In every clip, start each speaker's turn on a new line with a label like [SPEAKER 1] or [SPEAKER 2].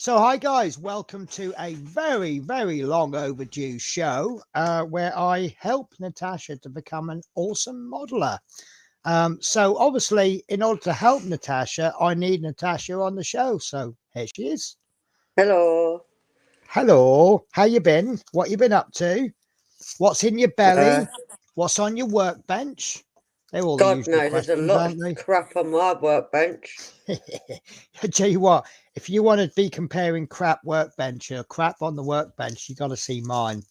[SPEAKER 1] So hi guys, welcome to a very long overdue show where I help Natasha to become an awesome modeler. So obviously in order to help Natasha, I need Natasha on the show. So here she is.
[SPEAKER 2] Hello.
[SPEAKER 1] Hello, how you been? What you been up to? What's in your belly? What's on your workbench? They're all
[SPEAKER 2] God
[SPEAKER 1] the usual
[SPEAKER 2] knows, there's a
[SPEAKER 1] questions,
[SPEAKER 2] lot
[SPEAKER 1] aren't they?
[SPEAKER 2] of crap on my workbench.
[SPEAKER 1] I tell you what, if you want to be comparing crap workbench or crap on the workbench, you got to see mine.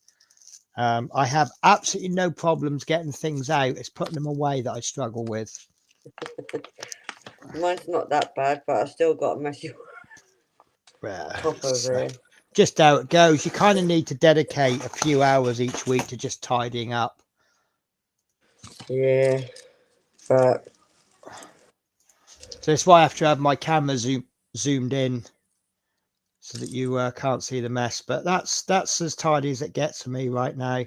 [SPEAKER 1] I have absolutely no problems getting things out. It's putting them away that I struggle with.
[SPEAKER 2] Mine's not that bad, but I still got a messy top over here.
[SPEAKER 1] Just how it goes. You kind of need to dedicate a few hours each week to just tidying up.
[SPEAKER 2] Yeah, but
[SPEAKER 1] so that's why I have to have my camera zoomed in so that you can't see the mess. But that's as tidy as it gets for me right now.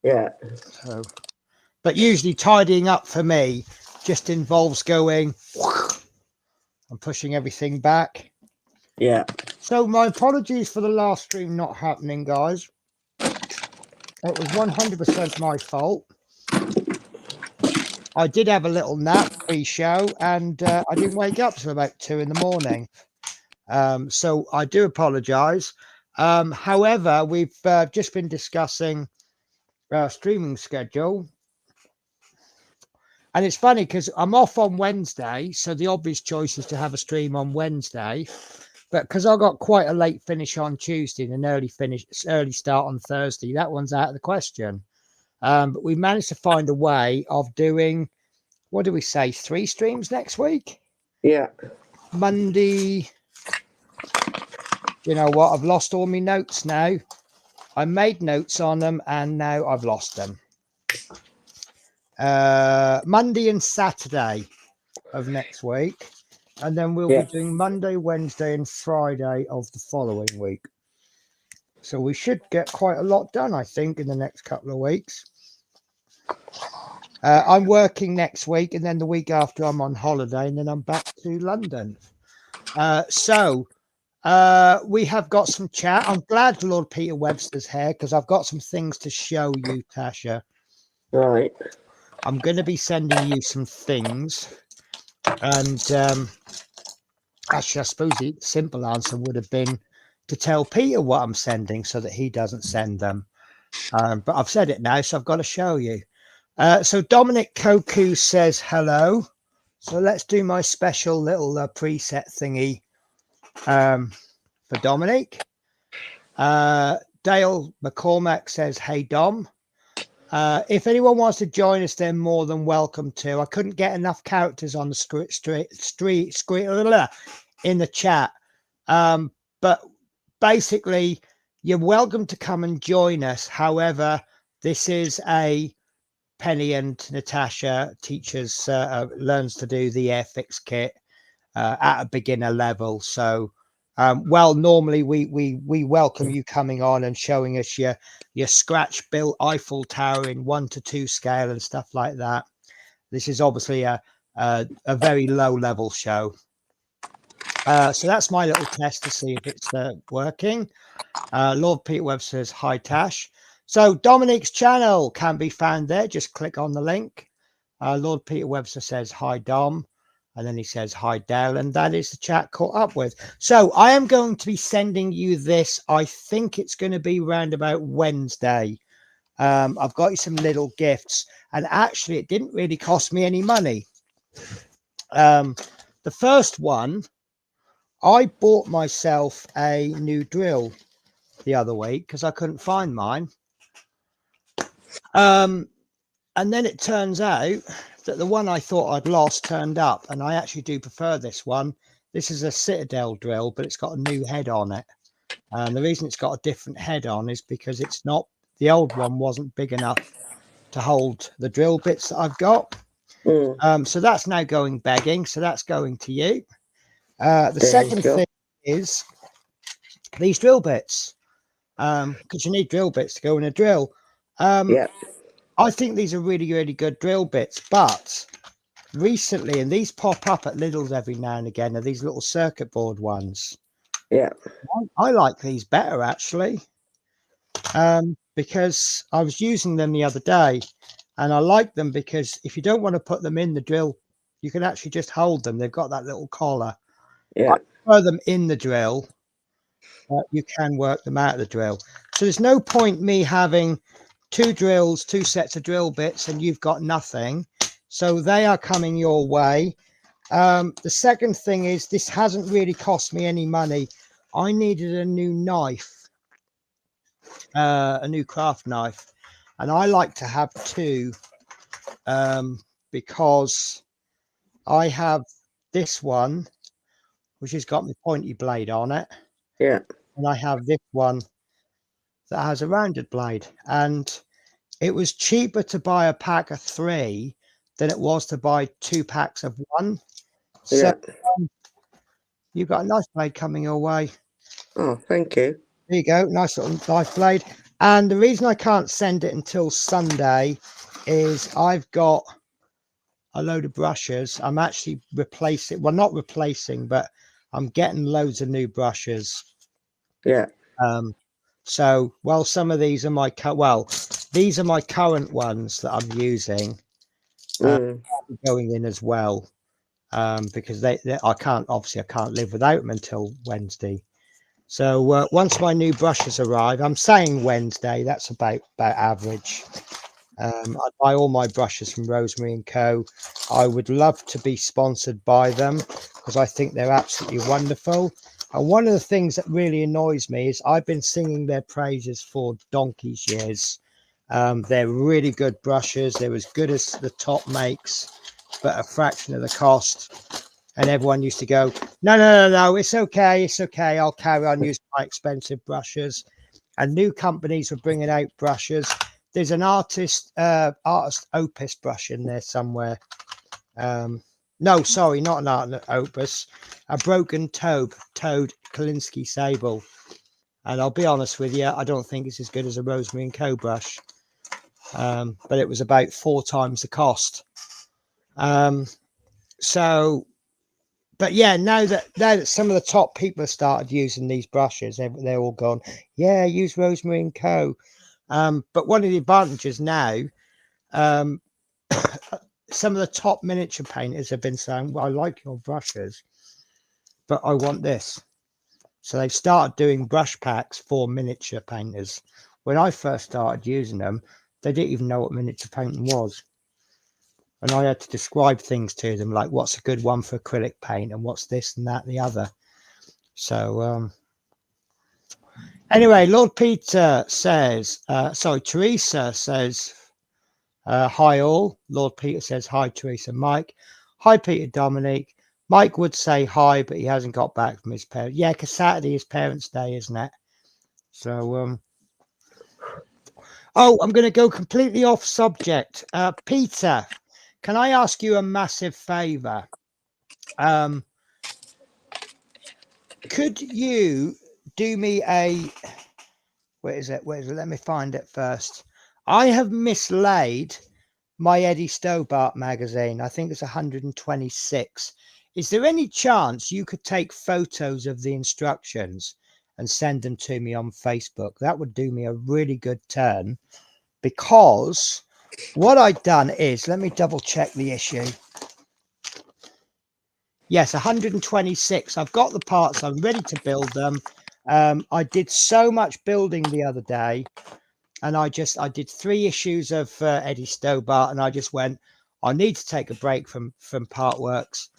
[SPEAKER 2] Yeah.
[SPEAKER 1] So, but usually tidying up for me just involves going and pushing everything back.
[SPEAKER 2] Yeah.
[SPEAKER 1] So my apologies for the last stream not happening, guys. It was 100% my fault. I did have a little nap pre-show and I didn't wake up till about 2 in the morning. So I do apologize. However, we've just been discussing our streaming schedule. And it's funny because I'm off on Wednesday. So the obvious choice is to have a stream on Wednesday. But because I got quite a late finish on Tuesday and an early start on Thursday, that one's out of the question. But we managed to find a way of doing, what do we say, 3 streams next week?
[SPEAKER 2] Yeah.
[SPEAKER 1] Monday. You know what? I've lost all my notes now. I made notes on them and now I've lost them. Monday and Saturday of next week. And then we'll be doing Monday, Wednesday and Friday of the following week. So we should get quite a lot done, I think, in the next couple of weeks. I'm working next week and then the week after I'm on holiday and then I'm back to London. So we have got some chat. I'm glad Lord Peter Webster's here because I've got some things to show you, Tasha.
[SPEAKER 2] Right.
[SPEAKER 1] I'm going to be sending you some things. And actually, I suppose the simple answer would have been to tell Peter what I'm sending so that he doesn't send them. But I've said it now, so I've got to show you. So Dominic Koku says hello. So let's do my special little preset thingy for Dominic. Dale McCormack says, hey, Dom. If anyone wants to join us, they're more than welcome to. I couldn't get enough characters on the screen in the chat. But basically, you're welcome to come and join us. However, this is a Penny and Natasha teachers learns to do the Airfix kit at a beginner level. So, well, normally we welcome you coming on and showing us your scratch built Eiffel Tower in 1:2 scale and stuff like that. This is obviously a very low level show. So that's my little test to see if it's working. Lord Peter Webb says, hi, Tash. So Dominic's channel can be found there. Just click on the link. Lord Peter Webster says, hi, Dom. And then he says, hi, Dale. And that is the chat caught up with. So I am going to be sending you this. I think it's going to be around about Wednesday. I've got you some little gifts. And actually, it didn't really cost me any money. The first one, I bought myself a new drill the other week because I couldn't find mine. And then it turns out that the one I thought I'd lost turned up, and I actually do prefer this one. This is a Citadel drill, but it's got a new head on it. And the reason it's got a different head on is because it's not, the old one wasn't big enough to hold the drill bits that I've got. So that's now going begging. So that's going to you. The second thing is these drill bits, because you need drill bits to go in a drill.
[SPEAKER 2] Yeah.
[SPEAKER 1] I think these are really, really good drill bits, but recently, and these pop up at Lidl's every now and again, are these little circuit board ones.
[SPEAKER 2] Yeah.
[SPEAKER 1] I like these better, actually, because I was using them the other day, and I like them because if you don't want to put them in the drill, you can actually just hold them. They've got that little collar.
[SPEAKER 2] Yeah.
[SPEAKER 1] I prefer them in the drill. You can work them out of the drill. So there's no point me having two drills, two sets of drill bits, and you've got nothing. So they are coming your way. The second thing is this hasn't really cost me any money. I needed a new knife, a new craft knife, and I like to have two because I have this one, which has got my pointy blade on it.
[SPEAKER 2] Yeah.
[SPEAKER 1] And I have this one that has a rounded blade. And it was cheaper to buy a pack of 3 than it was to buy 2 packs of 1. So you've got a nice blade coming your way.
[SPEAKER 2] Oh, thank you.
[SPEAKER 1] There you go. Nice little knife blade. And the reason I can't send it until Sunday is I've got a load of brushes. I'm actually replacing, well, not replacing, but I'm getting loads of new brushes.
[SPEAKER 2] Yeah.
[SPEAKER 1] So, well, some of these are my these are my current ones that I'm using. Going in as well, because I can't live without them until Wednesday. So once my new brushes arrive, I'm saying Wednesday, that's about average. I buy all my brushes from Rosemary & Co. I would love to be sponsored by them because I think they're absolutely wonderful. And one of the things that really annoys me is I've been singing their praises for donkey's years. They're really good brushes. They're as good as the top makes, but a fraction of the cost. And everyone used to go, no, it's okay. I'll carry on using my expensive brushes. And new companies were bringing out brushes. There's an artist opus brush in there somewhere. No, sorry, not an art opus. A broken toad Kolinsky sable. And I'll be honest with you, I don't think it's as good as a Rosemary & Co brush. But it was about 4 times the cost. But yeah, now that some of the top people have started using these brushes, they're all gone, yeah, use Rosemary & Co. But one of the advantages now, some of the top miniature painters have been saying, well, I like your brushes, but I want this. So they've started doing brush packs for miniature painters. When I first started using them, they didn't even know what miniature painting was. And I had to describe things to them, like what's a good one for acrylic paint and what's this and that and the other. So anyway, Lord Peter says, Teresa says, hi all. Lord Peter says, hi, Teresa. Mike. Hi, Peter Dominic. Mike would say hi, but he hasn't got back from his parents. Yeah, because Saturday is Parents' Day, isn't it? So, oh, I'm going to go completely off subject. Peter, can I ask you a massive favor? Could you do me a... Where is it? Let me find it first. I have mislaid my Eddie Stobart magazine. I think it's 126. Is there any chance you could take photos of the instructions and send them to me on Facebook? That would do me a really good turn, because what I've done is, let me double check the issue. Yes, 126. I've got the parts. I'm ready to build them. I did so much building the other day, and I did 3 issues of Eddie Stobart, and I just went, I need to take a break from part works.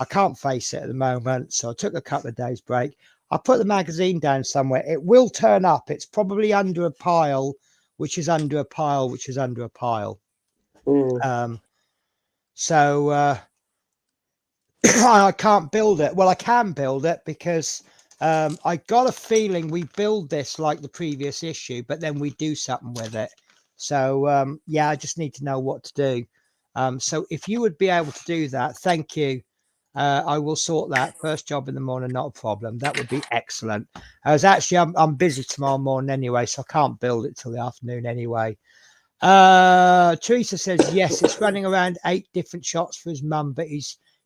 [SPEAKER 1] I can't face it at the moment, so I took a couple of days break. I put the magazine down somewhere. It will turn up. It's probably under a pile, which is under a pile, which is under a pile. So I can't build it. Well, I can build it because I got a feeling we build this like the previous issue, but then we do something with it. So yeah, I just need to know what to do. So if you would be able to do that, thank you. I will sort that. First job in the morning, not a problem. That would be excellent. I'm busy tomorrow morning anyway, so I can't build it till the afternoon anyway. Teresa says yes, it's running around 8 different shots for his mum, but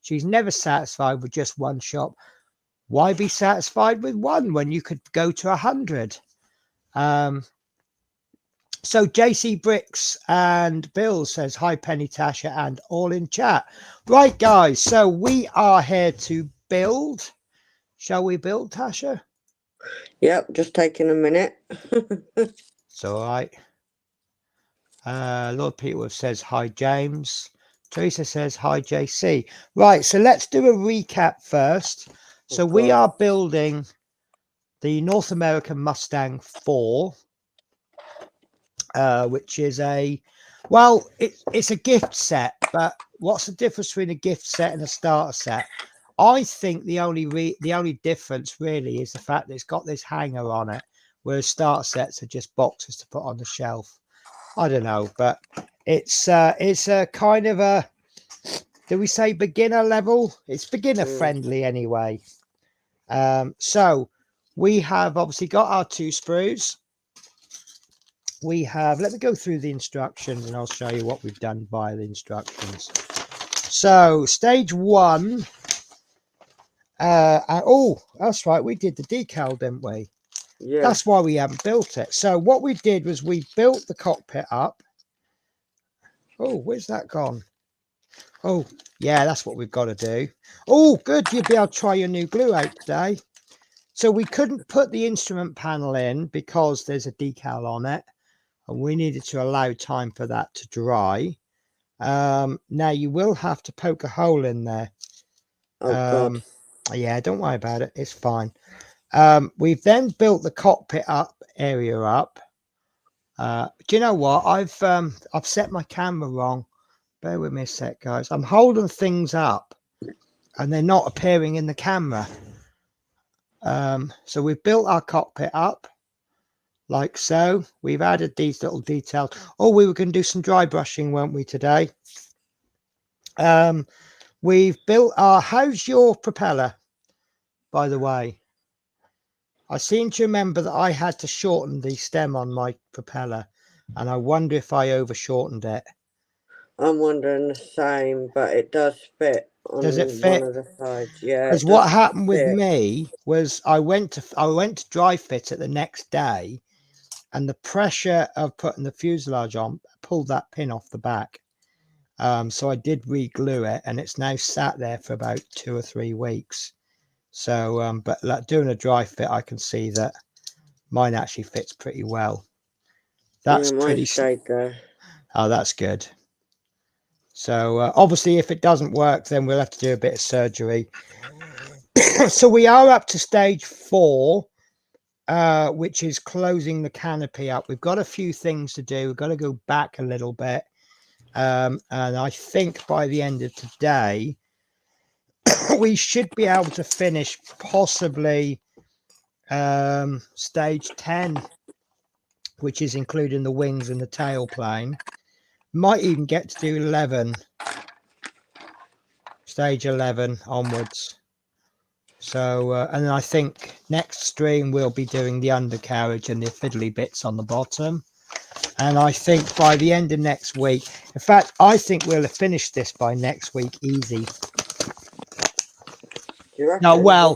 [SPEAKER 1] she's never satisfied with just one shot. Why be satisfied with one when you could go to 100? So JC Bricks and Bill says hi, Penny, Tasha, and all in chat. Right, guys. So we are here to build. Shall we build, Tasha?
[SPEAKER 2] Yep, just taking a minute.
[SPEAKER 1] It's all right. Lord Peterworth says hi, James. Teresa says hi, JC. Right, so let's do a recap first. So we are building the North American Mustang 4, which is it's a gift set. But what's the difference between a gift set and a starter set? I think the only difference really is the fact that it's got this hanger on it, whereas starter sets are just boxes to put on the shelf. I don't know, but it's a kind of a, do we say beginner level? It's beginner friendly anyway. So we have obviously got our 2 sprues. We have, let me go through the instructions and I'll show you what we've done by the instructions. So stage 1. Oh, that's right. We did the decal, didn't we? Yeah. That's why we haven't built it. So what we did was we built the cockpit up. Oh, where's that gone? Oh, yeah, that's what we've got to do. Oh, good. You'll be able to try your new glue out today. So we couldn't put the instrument panel in because there's a decal on it. And we needed to allow time for that to dry. Now you will have to poke a hole in there. Oh, God. Yeah, don't worry about it. It's fine. We've then built the cockpit area up. Do you know what? I've set my camera wrong. Bear with me a sec, guys. I'm holding things up and they're not appearing in the camera. So we've built our cockpit up like so. We've added these little details. Oh, we were going to do some dry brushing, weren't we, today? We've built our, how's your propeller, by the way? I seem to remember that I had to shorten the stem on my propeller, and I wonder if I over shortened it.
[SPEAKER 2] I'm wondering the same, but it does fit on
[SPEAKER 1] Does it fit?
[SPEAKER 2] One of the sides. Yeah.
[SPEAKER 1] Because what happened with me was I went to dry fit it the next day, and the pressure of putting the fuselage on pulled that pin off the back. So I did re-glue it, and it's now sat there for about 2 or 3 weeks. So, but like doing a dry fit, I can see that mine actually fits pretty well. That's pretty. Oh, that's good. So obviously, if it doesn't work, then we'll have to do a bit of surgery. So we are up to stage 4, which is closing the canopy up. We've got a few things to do. We've got to go back a little bit. And I think by the end of today, we should be able to finish possibly stage 10, which is including the wings and the tailplane. Might even get to do 11, stage 11 onwards. So, and I think next stream we'll be doing the undercarriage and the fiddly bits on the bottom. And I think by the end of next week, in fact, I think we'll have finished this by next week, easy. No, well,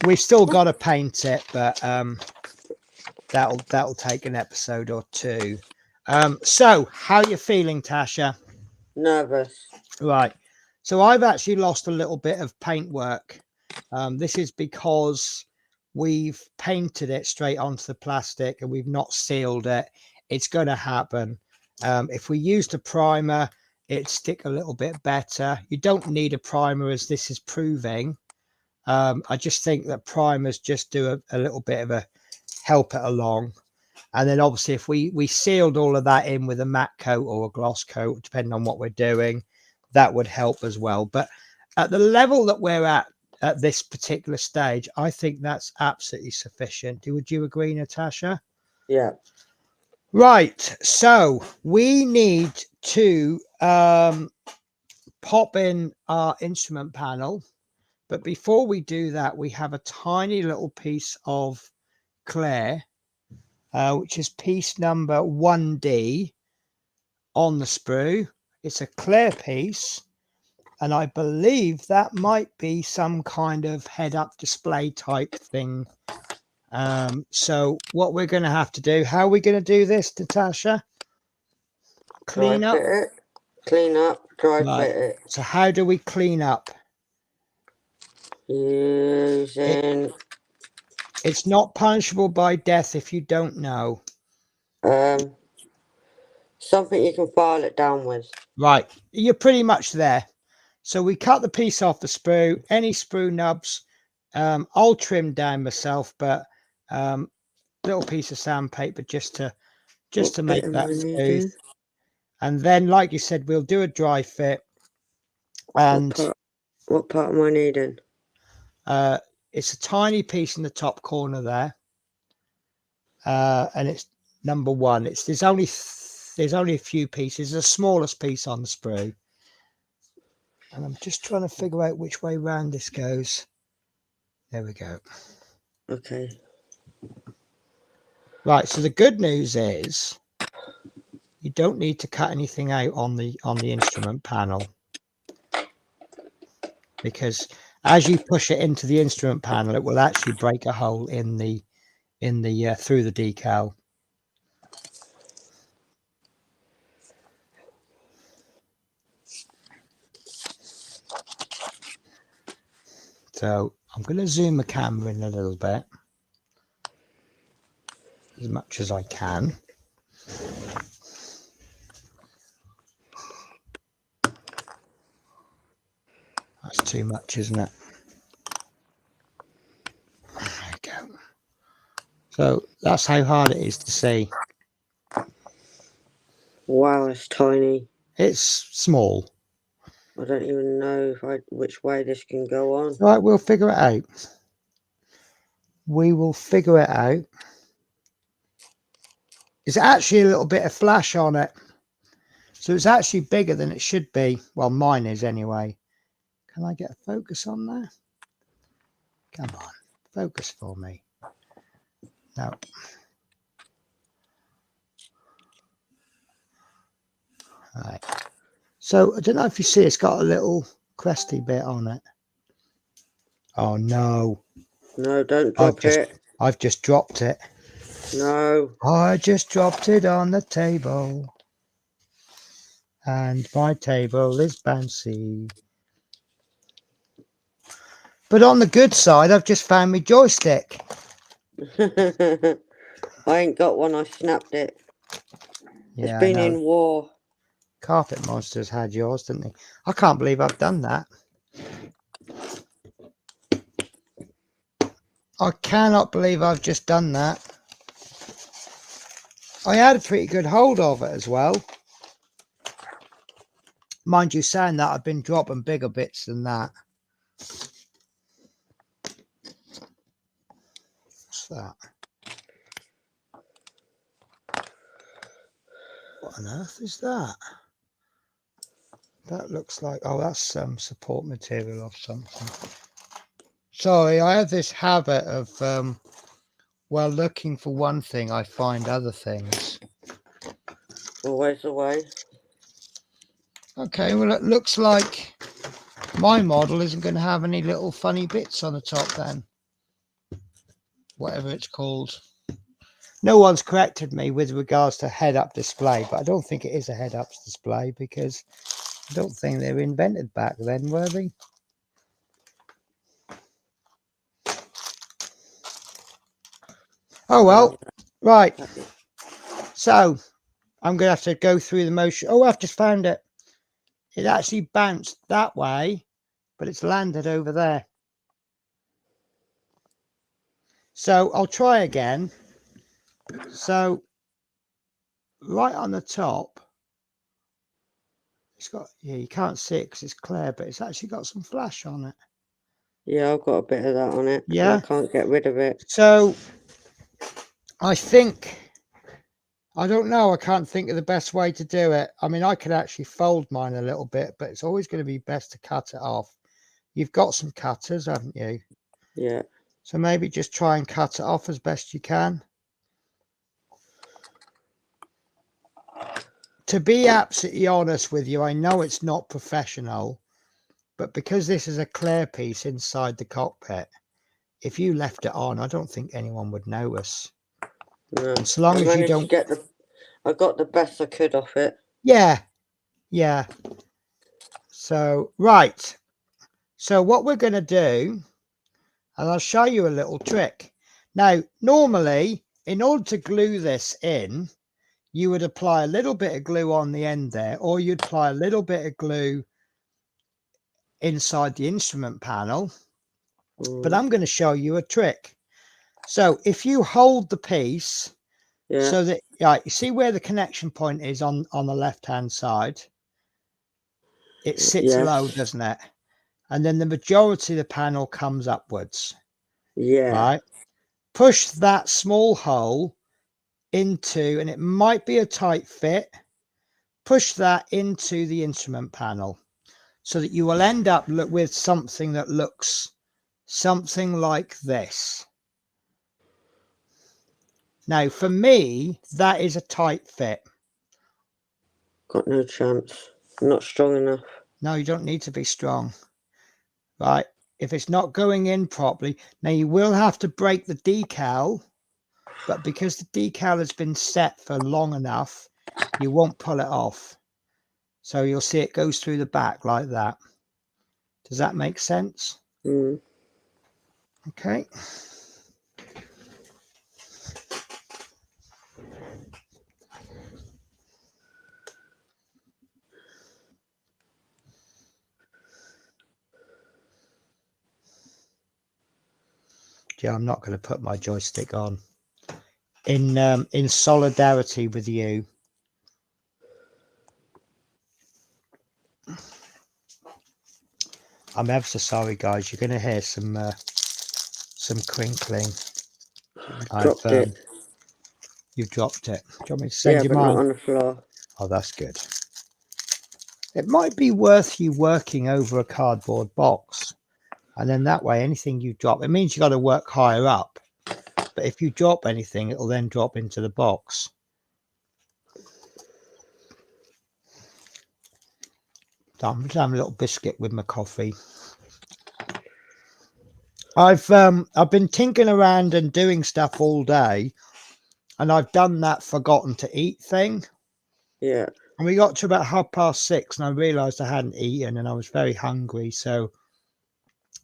[SPEAKER 1] we've still got to paint it, but that'll take an episode or 2. So how you feeling, Tasha?
[SPEAKER 2] Nervous.
[SPEAKER 1] Right. So I've actually lost a little bit of paintwork. This is because we've painted it straight onto the plastic and we've not sealed it. It's going to happen. If we used a primer, it'd stick a little bit better. You don't need a primer, as this is proving. I just think that primers just do a little bit of a help it along. And then obviously if we sealed all of that in with a matte coat or a gloss coat, depending on what we're doing, that would help as well. But at the level that we're at this particular stage, I think that's absolutely sufficient. Would you agree, Natasha?
[SPEAKER 2] Yeah.
[SPEAKER 1] Right. So we need to pop in our instrument panel. But before we do that, we have a tiny little piece of clear, which is piece number 1D on the sprue. It's a clear piece, and I believe that might be some kind of head-up display type thing. So what we're going to have to do, how are we going to do this, Natasha? Clean up?
[SPEAKER 2] Clean up, dry fit it.
[SPEAKER 1] So how do we clean up?
[SPEAKER 2] Using...
[SPEAKER 1] It's not punishable by death if you don't know.
[SPEAKER 2] Something you can file it down with. Right.
[SPEAKER 1] You're pretty much there. So we cut the piece off the sprue. Any sprue nubs, I'll trim down myself, but little piece of sandpaper just to make that smooth. And then, like you said, we'll do a dry fit. And
[SPEAKER 2] what part am I needing?
[SPEAKER 1] It's a tiny piece in the top corner there, and it's number 1. There's only a few pieces. The smallest piece on the sprue, and I'm just trying to figure out which way round this goes. There we go.
[SPEAKER 2] Okay.
[SPEAKER 1] Right. So the good news is you don't need to cut anything out on the instrument panel, because as you push it into the instrument panel, it will actually break a hole in the through the decal. So I'm going to zoom the camera in a little bit, as much as I can. That's too much, isn't it? There we go. So that's how hard it is to see.
[SPEAKER 2] Wow, it's tiny.
[SPEAKER 1] It's small.
[SPEAKER 2] I don't even know which way this can go on.
[SPEAKER 1] Right, we'll figure it out. We will figure it out. It's actually a little bit of flash on it. So it's actually bigger than it should be. Well, mine is anyway. Can I get a focus on there? Come on, focus for me. No. Right. So I don't know if you see, it's got a little cresty bit on it. Oh no.
[SPEAKER 2] No, don't drop it.
[SPEAKER 1] I've just dropped it.
[SPEAKER 2] No.
[SPEAKER 1] I just dropped it on the table. And my table is bouncy. But on the good side, I've just found my joystick.
[SPEAKER 2] I ain't got one, I snapped it. Yeah, it's been in war.
[SPEAKER 1] Carpet Monsters had yours, didn't they? I can't believe I've done that. I cannot believe I've just done that. I had a pretty good hold of it as well. Mind you, saying that, I've been dropping bigger bits than that. What's that? What on earth is that? That looks like, oh, that's some support material or something. Sorry, I have this habit of, well, looking for one thing, I find other things.
[SPEAKER 2] Always the way.
[SPEAKER 1] Okay, well, it looks like my model isn't going to have any little funny bits on the top then. Whatever it's called. No one's corrected me with regards to head-up display, but I don't think it is a head-up display because I don't think they were invented back then, were they? Oh, well, right. So I'm going to have to go through the motion. Oh, I've just found it. It actually bounced that way, but it's landed over there. So I'll try again. So right on the top, it's got, yeah, you can't see it because it's clear, but it's actually got some flash on it.
[SPEAKER 2] Yeah, I've got a bit of that on it.
[SPEAKER 1] Yeah.
[SPEAKER 2] I can't get rid of it.
[SPEAKER 1] So I think, I don't know, I can't think of the best way to do it. I mean, I could actually fold mine a little bit, but it's always going to be best to cut it off. You've got some cutters, haven't you?
[SPEAKER 2] Yeah.
[SPEAKER 1] So maybe just try and cut it off as best you can. To be absolutely honest with you, I know it's not professional, but because this is a clear piece inside the cockpit, if you left it on, I don't think anyone would notice.
[SPEAKER 2] No.
[SPEAKER 1] And so long as you don't
[SPEAKER 2] get I got the best I could off it.
[SPEAKER 1] Yeah. Yeah. So, right. So what we're going to do, and I'll show you a little trick. Now, normally, in order to glue this in, you would apply a little bit of glue on the end there, or you'd apply a little bit of glue inside the instrument panel. But I'm going to show you a trick. So if you hold the piece, so that, right, you see where the connection point is on the left-hand side? It sits low, doesn't it? And then the majority of the panel comes upwards.
[SPEAKER 2] Yeah.
[SPEAKER 1] Right? Push that small hole into, and it might be a tight fit, push that into the instrument panel so that you will end up with something that looks something like this. Now, for me, that is a tight fit.
[SPEAKER 2] Got no chance. I'm not strong enough.
[SPEAKER 1] No, you don't need to be strong. Right? If it's not going in properly, now you will have to break the decal, but because the decal has been set for long enough, you won't pull it off. So you'll see it goes through the back like that. Does that make sense? Okay. Yeah, I'm not going to put my joystick on. In solidarity with you. I'm ever so sorry, guys. You're going to hear some crinkling.
[SPEAKER 2] Dropped it.
[SPEAKER 1] You've dropped it. Do you want me to send you
[SPEAKER 2] but
[SPEAKER 1] mine?
[SPEAKER 2] not on the floor.
[SPEAKER 1] Oh, that's good. It might be worth you working over a cardboard box, and then that way anything you drop, it means you got to work higher up, but if you drop anything, it'll then drop into the box. So I'm just having a little biscuit with my coffee. I've been tinkering around and doing stuff all day, and I've done that forgotten to eat thing.
[SPEAKER 2] Yeah.
[SPEAKER 1] And we got to about 6:30, and I realized I hadn't eaten, and I was very hungry. So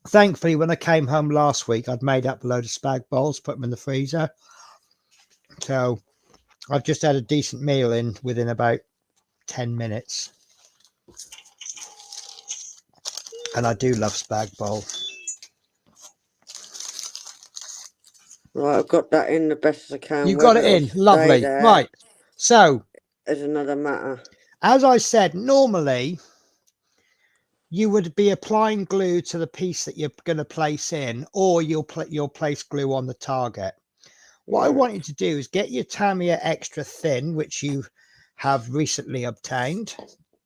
[SPEAKER 1] thankfully, when I came home last week, I'd made up a load of spag bowls, put them in the freezer. So I've just had a decent meal within about 10 minutes. And I do love spag bowl.
[SPEAKER 2] Right, I've got that in the best as I can.
[SPEAKER 1] You got it in. Lovely. Right. So
[SPEAKER 2] is another matter.
[SPEAKER 1] As I said, normally you would be applying glue to the piece that you're going to place in, or you'll place glue on the target. What I want you to do is get your Tamiya extra thin, which you have recently obtained.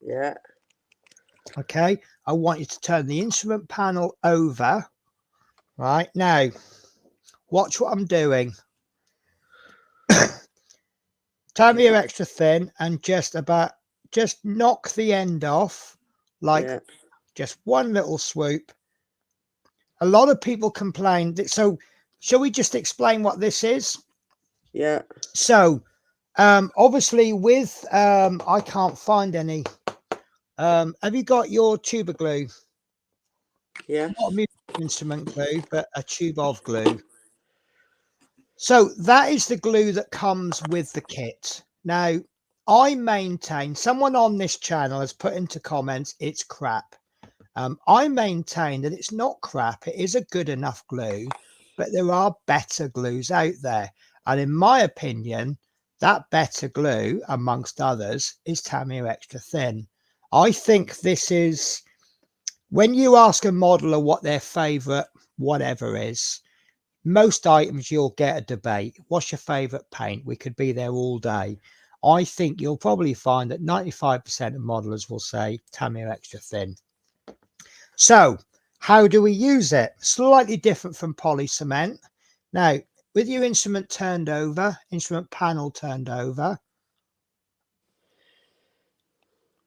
[SPEAKER 2] Yeah.
[SPEAKER 1] Okay. I want you to turn the instrument panel over. Right. Now, watch what I'm doing. Tamiya extra thin, and just knock the end off, like just one little swoop. A lot of people complain. So shall we just explain what this is?
[SPEAKER 2] Yeah.
[SPEAKER 1] So obviously with I can't find any. Have you got your tuber glue?
[SPEAKER 2] Yes.
[SPEAKER 1] Not a music instrument glue, but a tube of glue. So that is the glue that comes with the kit. Now, I maintain, someone on this channel has put into comments, it's crap. I maintain that it's not crap. It is a good enough glue, but there are better glues out there. And in my opinion, that better glue, amongst others, is Tamiya Extra Thin. I think this is, when you ask a modeler what their favorite whatever is, most items you'll get a debate. What's your favorite paint? We could be there all day. I think you'll probably find that 95% of modelers will say Tamiya Extra Thin. So how do we use it? Slightly different from poly cement. Now, with your instrument turned over, instrument panel turned over,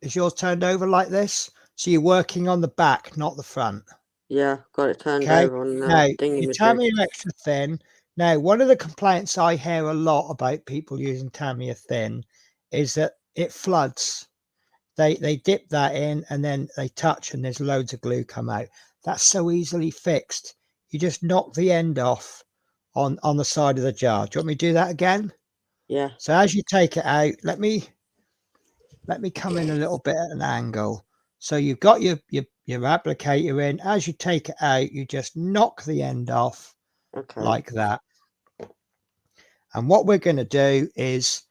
[SPEAKER 1] is yours turned over like this? So you're working on the back, not the front.
[SPEAKER 2] Yeah, got it turned
[SPEAKER 1] Okay.
[SPEAKER 2] over on
[SPEAKER 1] Now,
[SPEAKER 2] the
[SPEAKER 1] your
[SPEAKER 2] thingy-majig.
[SPEAKER 1] Tamiya Extra Thin. Now, one of the complaints I hear a lot about people using Tamiya Thin is that it floods. They dip that in and then they touch and there's loads of glue come out. That's so easily fixed. You just knock the end off on the side of the jar. Do you want me to do that again?
[SPEAKER 2] Yeah.
[SPEAKER 1] So as you take it out, let me come in a little bit at an angle. So you've got your applicator in. As you take it out, you just knock the end off like that. And what we're going to do is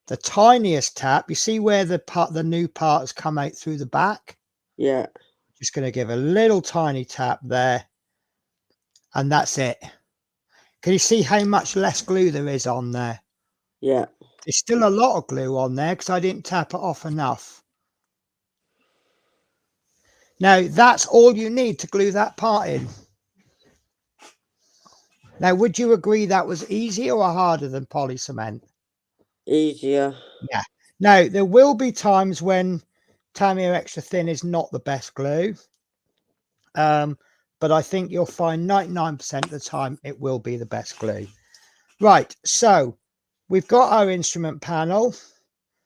[SPEAKER 1] the tiniest tap. You see where the new part has come out through the back?
[SPEAKER 2] Yeah.
[SPEAKER 1] Just going to give a little tiny tap there. And that's it. Can you see how much less glue there is on there?
[SPEAKER 2] Yeah.
[SPEAKER 1] There's still a lot of glue on there because I didn't tap it off enough. Now, that's all you need to glue that part in. Now, would you agree that was easier or harder than poly cement?
[SPEAKER 2] Easier.
[SPEAKER 1] Yeah. Now, there will be times when Tamiya Extra Thin is not the best glue. But I think you'll find 99% of the time it will be the best glue. Right, so we've got our instrument panel.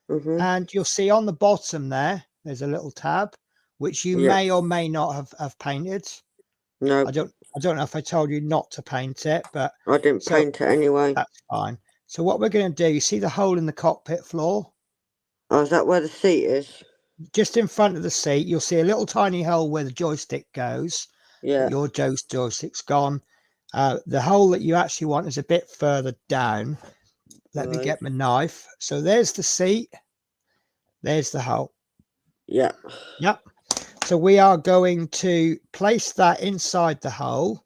[SPEAKER 1] And you'll see on the bottom there's a little tab, which you may or may not have painted.
[SPEAKER 2] No.
[SPEAKER 1] I don't know if I told you not to paint it, but
[SPEAKER 2] I didn't paint it anyway.
[SPEAKER 1] That's fine. So what we're going to do, you see the hole in the cockpit floor?
[SPEAKER 2] Oh, is that where the seat is?
[SPEAKER 1] Just in front of the seat, you'll see a little tiny hole where the joystick goes.
[SPEAKER 2] Yeah.
[SPEAKER 1] Your joystick's gone. The hole that you actually want is a bit further down. Let me get my knife. So there's the seat. There's the hole.
[SPEAKER 2] Yeah.
[SPEAKER 1] Yep. So we are going to place that inside the hole,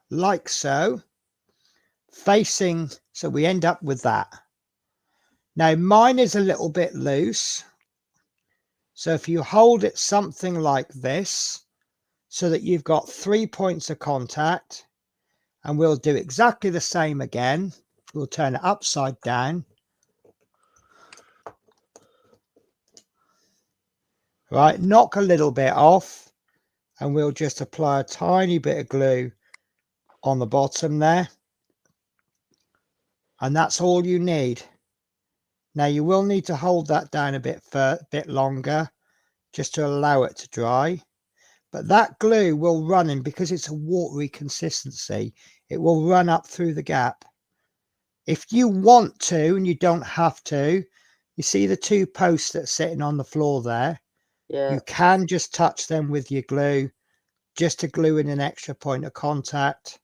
[SPEAKER 1] like so, facing, so we end up with that. Now mine is a little bit loose. So if you hold it something like this, so that you've got 3 points of contact, and we'll do exactly the same again. We'll turn it upside down. Right, knock a little bit off, and we'll just apply a tiny bit of glue on the bottom there. And that's all you need. Now you will need to hold that down a bit longer just to allow it to dry. But that glue will run in, because it's a watery consistency, it will run up through the gap. If you want to, and you don't have to, you see the two posts that are sitting on the floor there?
[SPEAKER 2] Yeah.
[SPEAKER 1] You can just touch them with your glue, just to glue in an extra point of contact.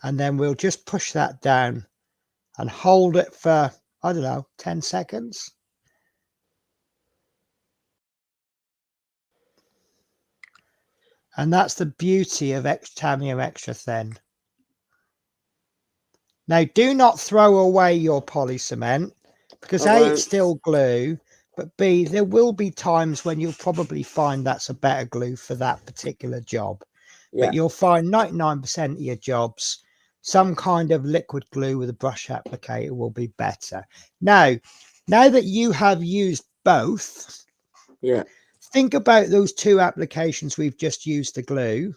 [SPEAKER 1] And then we'll just push that down and hold it for, I don't know, 10 seconds. And that's the beauty of Tamiya Extra Thin. Now, do not throw away your poly cement, because A, it's still glue, but B, there will be times when you'll probably find that's a better glue for that particular job. But you'll find 99% of your jobs, some kind of liquid glue with a brush applicator will be better. Now that you have used both, think about those two applications we've just used the glue,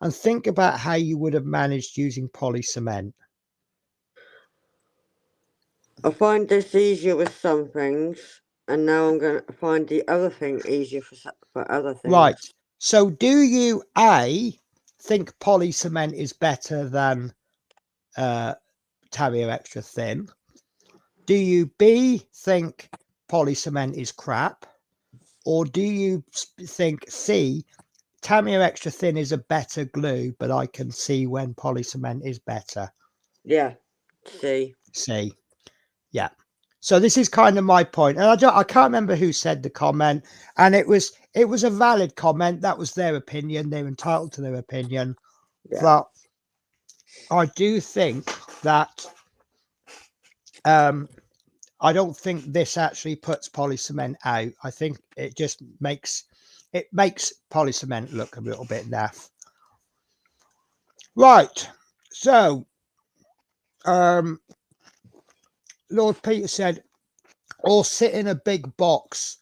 [SPEAKER 1] and think about how you would have managed using poly cement.
[SPEAKER 2] I find this easier with some things, and now I'm going to find the other thing easier for other things.
[SPEAKER 1] Right. So do you A, think poly cement is better than Tamiya Extra Thin? Do you B, think poly cement is crap? Or do you think C, Tamiya Extra Thin is a better glue, but I can see when poly cement is better?
[SPEAKER 2] Yeah, C.
[SPEAKER 1] Yeah. So this is kind of my point, and I can't remember who said the comment, and it was a valid comment. That was their opinion. They're entitled to their opinion. Yeah. But I do think that I don't think this actually puts poly cement out. I think it just makes poly cement look a little bit naff. Right. So Lord Peter said, or sit in a big box.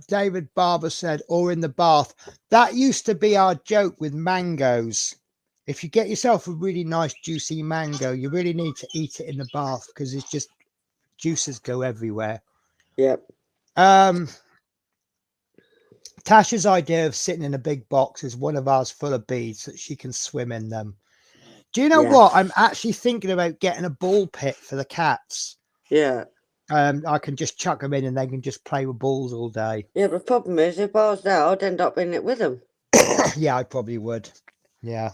[SPEAKER 1] David Barber said, or in the bath. That used to be our joke with mangoes. If you get yourself a really nice juicy mango, you really need to eat it in the bath because it's just juices go everywhere.
[SPEAKER 2] Yep.
[SPEAKER 1] Tasha's idea of sitting in a big box is one of ours full of beads so that she can swim in them. Do you know what? I'm actually thinking about getting a ball pit for the cats.
[SPEAKER 2] Yeah.
[SPEAKER 1] I can just chuck them in and they can just play with balls all day.
[SPEAKER 2] Yeah, but the problem is, if I was there, I'd end up in it with them.
[SPEAKER 1] Yeah, I probably would. Yeah.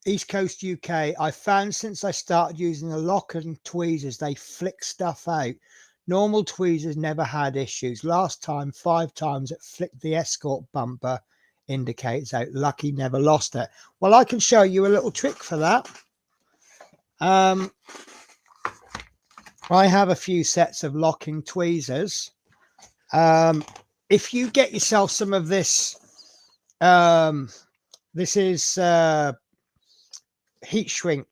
[SPEAKER 1] East Coast UK. I found since I started using the lock and tweezers, they flick stuff out. Normal tweezers never had issues. Last time, 5 times it flicked the escort bumper indicators out. Lucky never lost it. Well, I can show you a little trick for that. I have a few sets of locking tweezers. If you get yourself some of this, this is heat shrink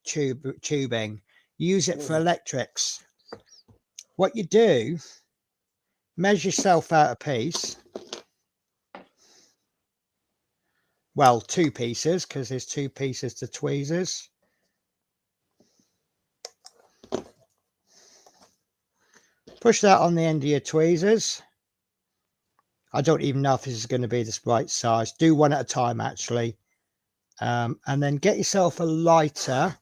[SPEAKER 1] tubing. Use it for electrics. What you do, measure yourself out a piece. Well, 2 pieces, because there's 2 pieces to tweezers. Push that on the end of your tweezers. I don't even know if this is going to be the right size. Do one at a time, actually. And then get yourself a lighter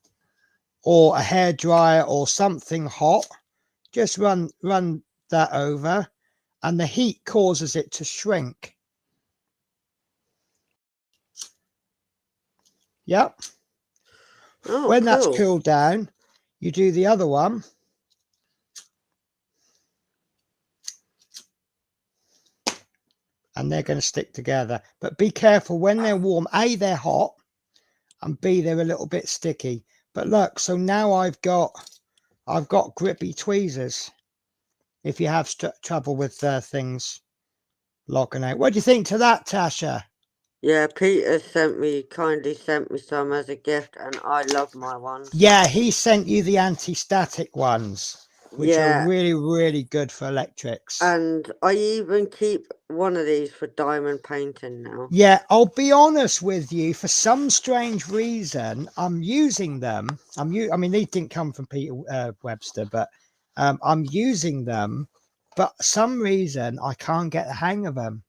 [SPEAKER 1] or a hairdryer or something hot. Just run that over, and the heat causes it to shrink. Yep.
[SPEAKER 2] Oh,
[SPEAKER 1] when
[SPEAKER 2] cool.
[SPEAKER 1] That's cooled down, you do the other one. And they're going to stick together. But be careful when they're warm. A, they're hot, and B, they're a little bit sticky. But look, so now I've got grippy tweezers. If you have trouble with things locking out. What do you think to that, Tasha?
[SPEAKER 2] Yeah, Peter kindly sent me some as a gift, and I love my ones.
[SPEAKER 1] Yeah, he sent you the anti-static ones, which are really, really good for electrics.
[SPEAKER 2] And I even keep one of these for diamond painting now.
[SPEAKER 1] Yeah, I'll be honest with you. For some strange reason, I'm using them. I mean, these didn't come from Peter Webster, but I'm using them. But for some reason, I can't get the hang of them.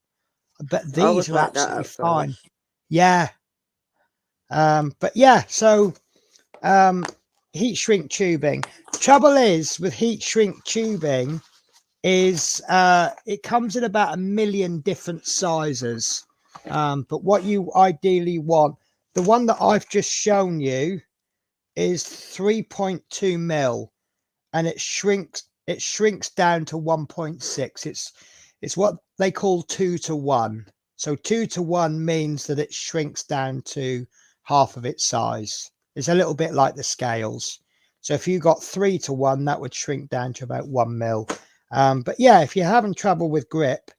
[SPEAKER 1] But these are absolutely fine. Yeah. But yeah, so heat shrink tubing. Trouble is with heat shrink tubing is it comes in about 1 million different sizes. But what you ideally want, the one that I've just shown you is 3.2 mil, and it shrinks down to 1.6. It's what they call 2 to 1. So 2 to 1 means that it shrinks down to half of its size. It's a little bit like the scales. So if you got 3 to 1, that would shrink down to about 1 mil. But yeah, if you're having trouble with grip,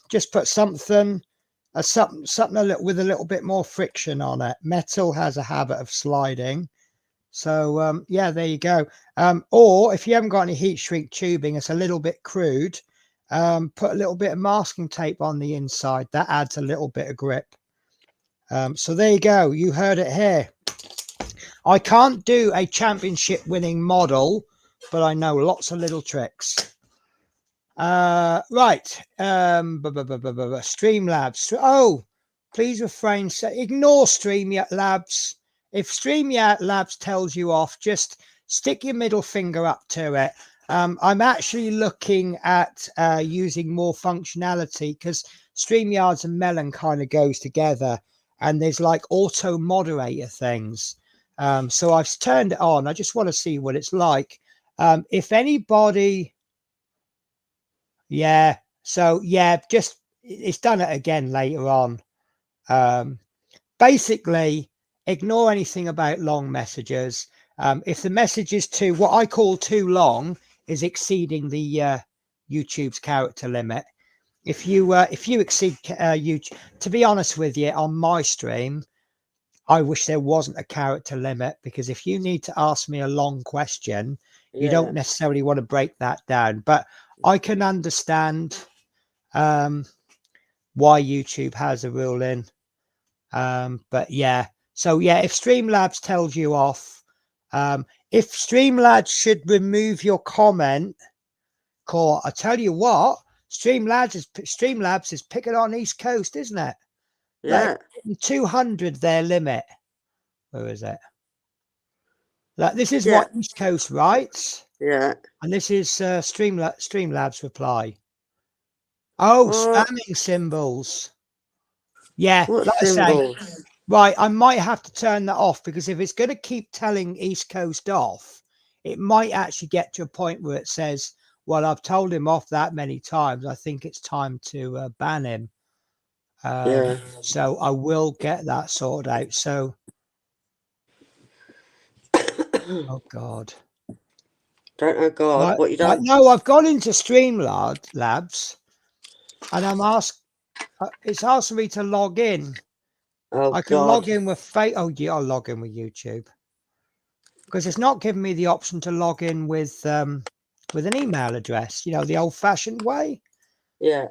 [SPEAKER 1] just put something with a little bit more friction on it. Metal has a habit of sliding. So yeah, there you go. Or if you haven't got any heat shrink tubing, it's a little bit crude. put a little bit of masking tape on the inside. That adds a little bit of grip. So there you go. You heard it here. I can't do a championship winning model, but I know lots of little tricks. Right. Streamlabs. Oh, please refrain. Ignore Streamlabs. If Streamlabs tells you off, just stick your middle finger up to it. I'm actually looking at using more functionality because StreamYards and Melon kind of goes together, and there's like auto moderator things. So I've turned it on. I just want to see what it's like. If anybody, yeah. So yeah, just it's done it again later on. Basically, ignore anything about long messages. If the message is too, what I call too long, is exceeding the YouTube's character limit. If you exceed YouTube, to be honest with you, on my stream, I wish there wasn't a character limit, because if you need to ask me a long question, you don't necessarily want to break that down. But I can understand why YouTube has a rule in. But yeah, so yeah, if Streamlabs tells you off, if Streamlabs should remove your comment, Core, I tell you what, Streamlabs is picking on East Coast, isn't it?
[SPEAKER 2] Yeah.
[SPEAKER 1] Like 200 their limit. Where is it? Like this is
[SPEAKER 2] Yeah.
[SPEAKER 1] what East Coast writes.
[SPEAKER 2] Yeah.
[SPEAKER 1] And this is Streamlabs reply. Oh, spamming symbols. Yeah,
[SPEAKER 2] What
[SPEAKER 1] like
[SPEAKER 2] symbols?
[SPEAKER 1] I say, right, I might have to turn that off, because if it's going to keep telling East Coast off, it might actually get to a point where it says, well, I've told him off that many times, I think it's time to ban him. So I will get that sorted out. So, oh God.
[SPEAKER 2] Don't know God, what you done?
[SPEAKER 1] No, I've gone into Streamlabs and I'm asked, it's asking me to log in.
[SPEAKER 2] Oh,
[SPEAKER 1] I can
[SPEAKER 2] God.
[SPEAKER 1] log in with oh yeah, I'll log in with YouTube, because it's not giving me the option to log in with an email address, you know, the old-fashioned way.
[SPEAKER 2] Yeah.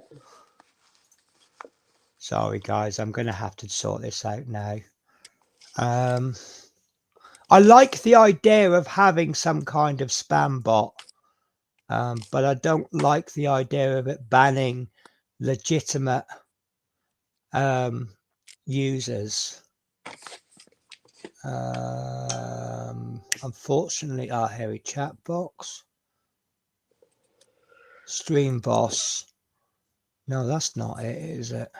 [SPEAKER 1] Sorry guys, I'm gonna have to sort this out now. I like the idea of having some kind of spam bot, but I don't like the idea of it banning legitimate users. Unfortunately, here we chat box, stream boss. No, that's not it, is it?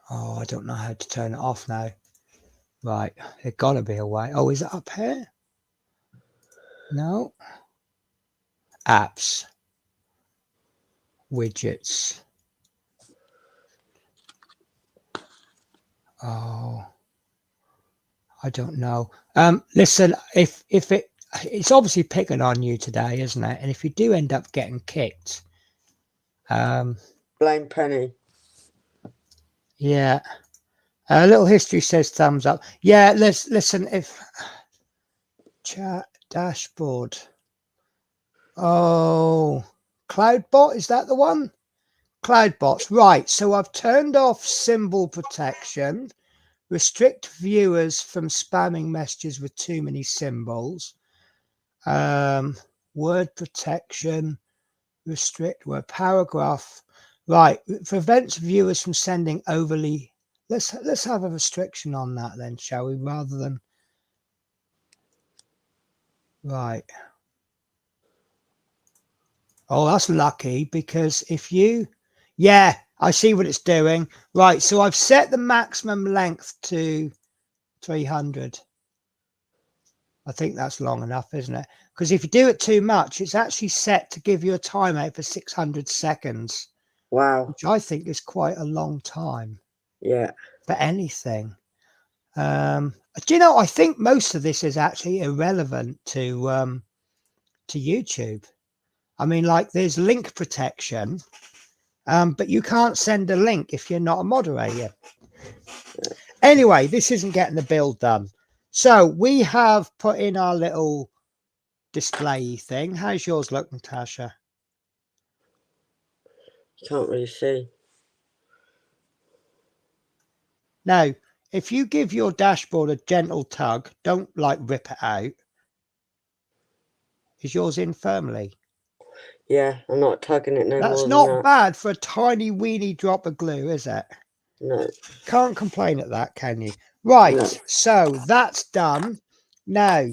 [SPEAKER 1] Oh, I don't know how to turn it off now. Right, it gotta be a way. Oh, is it up here? No. Apps, widgets. Oh, I don't know. Listen, if it's obviously picking on you today, isn't it? And if you do end up getting kicked,
[SPEAKER 2] Blame Penny.
[SPEAKER 1] Yeah. A little history says thumbs up. Yeah, let's listen. If chat dashboard. Oh, Cloudbot, is that the one? Cloudbots, right. So I've turned off symbol protection, restrict viewers from spamming messages with too many symbols. Word protection, restrict word paragraph. Right, prevents viewers from sending overly. Let's have a restriction on that then, shall we? Rather than right. Oh, that's lucky, because if you, yeah, I see what it's doing. Right, so I've set the maximum length to 300. I think that's long enough, isn't it? Because if you do it too much, it's actually set to give you a timeout for 600 seconds.
[SPEAKER 2] Wow.
[SPEAKER 1] Which I think is quite a long time.
[SPEAKER 2] Yeah.
[SPEAKER 1] For anything. Do you know, I think most of this is actually irrelevant to YouTube. I mean, like, there's link protection, but you can't send a link if you're not a moderator. Anyway, this isn't getting the build done. So we have put in our little display thing. How's yours look, Natasha?
[SPEAKER 2] You can't really see.
[SPEAKER 1] Now, if you give your dashboard a gentle tug, don't like rip it out. Is yours in firmly?
[SPEAKER 2] Yeah, I'm not tugging it no more
[SPEAKER 1] That's
[SPEAKER 2] than
[SPEAKER 1] not
[SPEAKER 2] that.
[SPEAKER 1] bad for a tiny weeny drop of glue, is it?
[SPEAKER 2] No.
[SPEAKER 1] Can't complain at that, can you? Right,
[SPEAKER 2] No.
[SPEAKER 1] so that's done. Now,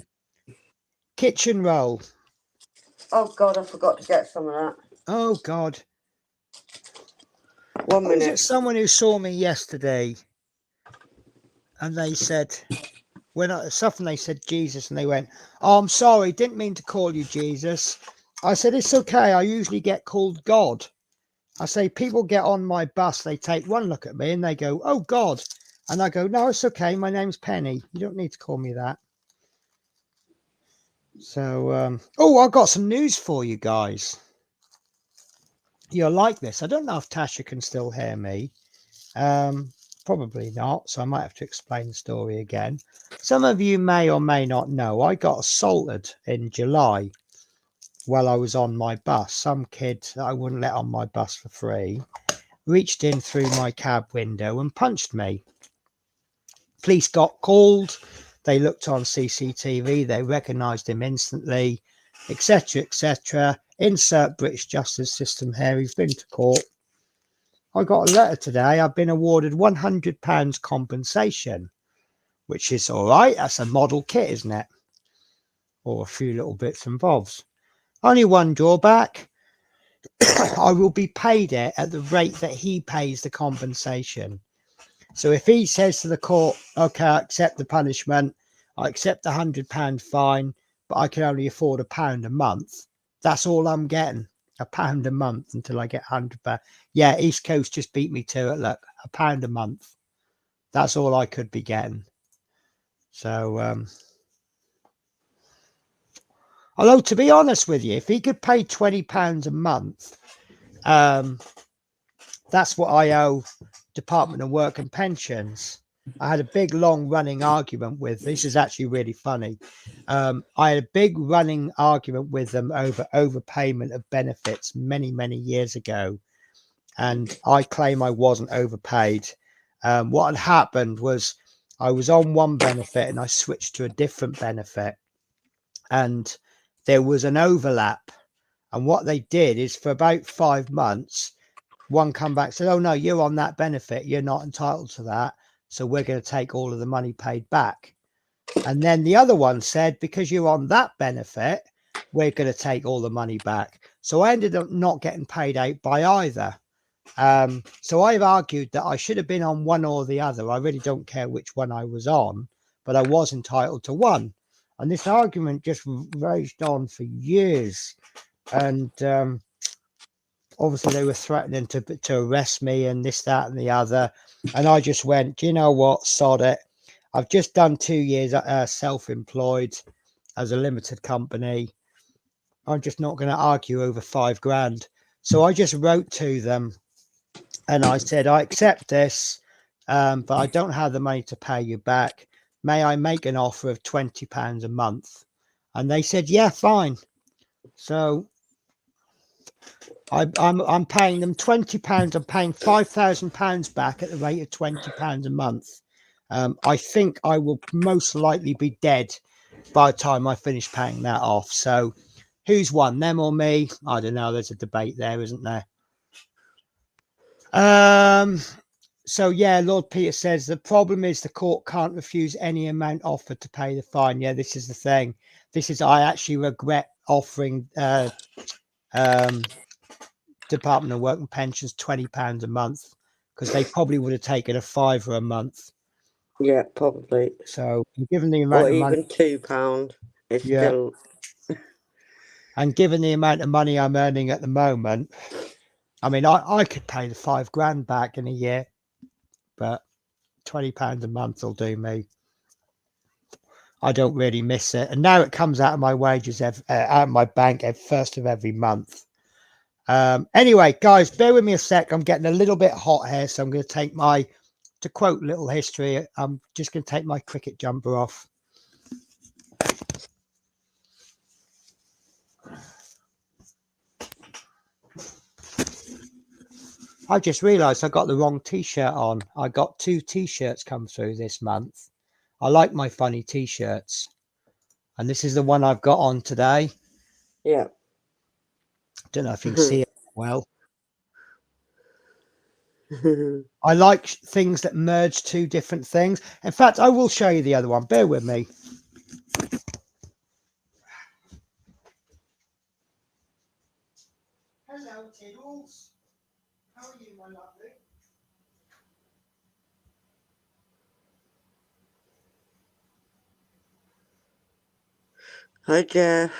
[SPEAKER 1] kitchen roll.
[SPEAKER 2] Oh God, I forgot to get some of that.
[SPEAKER 1] Oh, God.
[SPEAKER 2] 1
[SPEAKER 1] Was
[SPEAKER 2] minute.
[SPEAKER 1] it someone who saw me yesterday and they said, something they said Jesus, and they went, "Oh, I'm sorry, didn't mean to call you Jesus." I said, "It's okay, I usually get called God." I say, people get on my bus, they take one look at me and they go, "Oh, God." And I go, "No, it's okay, my name's Penny. You don't need to call me that." So, oh, I've got some news for you guys. You'll like this. I don't know if Tasha can still hear me. Probably not, so I might have to explain the story again. Some of you may or may not know I got assaulted in July while I was on my bus. Some kid that I wouldn't let on my bus for free reached in through my cab window and punched me. Police got called, they looked on CCTV, they recognised him instantly, etc., etc. Insert British justice system here. He's been to court. I got a letter today. I've been awarded £100 compensation, which is all right. That's a model kit, isn't it? Or a few little bits and bobs. Only one drawback. I will be paid it at the rate that he pays the compensation. So if he says to the court, "Okay, I accept the punishment, I accept the £100 fine, but I can only afford £1 a month," that's all I'm getting. £1 a month until I get £100. Yeah, East Coast just beat me to it. Look, £1 a month. That's all I could be getting. So, although to be honest with you, if he could pay £20 a month, that's what I owe Department of Work and Pensions. I had a big, long running argument with, this is actually really funny. I had a big running argument with them over overpayment of benefits many, many years ago. And I claim I wasn't overpaid. What had happened was I was on one benefit and I switched to a different benefit. And there was an overlap. And what they did is for about 5 months, one come back said, "Oh no, you're on that benefit, you're not entitled to that, so we're going to take all of the money paid back." And then the other one said, "Because you're on that benefit, we're going to take all the money back." So I ended up not getting paid out by either. So I've argued that I should have been on one or the other. I really don't care which one I was on, but I was entitled to one. And this argument just raged on for years. And obviously they were threatening to arrest me and this, that, and the other. And I just went, "Do you know what? Sod it. I've just done 2 years self-employed as a limited company. I'm just not going to argue over £5,000. So I just wrote to them and I said, "I accept this, but I don't have the money to pay you back. May I make an offer of £20 a month?" And they said, "Yeah, fine." So I'm paying them £20. I'm paying £5,000 back at the rate of £20 a month. I think I will most likely be dead by the time I finish paying that off. So who's won, them or me? I don't know. There's a debate there, isn't there? So yeah, Lord Peter says the problem is the court can't refuse any amount offered to pay the fine. Yeah, this is the thing. I actually regret offering Department of Work and Pensions £20 a month, because they probably would have taken a £5 a month.
[SPEAKER 2] Yeah, probably.
[SPEAKER 1] So given the amount
[SPEAKER 2] or
[SPEAKER 1] of
[SPEAKER 2] even
[SPEAKER 1] money,
[SPEAKER 2] £2. It's
[SPEAKER 1] yeah,
[SPEAKER 2] still.
[SPEAKER 1] and given the amount of money I'm earning at the moment, I mean, I could pay the £5,000 back in a year, but £20 a month will do me. I don't really miss it, and now it comes out of my wages, out of my bank at first of every month. Anyway, guys, bear with me a sec. I'm getting a little bit hot here, so I'm going to take my, to quote Little History, I'm just going to take my cricket jumper off. I just realised I got the wrong T-shirt on. I got 2 T-shirts come through this month. I like my funny T-shirts. And this is the one I've got on today.
[SPEAKER 2] Yeah.
[SPEAKER 1] Don't know if you can see it well. I like things that merge 2 different things. In fact, I will show you the other one. Bear with me. Hello, Tiddles. How are you, my lovely?
[SPEAKER 2] Hi, Jeff.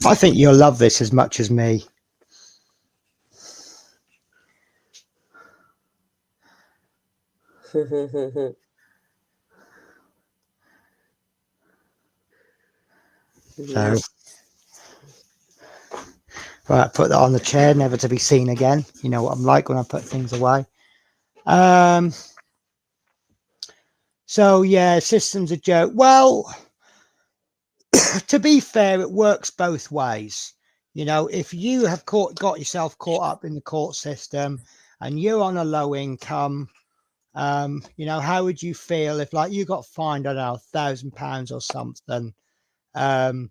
[SPEAKER 1] I think you'll love this as much as me.
[SPEAKER 2] Yeah.
[SPEAKER 1] So, right, put that on the chair, never to be seen again. You know what I'm like when I put things away. So yeah, system's a joke. Well, to be fair, it works both ways. You know, if you have got yourself caught up in the court system and you're on a low income, you know, how would you feel if, like, you got fined, I don't know, £1,000 or something, and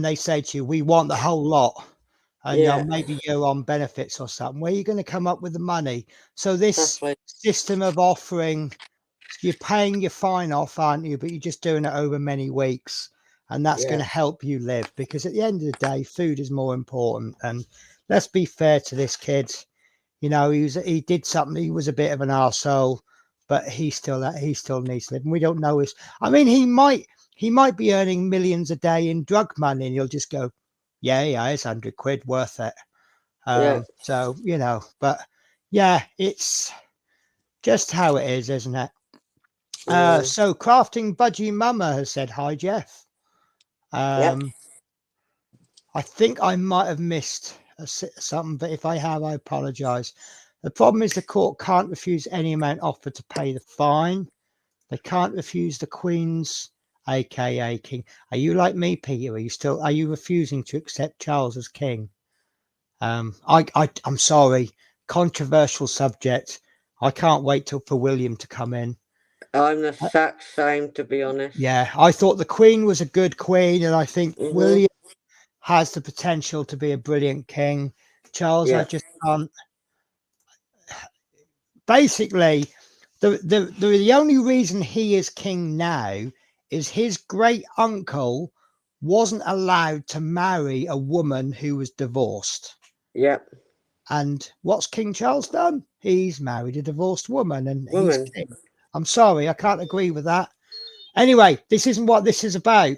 [SPEAKER 1] they say to you, we want the whole lot, and you know,
[SPEAKER 2] Yeah.
[SPEAKER 1] maybe you're on benefits or something, where are you going to come up with the money? So this
[SPEAKER 2] Exactly.
[SPEAKER 1] system of offering, you're paying your fine off, aren't you? But you're just doing it over many weeks, and that's going to help you live, because at the end of the day, food is more important. And let's be fair to this kid. You know, he did something. He was a bit of an arsehole, but he still needs to live. And we don't know his. I mean, he might be earning millions a day in drug money, and you'll just go, yeah, it's £100 worth it. So you know, but yeah, it's just how it is, isn't it? So Crafting Budgie Mama has said hi, Jeff.
[SPEAKER 2] Yep.
[SPEAKER 1] I think I might have missed something, but if I have, I apologize. The problem is the court can't refuse any amount offered to pay the fine. They can't refuse the Queen's, aka King. Are you like me, Peter? Are you refusing to accept Charles as king? I'm sorry, controversial subject. I can't wait for William to come in.
[SPEAKER 2] I'm the exact same, to be honest.
[SPEAKER 1] Yeah, I thought the Queen was a good queen, and I think William has the potential to be a brilliant king. Charles, I just can't. Basically, the only reason he is king now is his great uncle wasn't allowed to marry a woman who was divorced.
[SPEAKER 2] Yep.
[SPEAKER 1] And what's King Charles done? He's married a divorced woman, and he's
[SPEAKER 2] Woman.
[SPEAKER 1] king. I'm sorry, I can't agree with that. Anyway, this isn't what this is about.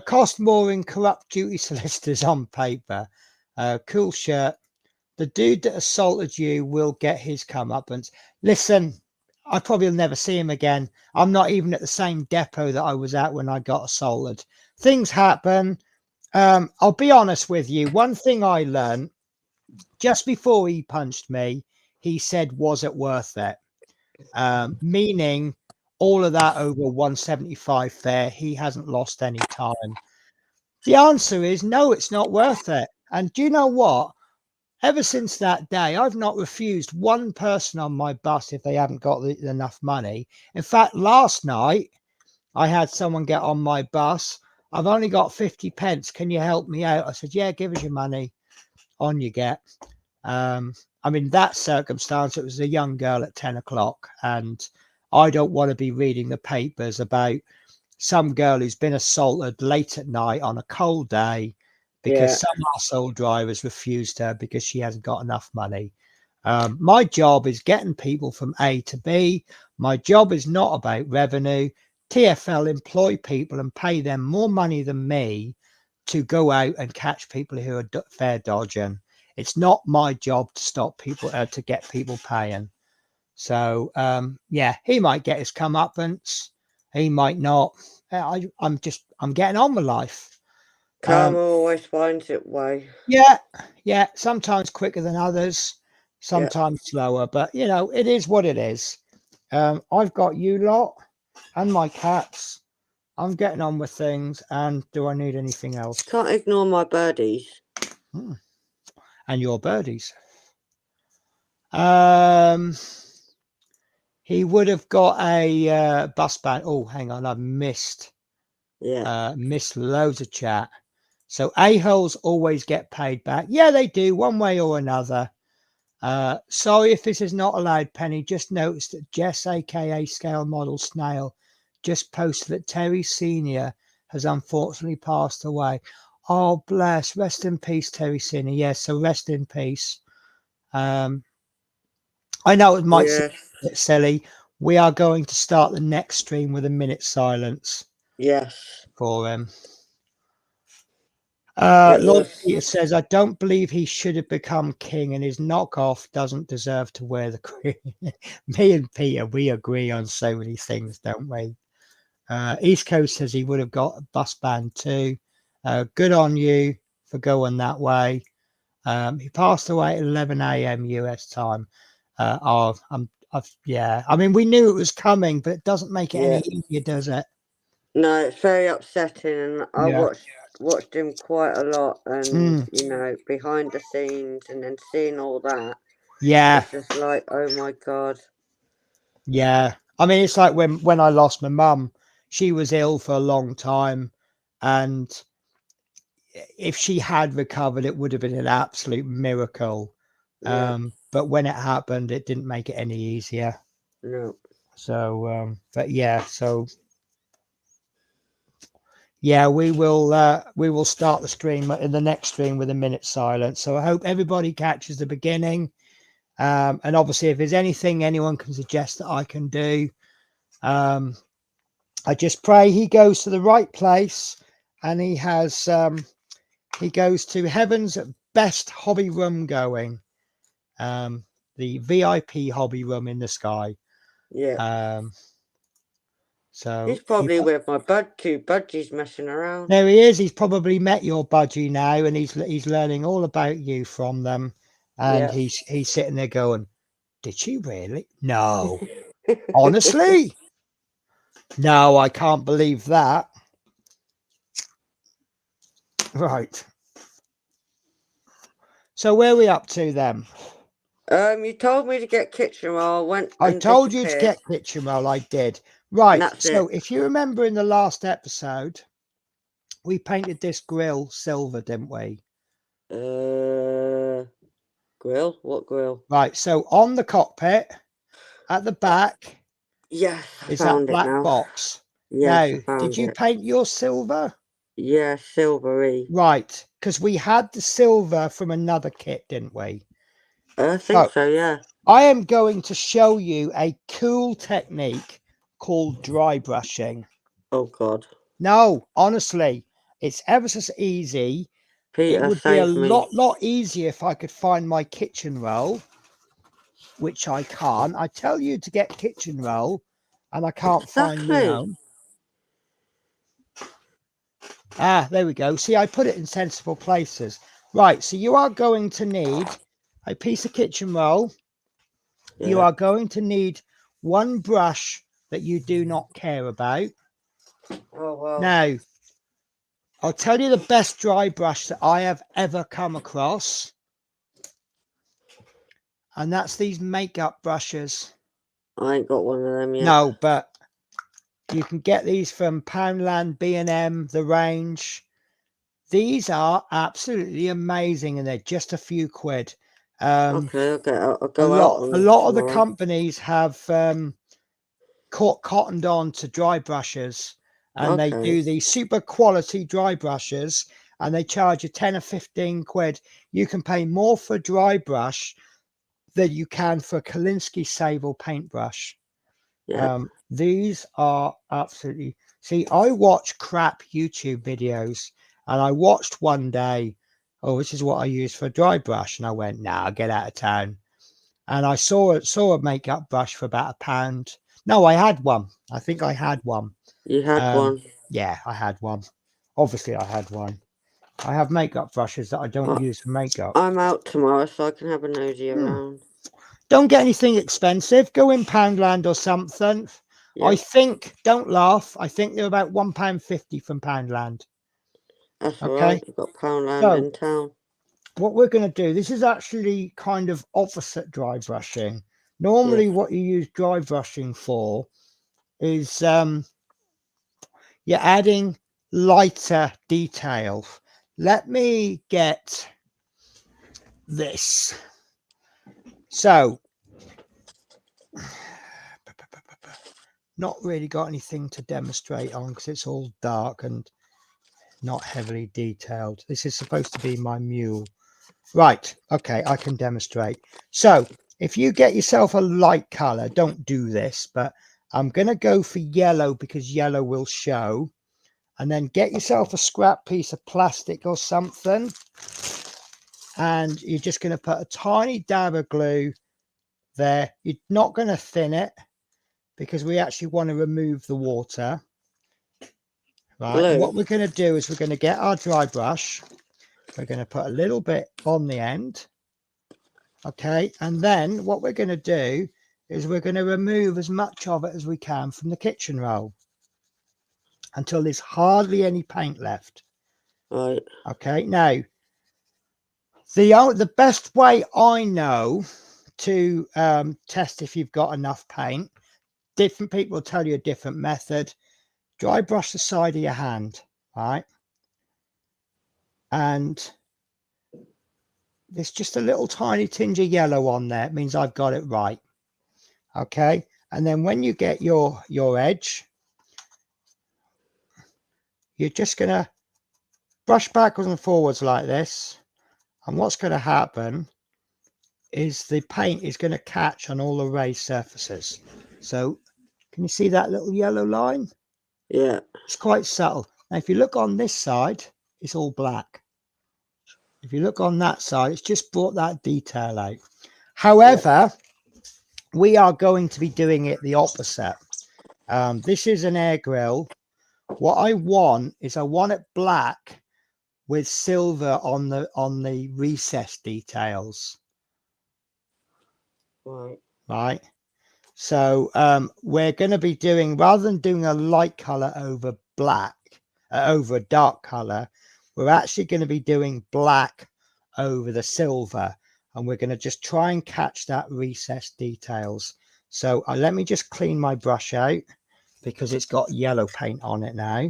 [SPEAKER 1] Cost more in corrupt duty solicitors on paper. Cool shirt. The dude that assaulted you will get his comeuppance. Listen, I probably will never see him again. I'm not even at the same depot that I was at when I got assaulted. Things happen. I'll be honest with you. One thing I learned just before he punched me, he said, was it worth it? Meaning all of that over 175 fair, he hasn't lost any time. The answer is no, it's not worth it. And do you know what? Ever since that day, I've not refused one person on my bus if they haven't got enough money. In fact, last night, I had someone get on my bus. I've only got 50 pence. Can you help me out? I said, yeah, give us your money. On you get. I mean, that circumstance, it was a young girl at 10 o'clock. And I don't want to be reading the papers about some girl who's been assaulted late at night on a cold day because some arsehole drivers refused her because she hasn't got enough money. My job is getting people from A to B. My job is not about revenue. TfL employ people and pay them more money than me to go out and catch people who are fare dodging. It's not my job to stop people, to get people paying. So, yeah, he might get his comeuppance. He might not. I'm getting on with life.
[SPEAKER 2] Karma always finds its way.
[SPEAKER 1] Yeah, sometimes quicker than others,
[SPEAKER 2] Yeah.
[SPEAKER 1] sometimes slower, but you know, it is what it is. I've got you lot and my cats. I'm getting on with things, and do I need anything else?
[SPEAKER 2] Can't ignore my birdies.
[SPEAKER 1] And your birdies. He would have got a bus band. Oh, hang on, I've missed loads of chat. So a-holes always get paid back. Yeah, they do, one way or another. Sorry if this is not allowed, Penny. Just noticed that Jess, aka Scale Model Snail, just posted that Terry Senior has unfortunately passed away. Oh, bless. Rest in peace, Terry Senior. Yes, so rest in peace. I know it might seem a bit silly. We are going to start the next stream with a minute silence.
[SPEAKER 2] Yes.
[SPEAKER 1] For him.
[SPEAKER 2] It
[SPEAKER 1] Lord
[SPEAKER 2] was.
[SPEAKER 1] Peter says, I don't believe he should have become king, and his knockoff doesn't deserve to wear the crown. Me and Peter, we agree on so many things, don't we? East Coast says he would have got a bus band too. Good on you for going that way. He passed away at 11 a.m. US time. Yeah, I mean, we knew it was coming, but it doesn't make it any easier, does it?
[SPEAKER 2] No, it's very upsetting, and I
[SPEAKER 1] Yeah.
[SPEAKER 2] watched him quite a lot, and you know, behind the scenes, and then seeing all that.
[SPEAKER 1] Yeah.
[SPEAKER 2] It's just like, oh my God.
[SPEAKER 1] Yeah. I mean, it's like when I lost my mum, she was ill for a long time, and if she had recovered, it would have been an absolute miracle.
[SPEAKER 2] Yeah.
[SPEAKER 1] But when it happened, it didn't make it any easier.
[SPEAKER 2] No.
[SPEAKER 1] So, but yeah, so yeah, we will start the stream in the next stream with a minute silence. So I hope everybody catches the beginning. And obviously, if there's anything anyone can suggest that I can do, I just pray he goes to the right place, and he goes to heaven's best hobby room going, the VIP hobby room in the sky.
[SPEAKER 2] Yeah.
[SPEAKER 1] So
[SPEAKER 2] He's probably with my two budgies messing around.
[SPEAKER 1] There he is. He's probably met your budgie now, and he's learning all about you from them. And he's sitting there going, "Did she really? No, honestly, no, I can't believe that." Right. So where are we up to then?
[SPEAKER 2] You told me to get kitchen roll.
[SPEAKER 1] I told you to get kitchen roll. I did. Right. So if you remember in the last episode, we painted this grill silver, didn't we?
[SPEAKER 2] Grill? What grill?
[SPEAKER 1] Right. So on the cockpit at the back,
[SPEAKER 2] yes,
[SPEAKER 1] is that black box.
[SPEAKER 2] Yes,
[SPEAKER 1] now, did you paint your silver?
[SPEAKER 2] Yeah, silvery.
[SPEAKER 1] Right, because we had the silver from another kit, didn't we?
[SPEAKER 2] I think so, yeah.
[SPEAKER 1] I am going to show you a cool technique called dry brushing.
[SPEAKER 2] Oh, God.
[SPEAKER 1] No, honestly, it's ever so easy.
[SPEAKER 2] Peter,
[SPEAKER 1] it would be a lot easier if I could find my kitchen roll, which I can't. I tell you to get kitchen roll, and I can't find my own. Ah, there we go. See, I put it in sensible places. Right, so you are going to need a piece of kitchen roll. Yeah. You are going to need one brush that you do not care about.
[SPEAKER 2] Oh, well.
[SPEAKER 1] Now, I'll tell you the best dry brush that I have ever come across. And that's these makeup brushes.
[SPEAKER 2] I ain't got one of them yet.
[SPEAKER 1] No, but you can get these from Poundland, B&M, The Range. These are absolutely amazing, and they're just a few quid.
[SPEAKER 2] Okay. I'll go
[SPEAKER 1] a lot of the companies have cottoned on to dry brushes, and they do these super quality dry brushes, and they charge you 10 or 15 quid. You can pay more for a dry brush than you can for a Kolinsky Sable paintbrush. These are absolutely... See, I watch crap YouTube videos, and I watched one day, oh, this is what I use for a dry brush, and I went, nah, get out of town. And I saw a makeup brush for about £1. No, I had one. I think I had one.
[SPEAKER 2] You had one?
[SPEAKER 1] Yeah, I had one. Obviously, I had one. I have makeup brushes that I don't use for makeup.
[SPEAKER 2] I'm out tomorrow, so I can have a nosy around.
[SPEAKER 1] Don't get anything expensive. Go in Poundland or something. I
[SPEAKER 2] Yep,
[SPEAKER 1] think, don't laugh, I think they're about £1.50 from Poundland.
[SPEAKER 2] that's
[SPEAKER 1] Okay.
[SPEAKER 2] alright. You've got Poundland
[SPEAKER 1] So
[SPEAKER 2] in town.
[SPEAKER 1] what we're going to do, this is actually kind of opposite dry brushing. Normally
[SPEAKER 2] Yes.
[SPEAKER 1] what you use dry brushing for is you're adding lighter details. Let me get this. So not really got anything to demonstrate on because it's all dark and not heavily detailed. This is supposed to be my mule. Right, okay, I can demonstrate. So if you get yourself a light color, don't do this, but I'm going to go for yellow because yellow will show. And then get yourself a scrap piece of plastic or something. And you're just going to put a tiny dab of glue there. You're not going to thin it because we actually want to remove the water. Right, and what we're going to do is we're going to get our dry brush. We're going to put a little bit on the end. Okay, and then what we're going to do is we're going to remove as much of it as we can from the kitchen roll until there's hardly any paint left.
[SPEAKER 2] Right.
[SPEAKER 1] Okay, now the best way I know to test if you've got enough paint, different people will tell you a different method. Dry brush the side of your hand, right? And there's just a little tiny tinge of yellow on there. It means I've got it right. Okay, and then when you get your edge, you're just going to brush backwards and forwards like this. And what's going to happen is the paint is going to catch on all the raised surfaces. So can you see that little yellow line?
[SPEAKER 2] Yeah.
[SPEAKER 1] It's quite subtle. Now, if you look on this side, it's all black. If you look on that side, it's just brought that detail out. However, we are going to be doing it the opposite. This is an air grill. What I want is I want it black with silver on the recess details. Right. So we're going to be doing, rather than doing a light color over black, over a dark color, we're actually going to be doing black over the silver, and we're going to just try and catch that recess details. So let me just clean my brush out because it's got yellow paint on it now.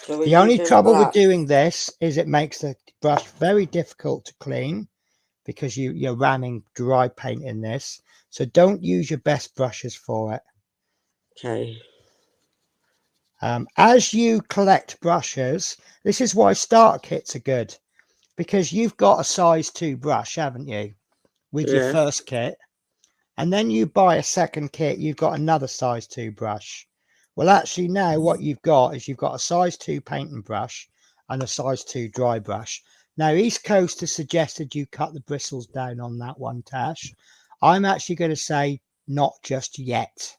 [SPEAKER 1] So the only trouble with doing this is it makes the brush very difficult to clean because you're ramming dry paint in this. So don't use your best brushes for it.
[SPEAKER 2] Okay.
[SPEAKER 1] As you collect brushes, this is why starter kits are good, because you've got a size 2 brush, haven't you, with your first kit, and then you buy a second kit, you've got another size 2 brush. Well, actually now what you've got is you've got a size 2 painting brush and a size 2 dry brush. Now, East Coast has suggested you cut the bristles down on that one, Tash. I'm actually going to say not just yet.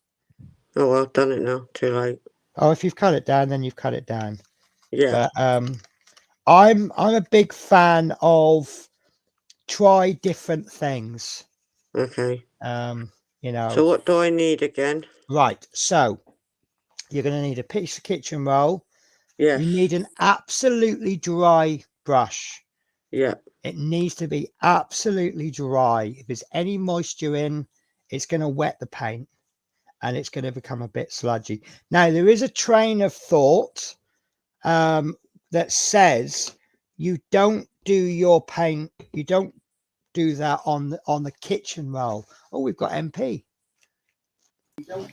[SPEAKER 2] Oh, well, I've done it now. Too late.
[SPEAKER 1] Oh, if you've cut it down, then you've cut it down.
[SPEAKER 2] Yeah.
[SPEAKER 1] But I'm a big fan of try different things.
[SPEAKER 2] Okay.
[SPEAKER 1] You know.
[SPEAKER 2] So what do I need again?
[SPEAKER 1] Right. So you're going to need a piece of kitchen roll.
[SPEAKER 2] Yes.
[SPEAKER 1] You need an absolutely dry brush.
[SPEAKER 2] Yeah.
[SPEAKER 1] It needs to be absolutely dry. If there's any moisture in, it's going to wet the paint and it's going to become a bit sludgy. Now, there is a train of thought that says you don't do your paint, you don't do that on the kitchen roll. Oh, we've got MP.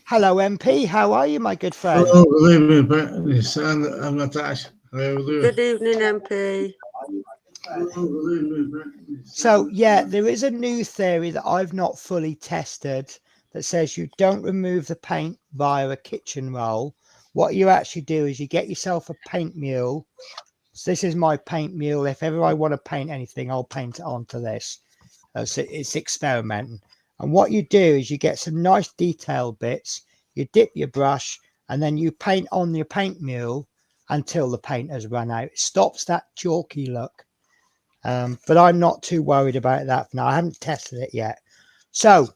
[SPEAKER 1] Hello, MP. How are you, my good friend?
[SPEAKER 3] Hello, good evening, Brett. I'm Natasha.
[SPEAKER 2] Good evening, MP.
[SPEAKER 1] So, yeah, there is a new theory that I've not fully tested that says you don't remove the paint via a kitchen roll. What you actually do is you get yourself a paint mule. So this is my paint mule. If ever I want to paint anything, I'll paint it onto this. So it's experimenting. And what you do is you get some nice detail bits. You dip your brush and then you paint on your paint mule until the paint has run out. It stops that chalky look. But I'm not too worried about that for now. I haven't tested it yet. So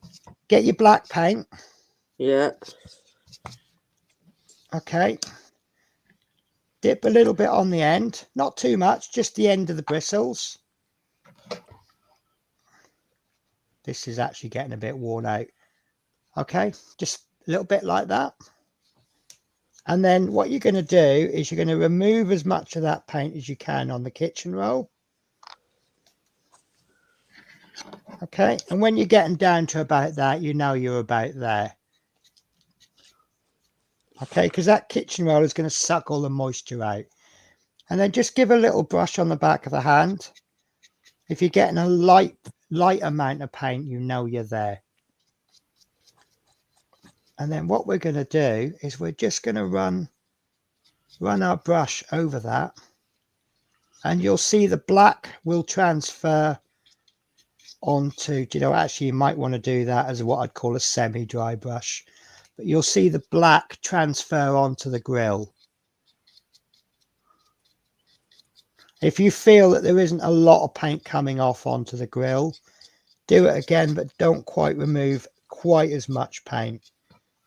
[SPEAKER 1] get your black paint.
[SPEAKER 2] Yeah.
[SPEAKER 1] Okay. Dip a little bit on the end. Not too much, just the end of the bristles. This is actually getting a bit worn out. Okay, just a little bit like that. And then what you're going to do is you're going to remove as much of that paint as you can on the kitchen roll. Okay, and when you're getting down to about that, you know you're about there. Okay, because that kitchen roll is going to suck all the moisture out. And then just give a little brush on the back of the hand. If you're getting a light amount of paint, you know you're there. And then what we're going to do is we're just going to run our brush over that. And you'll see the black will transfer onto, actually you might want to do that as what I'd call a semi-dry brush. But you'll see the black transfer onto the grill. If you feel that there isn't a lot of paint coming off onto the grill, do it again, but don't quite remove quite as much paint.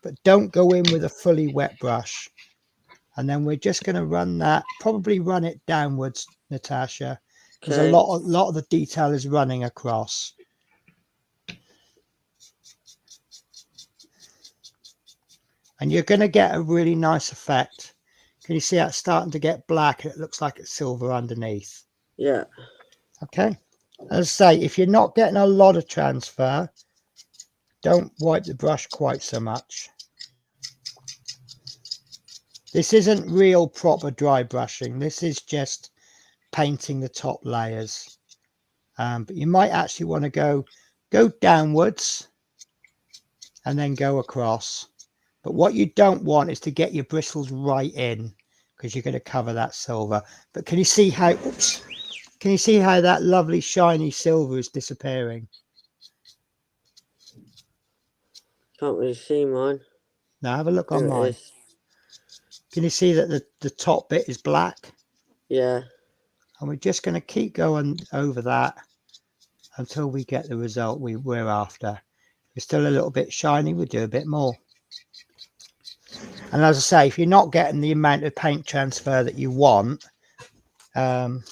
[SPEAKER 1] But don't go in with a fully wet brush. And then we're just going to run that, probably run it downwards, Natasha, because
[SPEAKER 2] Okay.
[SPEAKER 1] a lot of the detail is running across. And you're going to get a really nice effect. Can you see that starting to get black? It looks like it's silver underneath.
[SPEAKER 2] Yeah.
[SPEAKER 1] Okay. As I say, if you're not getting a lot of transfer, don't wipe the brush quite so much. This isn't real proper dry brushing. This is just painting the top layers. But you might actually want to go downwards and then go across. But what you don't want is to get your bristles right in, because you're going to cover that silver. But can you see how, can you see how that lovely shiny silver is disappearing?
[SPEAKER 2] Can't really see mine.
[SPEAKER 1] Now have a look on
[SPEAKER 2] There it
[SPEAKER 1] mine.
[SPEAKER 2] is.
[SPEAKER 1] Can you see that the top bit is black?
[SPEAKER 2] Yeah.
[SPEAKER 1] And we're just going to keep going over that until we get the result we're after. If it's still a little bit shiny, we'll do a bit more. And as I say, if you're not getting the amount of paint transfer that you want, then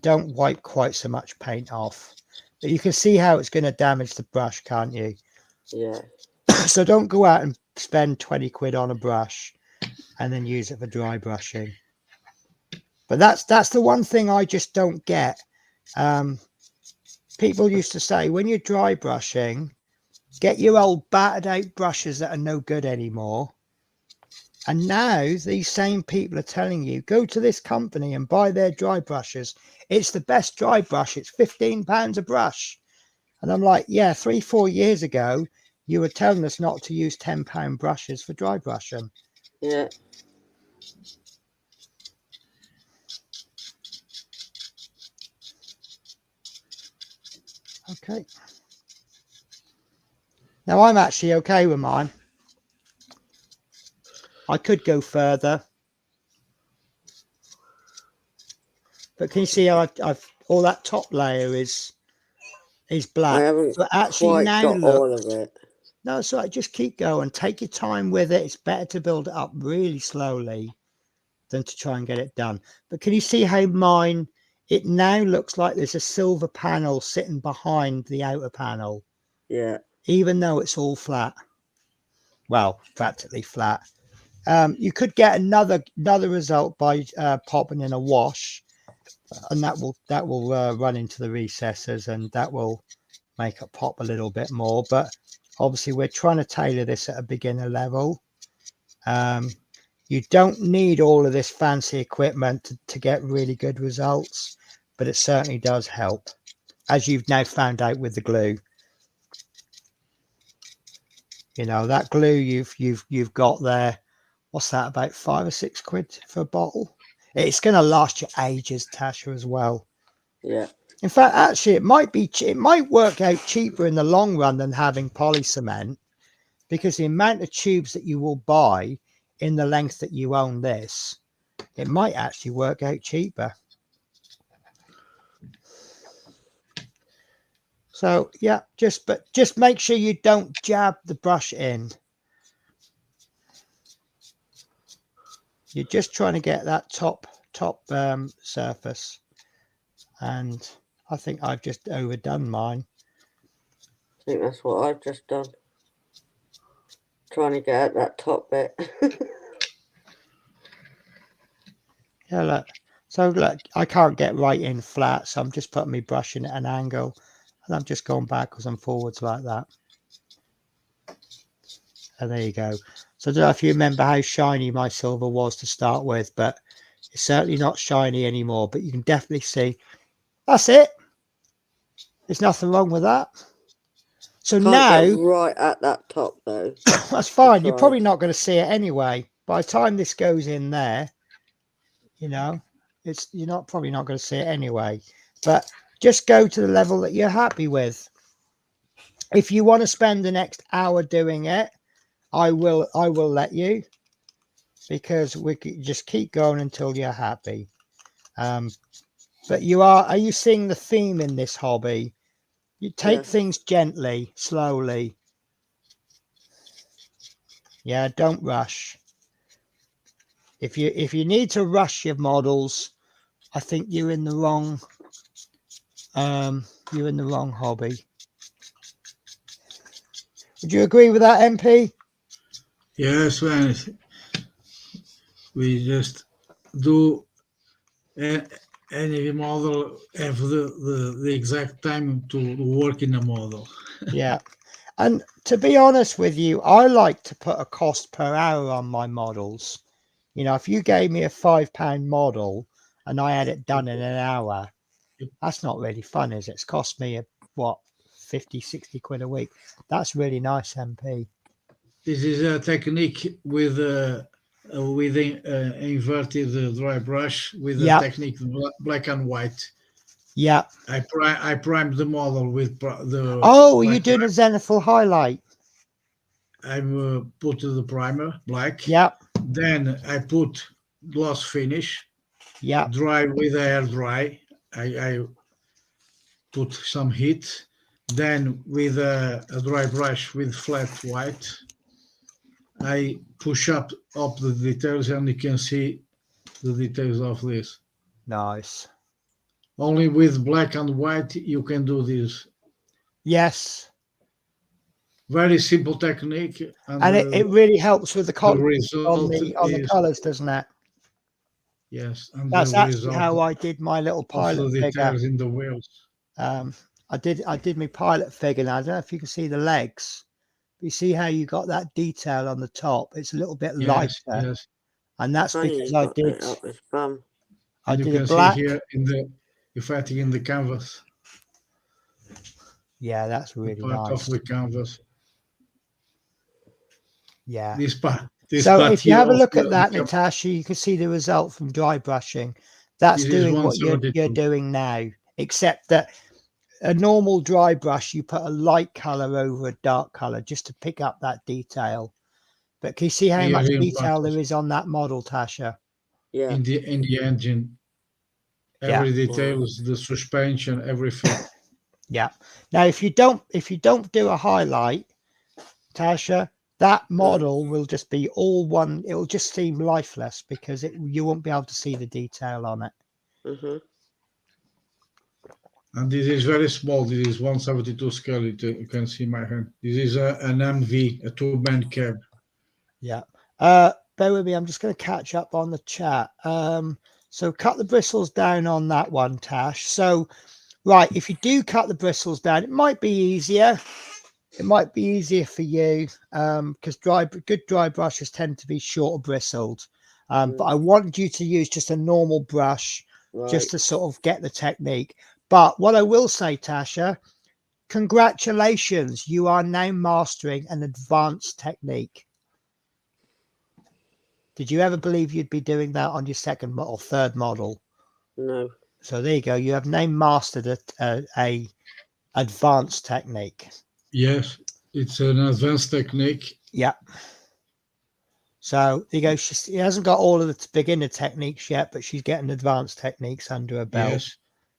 [SPEAKER 1] don't wipe quite so much paint off. But you can see how it's going to damage the brush, can't you?
[SPEAKER 2] Yeah.
[SPEAKER 1] So don't go out and spend 20 quid on a brush and then use it for dry brushing. But that's the one thing I just don't get. People used to say, when you're dry brushing, get your old battered out brushes that are no good anymore. And now these same people are telling you, go to this company and buy their dry brushes. It's the best dry brush. It's £15 a brush. And I'm like, yeah, 3-4 years ago, you were telling us not to use £10 brushes for dry brushing.
[SPEAKER 2] Yeah.
[SPEAKER 1] Okay. Now I'm actually okay with mine. I could go further. But can you see how I've all that top layer is black?
[SPEAKER 2] I haven't
[SPEAKER 1] But actually
[SPEAKER 2] quite
[SPEAKER 1] now
[SPEAKER 2] got
[SPEAKER 1] look.
[SPEAKER 2] all of it.
[SPEAKER 1] No, so just keep going. Take your time with it. It's better to build it up really slowly than to try and get it done. But can you see how mine, it now looks like there's a silver panel sitting behind the outer panel,
[SPEAKER 2] Yeah.
[SPEAKER 1] even though it's all flat. Well, practically flat. You could get another result by popping in a wash, and that will run into the recesses, and that will make it pop a little bit more. But obviously we're trying to tailor this at a beginner level. You don't need all of this fancy equipment to get really good results, but it certainly does help, as you've now found out with the glue. You know, that glue you've got there, what's that, about 5 or 6 quid for a bottle? It's going to last you ages, Tasha, as well.
[SPEAKER 2] Yeah.
[SPEAKER 1] In fact, actually, it might work out cheaper in the long run than having poly cement, because the amount of tubes that you will buy in the length that you own this, it might actually work out cheaper. So yeah, just make sure you don't jab the brush in. You're just trying to get that top surface, and I think I've just overdone mine.
[SPEAKER 2] I think that's what I've just done. Trying to get at that top bit.
[SPEAKER 1] Yeah, look. So look, I can't get right in flat, so I'm just putting my brush in at an angle, and I'm just going backwards and forwards like that. And there you go. So I don't know if you remember how shiny my silver was to start with, but it's certainly not shiny anymore. But you can definitely see. That's it. There's nothing wrong with that. So
[SPEAKER 2] Can't
[SPEAKER 1] now,
[SPEAKER 2] get right at that top though.
[SPEAKER 1] that's fine. You're
[SPEAKER 2] Right.
[SPEAKER 1] probably not going to see it anyway. By the time this goes in there, you know, you're probably not going to see it anyway. But just go to the level that you're happy with. If you want to spend the next hour doing it, I will let you, because we can just keep going until you're happy. But are you seeing the theme in this hobby? You take things gently, slowly. Yeah, don't rush. If you need to rush your models, I think you're in the wrong hobby. Would you agree with that, MP?
[SPEAKER 3] Yes, man. We just do any model have the exact time to work in a model.
[SPEAKER 1] Yeah. And to be honest with you, I like to put a cost per hour on my models. You know, if you gave me a £5 model and I had it done in an hour, that's not really fun, is it? It's cost me what, 50, 60 quid a week. That's really nice, MP.
[SPEAKER 3] This is a technique with inverted dry brush with a technique black and white.
[SPEAKER 1] Yeah.
[SPEAKER 3] I primed the model with the.
[SPEAKER 1] Oh, you're doing a zenithal highlight.
[SPEAKER 3] I put the primer black.
[SPEAKER 1] Yeah.
[SPEAKER 3] Then I put gloss finish.
[SPEAKER 1] Yeah.
[SPEAKER 3] Dry with air dry. I put some heat. Then with a dry brush with flat white, I push up the details, and you can see the details of this.
[SPEAKER 1] Nice.
[SPEAKER 3] Only with black and white you can do this.
[SPEAKER 1] Yes.
[SPEAKER 3] Very simple technique,
[SPEAKER 1] and it really helps with the contrast on the colors, doesn't it?
[SPEAKER 3] Yes, and
[SPEAKER 1] that's actually how I did my little pilot figure.
[SPEAKER 3] In the wheels.
[SPEAKER 1] I did my pilot figure. Now I don't know if you can see the legs. You see how you got that detail on the top? It's a little bit lighter.
[SPEAKER 3] Yes.
[SPEAKER 1] And that's because I did.
[SPEAKER 3] I did a black here if I take in the canvas.
[SPEAKER 1] Yeah, that's really
[SPEAKER 3] part
[SPEAKER 1] nice.
[SPEAKER 3] of the canvas.
[SPEAKER 1] Yeah.
[SPEAKER 3] This part.
[SPEAKER 1] So if you have a look at that, Natasha, you can see the result from dry brushing. That's doing what you're doing now, except that a normal dry brush, you put a light color over a dark color just to pick up that detail. But can you see how much detail there is on that model, Tasha?
[SPEAKER 2] Yeah.
[SPEAKER 3] In the engine, every detail is the suspension, everything.
[SPEAKER 1] Yeah. Now, if you don't do a highlight, Tasha, that model will just be all one. It will just seem lifeless because you won't be able to see the detail on it.
[SPEAKER 2] Mm-hmm.
[SPEAKER 3] And this is very small. This is 172 scale. You can see my hand. This is an MV, a two-man cab.
[SPEAKER 1] Yeah. Bear with me. I'm just going to catch up on the chat. So cut the bristles down on that one, Tash. So, right, if you do cut the bristles down, it might be easier. It might be easier for you because good dry brushes tend to be shorter bristled. But I want you to use just a normal brush just to sort of get the technique. But what I will say, Tasha, congratulations. You are now mastering an advanced technique. Did you ever believe you'd be doing that on your second or third model?
[SPEAKER 2] No.
[SPEAKER 1] So there you go. You have now mastered a advanced technique.
[SPEAKER 3] Yes, it's an advanced technique.
[SPEAKER 1] Yeah. So you go, she hasn't got all of the beginner techniques yet, but she's getting advanced techniques under her belt.
[SPEAKER 3] Yes.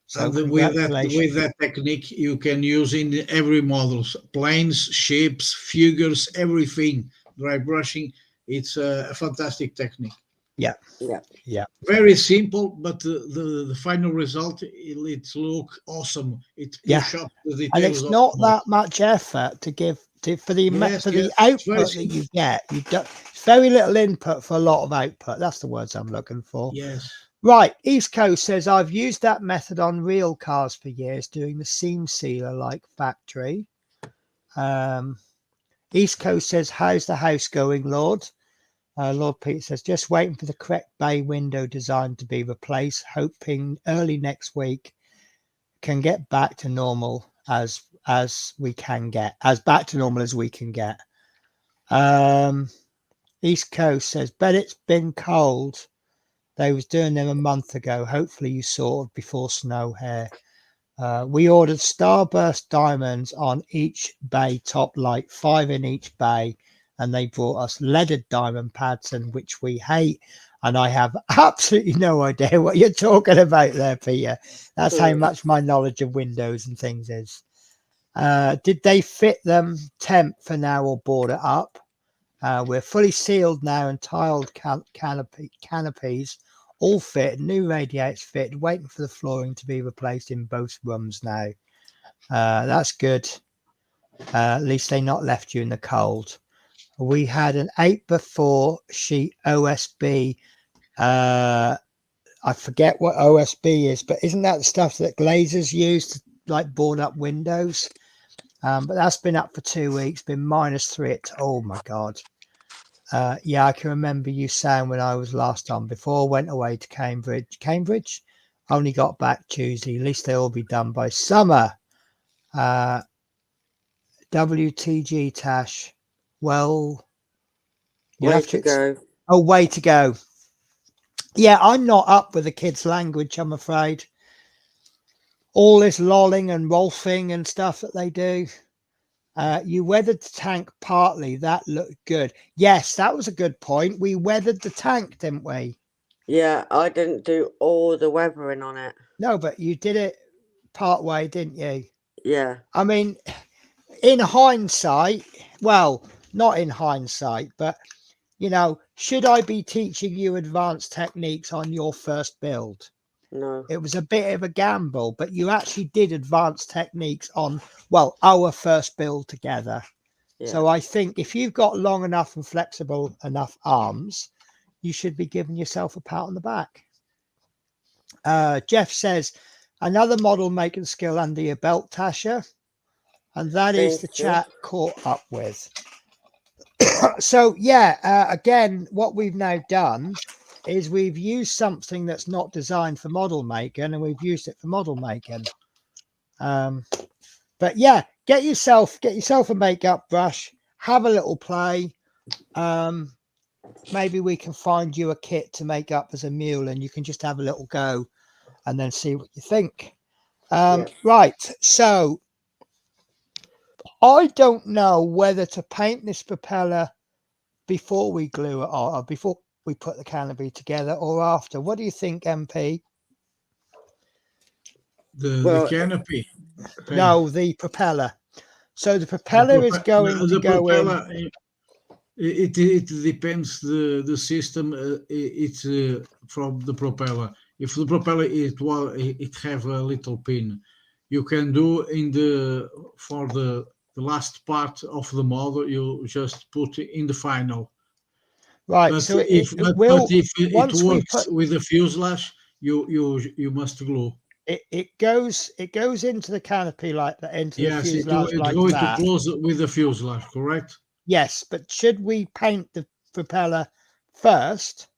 [SPEAKER 1] So
[SPEAKER 3] And
[SPEAKER 1] congratulations.
[SPEAKER 3] with that technique, you can use in every models, planes, ships, figures, everything. Dry brushing, it's a fantastic technique.
[SPEAKER 1] Yeah.
[SPEAKER 2] Yeah.
[SPEAKER 1] Yeah.
[SPEAKER 3] Very simple, but the final result, it look awesome. It
[SPEAKER 1] Yeah.
[SPEAKER 3] push up the
[SPEAKER 1] And
[SPEAKER 3] details
[SPEAKER 1] it's
[SPEAKER 3] of
[SPEAKER 1] not
[SPEAKER 3] the model.
[SPEAKER 1] that much effort to give for the
[SPEAKER 3] Yes,
[SPEAKER 1] for
[SPEAKER 3] yes,
[SPEAKER 1] the
[SPEAKER 3] it's very
[SPEAKER 1] output that
[SPEAKER 3] simple.
[SPEAKER 1] you get. You do very little input for a lot of output. That's the words I'm looking for.
[SPEAKER 3] Yes.
[SPEAKER 1] Right. East Coast says, I've used that method on real cars for years, doing the seam sealer like factory. East Coast says, how's the house going, Lord? Lord Peter says, just waiting for the correct bay window design to be replaced, hoping early next week can get back to normal as we can get, as back to normal as we can get. East Coast says, bet it's been cold. They was doing them a month ago. Hopefully you sorted before snow here. We ordered starburst diamonds on each bay top light, 5 in each bay, and they brought us leaded diamond pads, and which we hate. And I have absolutely no idea what you're talking about there, Peter. That's how much my knowledge of windows and things is. Did they fit them temp for now or board it up? We're fully sealed now and tiled canopies all fit, new radiators fit, waiting for the flooring to be replaced in both rooms now. That's good. At least they not left you in the cold. We had an 8x4 sheet OSB. I forget what OSB is, but isn't that the stuff that glazers use to like board up windows? But that's been up for 2 weeks, been -3. Oh my God. Yeah, I can remember you saying when I was last on, before I went away to Cambridge, only got back Tuesday. At least they'll all be done by summer. WTG Tash. Well, you have to
[SPEAKER 2] go.
[SPEAKER 1] Oh, way to go. Yeah, I'm not up with the kids' language, I'm afraid. All this lolling and rolfing and stuff that they do. You weathered the tank partly. That looked good. Yes, that was a good point. We weathered the tank, didn't we?
[SPEAKER 2] Yeah, I didn't do all the weathering on it.
[SPEAKER 1] No, but you did it part way, didn't you?
[SPEAKER 2] Yeah.
[SPEAKER 1] I mean, in hindsight, well, not in hindsight, but, you know, should I be teaching you advanced techniques on your first build?
[SPEAKER 2] No.
[SPEAKER 1] It was a bit of a gamble, but you actually did advanced techniques on, well, our first build together.
[SPEAKER 2] Yeah.
[SPEAKER 1] So I think if you've got long enough and flexible enough arms, you should be giving yourself a pat on the back. Jeff says, another model making skill under your belt, Tasha. And that is the chat caught up with. So, yeah, again, what we've now done is we've used something that's not designed for model making, and we've used it for model making. But yeah, get yourself a makeup brush, have a little play. Maybe we can find you a kit to make up as a mule, and you can just have a little go and then see what you think. Right, so I don't know whether to paint this propeller before we glue it or before we put the canopy together or after. What do you think, MP?
[SPEAKER 3] The canopy.
[SPEAKER 1] No, the propeller. So the propeller is going to go propeller, in.
[SPEAKER 3] It depends the system. It's from the propeller. If the propeller it have a little pin, you can do in for the last part of the model. You just put in the final.
[SPEAKER 1] Right.
[SPEAKER 3] But
[SPEAKER 1] so
[SPEAKER 3] if it works with the fuselage, you must glue.
[SPEAKER 1] It goes into the canopy like that, into the fuselage
[SPEAKER 3] it's
[SPEAKER 1] like
[SPEAKER 3] going
[SPEAKER 1] that.
[SPEAKER 3] to close with the fuselage, correct?
[SPEAKER 1] Yes, but should we paint the propeller first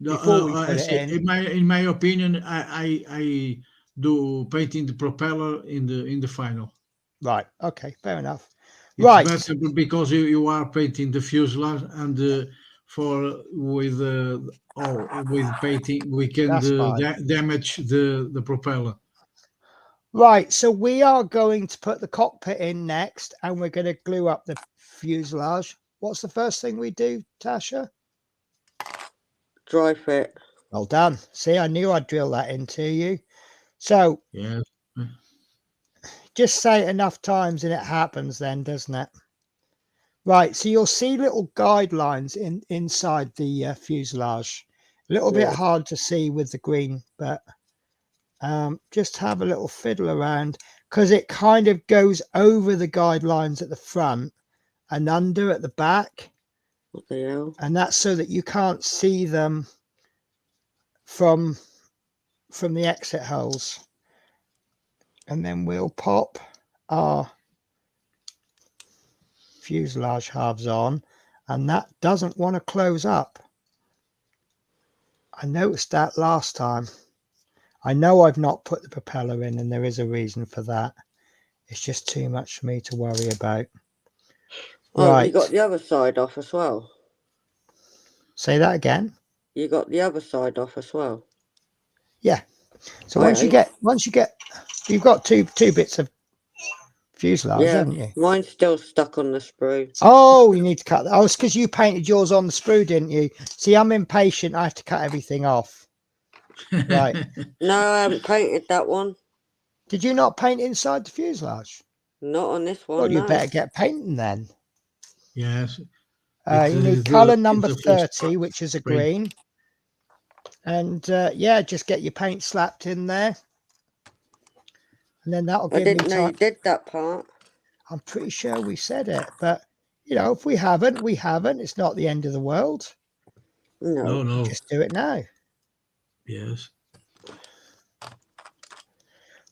[SPEAKER 1] before we put it in?
[SPEAKER 3] In my opinion, I do painting the propeller in the final.
[SPEAKER 1] Right. Okay. Fair enough.
[SPEAKER 3] It's
[SPEAKER 1] right.
[SPEAKER 3] better because you are painting the fuselage, and with painting we can damage the propeller.
[SPEAKER 1] Right, so we are going to put the cockpit in next, and we're going to glue up the fuselage. what's the first thing we do, Tasha?
[SPEAKER 2] Dry fit.
[SPEAKER 1] Well done. See, I knew I'd drill that into you. So
[SPEAKER 3] Yes.
[SPEAKER 1] just say it enough times and it happens then, doesn't it? Right, so you'll see little guidelines inside the fuselage. A little bit
[SPEAKER 2] Yeah.
[SPEAKER 1] hard to see with the green, but just have a little fiddle around, because it kind of goes over the guidelines at the front and under at the back.
[SPEAKER 2] What the hell?
[SPEAKER 1] And that's so that you can't see them from the exit holes. And then we'll pop our fuselage halves on, and that doesn't want to close up. I noticed that last time. I know I've not put the propeller in, and there is a reason for that. It's just too much for me to worry about.
[SPEAKER 2] Oh,
[SPEAKER 1] Right.
[SPEAKER 2] you got the other side off as well.
[SPEAKER 1] Say that again.
[SPEAKER 2] You got the other side off as well.
[SPEAKER 1] Yeah. So
[SPEAKER 2] Really?
[SPEAKER 1] you've got two bits of fuselage,
[SPEAKER 2] Yeah,
[SPEAKER 1] haven't you?
[SPEAKER 2] mine's still stuck on the sprue.
[SPEAKER 1] Oh, you need to cut that. Oh, it's because you painted yours on the sprue, didn't you? See, I'm impatient. I have to cut everything off. Right.
[SPEAKER 2] No, I haven't painted that one.
[SPEAKER 1] Did you not paint inside the fuselage?
[SPEAKER 2] Not on this one,
[SPEAKER 1] Well, you
[SPEAKER 2] no.
[SPEAKER 1] better get painting then.
[SPEAKER 3] Yes.
[SPEAKER 1] You need colour number 30, which is a green. And yeah, just get your paint slapped in there. And then that'll give me time.
[SPEAKER 2] I didn't know you did that part.
[SPEAKER 1] I'm pretty sure we said it. But, you know, if we haven't, we haven't. It's not the end of the world.
[SPEAKER 2] No.
[SPEAKER 3] No.
[SPEAKER 1] Just do it now.
[SPEAKER 3] Yes.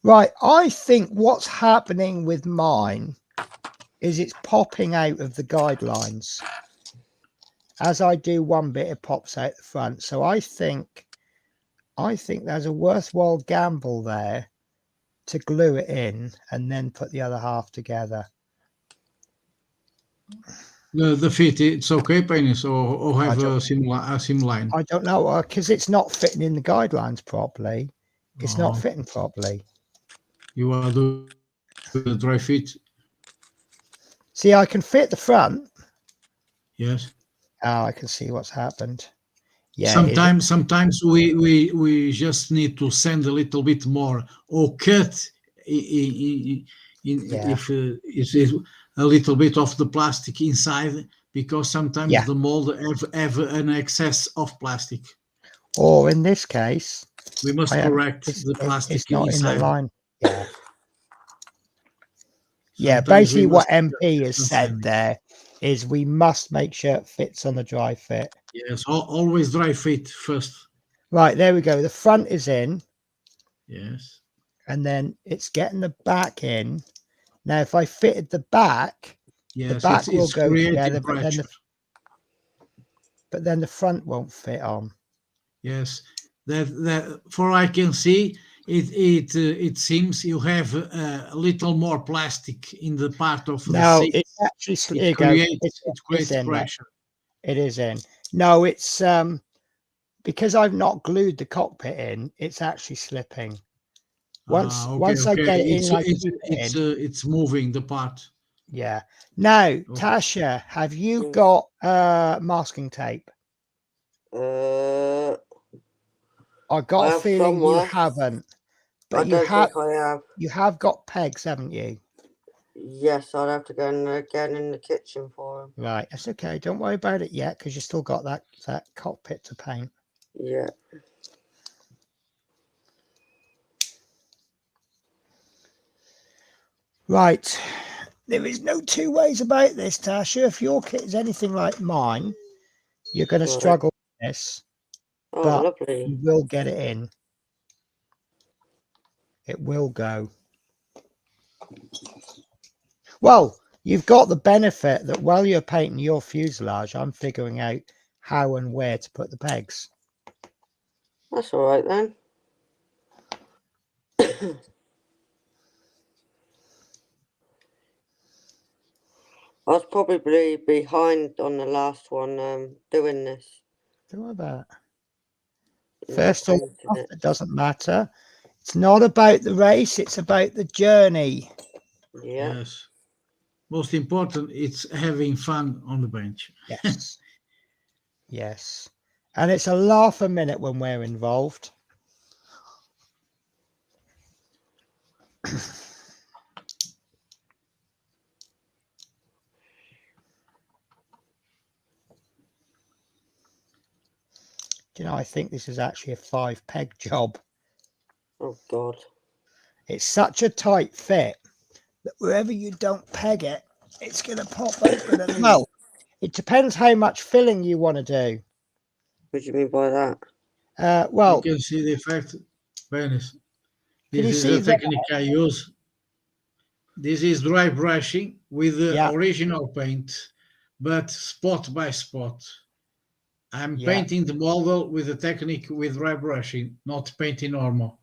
[SPEAKER 1] Right. I think what's happening with mine is it's popping out of the guidelines. As I do one bit, it pops out the front. So I think there's a worthwhile gamble there to glue it in and then put the other half together.
[SPEAKER 3] The fit, it's okay, Penis, or have a seam line?
[SPEAKER 1] I don't know, because it's not fitting in the guidelines properly. It's not fitting properly.
[SPEAKER 3] You are doing the dry fit?
[SPEAKER 1] See, I can fit the front.
[SPEAKER 3] Yes.
[SPEAKER 1] Oh, I can see what's happened. Yeah.
[SPEAKER 3] Sometimes we just need to sand a little bit more or cut if it's a little bit of the plastic inside, because sometimes the mold have an excess of plastic.
[SPEAKER 1] Or in this case,
[SPEAKER 3] we must correct the plastic
[SPEAKER 1] it's not
[SPEAKER 3] inside.
[SPEAKER 1] in the line. Yeah. Yeah, basically what MP has said there is we must make sure it fits on the dry fit.
[SPEAKER 3] Yes, always dry fit first.
[SPEAKER 1] Right, there we go. The front is in.
[SPEAKER 3] Yes.
[SPEAKER 1] And then it's getting the back in. Now, if I fitted the back, the back will go together, but then the front won't fit on.
[SPEAKER 3] Yes, that for I can see, it seems you have a little more plastic in the part of the seat.
[SPEAKER 1] It's actually
[SPEAKER 3] it creates pressure.
[SPEAKER 1] It is in. No, it's because I've not glued the cockpit in. It's actually slipping. Once I get it in,
[SPEAKER 3] it's moving the part.
[SPEAKER 1] Yeah. Now, Tasha, have you got masking tape? I got a feeling you haven't, but you have got pegs, haven't you?
[SPEAKER 2] Yes, I'll have to go again in the kitchen for them.
[SPEAKER 1] Right, that's okay. Don't worry about it yet, because you still got that cockpit to paint.
[SPEAKER 2] Yeah.
[SPEAKER 1] Right. There is no two ways about this, Tasha. If your kit is anything like mine, you're going to struggle with this.
[SPEAKER 2] Oh,
[SPEAKER 1] but
[SPEAKER 2] lovely.
[SPEAKER 1] You will get it in. It will go. Well, you've got the benefit that while you're painting your fuselage, I'm figuring out how and where to put the pegs.
[SPEAKER 2] That's all right then. I was probably behind on the last one doing this.
[SPEAKER 1] Don't worry about it. First off, it doesn't matter. It's not about the race, it's about the journey.
[SPEAKER 2] Yeah.
[SPEAKER 3] Yes. most important, it's having fun on the bench.
[SPEAKER 1] Yes. Yes. And it's a laugh a minute when we're involved. You know, I think this is actually a 5-peg job.
[SPEAKER 2] Oh God.
[SPEAKER 1] It's such a tight fit that wherever you don't peg it, it's going to pop open as well. It depends how much filling you want to do.
[SPEAKER 2] What do you mean by that?
[SPEAKER 1] Well,
[SPEAKER 3] You can see the effect, Venice.
[SPEAKER 1] can you
[SPEAKER 3] This is
[SPEAKER 1] see
[SPEAKER 3] a
[SPEAKER 1] that?
[SPEAKER 3] technique I use. This is dry brushing with the
[SPEAKER 1] Yeah.
[SPEAKER 3] original paint, but spot by spot. I'm
[SPEAKER 1] Yeah.
[SPEAKER 3] painting the model with the technique with dry brushing, not painting normal.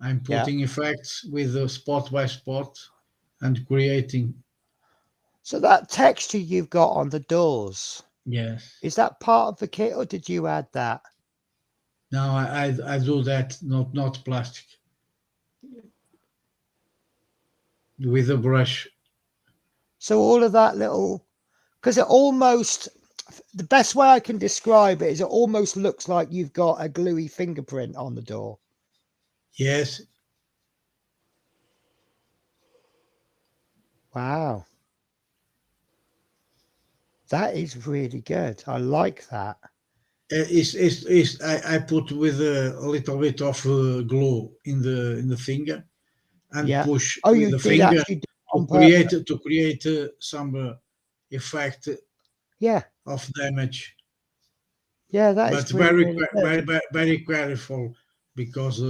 [SPEAKER 3] I'm putting effects with the spot by spot and creating.
[SPEAKER 1] So that texture you've got on the doors,
[SPEAKER 3] Yes.
[SPEAKER 1] is that part of the kit or did you add that?
[SPEAKER 3] Now I do that, not plastic. With a brush.
[SPEAKER 1] So all of that little, because it almost, the best way I can describe it is it almost looks like you've got a gluey fingerprint on the door.
[SPEAKER 3] Yes.
[SPEAKER 1] Wow. That is really good. I like that.
[SPEAKER 3] I put with a little bit of glue in the finger and
[SPEAKER 1] Yeah.
[SPEAKER 3] push
[SPEAKER 1] Oh,
[SPEAKER 3] with
[SPEAKER 1] you
[SPEAKER 3] the
[SPEAKER 1] did
[SPEAKER 3] finger
[SPEAKER 1] actually do it on purpose.
[SPEAKER 3] to create some effect
[SPEAKER 1] Yeah.
[SPEAKER 3] of damage.
[SPEAKER 1] Yeah, that
[SPEAKER 3] But
[SPEAKER 1] is really, really good.
[SPEAKER 3] very careful because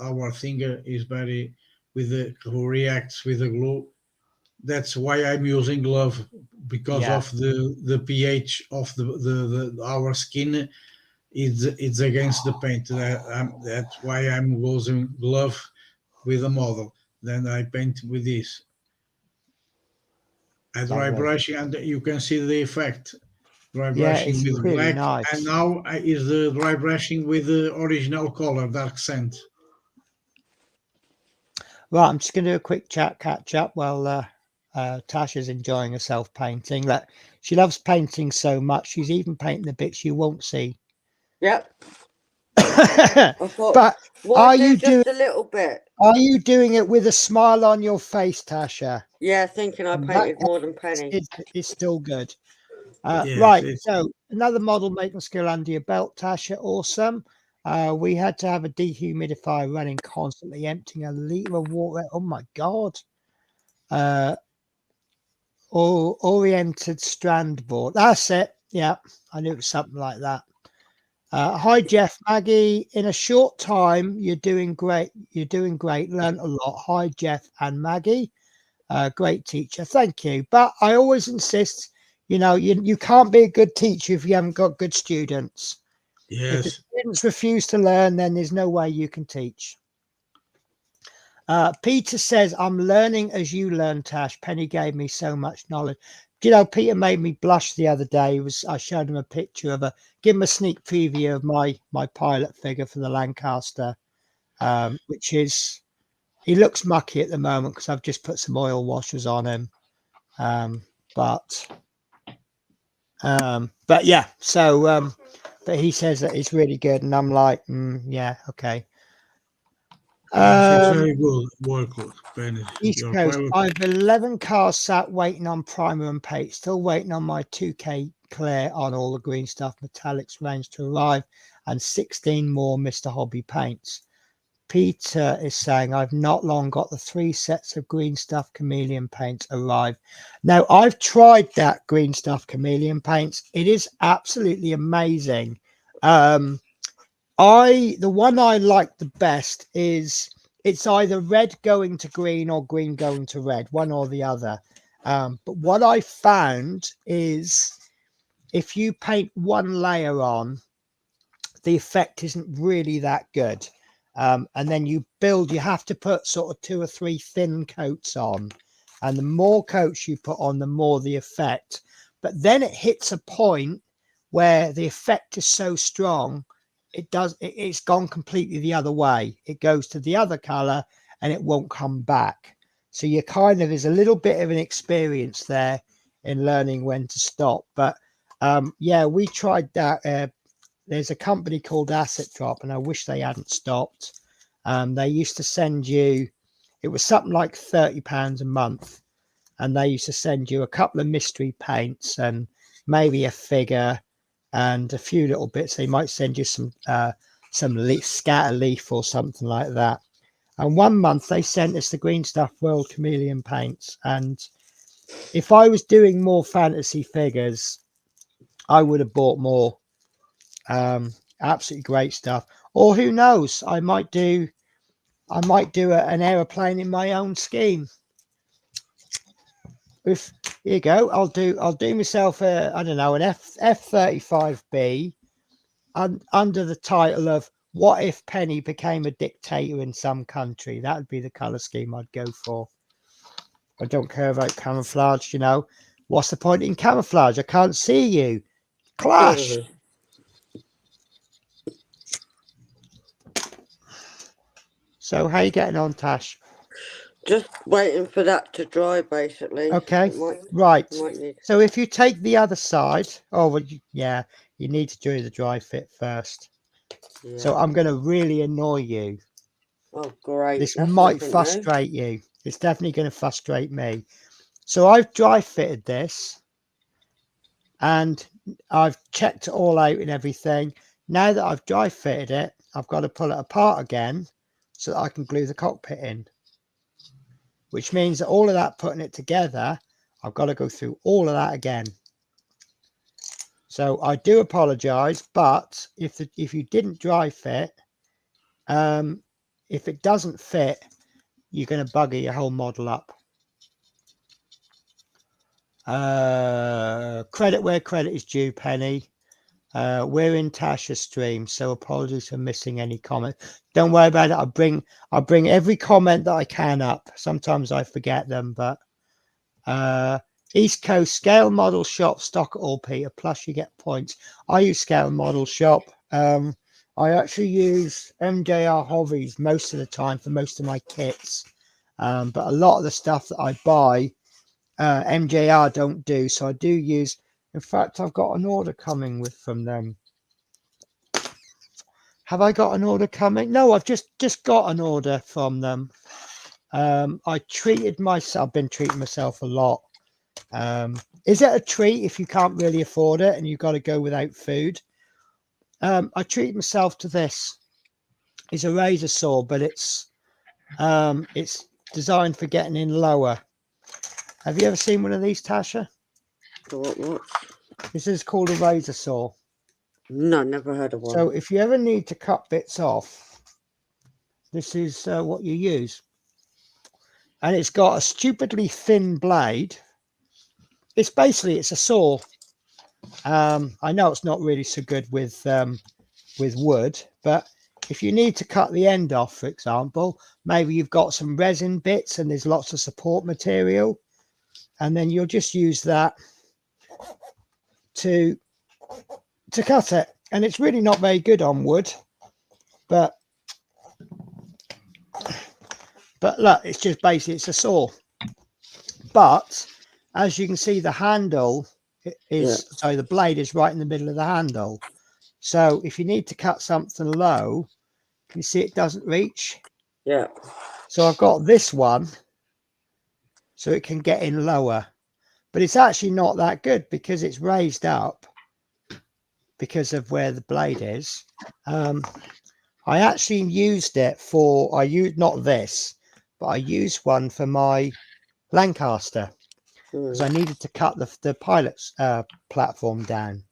[SPEAKER 3] our finger is very with the reacts with the glue. That's why I'm using glove because
[SPEAKER 1] Yeah,
[SPEAKER 3] of the pH of the our skin. It's against the paint. That's why I'm using glove with a model. Then I paint with this. I dry
[SPEAKER 1] lovely.
[SPEAKER 3] brushing and you can see the effect. Dry
[SPEAKER 1] Yeah,
[SPEAKER 3] brushing
[SPEAKER 1] it's
[SPEAKER 3] with
[SPEAKER 1] really
[SPEAKER 3] black, and
[SPEAKER 1] nice.
[SPEAKER 3] now is the dry brushing with the original color, dark sand.
[SPEAKER 1] Right, I'm just going to do a quick catch up while Tasha's enjoying herself painting. Look, she loves painting so much, she's even painting the bits you won't see.
[SPEAKER 2] Yep. I thought,
[SPEAKER 1] But
[SPEAKER 2] why do just a little bit?
[SPEAKER 1] Are you doing it with a smile on your face, Tasha?
[SPEAKER 2] Yeah, thinking I
[SPEAKER 1] And
[SPEAKER 2] painted more than Penny.
[SPEAKER 1] It's still good.
[SPEAKER 3] Yes,
[SPEAKER 1] Right, so another model making skill under your belt, Tasha. Awesome. We had to have a dehumidifier running constantly, emptying a liter of water. Oh my God. Oriented strand board. That's it. Yeah, I knew it was something like that. Hi, Jeff, Maggie. In a short time, you're doing great. You're doing great. Learned a lot. Hi, Jeff and Maggie. Great teacher. Thank you. But I always insist, you can't be a good teacher if you haven't got good students. If the
[SPEAKER 3] yes.
[SPEAKER 1] students refuse to learn, then there's no way you can teach. Peter says, I'm learning as you learn, Tash. Penny gave me so much knowledge. Peter made me blush the other day. I showed him a picture of give him a sneak preview of my pilot figure for the Lancaster, which is, he looks mucky at the moment because I've just put some oil washers on him. But yeah, so, but he says that it's really good. And I'm like, yeah, okay.
[SPEAKER 3] Yes, it's very good workload. Penny.
[SPEAKER 1] East Coast, I have 11 cars sat waiting on primer and paint, still waiting on my 2K clear on all the green stuff metallics range to arrive, and 16 more Mr. Hobby paints. Peter is saying, I've not long got the 3 sets of green stuff chameleon paints arrive. Now, I've tried that green stuff chameleon paints. It is absolutely amazing. The one I like the best is it's either red going to green or green going to red, one or the other. But what I found is if you paint one layer on, the effect isn't really that good. And then you have to put sort of 2 or 3 thin coats on. And the more coats you put on, the more the effect. But then it hits a point where the effect is so strong, it's gone completely the other way. It goes to the other color and it won't come back. So you kind of, there's a little bit of an experience there in learning when to stop. But yeah, we tried that. There's a company called Asset Drop, and I wish they hadn't stopped. They used to send you, it was something like £30 a month, and they used to send you a couple of mystery paints and maybe a figure and a few little bits. They might send you some scatter leaf or something like that. And one month they sent us the Green Stuff World Chameleon paints, and if I was doing more fantasy figures, I would have bought more. Absolutely great stuff. Or who knows, I might do an aeroplane in my own scheme. If here you go, I'll do myself a, I don't know, an F-35B under the title of "What if Penny became a dictator in some country?" That would be the color scheme I'd go for. I don't care about camouflage, you know. What's the point in camouflage? I can't see you. Clash. So how you getting on, Tash?
[SPEAKER 2] Just waiting for that to dry, basically.
[SPEAKER 1] Okay, right.
[SPEAKER 2] Need...
[SPEAKER 1] So if you take the other side, oh well, yeah, you need to do the dry fit first. Yeah. So I'm going to really annoy you.
[SPEAKER 2] Oh, great.
[SPEAKER 1] This might frustrate you. It's definitely going to frustrate me. So I've dry fitted this, and I've checked it all out and everything. Now that I've dry fitted it, I've got to pull it apart again so that I can glue the cockpit in. Which means that all of that, putting it together, I've got to go through all of that again. So I do apologize, but if you didn't dry fit, if it doesn't fit, you're going to bugger your whole model up. Credit where credit is due, Penny. We're in Tasha's stream, so apologies for missing any comment. Don't worry about it. I'll bring every comment that I can up. Sometimes I forget them, but East Coast Scale Model Shop, stock it all, Peter, plus you get points. I use Scale Model Shop. I actually use MJR Hobbies most of the time for most of my kits, but a lot of the stuff that I buy, MJR don't do, so I do use. In fact, I've got an order coming from them. Have I got an order coming? No, I've just got an order from them. I treated myself. I've been treating myself a lot. Is it a treat if you can't really afford it and you've got to go without food? I treat myself to this. It's a razor saw, but it's designed for getting in lower. Have you ever seen one of these, Tasha?
[SPEAKER 2] What?
[SPEAKER 1] This is called a razor saw.
[SPEAKER 2] No, never heard of one.
[SPEAKER 1] So if you ever need to cut bits off, this is what you use. And it's got a stupidly thin blade. It's a saw. I know it's not really so good with wood, but if you need to cut the end off, for example, maybe you've got some resin bits and there's lots of support material, and then you'll just use that to cut it. And it's really not very good on wood, but look, it's just basically, it's a saw. But as you can see, the handle is, so the blade is right in the middle of the handle. So if you need to cut something low, you see it doesn't reach.
[SPEAKER 2] Yeah.
[SPEAKER 1] So I've got this one so it can get in lower, but it's actually not that good because it's raised up because of where the blade is. I actually used it for, not this, but I used one for my Lancaster because I needed to cut the pilot's platform down.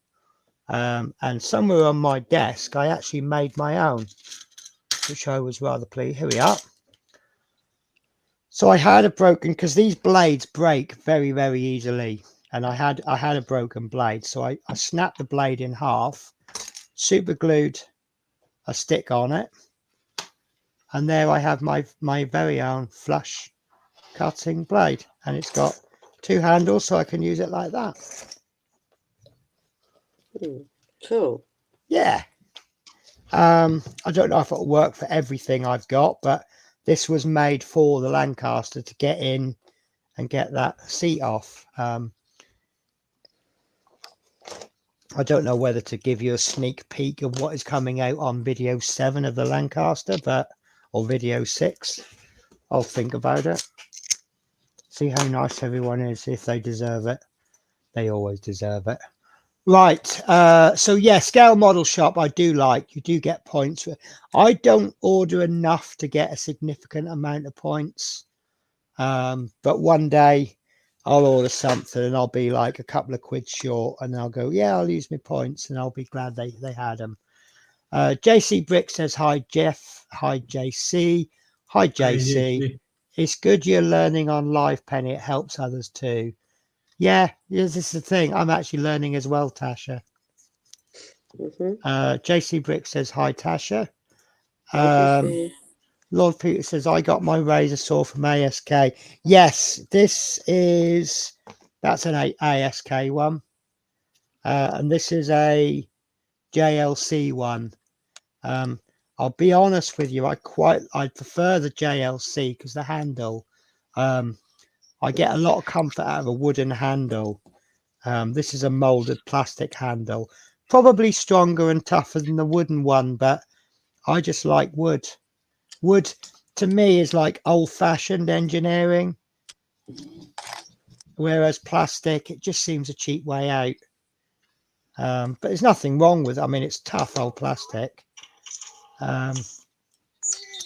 [SPEAKER 1] And somewhere on my desk, I actually made my own, which I was rather pleased. Here we are. So I had a broken, because these blades break very, very easily. And I had a broken blade. So I snapped the blade in half, super glued a stick on it. And there I have my very own flush cutting blade. And it's got two handles, so I can use it like that.
[SPEAKER 2] Cool.
[SPEAKER 1] Yeah. I don't know if it'll work for everything I've got, but this was made for the Lancaster to get in and get that seat off. I don't know whether to give you a sneak peek of what is coming out on video 7 of the Lancaster, or video 6. I'll think about it. See how nice everyone is, if they deserve it. They always deserve it. Right. So yeah, Scale Model Shop I do like. You do get points. I don't order enough to get a significant amount of points. But one day I'll order something and I'll be like a couple of quid short, and I'll go, yeah, I'll use my points, and I'll be glad they had them. JC Brick says, hi, Jeff. Hi, JC. Hi, JC. It's good you're learning on Live Penny. It helps others too. Yeah, this is the thing. I'm actually learning as well, Tasha. JC Brick says, hi, Tasha. Lord Peter says, I got my razor saw from ASK. Yes, that's an ASK one. And this is a JLC one. I'll be honest with you, I prefer the JLC because the handle, I get a lot of comfort out of a wooden handle. This is a molded plastic handle, probably stronger and tougher than the wooden one, but I just like wood. Wood to me is like old-fashioned engineering, whereas plastic, it just seems a cheap way out. But there's nothing wrong with it. I mean, it's tough old plastic.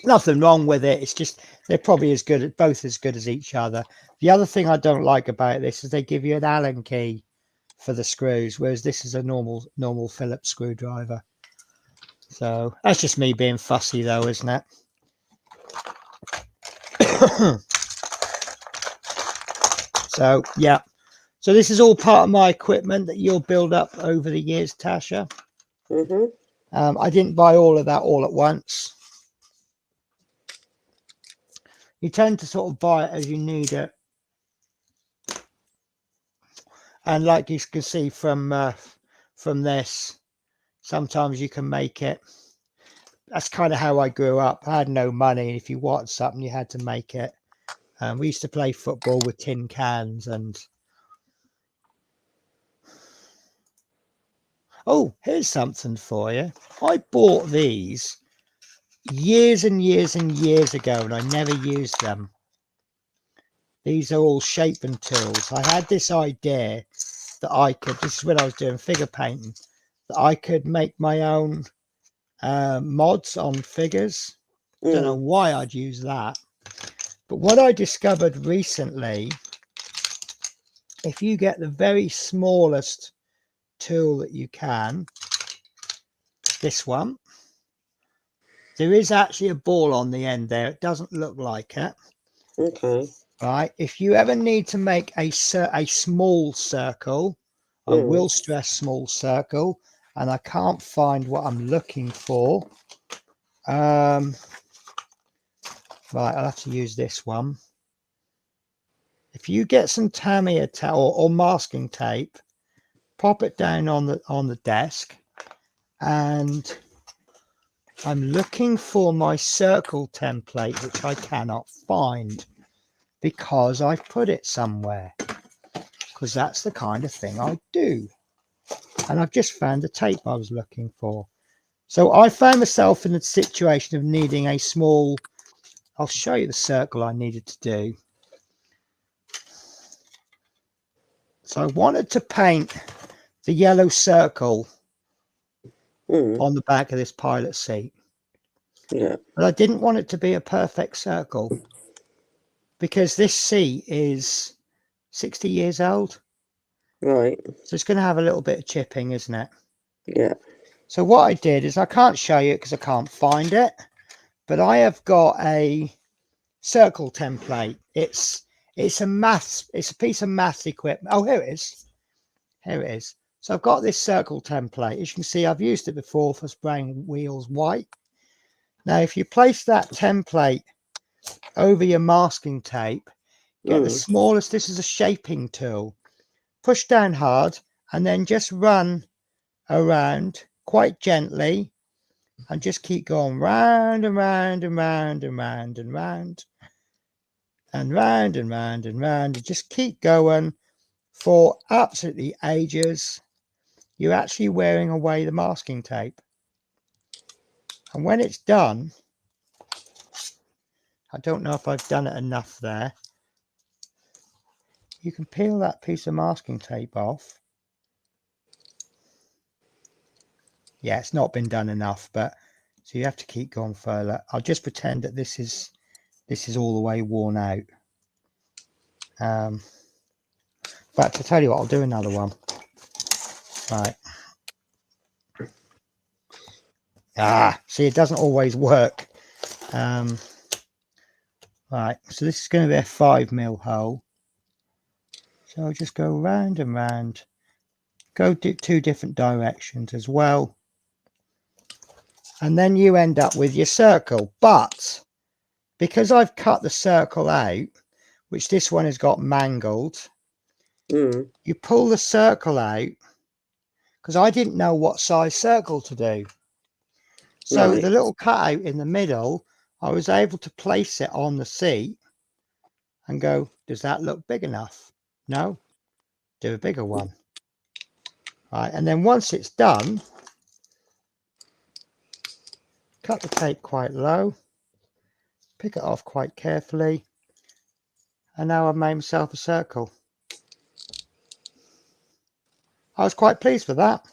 [SPEAKER 1] Nothing wrong with it. It's just they're probably both as good as each other. The other thing I don't like about this is they give you an Allen key for the screws, whereas this is a normal Phillips screwdriver. So that's just me being fussy, though, isn't it? So yeah, so this is all part of my equipment that you'll build up over the years, Tasha. I didn't buy all of that all at once. You tend to sort of buy it as you need it, and like you can see from this, sometimes you can make it. That's kind of how I grew up. I had no money. If you wanted something, you had to make it. We used to play football with tin cans and... Oh, here's something for you. I bought these years and years and years ago, and I never used them. These are all shaping tools. I had this idea that I could... This is when I was doing figure painting. That I could make my own mods on figures. Don't know why I'd use that. But what I discovered recently, if you get the very smallest tool that you can, this one, there is actually a ball on the end there. It doesn't look like it.
[SPEAKER 2] Okay.
[SPEAKER 1] Right. If you ever need to make a small circle, I will stress small circle, and I can't find what I'm looking for. Right, I'll have to use this one. If you get some Tamiya tape or masking tape, pop it down on the desk, and I'm looking for my circle template, which I cannot find because I've put it somewhere, because that's the kind of thing I do. And I've just found the tape I was looking for. So I found myself in the situation of needing a small... I'll show you the circle I needed to do. So I wanted to paint the yellow circle on the back of this pilot seat.
[SPEAKER 2] Yeah.
[SPEAKER 1] But I didn't want it to be a perfect circle, because this seat is 60 years old.
[SPEAKER 2] Right.
[SPEAKER 1] So it's going to have a little bit of chipping, isn't it?
[SPEAKER 2] Yeah.
[SPEAKER 1] So what I did is, I can't show you it because I can't find it, but I have got a circle template. It's a piece of maths equipment. Oh, here it is. Here it is. So I've got this circle template. As you can see, I've used it before for spraying wheels white. Now, if you place that template over your masking tape, get the smallest... This is a shaping tool. Push down hard and then just run around quite gently and just keep going round and round and round and round and round and round and round and round, and just keep going for absolutely ages. You're actually wearing away the masking tape. And when it's done, I don't know if I've done it enough there. You can peel that piece of masking tape off. Yeah, it's not been done enough, but so you have to keep going further. I'll just pretend that this is all the way worn out. But to tell you what, I'll do another one. Right. See, it doesn't always work. Right, so this is going to be a 5mm hole. So I'll just go round and round. Go two different directions as well. And then you end up with your circle. But because I've cut the circle out, which this one has got mangled, you pull the circle out, because I didn't know what size circle to do. So the little cutout in the middle, I was able to place it on the seat and go, does that look big enough? No, do a bigger one. Right, and then once it's done, cut the tape quite low, pick it off quite carefully, and now I've made myself a circle. I was quite pleased with that.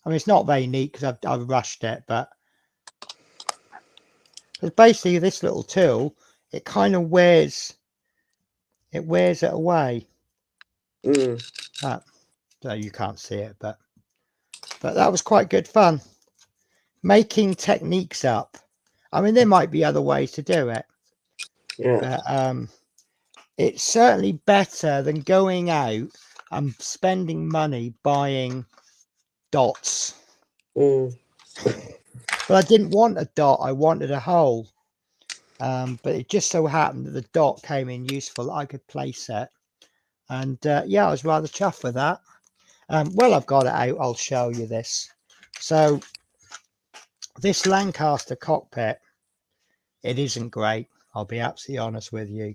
[SPEAKER 1] I mean, it's not very neat because I've rushed it, but because basically this little tool, it kind of wears it away. So you can't see it, but that was quite good fun. Making techniques up. I mean, there might be other ways to do it.
[SPEAKER 2] Yeah.
[SPEAKER 1] But it's certainly better than going out and spending money buying dots. But I didn't want a dot, I wanted a hole. But it just so happened that the dot came in useful. I could place it. And yeah, I was rather chuffed with that. Well, I've got it out. I'll show you this. So this Lancaster cockpit, it isn't great. I'll be absolutely honest with you.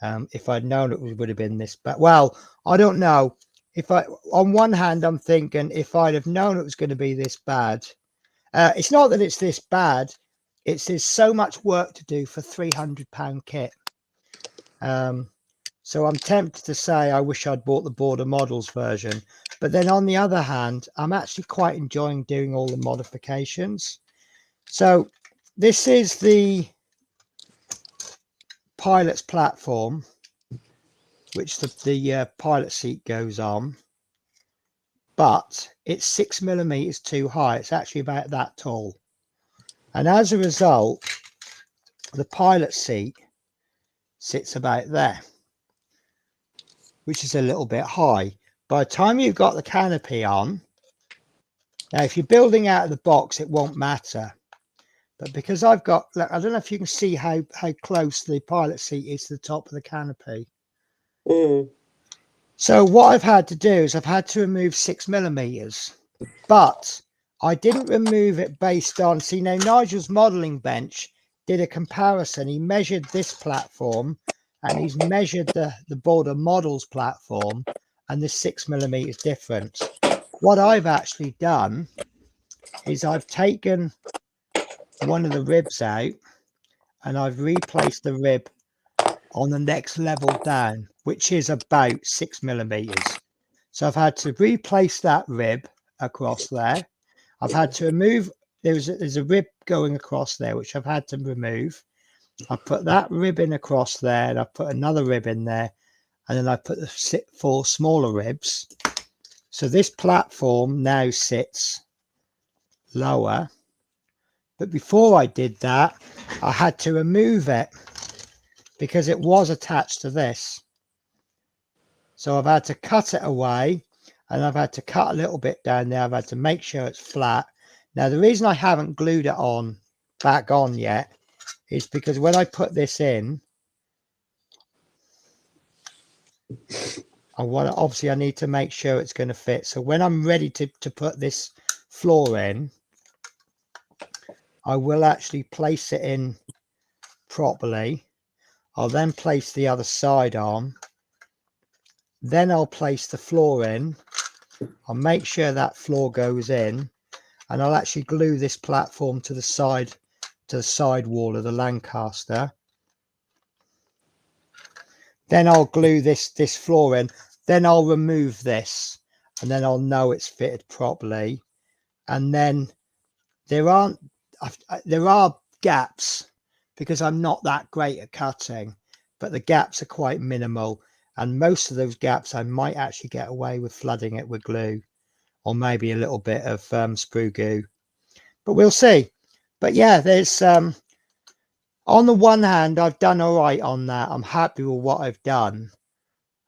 [SPEAKER 1] If I'd known it would have been this bad. Well, I don't know. On one hand, I'm thinking if I'd have known it was going to be this bad. It's not that it's this bad. There's so much work to do for £300 kit. So I'm tempted to say I wish I'd bought the Border Models version. But then on the other hand, I'm actually quite enjoying doing all the modifications. So this is the pilot's platform, which the pilot seat goes on. But it's 6mm too high. It's actually about that tall. And as a result, the pilot seat sits about there, which is a little bit high. By the time you've got the canopy on, now if you're building out of the box, it won't matter. But because I've got, look, I don't know if you can see how close the pilot seat is to the top of the canopy. So what I've had to do is I've had to remove 6mm, but I didn't remove it based on, see now Nigel's modelling bench did a comparison. He measured this platform and he's measured the Border Models platform, and the 6mm difference. What I've actually done is I've taken one of the ribs out and I've replaced the rib on the next level down, which is about 6mm. So I've had to replace that rib across there. I've had to remove, there's a rib going across there, which I've had to remove. I put that rib in across there, and I put another rib in there, and then I put the 4 smaller ribs. So this platform now sits lower. But before I did that, I had to remove it because it was attached to this. So I've had to cut it away, and I've had to cut a little bit down there. I've had to make sure it's flat. Now, the reason I haven't glued it back on yet is because when I put this in, obviously I need to make sure it's going to fit. So when I'm ready to put this floor in, I will actually place it in properly. I'll then place the other side on. Then I'll place the floor in. I'll make sure that floor goes in, and I'll actually glue this platform to the side wall of the Lancaster. Then I'll glue this floor in. Then I'll remove this, and then I'll know it's fitted properly. And then there are gaps because I'm not that great at cutting, but the gaps are quite minimal. And most of those gaps I might actually get away with flooding it with glue, or maybe a little bit of sprue goo, but we'll see. But yeah, there's on the one hand, I've done all right on that. I'm happy with what I've done.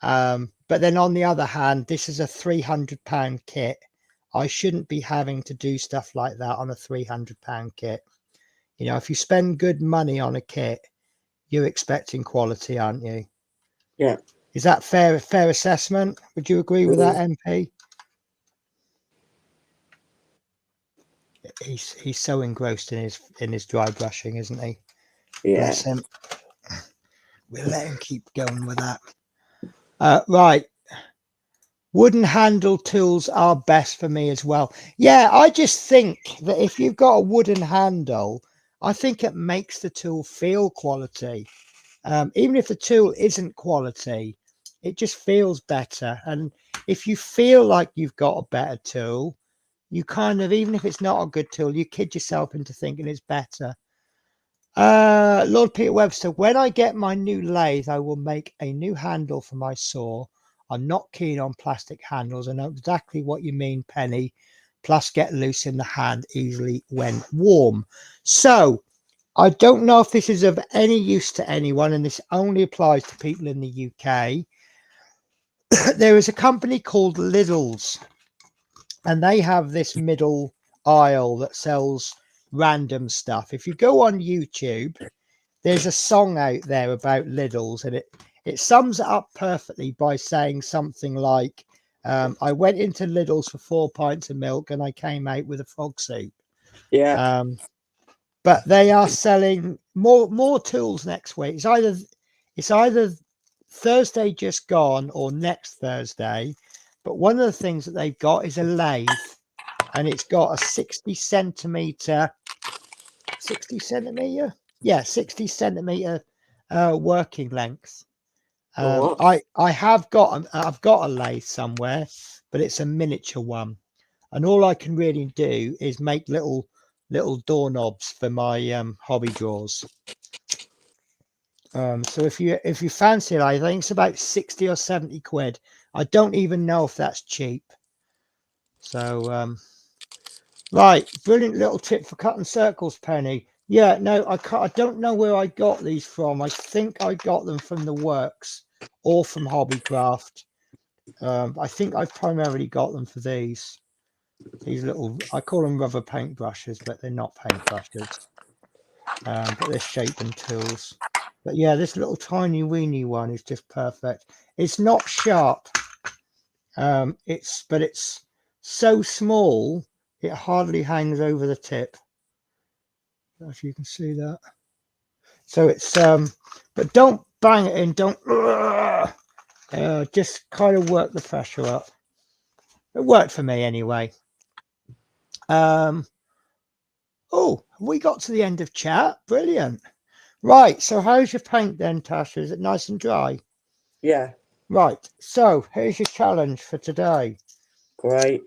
[SPEAKER 1] But then on the other hand, this is a £300 kit. I shouldn't be having to do stuff like that on a £300 kit. You know, if you spend good money on a kit, you're expecting quality, aren't you?
[SPEAKER 2] Yeah.
[SPEAKER 1] Is that fair assessment? Would you agree with that, MP? He's so engrossed in his dry brushing, isn't he?
[SPEAKER 2] Yeah.
[SPEAKER 1] Bless him. We'll let him keep going with that. Right. Wooden handle tools are best for me as well. Yeah, I just think that if you've got a wooden handle, I think it makes the tool feel quality. Even if the tool isn't quality, it just feels better. And if you feel like you've got a better tool, you kind of, even if it's not a good tool, you kid yourself into thinking it's better. Lord Peter Webster, when I get my new lathe, I will make a new handle for my saw. I'm not keen on plastic handles. I know exactly what you mean, Penny. Plus get loose in the hand easily when warm. So I don't know if this is of any use to anyone, and this only applies to people in the UK. There is a company called Lidl's, and they have this middle aisle that sells random stuff. If you go on YouTube, there's a song out there about Lidl's, and it sums it up perfectly by saying something like, I went into Lidl's for 4 pints of milk and I came out with a frog soup.
[SPEAKER 2] Yeah.
[SPEAKER 1] But they are selling more tools next week. It's either Thursday just gone or next Thursday. But one of the things that they've got is a lathe, and it's got a 60 centimeter working length. I've got a lathe somewhere, but it's a miniature one, and all I can really do is make little doorknobs for my hobby drawers. So if you fancy it, I think it's about 60 or 70 quid. I don't even know if that's cheap. So right, brilliant little tip for cutting circles, Penny. Yeah, no, I don't know where I got these from. I think I got them from the works or from Hobbycraft. I think I primarily got them for these little, I call them rubber paint brushes, but they're not paint brushes. But they're shaping tools. But yeah, this little tiny weeny one is just perfect. It's not sharp. It's so small it hardly hangs over the tip. I don't know if you can see that. So it's but don't bang it in. Don't just kind of work the pressure up. It worked for me anyway. Oh, we got to the end of chat. Brilliant. Right, so how's your paint then, Tasha? Is it nice and dry?
[SPEAKER 2] Yeah.
[SPEAKER 1] Right, so here's your challenge for today.
[SPEAKER 2] Great.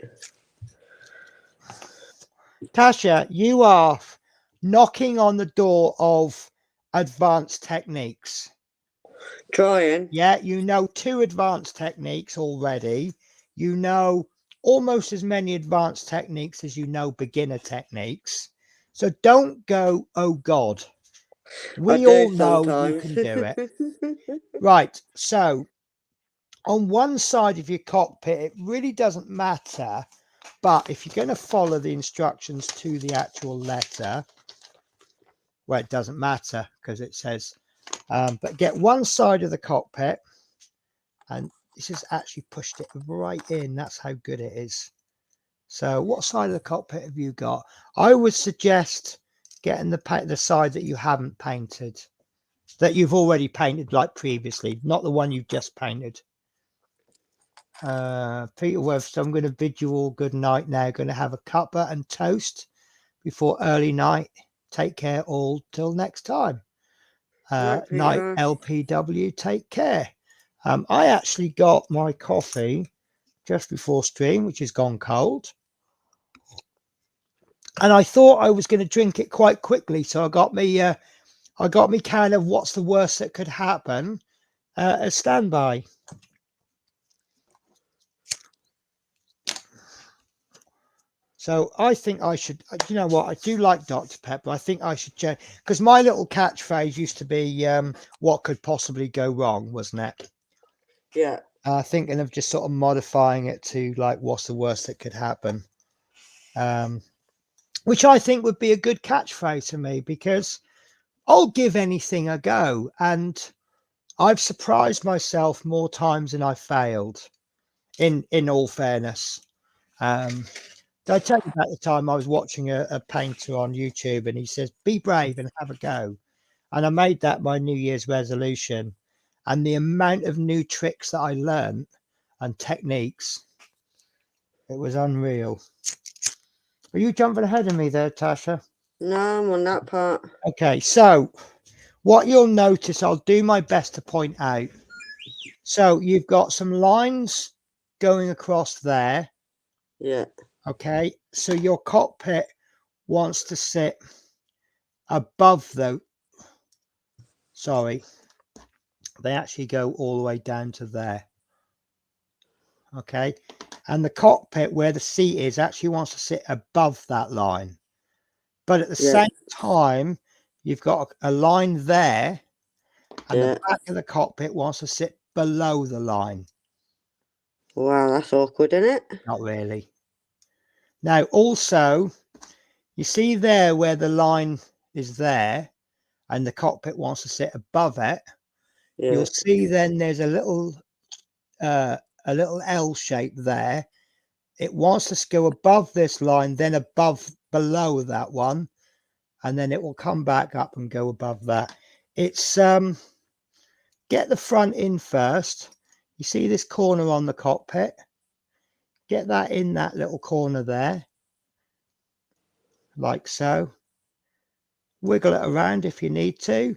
[SPEAKER 1] Tasha, you are knocking on the door of advanced techniques.
[SPEAKER 2] Trying.
[SPEAKER 1] Yeah, you know 2 advanced techniques already. You know almost as many advanced techniques as you know beginner techniques. So don't go, oh God. We all know you can do it. Right, so on one side of your cockpit, it really doesn't matter. But if you're going to follow the instructions to the actual letter, well, it doesn't matter because it says, but get one side of the cockpit and this has actually pushed it right in. That's how good it is. So what side of the cockpit have you got? I would suggest getting the side that you haven't painted, that you've already painted like previously, not the one you've just painted. Peter Webster, I'm going to bid you all good night now. Going to have a cuppa and toast before early night. Take care all till next time. Night LPW, take care. I actually got my coffee just before stream, which has gone cold. And I thought I was going to drink it quite quickly. So I got me kind of what's the worst that could happen as standby. So I think I should, you know what, I do like Dr. Pepper. I think I should change, because my little catchphrase used to be, what could possibly go wrong, wasn't it?
[SPEAKER 2] Yeah.
[SPEAKER 1] Thinking of just sort of modifying it to like, what's the worst that could happen? Which I think would be a good catchphrase to me, because I'll give anything a go. And I've surprised myself more times than I failed, in all fairness. Did I tell you about the time I was watching a painter on YouTube and he says, be brave and have a go. And I made that my New Year's resolution. And the amount of new tricks that I learned and techniques, it was unreal. Are you jumping ahead of me there, Tasha?
[SPEAKER 2] No, I'm on that part.
[SPEAKER 1] Okay, so what you'll notice, I'll do my best to point out. So you've got some lines going across there.
[SPEAKER 2] Yeah.
[SPEAKER 1] Okay, so your cockpit wants to sit above the, sorry, they actually go all the way down to there. Okay, and the cockpit where the seat is actually wants to sit above that line. But at the same time, you've got a line there, and the back of the cockpit wants to sit below the line.
[SPEAKER 2] Wow, that's awkward, isn't it?
[SPEAKER 1] Not really. Now, also, you see there where the line is there, and the cockpit wants to sit above it.
[SPEAKER 2] Yeah.
[SPEAKER 1] You'll see then there's a little L shape there. It wants to go above this line, then below that one, and then it will come back up and go above that. It's get the front in first. You see this corner on the cockpit? Get that in that little corner there, like so. Wiggle it around if you need to.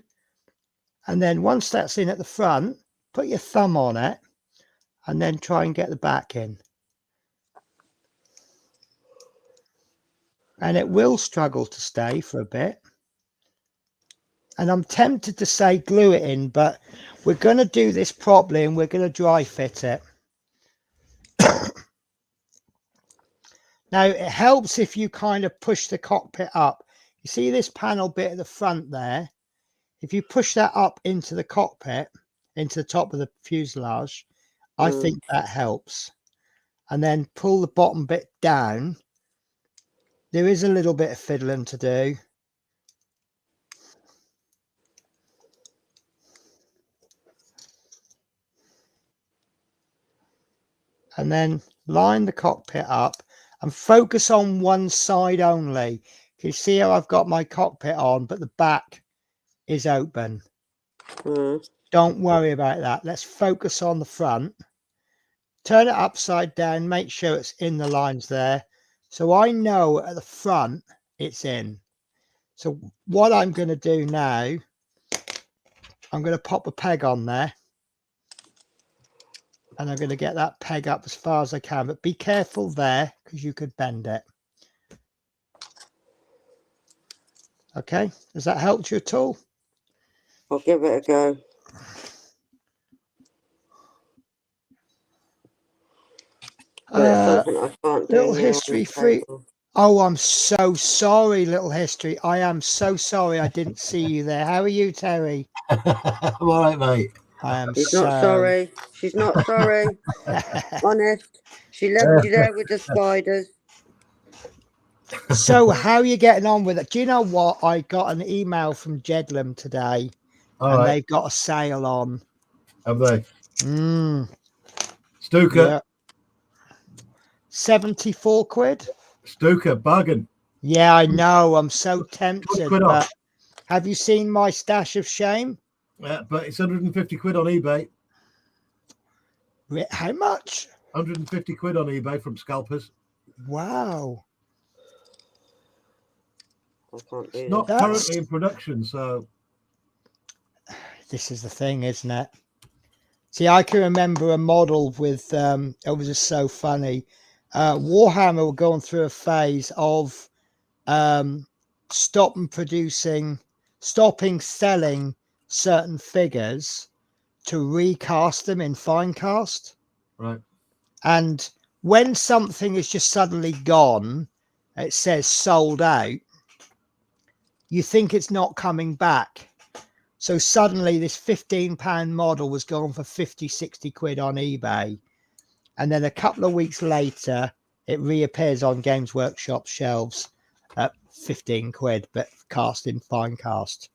[SPEAKER 1] And then once that's in at the front, put your thumb on it and then try and get the back in. And it will struggle to stay for a bit. And I'm tempted to say glue it in, but we're going to do this properly and we're going to dry fit it. Now, it helps if you kind of push the cockpit up. You see this panel bit at the front there? If you push that up into the cockpit, into the top of the fuselage, I think that helps. And then pull the bottom bit down. There is a little bit of fiddling to do. And then line the cockpit up and focus on one side only. You see how I've got my cockpit on, but the back is open. Don't worry about that. Let's focus on the front. Turn it upside down. Make sure it's in the lines there. So I know at the front it's in. So what I'm going to do now, I'm going to pop a peg on there. And I'm going to get that peg up as far as I can. But be careful there because you could bend it. Okay. Has that helped you at all?
[SPEAKER 2] I'll give it a go. Something I can't do.
[SPEAKER 1] Little history free. Oh, I'm so sorry, little history. I am so sorry I didn't see you there. How are you, Terry?
[SPEAKER 4] I'm all right, mate.
[SPEAKER 1] I am
[SPEAKER 2] She's not sorry. She's not sorry. Honest. She left you there with the spiders.
[SPEAKER 1] So how are you getting on with it? Do you know what? I got an email from Jedlam today. They've got a sale on.
[SPEAKER 4] Have they? Stuka.
[SPEAKER 1] Yeah. 74 quid.
[SPEAKER 4] Stuka, bargain.
[SPEAKER 1] Yeah, I know. I'm so tempted.
[SPEAKER 4] quid
[SPEAKER 1] But
[SPEAKER 4] off.
[SPEAKER 1] have you seen my stash of shame?
[SPEAKER 4] But it's 150 quid on eBay.
[SPEAKER 1] How much?
[SPEAKER 4] 150 quid on eBay from scalpers.
[SPEAKER 1] Wow.
[SPEAKER 2] I can't do
[SPEAKER 4] Not
[SPEAKER 2] that.
[SPEAKER 4] currently in production, so
[SPEAKER 1] This is the thing, isn't it? See, I can remember a model with it was just so funny. Warhammer were going through a phase of stopping selling certain figures to recast them in Finecast.
[SPEAKER 4] right.
[SPEAKER 1] And when something is just suddenly gone, it says sold out, you think it's not coming back. So suddenly this £15 model was going for 50, 60 quid on eBay. And then a couple of weeks later, it reappears on Games Workshop shelves at 15 quid, but cast in Finecast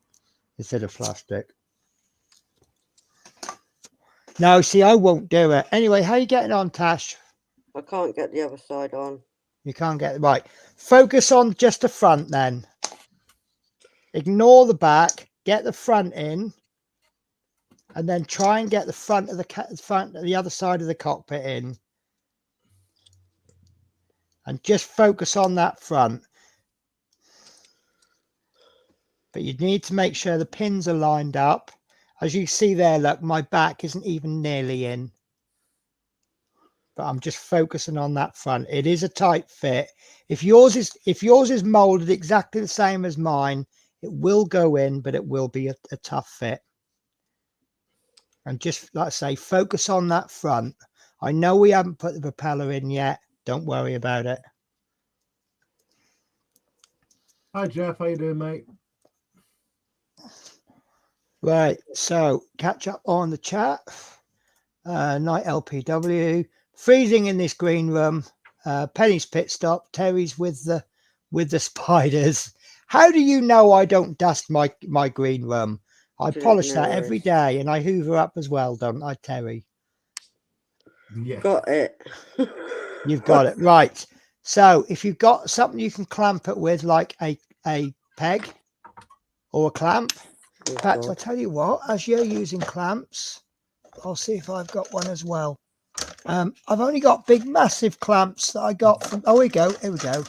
[SPEAKER 1] instead of plastic. No, see, I won't do it. Anyway, how are you getting on, Tash?
[SPEAKER 2] I can't get the other side on.
[SPEAKER 1] You can't get it right. Focus on just the front then. Ignore the back. Get the front in. And then try and get the front of the other side of the cockpit in. And just focus on that front. But you need to make sure the pins are lined up. As you see there, look, my back isn't even nearly in. But I'm just focusing on that front. It is a tight fit. If yours is molded exactly the same as mine, it will go in, but it will be a tough fit. And just like I say, focus on that front. I know we haven't put the propeller in yet. Don't worry about it.
[SPEAKER 4] Hi Jeff, how you doing, mate?
[SPEAKER 1] Right, so catch up on the chat. Night LPW. Freezing in this green room. Penny's pit stop. Terry's with the spiders. How do you know I don't dust my green room? I polish that every day, and I hoover up as well, don't I, Terry?
[SPEAKER 4] Yeah.
[SPEAKER 2] Got it.
[SPEAKER 1] You've got it right. So if you've got something you can clamp it with, like a peg or a clamp. In fact, I'll tell you what. As you're using clamps, I'll see if I've got one as well. I've only got big, massive clamps that I got from. Oh, here we go.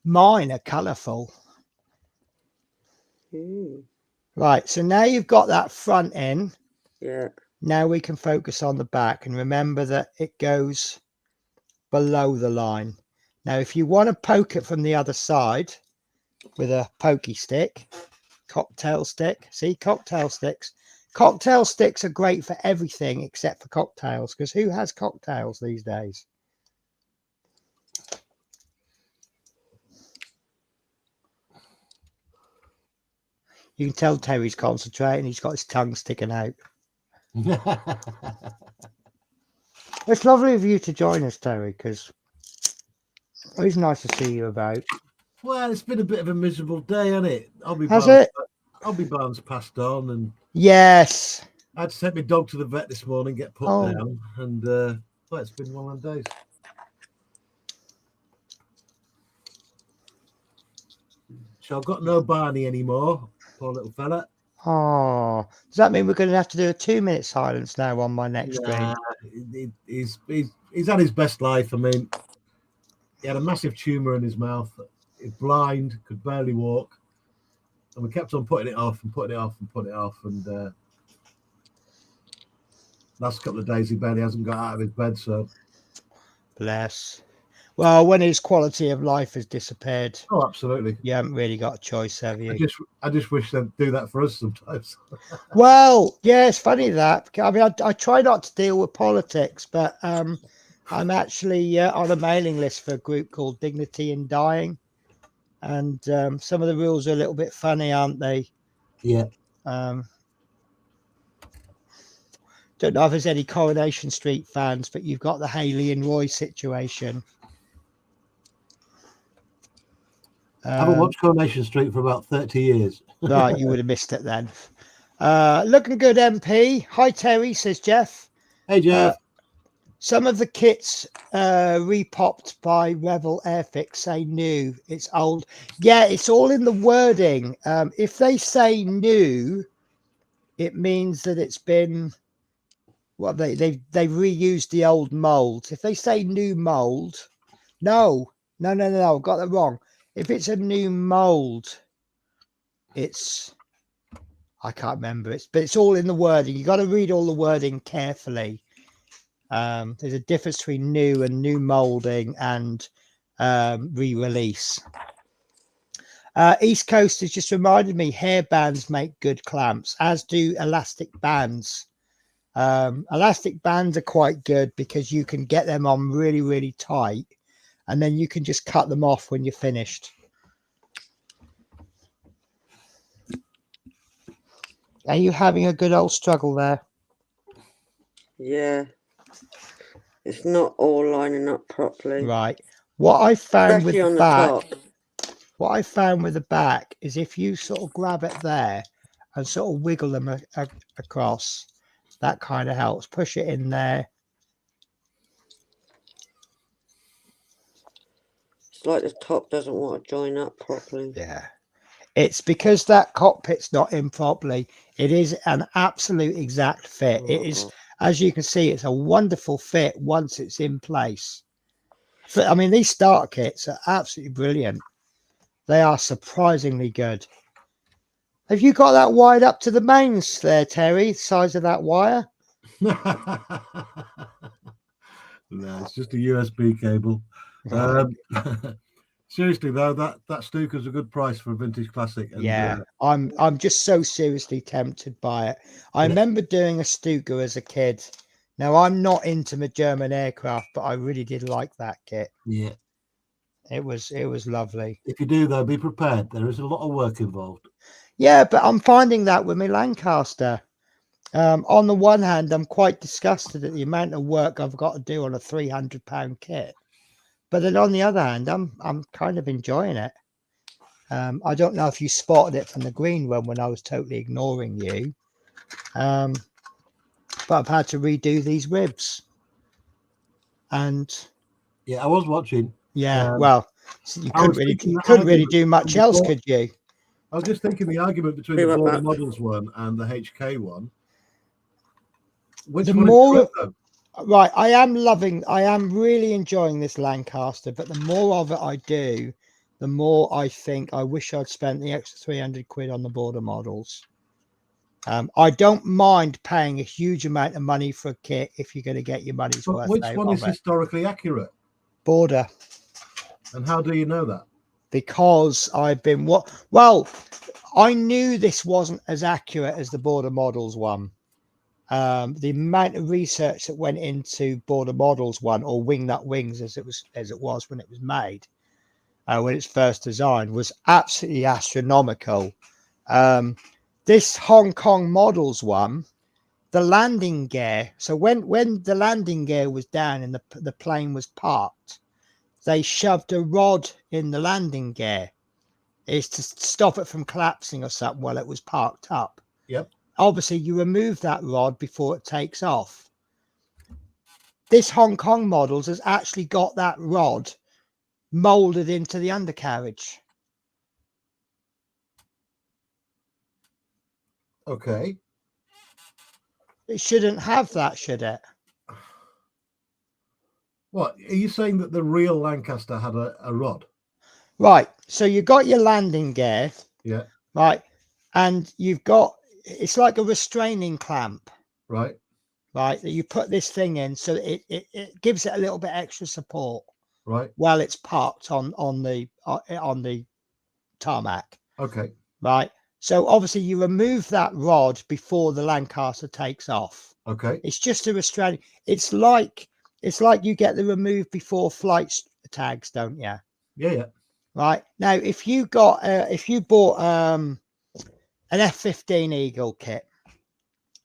[SPEAKER 1] Mine are colourful. Right, so now you've got that front in.
[SPEAKER 2] Yeah.
[SPEAKER 1] Now we can focus on the back, and remember that it goes below the line. Now, if you want to poke it from the other side with a pokey stick, cocktail stick, see, cocktail sticks. Cocktail sticks are great for everything except for cocktails, because who has cocktails these days? You can tell Terry's concentrating. He's got his tongue sticking out. It's lovely of you to join us, Terry, because it's nice to see you about.
[SPEAKER 4] Well, it's been a bit of a miserable day, hasn't it?
[SPEAKER 1] Has it?
[SPEAKER 4] I'll be Barnes passed on, and
[SPEAKER 1] Yes.
[SPEAKER 4] I had to take my dog to the vet this morning, get put down, and well, it's been one of them days. So I've got no Barney anymore, poor little fella.
[SPEAKER 1] Oh, does that mean we're going to have to do a 2-minute silence now on my next screen?
[SPEAKER 4] He's had his best life. I mean, he had a massive tumour in his mouth. He's blind, could barely walk, and we kept on putting it off and putting it off and putting it off. And last couple of days, he barely hasn't got out of his bed. So,
[SPEAKER 1] Bless. Well, when his quality of life has disappeared,
[SPEAKER 4] oh, absolutely,
[SPEAKER 1] you haven't really got a choice, have you?
[SPEAKER 4] I just wish they'd do that for us sometimes.
[SPEAKER 1] Well, yeah, it's funny that. I mean, I try not to deal with politics, but I'm actually on a mailing list for a group called Dignity in Dying, and some of the rules are a little bit funny, aren't they?
[SPEAKER 4] Yeah.
[SPEAKER 1] Don't know if there's any Coronation Street fans, but you've got the Haley and Roy situation.
[SPEAKER 4] I haven't watched Coronation Street for about 30 years.
[SPEAKER 1] Right, you would have missed it then. Looking good, MP. Hi, Terry, says Jeff.
[SPEAKER 4] Hey, Jeff.
[SPEAKER 1] Some of the kits repopped by Revel Airfix say new. It's old. Yeah, it's all in the wording. If they say new, it means that it's been they've reused the old molds. If they say new mold, no, I've got that wrong. If it's a new mold, it's I can't remember but it's all in the wording. You got to read all the wording carefully. There's a difference between new and new molding and re-release. East Coast has just reminded me hair bands make good clamps, as do elastic bands. Elastic bands are quite good because you can get them on really, really tight, and then you can just cut them off when you're finished. Are you having a good old struggle there?
[SPEAKER 2] Yeah. It's not all lining up properly.
[SPEAKER 1] Right. What I found
[SPEAKER 2] Especially
[SPEAKER 1] with
[SPEAKER 2] on
[SPEAKER 1] the
[SPEAKER 2] the
[SPEAKER 1] back,
[SPEAKER 2] top.
[SPEAKER 1] what I found with the back is if you sort of grab it there and sort of wiggle them across, that kind of helps. Push it in there.
[SPEAKER 2] It's like the top doesn't want to join up properly.
[SPEAKER 1] Yeah. It's because that cockpit's not in properly. It is an absolute exact fit. It is, as you can see, it's a wonderful fit once it's in place. I mean, these starter kits are absolutely brilliant. They are surprisingly good. Have you got that wired up to the mains there, Terry? The size of that wire?
[SPEAKER 4] No, it's just a USB cable.
[SPEAKER 1] Right.
[SPEAKER 4] Seriously though, that Stuka's a good price for a vintage classic. And,
[SPEAKER 1] Yeah, I'm just so seriously tempted by it. I remember doing a Stuka as a kid. Now I'm not into my German aircraft, but I really did like that kit.
[SPEAKER 4] yeah,
[SPEAKER 1] It was lovely.
[SPEAKER 4] if you do though, be prepared. There is a lot of work involved.
[SPEAKER 1] Yeah, but I'm finding that with my Lancaster. On the one hand, I'm quite disgusted at the amount of work I've got to do on a £300 kit. But then on the other hand, I'm kind of enjoying it. I don't know if you spotted it from the green room when I was totally ignoring you. But I've had to redo these ribs. And
[SPEAKER 4] Yeah, I was watching.
[SPEAKER 1] yeah, well, you couldn't really do much else, could you?
[SPEAKER 4] I was just thinking the argument between the Border Models one and the HK one. Which one is though?
[SPEAKER 1] Right, I am really enjoying this Lancaster, but the more of it I do, the more I think I wish I'd spent the extra 300 quid on the Border Models. I don't mind paying a huge amount of money for a kit if you're going to get your money's worth.
[SPEAKER 4] Which one is historically accurate?
[SPEAKER 1] Border.
[SPEAKER 4] And how do you know that?
[SPEAKER 1] Because I've been well, I knew this wasn't as accurate as the Border Models one. The amount of research that went into Border Models one, or Wingnut Wings as it was when it was made, when it's first designed, was absolutely astronomical. This Hong Kong Models one, the landing gear. So when the landing gear was down and the plane was parked, they shoved a rod in the landing gear. It's to stop it from collapsing or something while it was parked up.
[SPEAKER 4] Yep.
[SPEAKER 1] Obviously, you remove that rod before it takes off. This Hong Kong Models has actually got that rod molded into the undercarriage.
[SPEAKER 4] Okay.
[SPEAKER 1] It shouldn't have that, should it?
[SPEAKER 4] What, are you saying that the real Lancaster had a rod?
[SPEAKER 1] Right. So you got your landing gear.
[SPEAKER 4] Yeah.
[SPEAKER 1] Right. And you've got, it's like a restraining clamp.
[SPEAKER 4] Right.
[SPEAKER 1] Right. That you put this thing in so it gives it a little bit extra support.
[SPEAKER 4] Right.
[SPEAKER 1] While it's parked on the tarmac.
[SPEAKER 4] Okay.
[SPEAKER 1] Right. So obviously you remove that rod before the Lancaster takes off.
[SPEAKER 4] Okay.
[SPEAKER 1] It's just a restraining. It's like you get the remove before flight tags, don't you?
[SPEAKER 4] Yeah.
[SPEAKER 1] Right. Now, if you bought an F-15 Eagle kit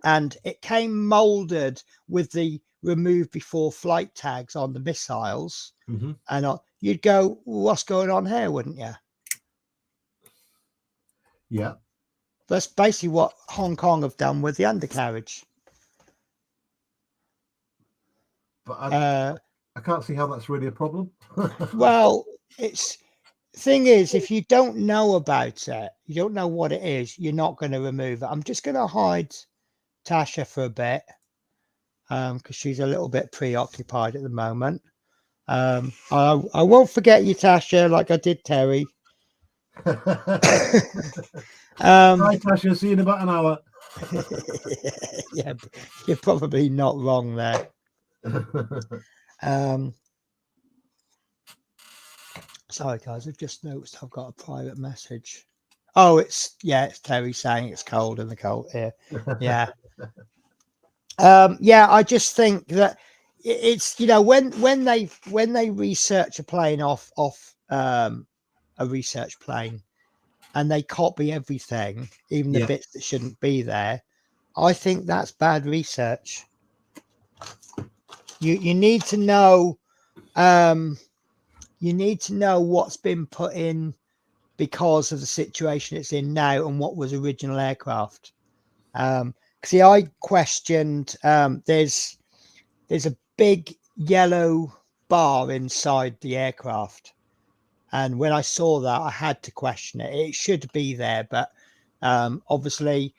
[SPEAKER 1] and it came molded with the remove before flight tags on the missiles, and you'd go, what's going on here, wouldn't you?
[SPEAKER 4] Yeah.
[SPEAKER 1] That's basically what Hong Kong have done with the undercarriage.
[SPEAKER 4] But I can't see how that's really a problem.
[SPEAKER 1] Well, it's thing is, if you don't know about it, you don't know what it is, you're not going to remove it. I'm just going to hide Tasha for a bit because she's a little bit preoccupied at the moment. I won't forget you, Tasha, like I did Terry.
[SPEAKER 4] Hi, Tasha. See you in about an hour.
[SPEAKER 1] Yeah, you're probably not wrong there. Sorry, guys, I've just noticed I've got a private message. Oh, it's Terry saying it's cold in the cold here. Yeah. Yeah, I just think that it's, you know, when they research a plane off a research plane and they copy everything, even the bits that shouldn't be there, I think that's bad research. You need to know what's been put in because of the situation it's in now and what was original aircraft. See, I questioned there's a big yellow bar inside the aircraft, and when I saw that, I had to question it. It should be there, but obviously,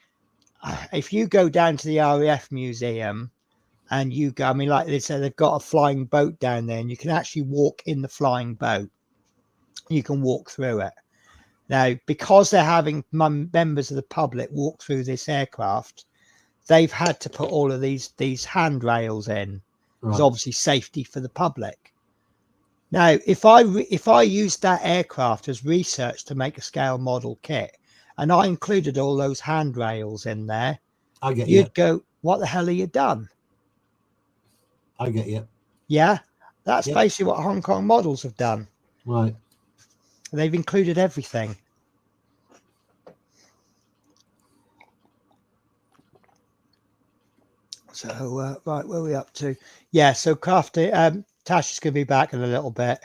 [SPEAKER 1] if you go down to the RAF museum and you go, I mean, like they said, they've got a flying boat down there, and you can actually walk in the flying boat. You can walk through it. Now, because they're having members of the public walk through this aircraft, they've had to put all of these handrails in. It's obviously safety for the public. Now, if I used that aircraft as research to make a scale model kit, and I included all those handrails in there, you'd go, "What the hell have you done?"
[SPEAKER 4] I get you.
[SPEAKER 1] Yeah, that's basically what Hong Kong models have done.
[SPEAKER 4] Right.
[SPEAKER 1] They've included everything. So, right, where are we up to? Yeah, so Crafty, Tasha's going to be back in a little bit.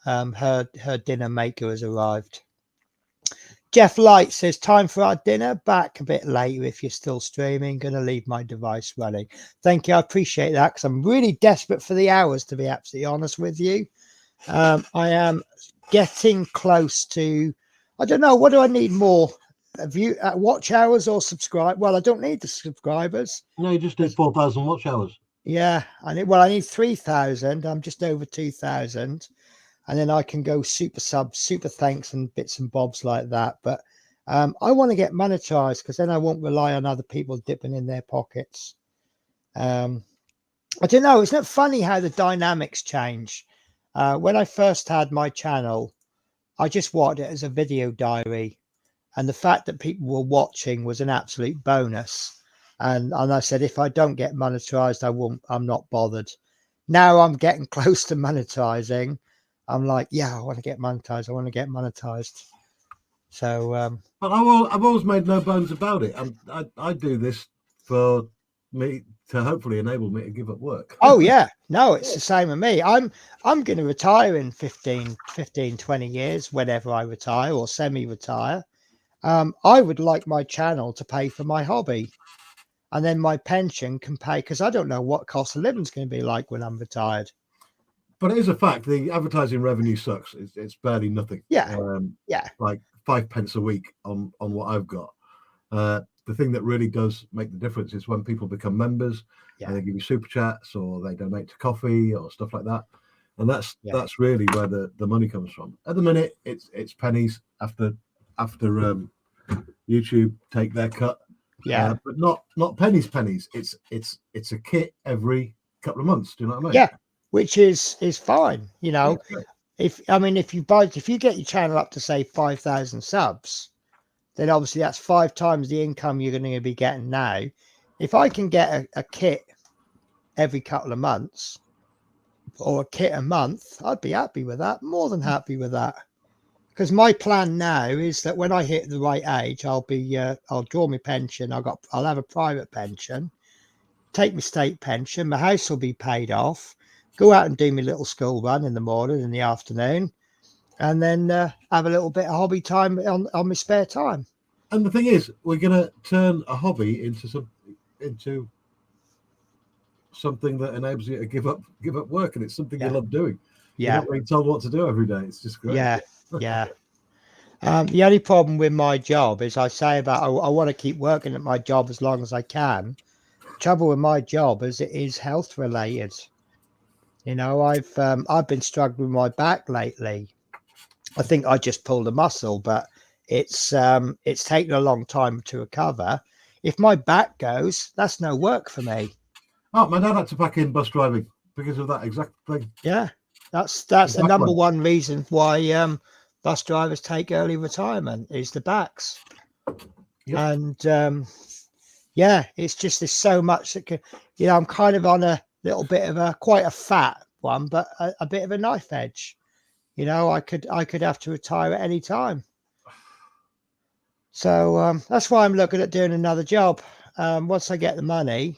[SPEAKER 1] Her dinner maker has arrived. Jeff Light says, time for our dinner. Back a bit later if you're still streaming. Going to leave my device running. Thank you. I appreciate that because I'm really desperate for the hours, to be absolutely honest with you. I am getting close to, I don't know, what do I need more? Watch hours or subscribe? Well, I don't need the subscribers.
[SPEAKER 4] No, you just did 4,000 watch hours.
[SPEAKER 1] Yeah, I need 3,000. I'm just over 2,000, and then I can go super sub, super thanks, and bits and bobs like that. But I want to get monetized because then I won't rely on other people dipping in their pockets. I don't know. Isn't it funny how the dynamics change? When I first had my channel, I just watched it as a video diary. And the fact that people were watching was an absolute bonus. And I said, if I don't get monetized, I'm not bothered. Now I'm getting close to monetizing. I'm like, yeah, I want to get monetized. I want to get monetized. So,
[SPEAKER 4] but I've always made no bones about it. I do this for me to hopefully enable me to give up work.
[SPEAKER 1] Oh yeah, no, it's the same with me. I'm going to retire in 15, 20 years, whenever I retire or semi-retire. I would like my channel to pay for my hobby, and then my pension can pay, because I don't know what cost of living is going to be like when I'm retired.
[SPEAKER 4] But it is a fact, the advertising revenue sucks. It's barely nothing.
[SPEAKER 1] Yeah.
[SPEAKER 4] Like 5 pence a week on what I've got. The thing that really does make the difference is when people become members and they give you super chats or they donate to coffee or stuff like that. And that's really where the money comes from. At the minute, it's pennies after YouTube take their cut. But not pennies. It's a kit every couple of months. Do you know what I mean?
[SPEAKER 1] Yeah, which is fine. You know, if you get your channel up to say 5,000 subs, then obviously that's 5 times the income you're going to be getting now. If I can get a kit every couple of months or a kit a month, I'd be happy with that. More than happy with that. Because my plan now is that when I hit the right age, I'll draw my pension. I'll have a private pension, take my state pension. My house will be paid off. Go out and do my little school run in the morning, in the afternoon, and then have a little bit of hobby time on my spare time.
[SPEAKER 4] And the thing is, we're going to turn a hobby into something that enables you to give up work, and it's something you love doing. You're
[SPEAKER 1] Yeah.
[SPEAKER 4] not being told what to do every day. It's just great.
[SPEAKER 1] Yeah. Yeah. The only problem with my job is I say about I want to keep working at my job as long as I can. Trouble with my job is it is health related. You know, I've been struggling with my back lately. I think I just pulled a muscle, but it's taken a long time to recover. If my back goes, that's no work for me.
[SPEAKER 4] Oh, my dad had to pack in bus driving because of that exact thing.
[SPEAKER 1] Yeah, that's the number one reason why bus drivers take early retirement is the backs.
[SPEAKER 4] Yep.
[SPEAKER 1] And yeah, it's just there's so much that can, you know, I'm kind of on a little bit of quite a fat one, but a bit of a knife edge. You know, I could have to retire at any time. So that's why I'm looking at doing another job. Once I get the money,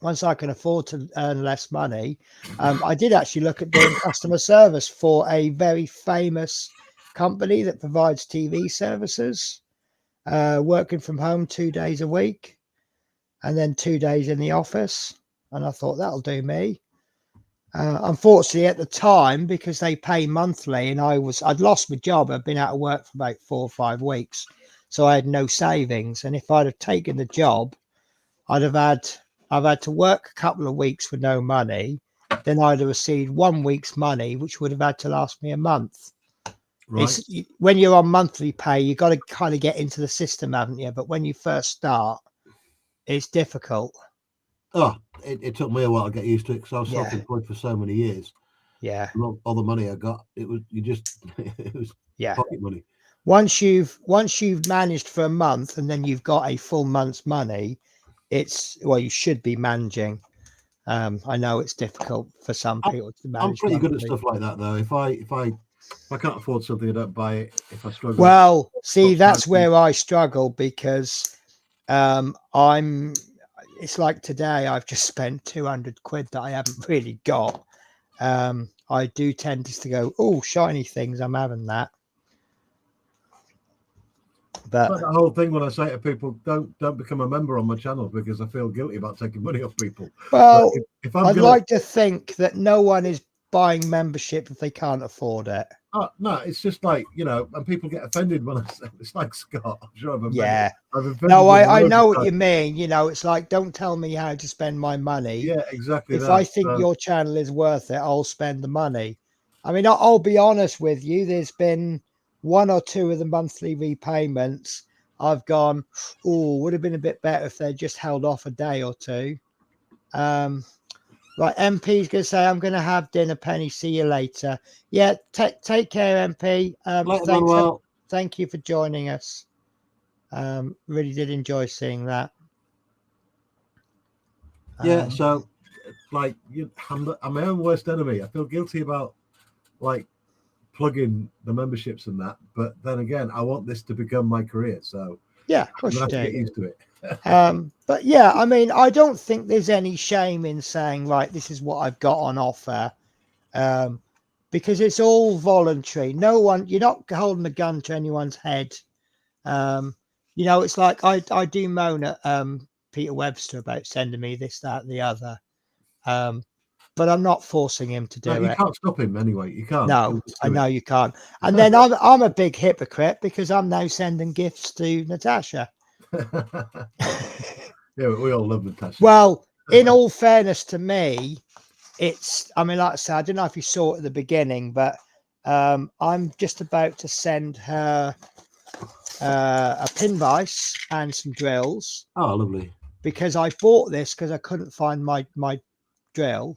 [SPEAKER 1] once I can afford to earn less money, I did actually look at doing customer service for a very famous company that provides TV services, working from home 2 days a week and then 2 days in the office. And I thought that'll do me. Unfortunately, at the time, because they pay monthly and I'd lost my job. I'd been out of work for about 4 or 5 weeks. So I had no savings. And if I'd have taken the job, I've had to work a couple of weeks with no money. Then I'd have received 1 week's money, which would have had to last me a month.
[SPEAKER 4] Right.
[SPEAKER 1] When you're on monthly pay, you've got to kind of get into the system, haven't you? But when you first start, it's difficult.
[SPEAKER 4] Oh, it took me a while to get used to it because I was
[SPEAKER 1] Yeah.
[SPEAKER 4] self-employed for so many years.
[SPEAKER 1] Yeah.
[SPEAKER 4] And all the money I got, it was pocket money.
[SPEAKER 1] Once you've managed for a month and then you've got a full month's money, you should be managing. I know it's difficult for some people to manage.
[SPEAKER 4] I'm pretty
[SPEAKER 1] monthly.
[SPEAKER 4] good at stuff like that, though. If I can't afford something, I don't buy it. If I struggle,
[SPEAKER 1] Well, see, that's where I struggle because it's like today I've just spent 200 quid that I haven't really got. I do tend to go, oh, shiny things, I'm having that. But
[SPEAKER 4] the whole thing when I say to people, don't become a member on my channel because I feel guilty about taking money off people.
[SPEAKER 1] Well,
[SPEAKER 4] if
[SPEAKER 1] I'd like to think that no one is buying membership if they can't afford it.
[SPEAKER 4] Oh, no, it's just like, you know, and people get offended when I say it's like Scott. I'm sure I've
[SPEAKER 1] Yeah.
[SPEAKER 4] No,
[SPEAKER 1] I know what you mean. You know, it's like, don't tell me how to spend my money.
[SPEAKER 4] Yeah, exactly.
[SPEAKER 1] If I think your channel is worth it, I'll spend the money. I mean, I'll be honest with you. There's been 1 or 2 of the monthly repayments. I've gone, oh, would have been a bit better if they just held off a day or two. Right, MP's going to say, I'm going to have dinner, Penny. See you later. Yeah, take care, MP. Thank you for joining us. Really did enjoy seeing that.
[SPEAKER 4] Yeah, so like I'm my own worst enemy. I feel guilty about like plugging the memberships and that, but then again, I want this to become my career. So
[SPEAKER 1] yeah, of course you do.
[SPEAKER 4] Get used to it.
[SPEAKER 1] But yeah, I mean, I don't think there's any shame in saying, right, this is what I've got on offer, because it's all voluntary. You're not holding a gun to anyone's head. You know, it's like I do moan at Peter Webster about sending me this, that, and the other, but I'm not forcing him to do it.
[SPEAKER 4] You can't stop him anyway. You can't.
[SPEAKER 1] No, I know you can't. And then I'm a big hypocrite because I'm now sending gifts to Natasha.
[SPEAKER 4] Yeah, we all love Natasha.
[SPEAKER 1] Well, in all fairness to me, I mean, like I said, I don't know if you saw it at the beginning, but I'm just about to send her a pin vise and some drills.
[SPEAKER 4] Oh, lovely.
[SPEAKER 1] Because I bought this because I couldn't find my drill.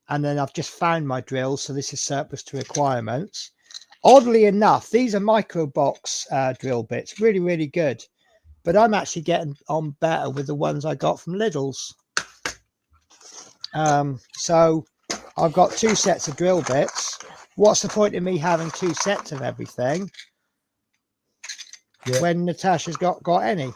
[SPEAKER 1] And then I've just found my drill. So this is surplus to requirements. Oddly enough, these are micro box drill bits. Really, really good. But I'm actually getting on better with the ones I got from Lidl's. So I've got 2 sets of drill bits. What's the point of me having 2 sets of everything when Natasha's got any?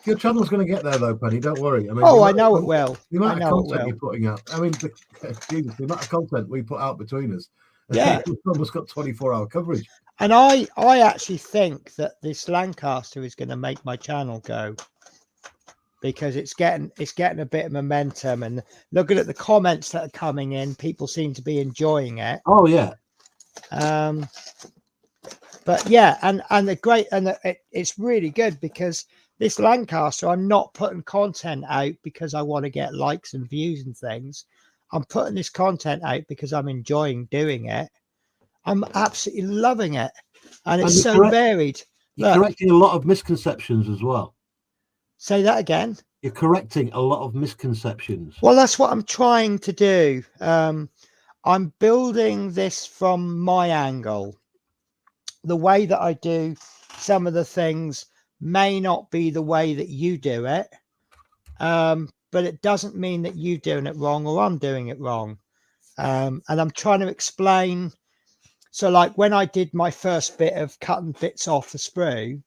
[SPEAKER 4] Your channel's going to get there, though, Penny. Don't worry. I mean,
[SPEAKER 1] I know it will.
[SPEAKER 4] The amount of content you're putting out. I mean, the amount of content we put out between us.
[SPEAKER 1] Yeah,
[SPEAKER 4] we've almost got 24-hour coverage.
[SPEAKER 1] And I actually think that this Lancaster is going to make my channel go. because it's getting a bit of momentum, and looking at the comments that are coming in, people seem to be enjoying it.
[SPEAKER 4] Oh yeah.
[SPEAKER 1] But yeah, and it's really good because this Lancaster, I'm not putting content out because I want to get likes and views and things. I'm putting this content out because I'm enjoying doing it. I'm absolutely loving it, and it's so varied.
[SPEAKER 4] You're correcting a lot of misconceptions as well.
[SPEAKER 1] Say that again.
[SPEAKER 4] You're correcting a lot of misconceptions.
[SPEAKER 1] Well, that's what I'm trying to do. I'm building this from my angle. The way that I do some of the things may not be the way that you do it, but it doesn't mean that you're doing it wrong or I'm doing it wrong. And I'm trying to explain. So like when I did my first bit of cutting bits off the sprue,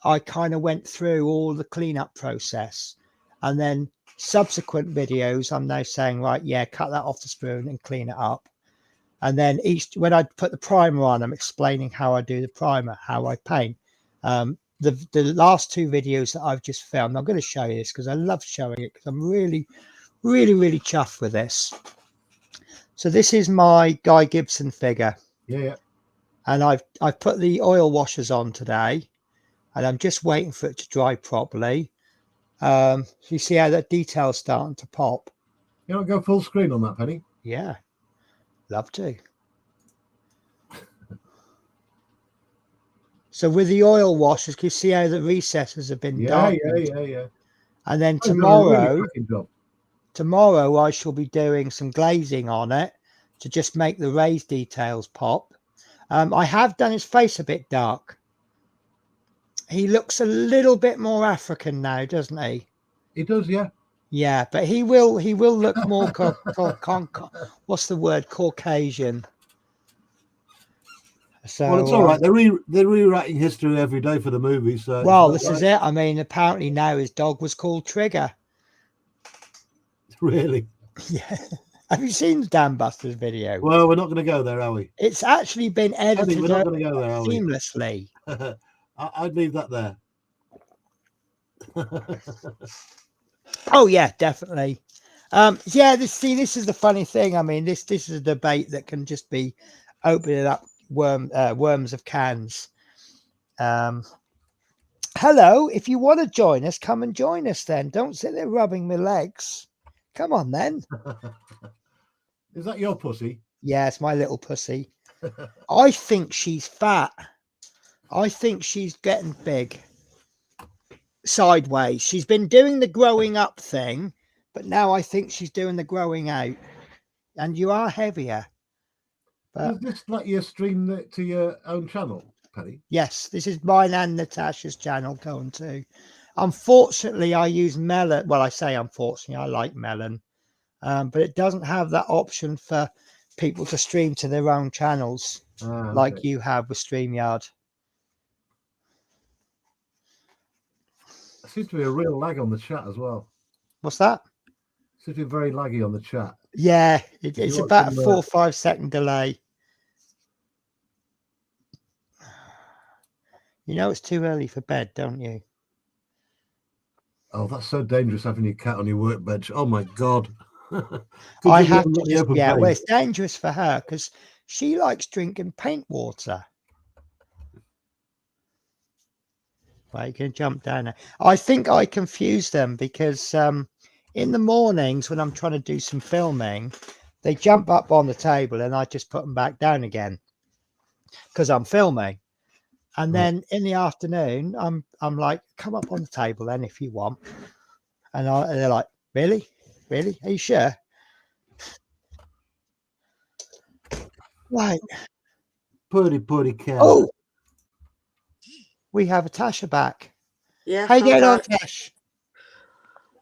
[SPEAKER 1] I kind of went through all the cleanup process, and then subsequent videos, I'm now saying, right, yeah, cut that off the sprue and clean it up. And then when I put the primer on, I'm explaining how I do the primer, how I paint. The last two videos that I've just filmed, I'm going to show you this because I love showing it because I'm really, really, really chuffed with this. So this is my Guy Gibson figure.
[SPEAKER 4] Yeah.
[SPEAKER 1] And I've put the oil washers on today, and I'm just waiting for it to dry properly. So you see how that detail's starting to pop.
[SPEAKER 4] You don't go full screen on that, Penny?
[SPEAKER 1] Yeah, love to. So with the oil washers, you see how the recesses have been darkened.
[SPEAKER 4] Yeah.
[SPEAKER 1] And then tomorrow I shall be doing some glazing on it to just make the raised details pop. I have done his face a bit dark. He looks a little bit more African now, doesn't he?
[SPEAKER 4] He does, yeah.
[SPEAKER 1] Yeah, but he will look more what's the word? Caucasian. So
[SPEAKER 4] well, it's all right. They're rewriting history every day for the movie. So
[SPEAKER 1] well, this is it. I mean, apparently now his dog was called Trigger.
[SPEAKER 4] Really?
[SPEAKER 1] Yeah. Have you seen the Dan Busters video?
[SPEAKER 4] Well, we're not going to go there, are we?
[SPEAKER 1] It's actually been edited
[SPEAKER 4] we're not going to go there, are we?
[SPEAKER 1] seamlessly.
[SPEAKER 4] I'd leave that there.
[SPEAKER 1] Oh yeah, definitely. Yeah, this is the funny thing. I mean, this is a debate that can just be opening up worms of cans. Hello, if you want to join us, come and join us then. Don't sit there rubbing my legs. Come on then.
[SPEAKER 4] Is that your pussy?
[SPEAKER 1] Yeah, it's my little pussy. I think she's fat. I think she's getting big. Sideways. She's been doing the growing up thing, but now I think she's doing the growing out. And you are heavier.
[SPEAKER 4] Does this let you stream it to your own channel, Penny? Yes,
[SPEAKER 1] this is mine and Natasha's channel going to. Unfortunately, I use Melon. Well, I say unfortunately, I like Melon. But it doesn't have that option for people to stream to their own channels like you have with StreamYard.
[SPEAKER 4] There seems to be a real lag on the chat as well.
[SPEAKER 1] What's that?
[SPEAKER 4] Seems to be very laggy on the chat.
[SPEAKER 1] Yeah, it's about a 4 or 5 second delay. You know it's too early for bed, don't you?
[SPEAKER 4] Oh, that's so dangerous having your cat on your workbench. Oh my God.
[SPEAKER 1] I have to just, yeah, well, it's dangerous for her because she likes drinking paint water. Right, you can jump down there. I think I confuse them because in the mornings when I'm trying to do some filming, they jump up on the table and I just put them back down again because I'm filming. And then in the afternoon, I'm like, come up on the table then if you want. And they're like, really? Really? Are you sure? Right.
[SPEAKER 4] Purdy cat.
[SPEAKER 1] Oh, we have Natasha back.
[SPEAKER 2] Yeah.
[SPEAKER 1] How you getting on, Tash?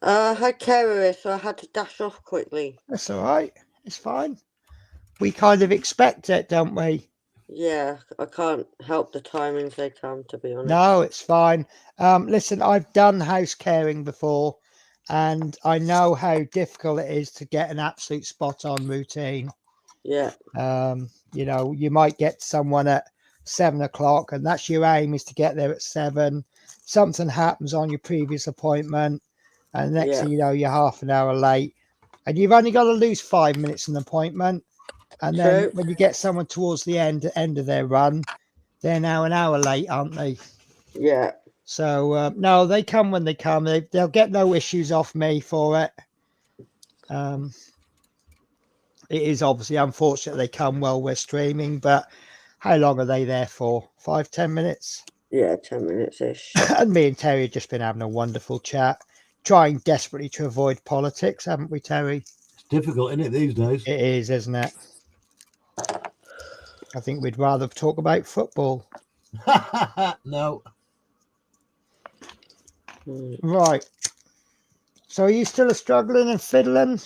[SPEAKER 2] I had carers, so I had to dash off quickly.
[SPEAKER 1] That's all right. It's fine. We kind of expect it, don't we?
[SPEAKER 2] Yeah, I can't help the timings they come, to be honest.
[SPEAKER 1] No, it's fine. Listen, I've done house caring before, and I know how difficult it is to get an absolute spot-on routine.
[SPEAKER 2] Yeah.
[SPEAKER 1] You know, you might get someone at 7 o'clock, and that's your aim, is to get there at 7. Something happens on your previous appointment. And next
[SPEAKER 2] Yeah.
[SPEAKER 1] thing you know, you're half an hour late, and you've only got to lose 5 minutes in an appointment. And then
[SPEAKER 2] True.
[SPEAKER 1] when you get someone towards the end of their run, they're now an hour late, aren't they?
[SPEAKER 2] Yeah.
[SPEAKER 1] So no, they come when they come. They'll get no issues off me for it. It is obviously unfortunate they come while we're streaming, but how long are they there for? 5-10 minutes?
[SPEAKER 2] Yeah, 10 minutes ish.
[SPEAKER 1] And me and Terry have just been having a wonderful chat, trying desperately to avoid politics, haven't we, Terry?
[SPEAKER 4] It's difficult, isn't it, these days?
[SPEAKER 1] It is, isn't it? I think we'd rather talk about football.
[SPEAKER 4] No.
[SPEAKER 1] Right. So are you still struggling and fiddling?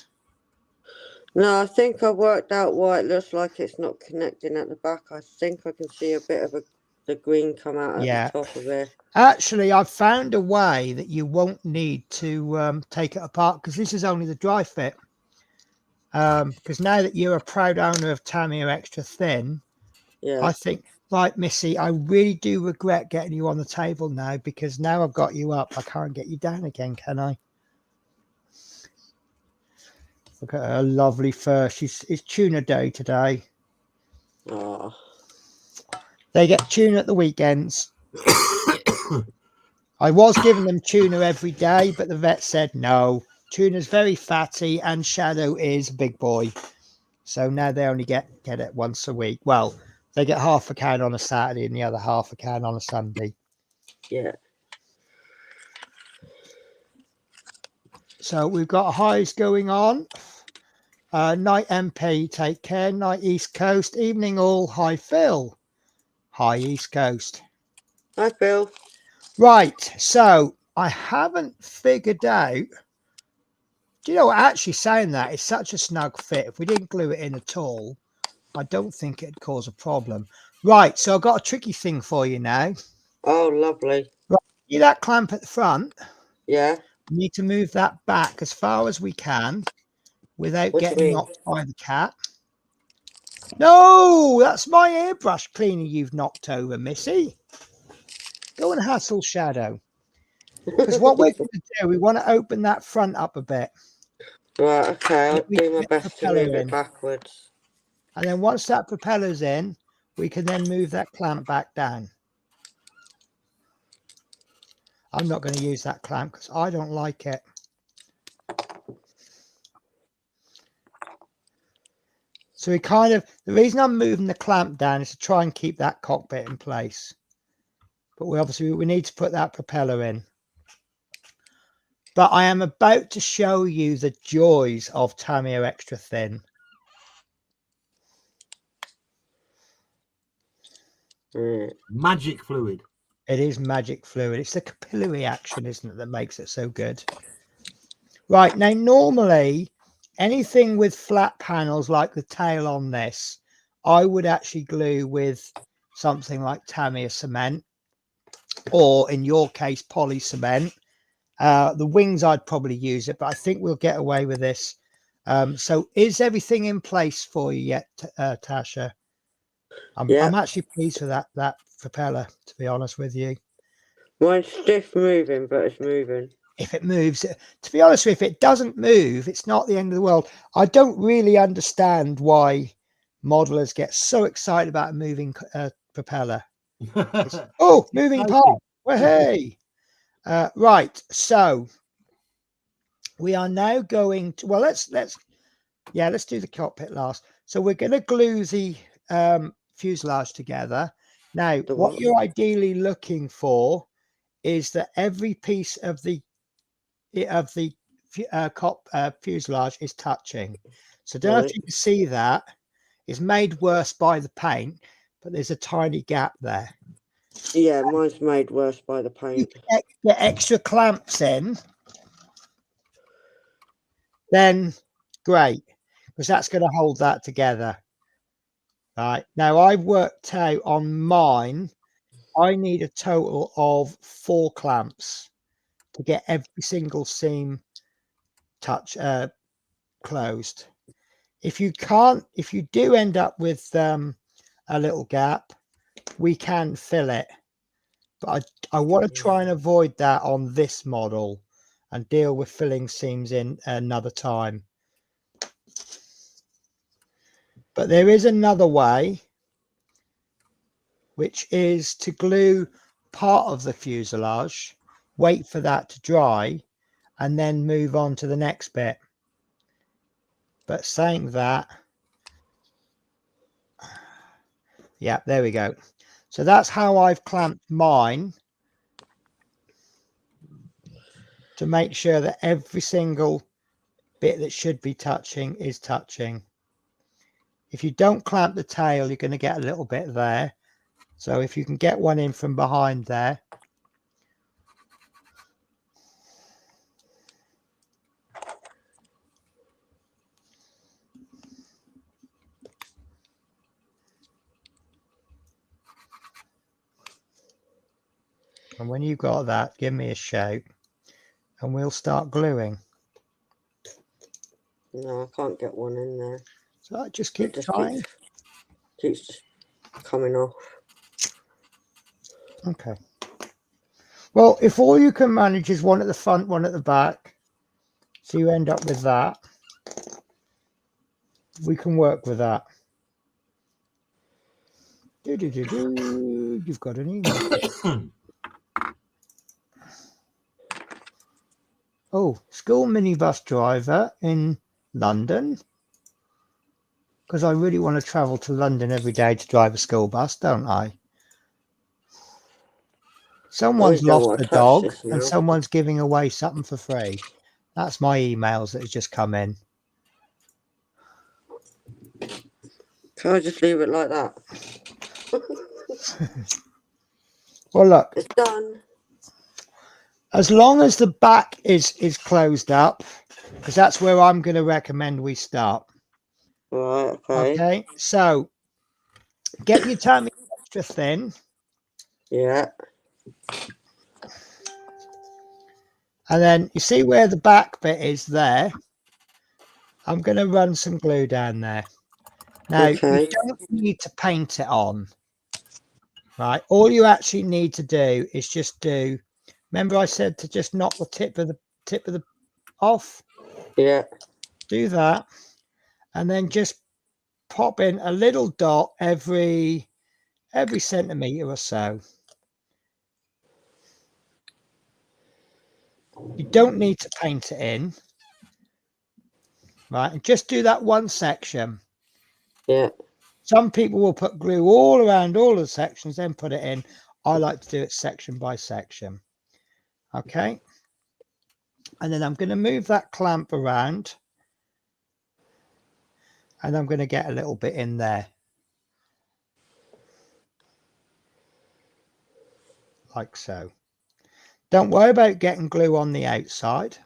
[SPEAKER 2] No, I think I worked out why it looks like it's not connecting at the back. I think I can see a bit of the green come out at the top of it.
[SPEAKER 1] Actually, I've found a way that you won't need to take it apart, because this is only the dry fit. Because now that you're a proud owner of Tamiya Extra Thin,
[SPEAKER 2] Yeah.
[SPEAKER 1] I think, right, Missy, I really do regret getting you on the table now, because now I've got you up, I can't get you down again, can I? Look at her lovely fur. It's tuna day today.
[SPEAKER 2] Oh.
[SPEAKER 1] They get tuna at the weekends. I was giving them tuna every day, but the vet said no. Tuna's very fatty and Shadow is a big boy. So now they only get it once a week. Well, they get half a can on a Saturday and the other half a can on a Sunday.
[SPEAKER 2] Yeah.
[SPEAKER 1] So we've got highs going on. Night MP, take care. Night East Coast. Evening all. Hi Phil. Hi East Coast.
[SPEAKER 2] Hi, Phil.
[SPEAKER 1] Right. So I haven't figured out. Do you know what? Actually saying that, it's such a snug fit. If we didn't glue it in at all, I don't think it'd cause a problem. Right. So I've got a tricky thing for you now.
[SPEAKER 2] Oh, lovely.
[SPEAKER 1] Right. See that clamp at the front?
[SPEAKER 2] Yeah.
[SPEAKER 1] We need to move that back as far as we can without
[SPEAKER 2] What do you
[SPEAKER 1] getting
[SPEAKER 2] mean?
[SPEAKER 1] knocked by the cat. No, that's my airbrush cleaner you've knocked over, Missy. Go and hustle Shadow. Because what we're going to do, we want to open that front up a bit.
[SPEAKER 2] Right, okay, I'll
[SPEAKER 1] We
[SPEAKER 2] do
[SPEAKER 1] can
[SPEAKER 2] my
[SPEAKER 1] get the
[SPEAKER 2] best to move
[SPEAKER 1] propeller
[SPEAKER 2] it
[SPEAKER 1] in.
[SPEAKER 2] backwards.
[SPEAKER 1] And then once that propeller's in, we can then move that clamp back down. I'm not going to use that clamp because I don't like it. So we kind of, the reason I'm moving the clamp down is to try and keep that cockpit in place. But we need to put that propeller in. But I am about to show you the joys of Tamiya Extra Thin.
[SPEAKER 4] Magic fluid.
[SPEAKER 1] It is magic fluid. It's the capillary action, isn't it, that makes it so good. Right, now normally anything with flat panels like the tail on this, I would actually glue with something like Tamiya cement, or in your case, poly cement. The wings, I'd probably use it, but I think we'll get away with this. So is everything in place for you yet, Tasha? I'm actually pleased with that propeller, to be honest with you.
[SPEAKER 2] Mine's stiff moving, but it's moving.
[SPEAKER 1] If it moves, to be honest with you, if it doesn't move, it's not the end of the world. I don't really understand why modelers get so excited about a moving propeller. Moving part. Well, hey. Right. So we are now going to, well, let's do the cockpit last. So we're going to glue the fuselage together. Now, what you're ideally looking for is that every piece of the fuselage is touching. So don't know if you can see that. It's made worse by the paint, but there's a tiny gap there.
[SPEAKER 2] Yeah, mine's made worse by the paint.
[SPEAKER 1] You can get extra clamps in, then great, because that's going to hold that together. Right, now I've worked out on mine, I need a total of 4 clamps to get every single seam closed. If you do end up with a little gap, we can fill it, but I want to try and avoid that on this model. and deal with filling seams in another time. But there is another way, which is to glue part of the fuselage, wait for that to dry, and then move on to the next bit. But saying that, yeah, there we go. So that's how I've clamped mine, to make sure that every single bit that should be touching is touching. If you don't clamp the tail, you're going to get a little bit there. So if you can get one in from behind there. And when you've got that, give me a shout and we'll start gluing.
[SPEAKER 2] No, I can't get one in there.
[SPEAKER 1] So I just keep trying.
[SPEAKER 2] Keeps just coming off.
[SPEAKER 1] Okay. Well, if all you can manage is one at the front, one at the back, so you end up with that, we can work with that. You've got an email. Oh, school minibus driver in London. Because I really want to travel to London every day to drive a school bus, don't I? Someone's lost a dog and someone's giving away something for free. That's my emails that have just come in.
[SPEAKER 2] Can I just leave it like that?
[SPEAKER 1] Well, look.
[SPEAKER 2] It's done.
[SPEAKER 1] As long as the back is closed up, because that's where I'm going to recommend we start.
[SPEAKER 2] Right, okay.
[SPEAKER 1] Okay, so get your tummy extra thin.
[SPEAKER 2] Yeah.
[SPEAKER 1] And then you see where the back bit is there. I'm going to run some glue down there. Now, you don't need to paint it on. Right, all you actually need to do is just do. Remember, I said to just knock the tip of the off.
[SPEAKER 2] Yeah.
[SPEAKER 1] Do that, and then just pop in a little dot every centimeter or so. You don't need to paint it in. Right, and just do that one section.
[SPEAKER 2] Yeah.
[SPEAKER 1] Some people will put glue all around all the sections, then put it in. I like to do it section by section. Okay. And then I'm going to move that clamp around. And I'm going to get a little bit in there. Like so. Don't worry about getting glue on the outside.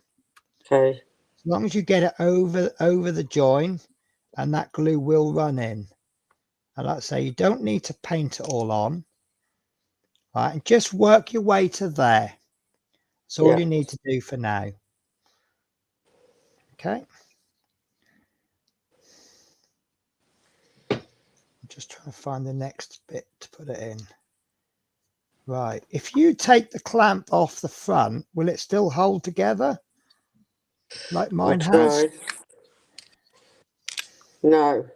[SPEAKER 2] Okay.
[SPEAKER 1] As long as you get it over the join, and that glue will run in. And like I say, you don't need to paint it all on. Right, and just work your way to there. That's all you need to do for now. Okay. I'm just trying to find the next bit to put it in. Right. If you take the clamp off the front, will it still hold together? Like mine has?
[SPEAKER 2] No.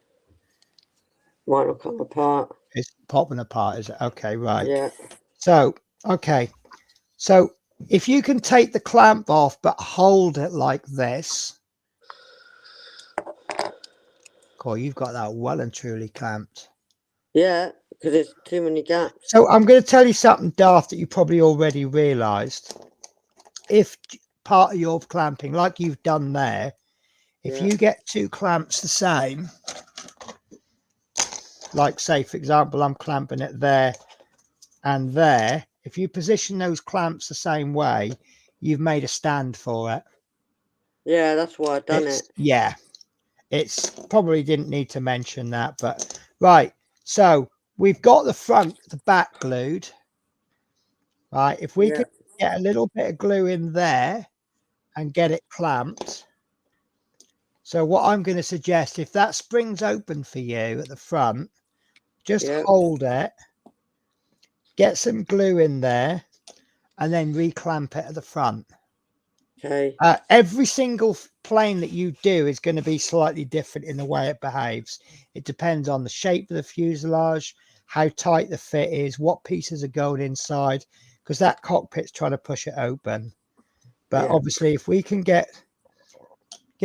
[SPEAKER 2] Mine will come apart.
[SPEAKER 1] It's popping apart, is it? Okay, right.
[SPEAKER 2] Yeah.
[SPEAKER 1] So, okay. So if you can take the clamp off, but hold it like this. Cool, you've got that well and truly clamped.
[SPEAKER 2] Yeah, because there's too many gaps.
[SPEAKER 1] So I'm going to tell you something daft that you probably already realised. If part of your clamping, like you've done there, if you get two clamps the same, like say, for example, I'm clamping it there and there. If you position those clamps the same way, you've made a stand for it.
[SPEAKER 2] Yeah, that's why I've done it.
[SPEAKER 1] Yeah, it's probably didn't need to mention that, but right. So we've got the back glued. Right, if we could get a little bit of glue in there and get it clamped. So what I'm going to suggest, if that spring's open for you at the front, just hold it, get some glue in there, and then reclamp it at the front.
[SPEAKER 2] Okay.
[SPEAKER 1] Every single plane that you do is going to be slightly different in the way it behaves. It depends on the shape of the fuselage, how tight the fit is, what pieces are going inside, because that cockpit's trying to push it open. But
[SPEAKER 2] Yeah.
[SPEAKER 1] obviously, if we can get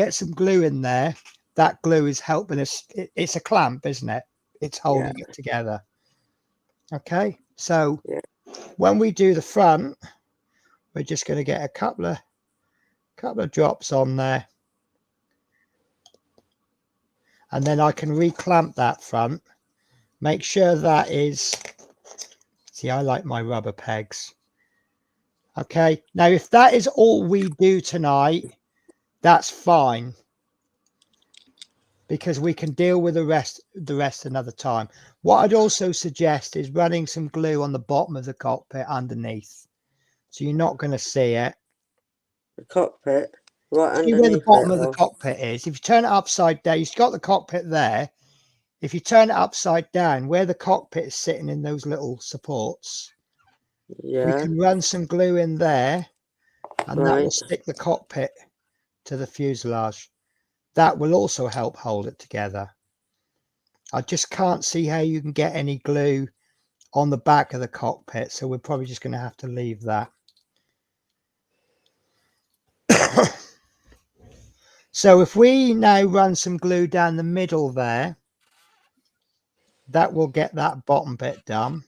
[SPEAKER 1] some glue in there, that glue is helping us. It's a clamp, isn't it? It's holding it together. Okay, so when we do the front, we're just going to get a couple of drops on there, and then I can reclamp that front. Make sure that is. See, I like my rubber pegs. Okay, now if that is all we do tonight, that's fine, because we can deal with the rest another time. What I'd also suggest is running some glue on the bottom of the cockpit underneath, so you're not going to see it.
[SPEAKER 2] The cockpit, right
[SPEAKER 1] See
[SPEAKER 2] underneath
[SPEAKER 1] where the bottom
[SPEAKER 2] it,
[SPEAKER 1] of the cockpit is. If you turn it upside down, you've got the cockpit there. If you turn it upside down, where the cockpit is sitting in those little supports, we can run some glue in there, and that will stick the cockpit to the fuselage. That will also help hold it together. I just can't see how you can get any glue on the back of the cockpit, so we're probably just going to have to leave that. So if we now run some glue down the middle there, that will get that bottom bit done.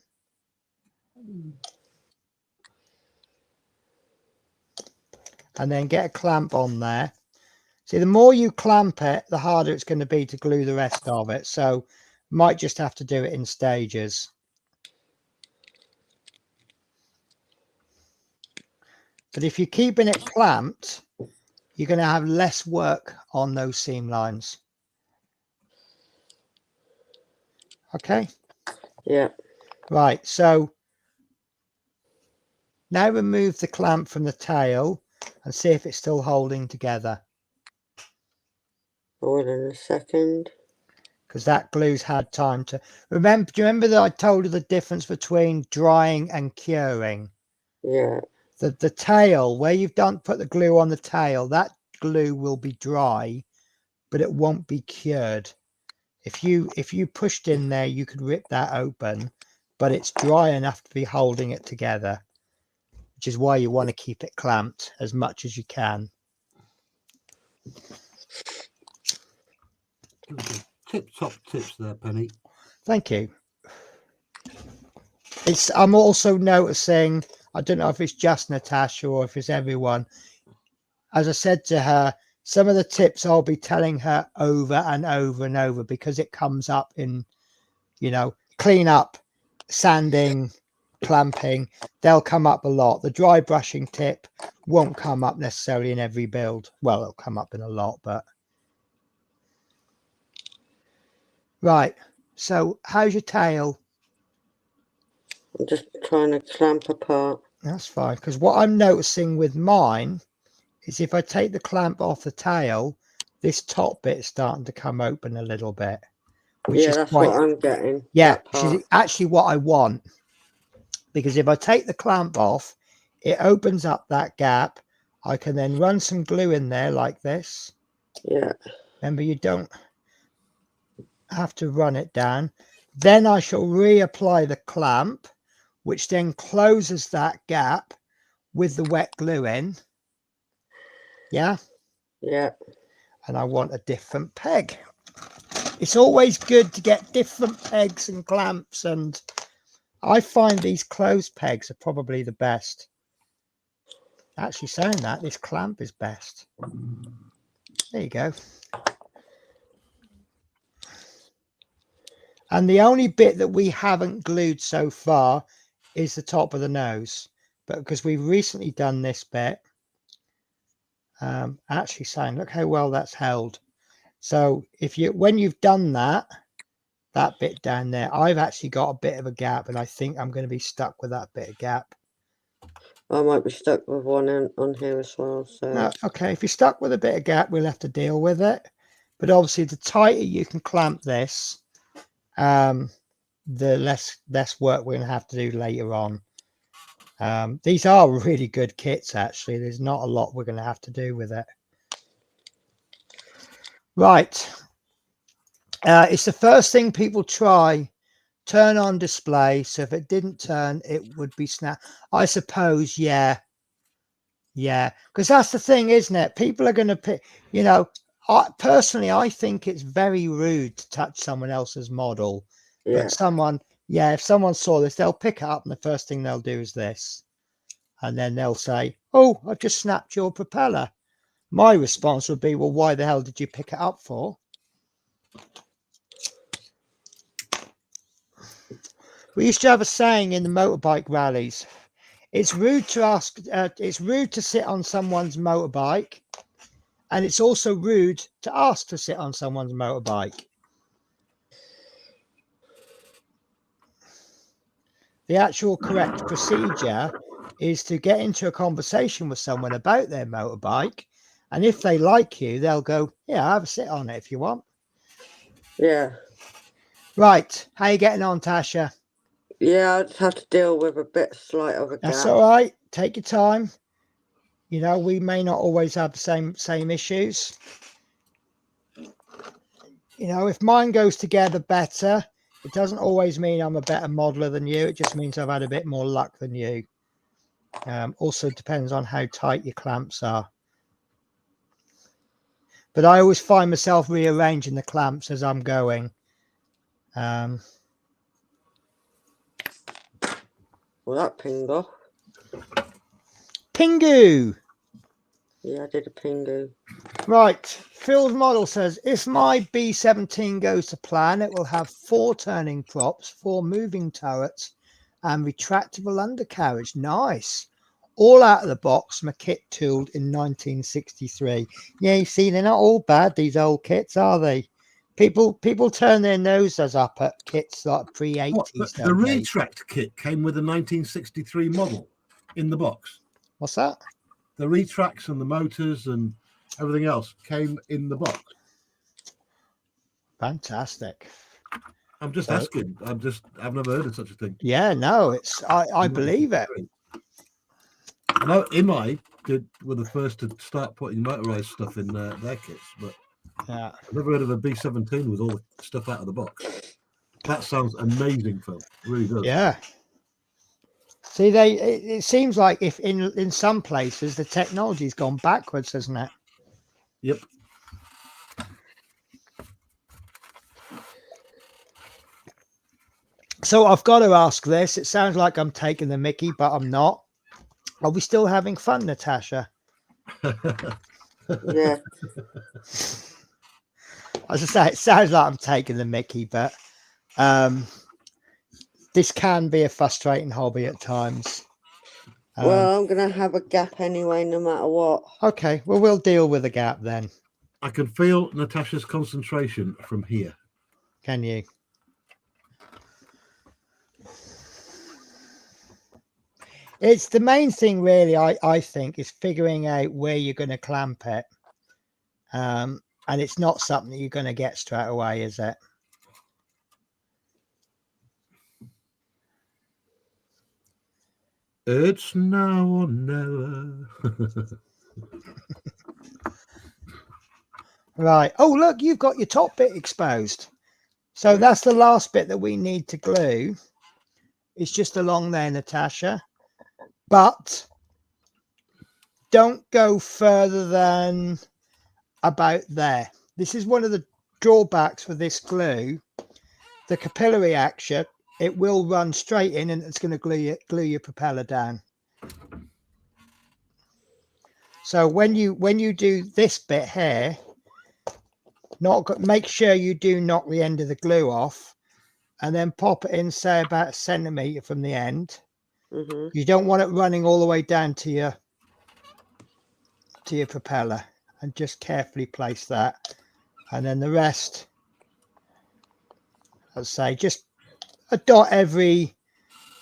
[SPEAKER 1] And then get a clamp on there. See, the more you clamp it, the harder it's going to be to glue the rest of it. So might just have to do it in stages. But if you're keeping it clamped, you're going to have less work on those seam lines. Okay?
[SPEAKER 2] Yeah.
[SPEAKER 1] Right, so now remove the clamp from the tail and see if it's still holding together.
[SPEAKER 2] I will in a second.
[SPEAKER 1] Because that glue's had time to... Remember, do you remember that I told you the difference between drying and curing?
[SPEAKER 2] Yeah.
[SPEAKER 1] The tail, where you've put the glue on the tail, that glue will be dry, but it won't be cured. If you pushed in there, you could rip that open, but it's dry enough to be holding it together, which is why you want to keep it clamped as much as you can.
[SPEAKER 4] Top tips there, Penny.
[SPEAKER 1] Thank you. I'm also noticing, I don't know if it's just Natasha or if it's everyone, as I said to her, some of the tips I'll be telling her over and over and over, because it comes up in, clean up, sanding, clamping, they'll come up a lot. The dry brushing tip won't come up necessarily in every build. Well, it'll come up in a lot, but. Right, so how's your tail?
[SPEAKER 2] I'm just trying to clamp apart.
[SPEAKER 1] That's fine, because what I'm noticing with mine is if I take the clamp off the tail, this top bit is starting to come open a little bit. Which is
[SPEAKER 2] that's
[SPEAKER 1] quite,
[SPEAKER 2] what I'm getting.
[SPEAKER 1] Yeah, which is actually what I want. Because if I take the clamp off, it opens up that gap. I can then run some glue in there like this.
[SPEAKER 2] Yeah.
[SPEAKER 1] Remember, you don't have to run it down. Then I shall reapply the clamp, which then closes that gap with the wet glue in. Yeah?
[SPEAKER 2] Yeah.
[SPEAKER 1] And I want a different peg. It's always good to get different pegs and clamps, and I find these closed pegs are probably the best. Actually saying that, this clamp is best. There you go. And the only bit that we haven't glued so far is the top of the nose. But because we've recently done this bit, actually saying, look how well that's held. So when you've done that bit down there, I've actually got a bit of a gap, and I think I'm going to be stuck with that bit of gap.
[SPEAKER 2] I might be stuck with one on here as well. So
[SPEAKER 1] okay, if you're stuck with a bit of gap, we'll have to deal with it. But obviously, the tighter you can clamp this, the less work we're going to have to do later on. These are really good kits, actually. There's not a lot we're going to have to do with it. Right. It's the first thing people try. Turn on display. So if it didn't turn, it would be snap. I suppose, yeah. Yeah. Because that's the thing, isn't it? People are going to pick, you know, personally, I think it's very rude to touch someone else's model.
[SPEAKER 2] Yeah.
[SPEAKER 1] But someone, yeah, if someone saw this, they'll pick it up and the first thing they'll do is this. And then they'll say, oh, I've just snapped your propeller. My response would be, well, why the hell did you pick it up for? We used to have a saying in the motorbike rallies. It's rude to ask, it's rude to sit on someone's motorbike. And it's also rude to ask to sit on someone's motorbike. The actual correct procedure is to get into a conversation with someone about their motorbike. And if they like you, they'll go, yeah, have a sit on it if you want.
[SPEAKER 2] Yeah.
[SPEAKER 1] Right. How you getting on, Tasha?
[SPEAKER 2] Yeah, I just have to deal with a bit slight of a gap.
[SPEAKER 1] That's all right. Take your time. You know, we may not always have the same issues. You know, if mine goes together better, it doesn't always mean I'm a better modeler than you. It just means I've had a bit more luck than you. Also depends on how tight your clamps are. But I always find myself rearranging the clamps as I'm going.
[SPEAKER 2] Well, that pingo.
[SPEAKER 1] Pingu!
[SPEAKER 2] Yeah, I did a pingu.
[SPEAKER 1] Right. Phil's model says, if my B17 goes to plan, it will have 4 turning props, 4 moving turrets, and retractable undercarriage. Nice. All out of the box, my kit tooled in 1963. Yeah, you see, they're not all bad, these old kits, are they? People turn their noses up at kits like pre-80s.
[SPEAKER 4] The retract kit came with a 1963 model in the box.
[SPEAKER 1] What's that?
[SPEAKER 4] The retracts and the motors and everything else came in the box.
[SPEAKER 1] Fantastic.
[SPEAKER 4] I'm just asking. I've never heard of such a thing.
[SPEAKER 1] Yeah, no, I believe it.
[SPEAKER 4] I know IMI were the first to start putting motorized stuff in their kits, but
[SPEAKER 1] yeah,
[SPEAKER 4] I've never heard of a B17 with all the stuff out of the box. That sounds amazing, Phil. It really does.
[SPEAKER 1] Yeah. See, it seems like if in some places the technology's gone backwards, hasn't it?
[SPEAKER 4] Yep.
[SPEAKER 1] So I've got to ask this. It sounds like I'm taking the mickey, but I'm not. Are we still having fun, Natasha?
[SPEAKER 2] Yeah.
[SPEAKER 1] As I say, it sounds like I'm taking the mickey, but this can be a frustrating hobby at times.
[SPEAKER 2] Well, I'm going to have a gap anyway, no matter what.
[SPEAKER 1] Okay, well, we'll deal with the gap then.
[SPEAKER 4] I can feel Natasha's concentration from here.
[SPEAKER 1] Can you? It's the main thing, really, I think, is figuring out where you're going to clamp it. And it's not something that you're going to get straight away, is it?
[SPEAKER 4] It's now or never.
[SPEAKER 1] Right. Oh, look, you've got your top bit exposed. So that's the last bit that we need to glue. It's just along there, Natasha. But don't go further than about there. This is one of the drawbacks for this glue. The capillary action, it will run straight in and it's going to glue your propeller down. So when you do this bit here, make sure you do knock the end of the glue off and then pop it in, say about 1 centimeter from the end.
[SPEAKER 2] Mm-hmm.
[SPEAKER 1] You don't want it running all the way down to your propeller, and just carefully place that, and then the rest, I'd say just a dot every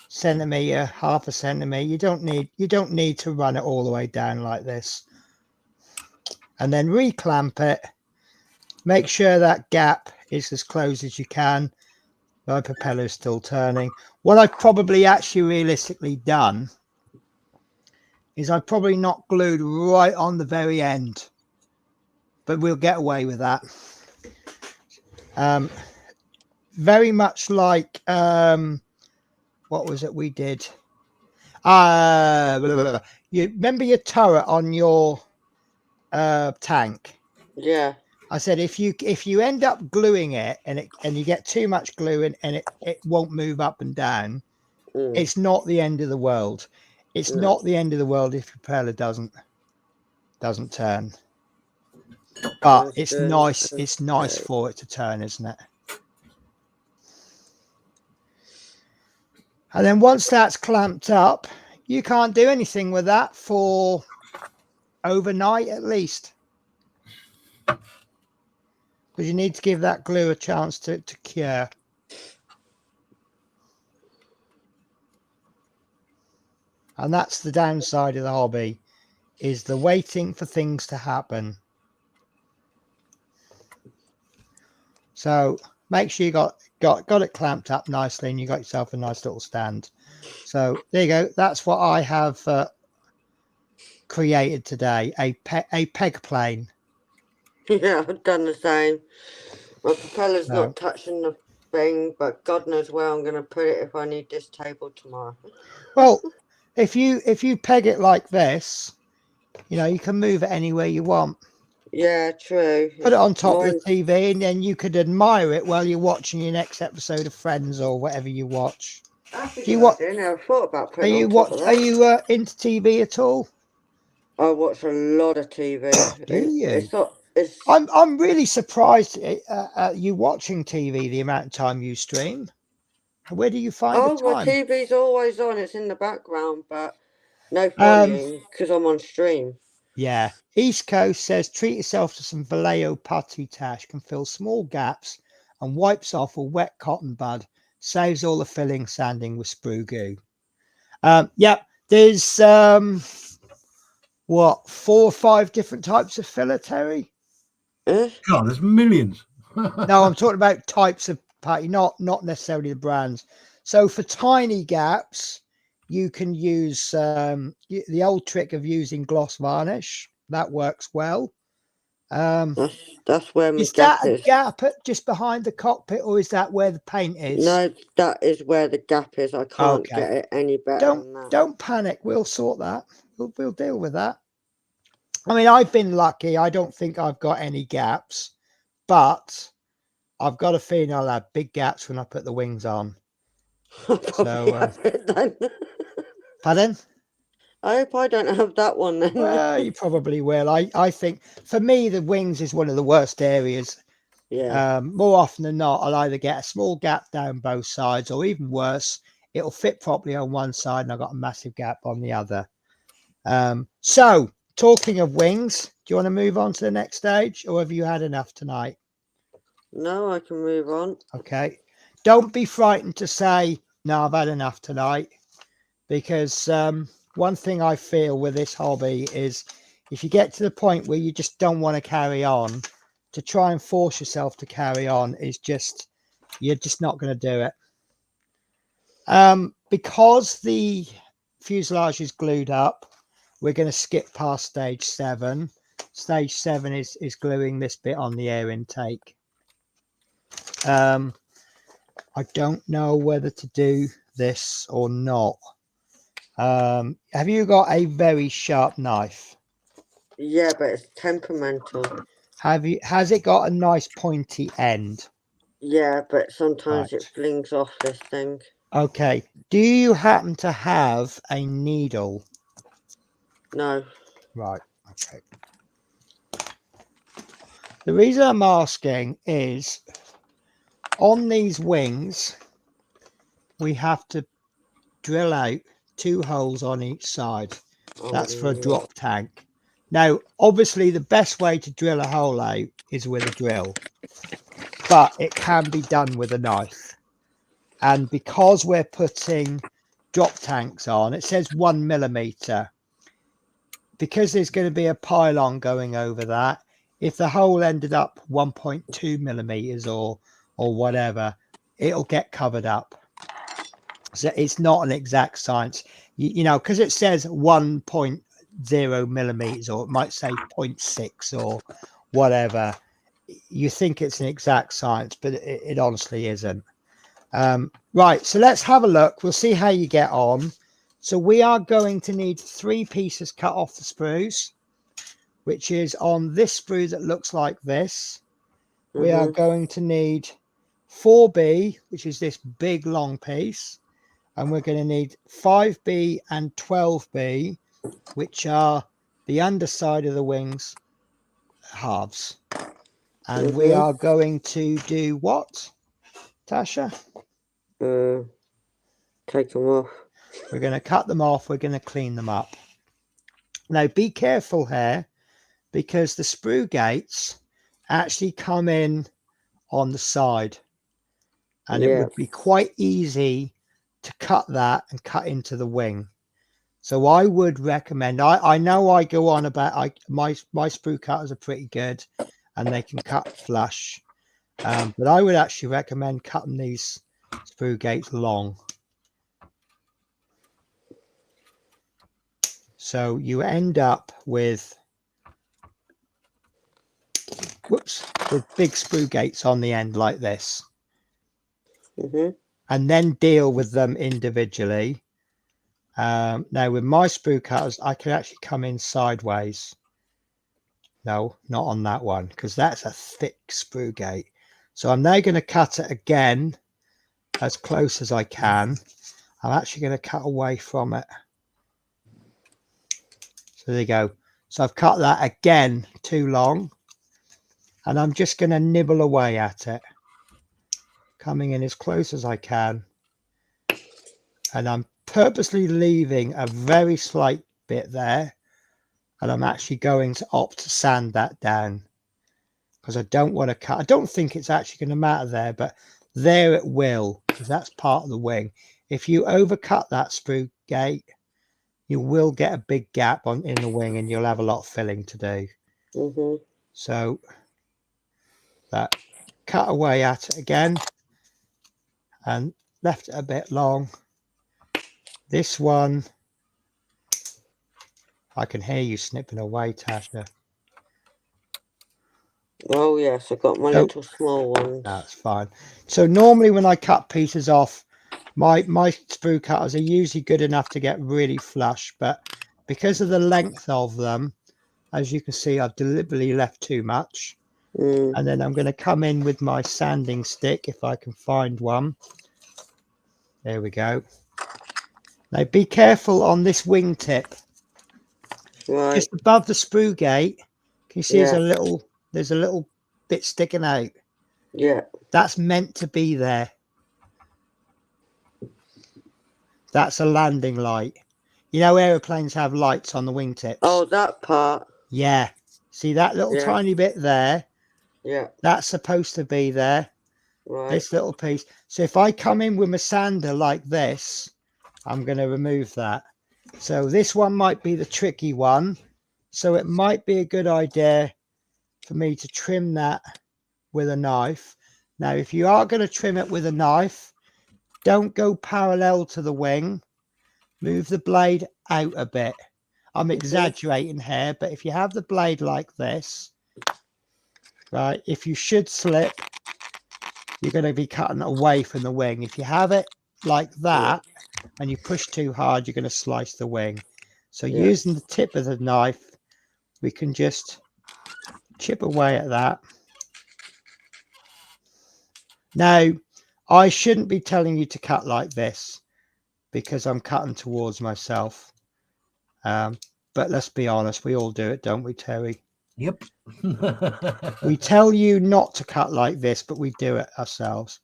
[SPEAKER 1] centimeter, half a centimeter. You don't need to run it all the way down like this. And then reclamp it. Make sure that gap is as close as you can. My propeller is still turning. What I've probably actually realistically done is I've probably not glued right on the very end, but we'll get away with that. Very much like what was it we did? You remember your turret on your tank?
[SPEAKER 2] Yeah.
[SPEAKER 1] I said if you end up gluing it and you get too much glue and it won't move up and down, it's not the end of the world. It's not the end of the world if your propeller doesn't turn. But it's nice. It's nice for it to turn, isn't it? And then once that's clamped up, you can't do anything with that for overnight at least, because you need to give that glue a chance to cure. And that's the downside of the hobby, is the waiting for things to happen. So make sure you got it clamped up nicely and you got yourself a nice little stand. So there you go. That's what I have created today, a peg plane.
[SPEAKER 2] Yeah, I've done the same. My propeller's not touching the thing, but God knows where I'm going to put it if I need this table tomorrow.
[SPEAKER 1] Well, if you peg it like this, you know, you can move it anywhere you want.
[SPEAKER 2] Yeah, true.
[SPEAKER 1] Put it on top of the TV, and then you could admire it while you're watching your next episode of Friends or whatever you watch.
[SPEAKER 2] Do you watch? I never thought about putting it on top of that.
[SPEAKER 1] Are you into TV at all?
[SPEAKER 2] I watch a lot of TV.
[SPEAKER 1] Do you?
[SPEAKER 2] It's
[SPEAKER 1] I'm really surprised at you watching TV, the amount of time you stream. Where do you find the time?
[SPEAKER 2] Oh, my TV's always on. It's in the background, but no volume because I'm on stream.
[SPEAKER 1] Yeah. East Coast says treat yourself to some Vallejo putty tash. Can fill small gaps and wipes off a wet cotton bud. Saves all the filling sanding with sprue goo. Yep. There's 4 or 5 different types of filler, Terry?
[SPEAKER 4] God, there's millions.
[SPEAKER 1] No, I'm talking about types of putty, not necessarily the brands. So for tiny gaps, you can use the old trick of using gloss varnish. That works well.
[SPEAKER 2] That's where my
[SPEAKER 1] is
[SPEAKER 2] gap
[SPEAKER 1] that a
[SPEAKER 2] is.
[SPEAKER 1] gap just behind the cockpit, or is that where the paint is?
[SPEAKER 2] No, that is where the gap is. I can't get it any better than that.
[SPEAKER 1] Don't panic. We'll sort that. We'll deal with that. I mean, I've been lucky. I don't think I've got any gaps, but I've got a feeling I'll have big gaps when I put the wings on. Pardon?
[SPEAKER 2] I hope I don't have that one then.
[SPEAKER 1] Well, you probably will. I think for me, the wings is one of the worst areas.
[SPEAKER 2] Yeah.
[SPEAKER 1] More often than not, I'll either get a small gap down both sides, or even worse, it'll fit properly on one side and I've got a massive gap on the other. So talking of wings, do you want to move on to the next stage, or have you had enough tonight?
[SPEAKER 2] No, I can move on.
[SPEAKER 1] Okay. Don't be frightened to say, no, I've had enough tonight, because one thing I feel with this hobby is if you get to the point where you just don't want to carry on, to try and force yourself to carry on is just, you're just not going to do it. Because the fuselage is glued up, we're going to skip past stage 7. Stage 7 is gluing this bit on the air intake. I don't know whether to do this or not. Have you got a very sharp knife?
[SPEAKER 2] Yeah, but it's temperamental.
[SPEAKER 1] Has it got a nice pointy end?
[SPEAKER 2] Yeah, but sometimes it flings off this thing.
[SPEAKER 1] Okay. Do you happen to have a needle?
[SPEAKER 2] No.
[SPEAKER 1] Right. Okay. The reason I'm asking is on these wings, we have to drill out 2 holes on each side. That's for a drop tank. Now, obviously, the best way to drill a hole out is with a drill, but it can be done with a knife. And because we're putting drop tanks on, it says 1 millimeter. Because there's going to be a pylon going over that, if the hole ended up 1.2 millimeters or whatever, it'll get covered up. So it's not an exact science. you know, because it says 1.0 millimeters, or it might say 0.6 or whatever. You think it's an exact science, but it honestly isn't. Right, so let's have a look. We'll see how you get on. So we are going to need 3 pieces cut off the sprues, which is on this sprue that looks like this. We are going to need 4B, which is this big long piece, and we're going to need 5B and 12B, which are the underside of the wings halves. And we are going to do what, Tasha?
[SPEAKER 2] Take them off.
[SPEAKER 1] We're going to cut them off. We're going to clean them up. Now, be careful here, because the sprue gates actually come in on the side, and it would be quite easy to cut that and cut into the wing. So I would recommend, I know I go on about, my sprue cutters are pretty good and they can cut flush, but I would actually recommend cutting these sprue gates long. So you end up with, with big sprue gates on the end like this. And then deal with them individually. Now with my sprue cutters, I can actually come in sideways. No, not on that one, because that's a thick sprue gate. So I'm now going to cut it again as close as I can. I'm actually going to cut away from it. So there you go. So I've cut that again too long, and I'm just going to nibble away at it, coming in as close as I can. And I'm purposely leaving a very slight bit there, and I'm actually going to opt to sand that down, because I don't want to cut. I don't think it's actually going to matter there, but there it will, because that's part of the wing. If you overcut that sprue gate, you will get a big gap in the wing, and you'll have a lot of filling to do. So that, cut away at it again and left it a bit long. This one, I can hear you snipping away, Tasha.
[SPEAKER 2] Oh yes, I've got my little small ones.
[SPEAKER 1] That's fine. So normally when I cut pieces off, my sprue cutters are usually good enough to get really flush, but because of the length of them, as you can see, I've deliberately left too much. And then I'm going to come in with my sanding stick, if I can find one. There we go. Now be careful on this wingtip.
[SPEAKER 2] Right.
[SPEAKER 1] Just above the sprue gate, can you see there's a little bit sticking out?
[SPEAKER 2] Yeah.
[SPEAKER 1] That's meant to be there. That's a landing light. You know, aeroplanes have lights on the wingtips.
[SPEAKER 2] Oh, that part.
[SPEAKER 1] Yeah. See that little tiny bit there?
[SPEAKER 2] Yeah.
[SPEAKER 1] That's supposed to be there.
[SPEAKER 2] Right.
[SPEAKER 1] This little piece. So if I come in with my sander like this, I'm going to remove that. So this one might be the tricky one. So it might be a good idea for me to trim that with a knife. Now, if you are going to trim it with a knife, don't go parallel to the wing. Move the blade out a bit. I'm exaggerating here, but if you have the blade like this, right, if you should slip, you're going to be cutting away from the wing. If you have it like that and you push too hard, you're going to slice the wing. So using the tip of the knife, we can just chip away at that. Now, I shouldn't be telling you to cut like this, because I'm cutting towards myself. But let's be honest, we all do it, don't we, Terry?
[SPEAKER 4] Yep.
[SPEAKER 1] We tell you not to cut like this, but we do it ourselves.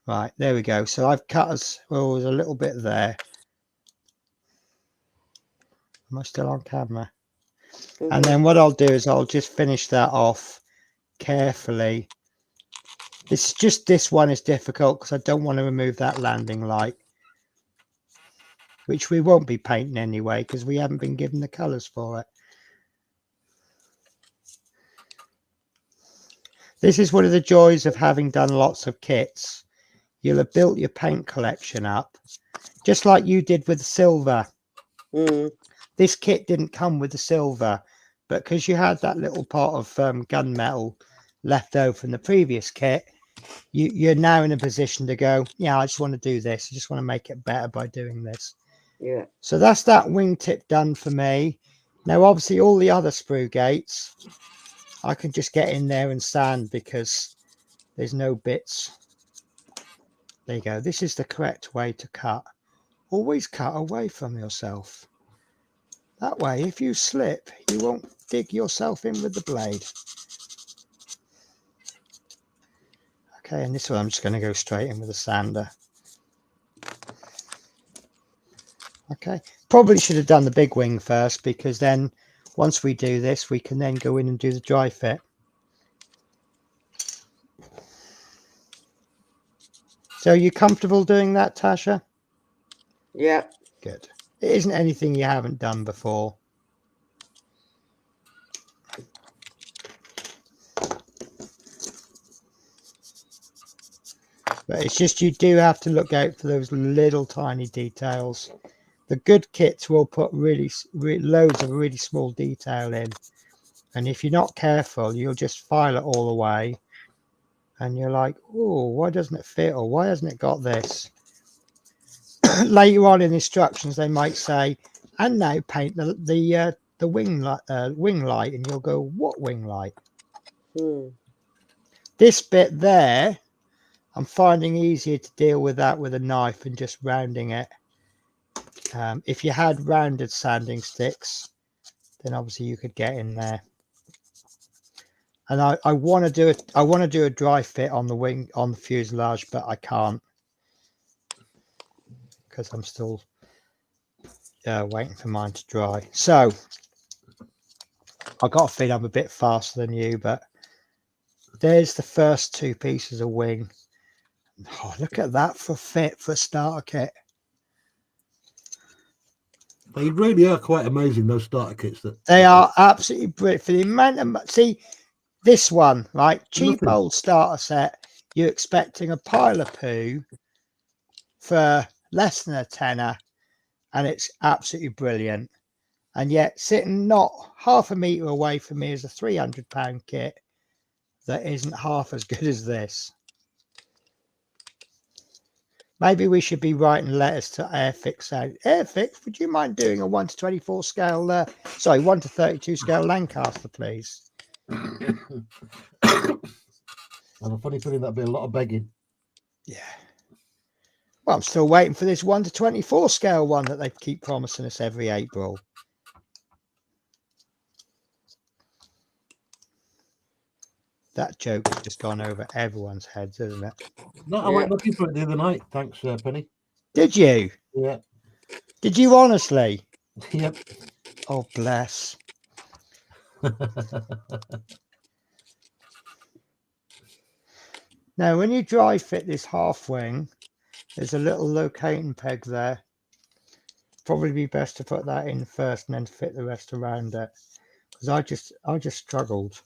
[SPEAKER 1] Right, there we go. So I've cut us, well, there's a little bit there. Am I still on camera? And then what I'll do is I'll just finish that off carefully. It's just this one is difficult because I don't want to remove that landing light, which we won't be painting anyway because we haven't been given the colours for it. This is one of the joys of having done lots of kits. You'll have built your paint collection up. just like you did with the silver.
[SPEAKER 2] Mm.
[SPEAKER 1] This kit didn't come with the silver, but because you had that little part of gunmetal left over from the previous kit, you're now in a position to go, yeah, I just want to do this. I just want to make it better by doing this.
[SPEAKER 2] Yeah.
[SPEAKER 1] So that's that wingtip done for me. Now, obviously, all the other sprue gates, I can just get in there and sand because there's no bits. There you go. This is the correct way to cut. Always cut away from yourself. That way, if you slip, you won't dig yourself in with the blade. Okay, and this one I'm just going to go straight in with a sander. Okay, probably should have done the big wing first, because then once we do this, we can then go in and do the dry fit. So are you comfortable doing that, Tasha?
[SPEAKER 2] Yeah.
[SPEAKER 1] Good. It isn't anything you haven't done before. But it's just you do have to look out for those little tiny details. The good kits will put really loads of really small detail in. And if you're not careful, you'll just file it all away. And you're like, oh, why doesn't it fit? Or why hasn't it got this? Later on in instructions, they might say, and now paint the wing light. And you'll go, what wing light? This bit there, I'm finding easier to deal with that with a knife and just rounding it. If you had rounded sanding sticks, then obviously you could get in there. And I want to do a dry fit on the wing, on the fuselage, but I can't because I'm still waiting for mine to dry. So I got a feeling I'm a bit faster than you, but there's the first two pieces of wing. Oh, look at that for fit for a starter kit.
[SPEAKER 4] They really are quite amazing, those starter kits.
[SPEAKER 1] They are absolutely brilliant for the amount of. See, this one, right? Cheap old starter set. You're expecting a pile of poo for less than a tenner, and it's absolutely brilliant. And yet, sitting not half a meter away from me is a £300 kit that isn't half as good as this. Maybe we should be writing letters to Airfix out. Airfix, would you mind doing a 1:24 scale, sorry, 1:32 scale Lancaster, please?
[SPEAKER 4] I have a funny feeling that'd be a lot of begging.
[SPEAKER 1] Yeah. Well, I'm still waiting for this 1:24 scale one that they keep promising us every April. That joke has just gone over everyone's heads, hasn't it?
[SPEAKER 4] No, I went looking for it the other night. Thanks, Penny.
[SPEAKER 1] Did you?
[SPEAKER 4] Yeah.
[SPEAKER 1] Did you honestly?
[SPEAKER 4] Yep.
[SPEAKER 1] Oh, bless. Now, when you dry fit this half wing, there's a little locating peg there. Probably be best to put that in first and then fit the rest around it, because I just struggled.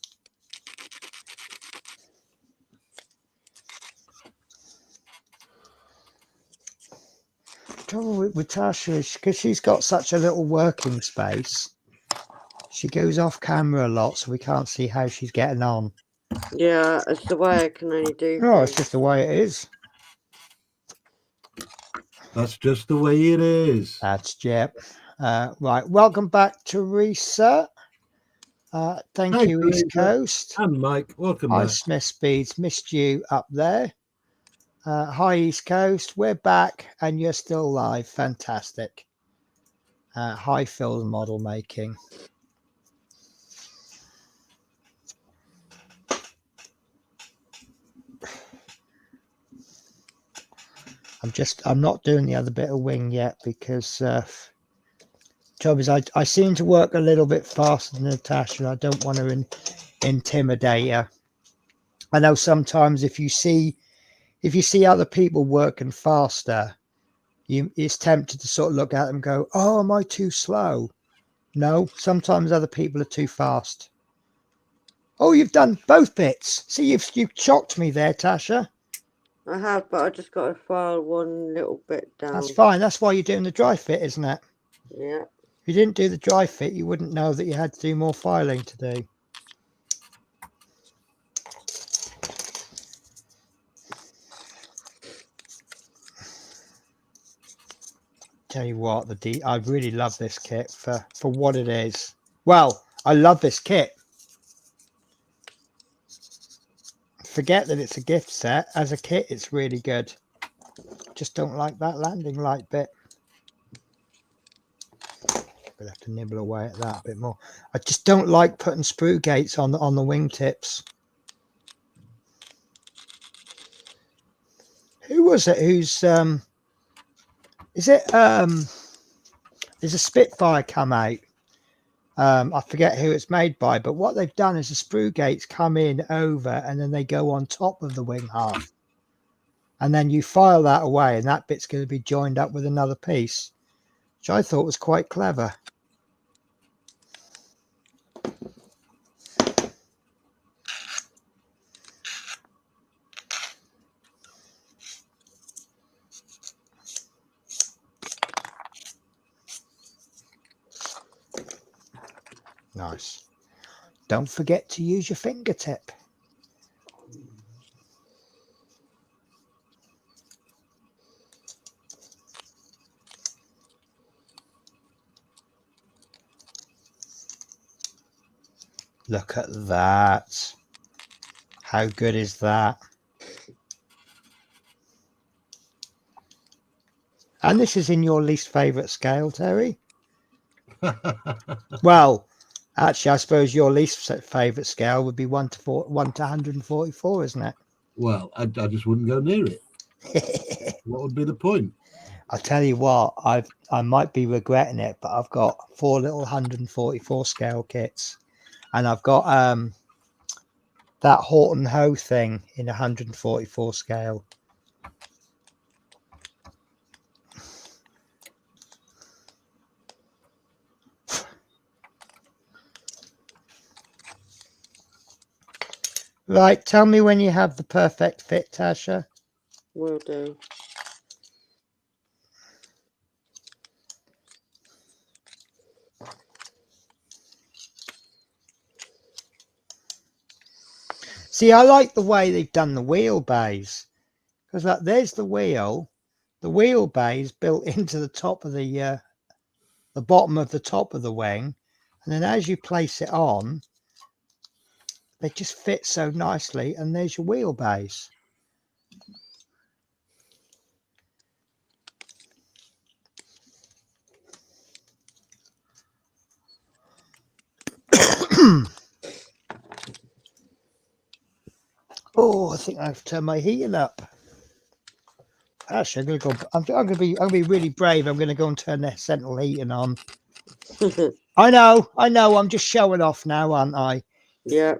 [SPEAKER 1] Trouble with Tasha is because she's got such a little working space, she goes off camera a lot, so we can't see how she's getting on.
[SPEAKER 2] Yeah, it's the way I can only do.
[SPEAKER 1] Oh, it's just the way it is.
[SPEAKER 4] That's just the way it is.
[SPEAKER 1] That's Jep. Right, welcome back, Teresa. Thank you,
[SPEAKER 4] Teresa.
[SPEAKER 1] East Coast.
[SPEAKER 4] And Mike, welcome
[SPEAKER 1] Hi,
[SPEAKER 4] back.
[SPEAKER 1] Smith Speeds. Missed you up there. Hi, East Coast. We're back, and you're still live. Fantastic. Hi, Phil's model making. I'm not doing the other bit of wing yet because trouble is I seem to work a little bit faster than Natasha. I don't want to intimidate her. I know sometimes if you see other people working faster, it's tempted to sort of look at them and go, oh, am I too slow? No, sometimes other people are too fast. Oh, you've done both bits. See, you've shocked me there, Tasha.
[SPEAKER 2] I have, but I just got to file one little bit down.
[SPEAKER 1] That's fine. That's why you're doing the dry fit, isn't it?
[SPEAKER 2] Yeah.
[SPEAKER 1] If you didn't do the dry fit, you wouldn't know that you had to do more filing to do. Tell you what, I really love this kit for what it is. Well, I love this kit. Forget that it's a gift set. As a kit, it's really good. Just don't like that landing light bit. We'll have to nibble away at that a bit more. I just don't like putting sprue gates on the wingtips. Who was it? Who's is it there's a Spitfire come out. I forget who it's made by, but what they've done is the sprue gates come in over and then they go on top of the wing half. And then you file that away and that bit's going to be joined up with another piece, which I thought was quite clever. Nice. Don't forget to use your fingertip. Look at that. How good is that? And this is in your least favourite scale, Terry? Well, actually, I suppose your least favourite scale would be 1 to 144, isn't it?
[SPEAKER 4] Well, I just wouldn't go near it. What would be the point?
[SPEAKER 1] I'll tell you what, I might be regretting it, but I've got 4 little 144 scale kits, and I've got that Horton Ho thing in 144 scale. Right, tell me when you have the perfect fit, Tasha.
[SPEAKER 2] Will do.
[SPEAKER 1] See, I like the way they've done the wheelbase, because like, there's the wheelbase built into the top of the bottom of the top of the wing, and then as you place it on, they just fit so nicely, and there's your wheelbase. Oh, I think I've turned my heating up. Actually, I'm gonna be really brave. I'm gonna go and turn the central heating on. I know. I'm just showing off now, aren't I?
[SPEAKER 2] Yeah.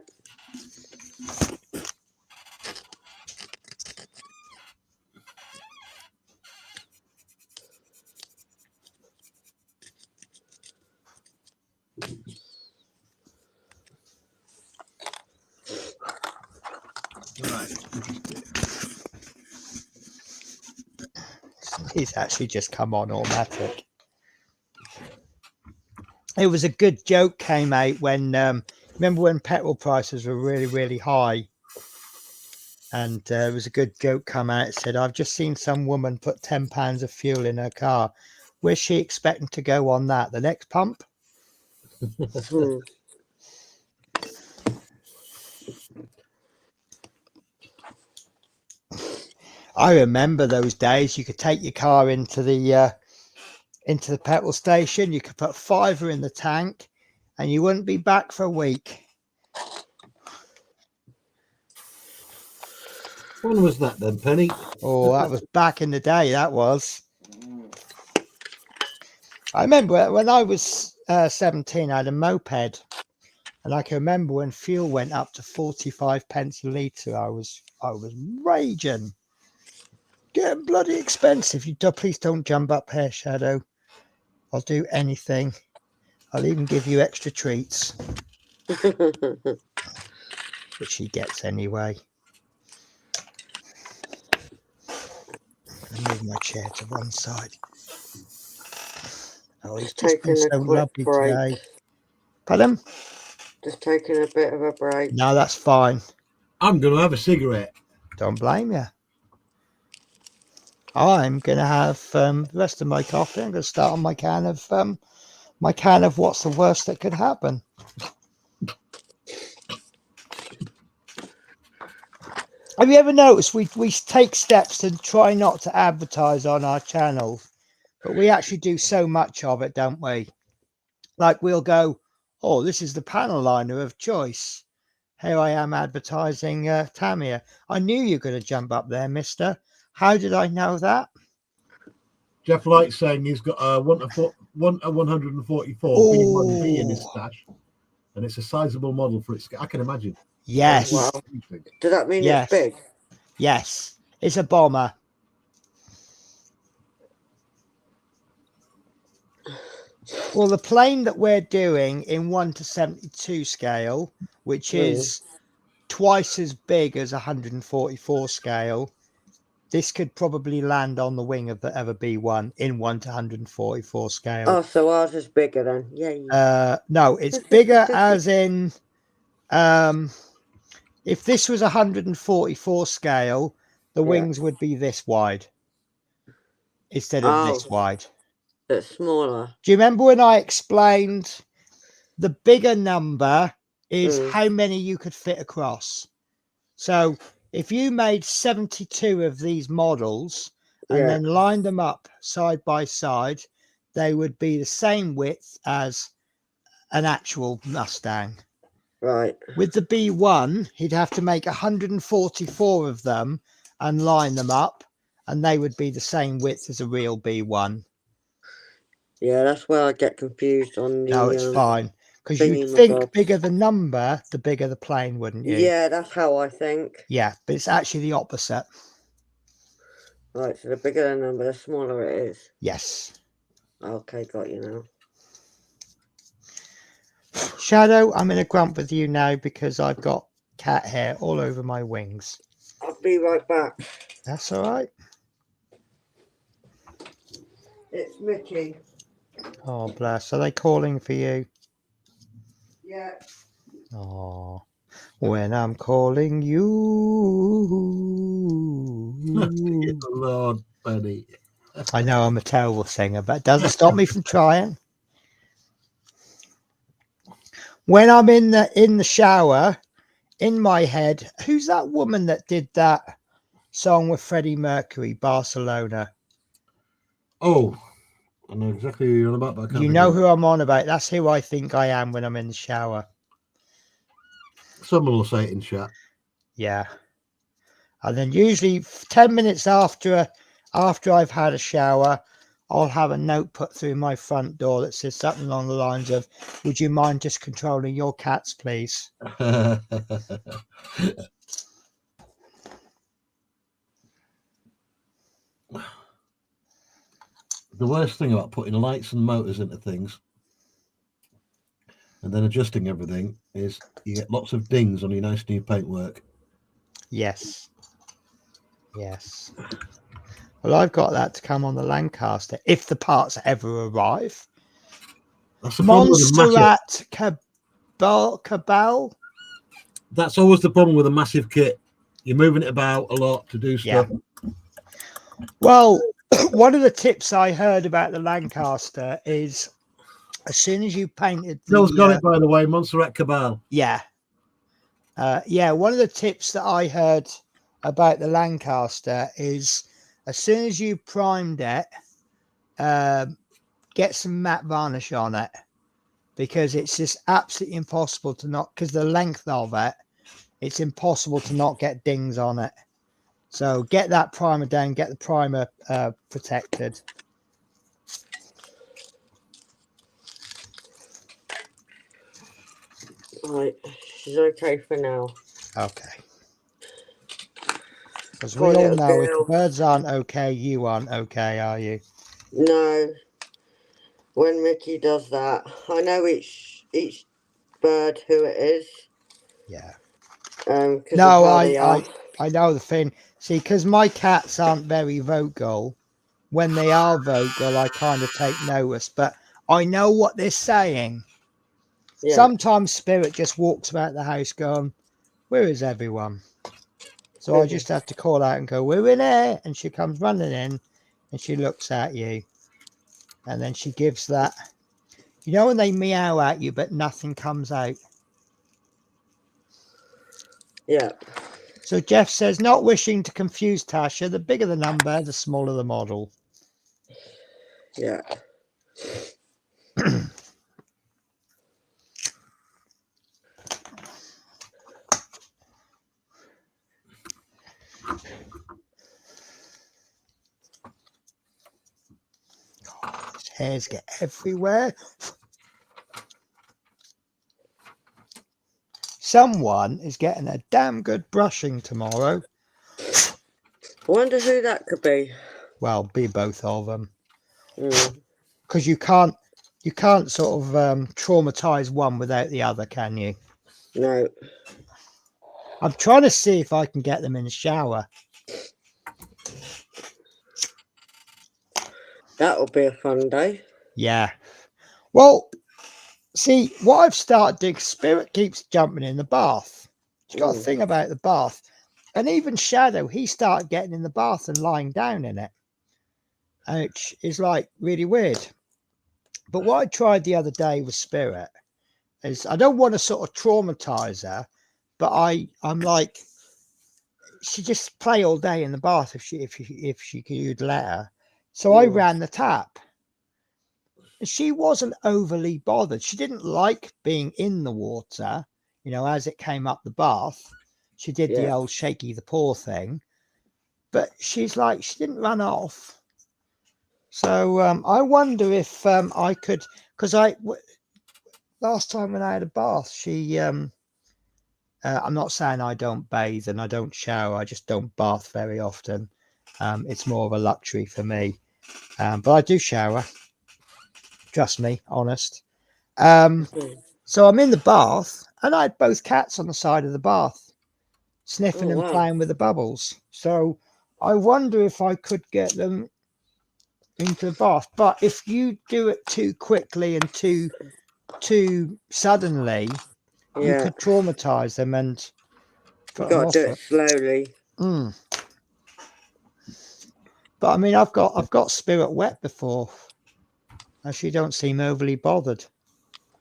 [SPEAKER 1] It's actually just come on automatic. It was a good joke came out when remember when petrol prices were really, really high, and it was a good joke come out. It said, I've just seen some woman put £10 of fuel in her car. Where's she expecting to go on that? The next pump? I remember those days. You could take your car into the petrol station. You could put £5 in the tank, and you wouldn't be back for a week.
[SPEAKER 4] When was that then, Penny?
[SPEAKER 1] Oh, that was back in the day. That was. I remember when I was 17, I had a moped, and I can remember when fuel went up to 45 pence a litre. I was raging. Getting bloody expensive. Please don't jump up here, Shadow. I'll do anything. I'll even give you extra treats, which he gets anyway. my chair to one side. Oh, he's
[SPEAKER 2] Just
[SPEAKER 1] just been
[SPEAKER 2] taking a
[SPEAKER 1] so
[SPEAKER 2] quick
[SPEAKER 1] lovely
[SPEAKER 2] break.
[SPEAKER 1] today. Pardon?
[SPEAKER 2] Just taking a bit of a break.
[SPEAKER 1] No, that's fine.
[SPEAKER 4] I'm going to have a cigarette.
[SPEAKER 1] Don't blame you. I'm going to have the rest of my coffee. I'm going to start on my can of what's the worst that could happen. Have you ever noticed we take steps to try not to advertise on our channel, but we actually do so much of it, don't we? Like we'll go, oh, this is the panel liner of choice. Here I am advertising Tamiya. I knew you were going to jump up there, mister. How did I know that?
[SPEAKER 4] Jeff Light's saying he's got a 144 B1B in his stash, and it's a sizable model for its. I can imagine.
[SPEAKER 1] Yes.
[SPEAKER 2] Oh, wow. Does that mean
[SPEAKER 1] Yes.
[SPEAKER 2] it's big?
[SPEAKER 1] Yes. It's a bomber. Well, the plane that we're doing in 1:72 scale, which is twice as big as 144 scale, this could probably land on the wing of the ever B1 in 1:144 scale.
[SPEAKER 2] Oh, so ours is bigger then. Yay.
[SPEAKER 1] No, it's bigger as in if this was 144 scale, the wings would be this wide instead of this wide.
[SPEAKER 2] It's smaller.
[SPEAKER 1] Do you remember when I explained the bigger number is how many you could fit across? So if you made 72 of these models and then lined them up side by side, they would be the same width as an actual Mustang.
[SPEAKER 2] Right.
[SPEAKER 1] With the B1, he'd have to make 144 of them and line them up, and they would be the same width as a real B1.
[SPEAKER 2] Yeah, that's where I get confused on the.
[SPEAKER 1] No, it's fine. Because you think bigger the number, the bigger the plane, wouldn't you?
[SPEAKER 2] Yeah, that's how I think.
[SPEAKER 1] Yeah, but it's actually the opposite.
[SPEAKER 2] Right, so the bigger the number, the smaller it is.
[SPEAKER 1] Yes.
[SPEAKER 2] Okay, got you now.
[SPEAKER 1] Shadow, I'm in a grump with you now because I've got cat hair all over my wings.
[SPEAKER 2] I'll be right back.
[SPEAKER 1] That's all right.
[SPEAKER 2] It's Mickey.
[SPEAKER 1] Oh, bless. Are they calling for you?
[SPEAKER 2] Yeah.
[SPEAKER 1] Oh, when I'm calling you.
[SPEAKER 4] Lord, Benny.
[SPEAKER 1] I know I'm a terrible singer, but it doesn't stop me from trying. When I'm in the shower, in my head, who's that woman that did that song with Freddie Mercury, Barcelona?
[SPEAKER 4] Oh, I know exactly who you're on about, but I can't.
[SPEAKER 1] You know who I'm on about. That's who I think I am when I'm in the shower.
[SPEAKER 4] Someone will say it in chat.
[SPEAKER 1] Yeah. And then usually 10 minutes after I've had a shower, I'll have a note put through my front door that says something along the lines of, would you mind just controlling your cats, please?
[SPEAKER 4] The worst thing about putting lights and motors into things and then adjusting everything is you get lots of dings on your nice new paintwork.
[SPEAKER 1] Yes. Yes. Well, I've got that to come on the Lancaster if the parts ever arrive.
[SPEAKER 4] That's the problem with
[SPEAKER 1] Montserrat Cabal.
[SPEAKER 4] That's always the problem with a massive kit. You're moving it about a lot to do stuff.
[SPEAKER 1] Yeah. Well, one of the tips I heard about the Lancaster is as soon as you painted the...
[SPEAKER 4] Phil's got it, by the way, Montserrat Cabal.
[SPEAKER 1] Yeah. Yeah, one of the tips that I heard about the Lancaster is as soon as you primed it, get some matte varnish on it, because it's just absolutely impossible to not, because the length of it, it's impossible to not get dings on it. So get that primer down, get the primer protected.
[SPEAKER 2] Right, she's okay for now.
[SPEAKER 1] Okay. Because we all know if the birds aren't okay, you aren't okay, are you?
[SPEAKER 2] No. When Mickey does that, I know each bird who it is.
[SPEAKER 1] Yeah.
[SPEAKER 2] No,
[SPEAKER 1] I know the thing. See, because my cats aren't very vocal, when they are vocal, I kind of take notice, but I know what they're saying.
[SPEAKER 2] Yeah.
[SPEAKER 1] Sometimes Spirit just walks about the house going, where is everyone? So I just have to call out and go, we're in here. And she comes running in and she looks at you. And then she gives that, you know, when they meow at you, but nothing comes out.
[SPEAKER 2] Yeah.
[SPEAKER 1] So Jeff says, not wishing to confuse Tasha, the bigger the number, the smaller the model.
[SPEAKER 2] Yeah.
[SPEAKER 1] God, his hairs get everywhere. Someone is getting a damn good brushing tomorrow.
[SPEAKER 2] I wonder who that could be.
[SPEAKER 1] Well, be both of them.
[SPEAKER 2] Mm.
[SPEAKER 1] Because you can't sort of traumatize one without the other, can you?
[SPEAKER 2] No.
[SPEAKER 1] I'm trying to see if I can get them in the shower.
[SPEAKER 2] That'll be a fun day.
[SPEAKER 1] Yeah. Well, see, what I've started doing, Spirit keeps jumping in the bath. She's got a thing about the bath. And even Shadow, he started getting in the bath and lying down in it. Which is like really weird. But what I tried the other day with Spirit is I don't want to sort of traumatize her, but I'm like, she just play all day in the bath if she could let her. So I ran the tap. And she wasn't overly bothered. She didn't like being in the water, you know, as it came up the bath. She did the old shaky the paw thing. But she's like, she didn't run off. So I wonder if I could, because last time when I had a bath, she, I'm not saying I don't bathe and I don't shower. I just don't bath very often. It's more of a luxury for me. But I do shower. Trust me, honest. So I'm in the bath and I had both cats on the side of the bath, sniffing and playing with the bubbles. So I wonder if I could get them into the bath. But if you do it too quickly and too suddenly, you could traumatize them and put them
[SPEAKER 2] Got
[SPEAKER 1] off
[SPEAKER 2] to do
[SPEAKER 1] it.
[SPEAKER 2] it slowly.
[SPEAKER 1] But I mean, I've got Spirit wet before, and she don't seem overly bothered.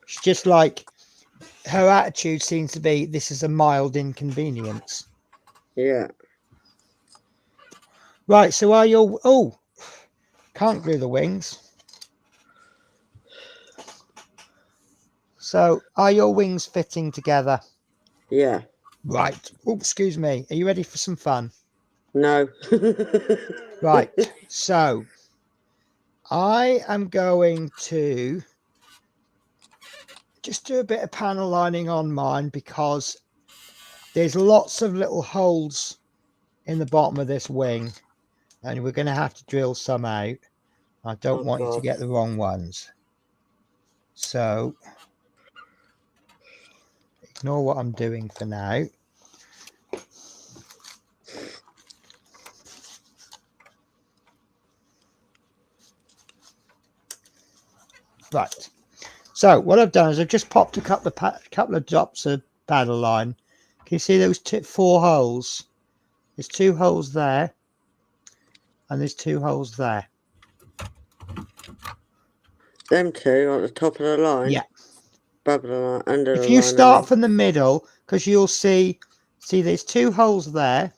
[SPEAKER 1] She's just like, her attitude seems to be, this is a mild inconvenience.
[SPEAKER 2] Yeah.
[SPEAKER 1] Right. So are your can't glue the wings. So are your wings fitting together?
[SPEAKER 2] Yeah.
[SPEAKER 1] Right. Oh, excuse me. Are you ready for some fun?
[SPEAKER 2] No.
[SPEAKER 1] Right. So I am going to just do a bit of panel lining on mine because there's lots of little holes in the bottom of this wing and we're going to have to drill some out. I don't want you to get the wrong ones. So ignore what I'm doing for now. Right. So what I've done is I've just popped a couple of drops of paddle line. Can you see those 4 holes? There's 2 holes there, and there's 2 holes there.
[SPEAKER 2] Them 2 at the top of the line.
[SPEAKER 1] Yeah.
[SPEAKER 2] Above the line, under the line.
[SPEAKER 1] If you start from the middle, because you'll see there's 2 holes there,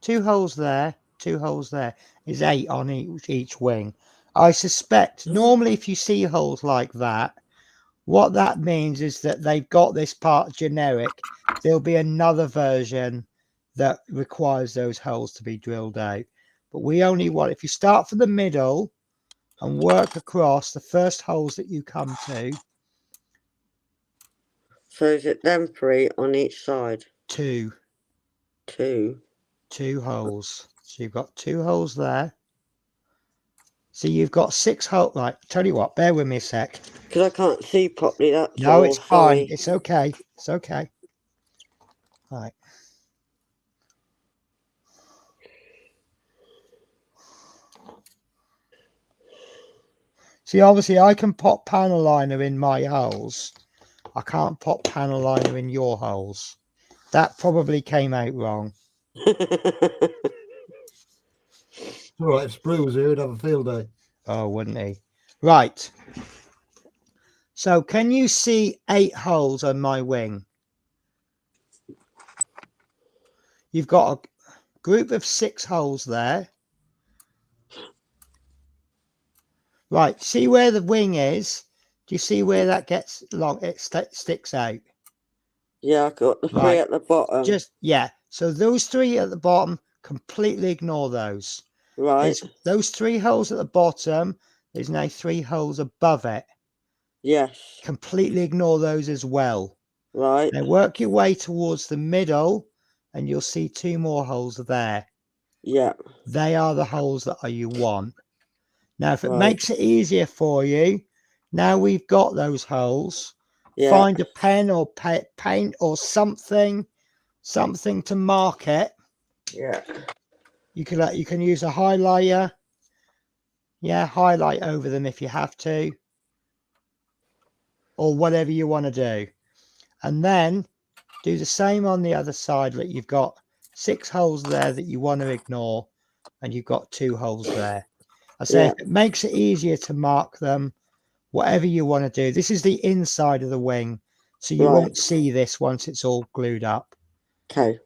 [SPEAKER 1] 2 holes there, 2 holes there. There's 8 on each wing. I suspect normally if you see holes like that, what that means is that they've got this part generic. There'll be another version that requires those holes to be drilled out. But we only want, if you start from the middle and work across the first holes that you come to.
[SPEAKER 2] So is it them 3 on each side?
[SPEAKER 1] 2.
[SPEAKER 2] 2.
[SPEAKER 1] 2 holes. So you've got 2 holes there. So you've got 6 holes. Right, tell you what, bear with me a sec.
[SPEAKER 2] Because I can't see properly, that's
[SPEAKER 1] No,
[SPEAKER 2] all,
[SPEAKER 1] it's
[SPEAKER 2] sorry.
[SPEAKER 1] fine. It's okay. It's okay. Right. See, obviously I can pop panel liner in my holes. I can't pop panel liner in your holes. That probably came out wrong.
[SPEAKER 4] It's all right. If Sprue was here, he'd have a field day.
[SPEAKER 1] Oh, wouldn't he? Right. So can you see 8 holes on my wing? You've got a group of 6 holes there. Right. See where the wing is? Do you see where that gets long? It sticks out.
[SPEAKER 2] Yeah, I got the 3 at the bottom.
[SPEAKER 1] Just, yeah. So those 3 at the bottom, completely ignore those.
[SPEAKER 2] Right.
[SPEAKER 1] Those 3 holes at the bottom, there's now 3 holes above it.
[SPEAKER 2] Yes.
[SPEAKER 1] Completely ignore those as well.
[SPEAKER 2] Right.
[SPEAKER 1] Now work your way towards the middle and you'll see 2 more holes there.
[SPEAKER 2] Yeah.
[SPEAKER 1] They are the holes that you want. Now, if it
[SPEAKER 2] Right.
[SPEAKER 1] makes it easier for you, now we've got those holes,
[SPEAKER 2] Yeah.
[SPEAKER 1] find a pen or paint or something to mark it.
[SPEAKER 2] Yeah.
[SPEAKER 1] You can use a highlighter. Yeah, highlight over them if you have to, or whatever you want to do. And then do the same on the other side. That you've got 6 holes there that you want to ignore, and you've got 2 holes there. I say, if it makes it easier to mark them, whatever you want to do. This is the inside of the wing, so you won't see this once it's all glued up.
[SPEAKER 2] Okay.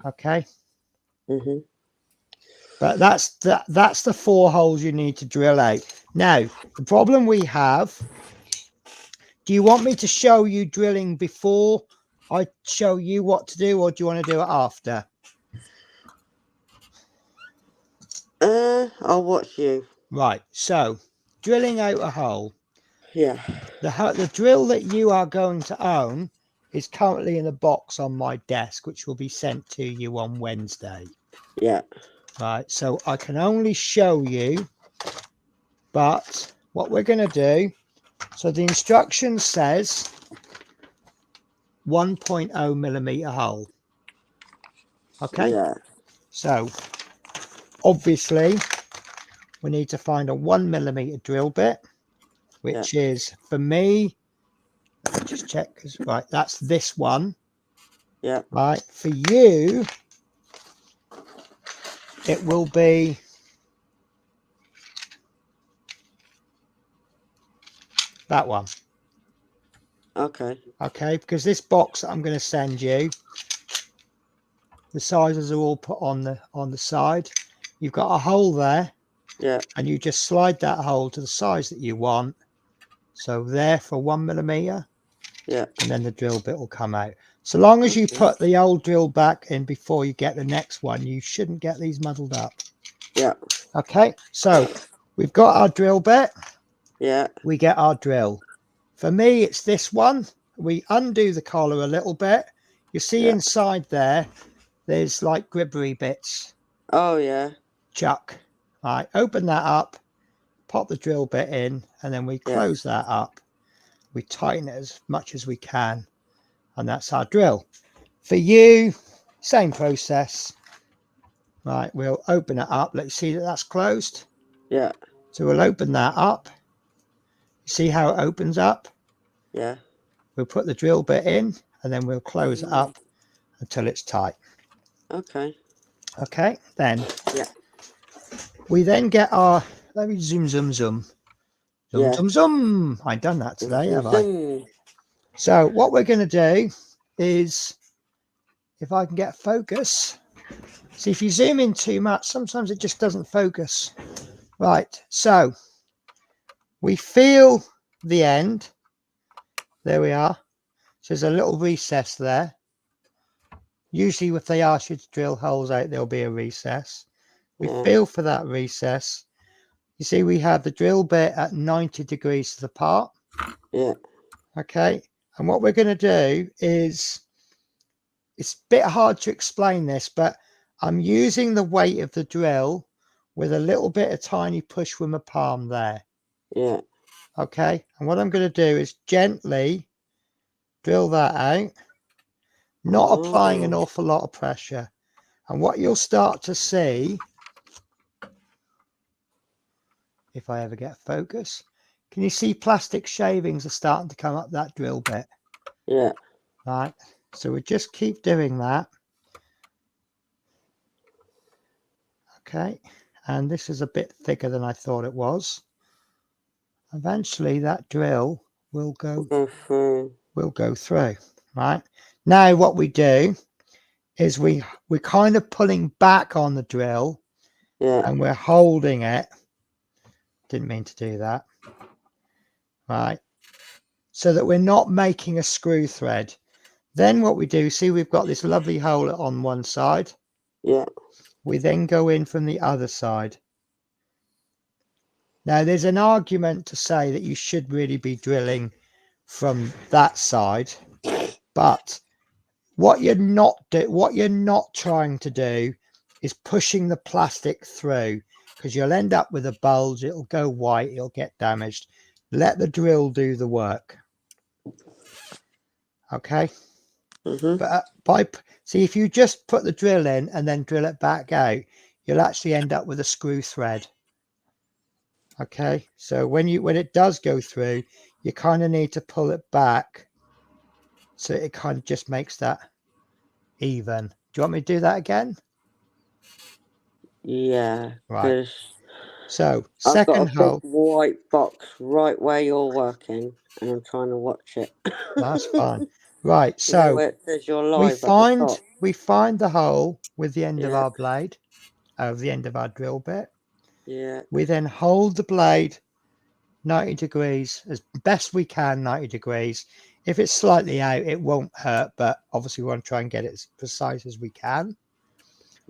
[SPEAKER 1] Okay.
[SPEAKER 2] Mm-hmm.
[SPEAKER 1] But that's the 4 holes you need to drill out. Now, the problem we have, do you want me to show you drilling before I show you what to do, or do you want to do it after?
[SPEAKER 2] I'll watch you.
[SPEAKER 1] Right, so drilling out a hole.
[SPEAKER 2] Yeah.
[SPEAKER 1] The drill that you are going to own is currently in a box on my desk, which will be sent to you on Wednesday.
[SPEAKER 2] Yeah.
[SPEAKER 1] Right, so I can only show you, but what we're going to do, so the instruction says 1.0 millimeter hole. Okay.
[SPEAKER 2] Yeah.
[SPEAKER 1] So obviously we need to find a 1 millimeter drill bit, which is, for me, let me just check, because right, that's this one.
[SPEAKER 2] Yeah.
[SPEAKER 1] Right, for you it will be that one.
[SPEAKER 2] Okay.
[SPEAKER 1] Okay, because this box that I'm going to send you, the sizes are all put on the side. You've got a hole there.
[SPEAKER 2] Yeah.
[SPEAKER 1] And you just slide that hole to the size that you want. So there for 1 millimeter.
[SPEAKER 2] Yeah.
[SPEAKER 1] And then the drill bit will come out. So long as you put the old drill back in before you get the next one, you shouldn't get these muddled up.
[SPEAKER 2] Yeah.
[SPEAKER 1] Okay, so we've got our drill bit.
[SPEAKER 2] Yeah.
[SPEAKER 1] We get our drill. For me, it's this one. We undo the collar a little bit. You see inside there's like gribbery bits.
[SPEAKER 2] Oh, yeah.
[SPEAKER 1] Chuck. Right, open that up, pop the drill bit in, and then we close that up. We tighten it as much as we can, and that's our drill. For you, same process. Right, we'll open it up. Let's see that that's closed.
[SPEAKER 2] Yeah.
[SPEAKER 1] So we'll open that up. See how it opens up?
[SPEAKER 2] Yeah.
[SPEAKER 1] We'll put the drill bit in, and then we'll close it up until it's tight.
[SPEAKER 2] Okay.
[SPEAKER 1] Okay, then.
[SPEAKER 2] Yeah.
[SPEAKER 1] We then get our, let me zoom. Zoom. I've done that today, have I? So what we're going to do is, if I can get focus, see, if you zoom in too much, sometimes it just doesn't focus. Right, so we feel the end. There we are. So there's a little recess there. Usually if they ask you to drill holes out, there'll be a recess. We feel for that recess. You see, we have the drill bit at 90 degrees to the part.
[SPEAKER 2] Yeah.
[SPEAKER 1] Okay. And what we're going to do is, it's a bit hard to explain this, but I'm using the weight of the drill with a little bit of tiny push with my palm there.
[SPEAKER 2] Yeah.
[SPEAKER 1] Okay. And what I'm going to do is gently drill that out, not applying an awful lot of pressure. And what you'll start to see, if I ever get focus, Can you see plastic shavings are starting to come up that drill bit?
[SPEAKER 2] Yeah.
[SPEAKER 1] Right. So we just keep doing that. Okay. And this is a bit thicker than I thought it was. Eventually that drill will go through. Right. Now what we do is we're kind of pulling back on the drill.
[SPEAKER 2] Yeah.
[SPEAKER 1] And we're holding it. Didn't mean to do that. Right. So that we're not making a screw thread. Then what we do, see, we've got this lovely hole on one side.
[SPEAKER 2] Yeah.
[SPEAKER 1] We then go in from the other side. Now, there's an argument to say that you should really be drilling from that side, but what you're not trying to do is pushing the plastic through, because you'll end up with a bulge. It'll go white. It'll get damaged. Let the drill do the work. Okay. But see, if you just put the drill in and then drill it back out, you'll actually end up with a screw thread. Okay, so when it does go through, you kind of need to pull it back, so it kind of just makes that even. Do you want me to do that again?
[SPEAKER 2] Yeah.
[SPEAKER 1] Right. So second hole.
[SPEAKER 2] I've got a big white box right where you're working, and I'm trying to watch it.
[SPEAKER 1] That's fine. Right.
[SPEAKER 2] You know
[SPEAKER 1] So
[SPEAKER 2] where it says you're live at the top?
[SPEAKER 1] we find the hole with the end of our blade, the end of our drill bit.
[SPEAKER 2] Yeah.
[SPEAKER 1] We then hold the blade 90 degrees as best we can, 90 degrees. If it's slightly out, it won't hurt, but obviously we want to try and get it as precise as we can.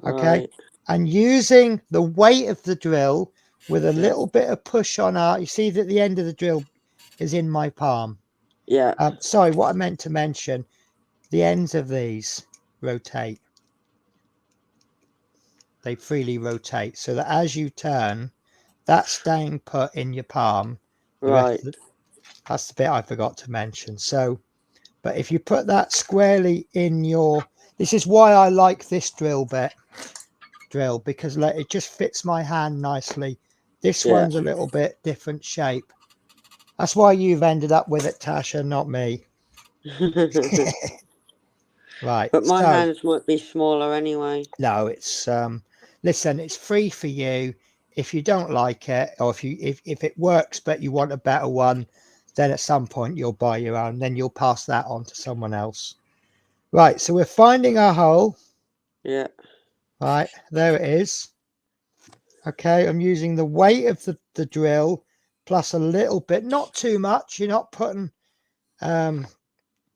[SPEAKER 1] Okay.
[SPEAKER 2] Right.
[SPEAKER 1] And using the weight of the drill with a little bit of push on you see that the end of the drill is in my palm.
[SPEAKER 2] Yeah.
[SPEAKER 1] Sorry, what I meant to mention, the ends of these rotate. They freely rotate, so that as you turn, that's staying put in your palm.
[SPEAKER 2] Right.
[SPEAKER 1] That's the bit I forgot to mention. So, but if you put that squarely in this is why I like this drill, because it just fits my hand nicely. This one's a little bit different shape. That's why you've ended up with it, Tasha, not me. Right.
[SPEAKER 2] But my hands might be smaller anyway.
[SPEAKER 1] No, it's listen, it's free for you. If you don't like it, or if it works but you want a better one, then at some point you'll buy your own, then you'll pass that on to someone else. Right, so we're finding our hole.
[SPEAKER 2] Yeah.
[SPEAKER 1] Right, there it is. Okay, I'm using the weight of the drill plus a little bit, not too much. You're not putting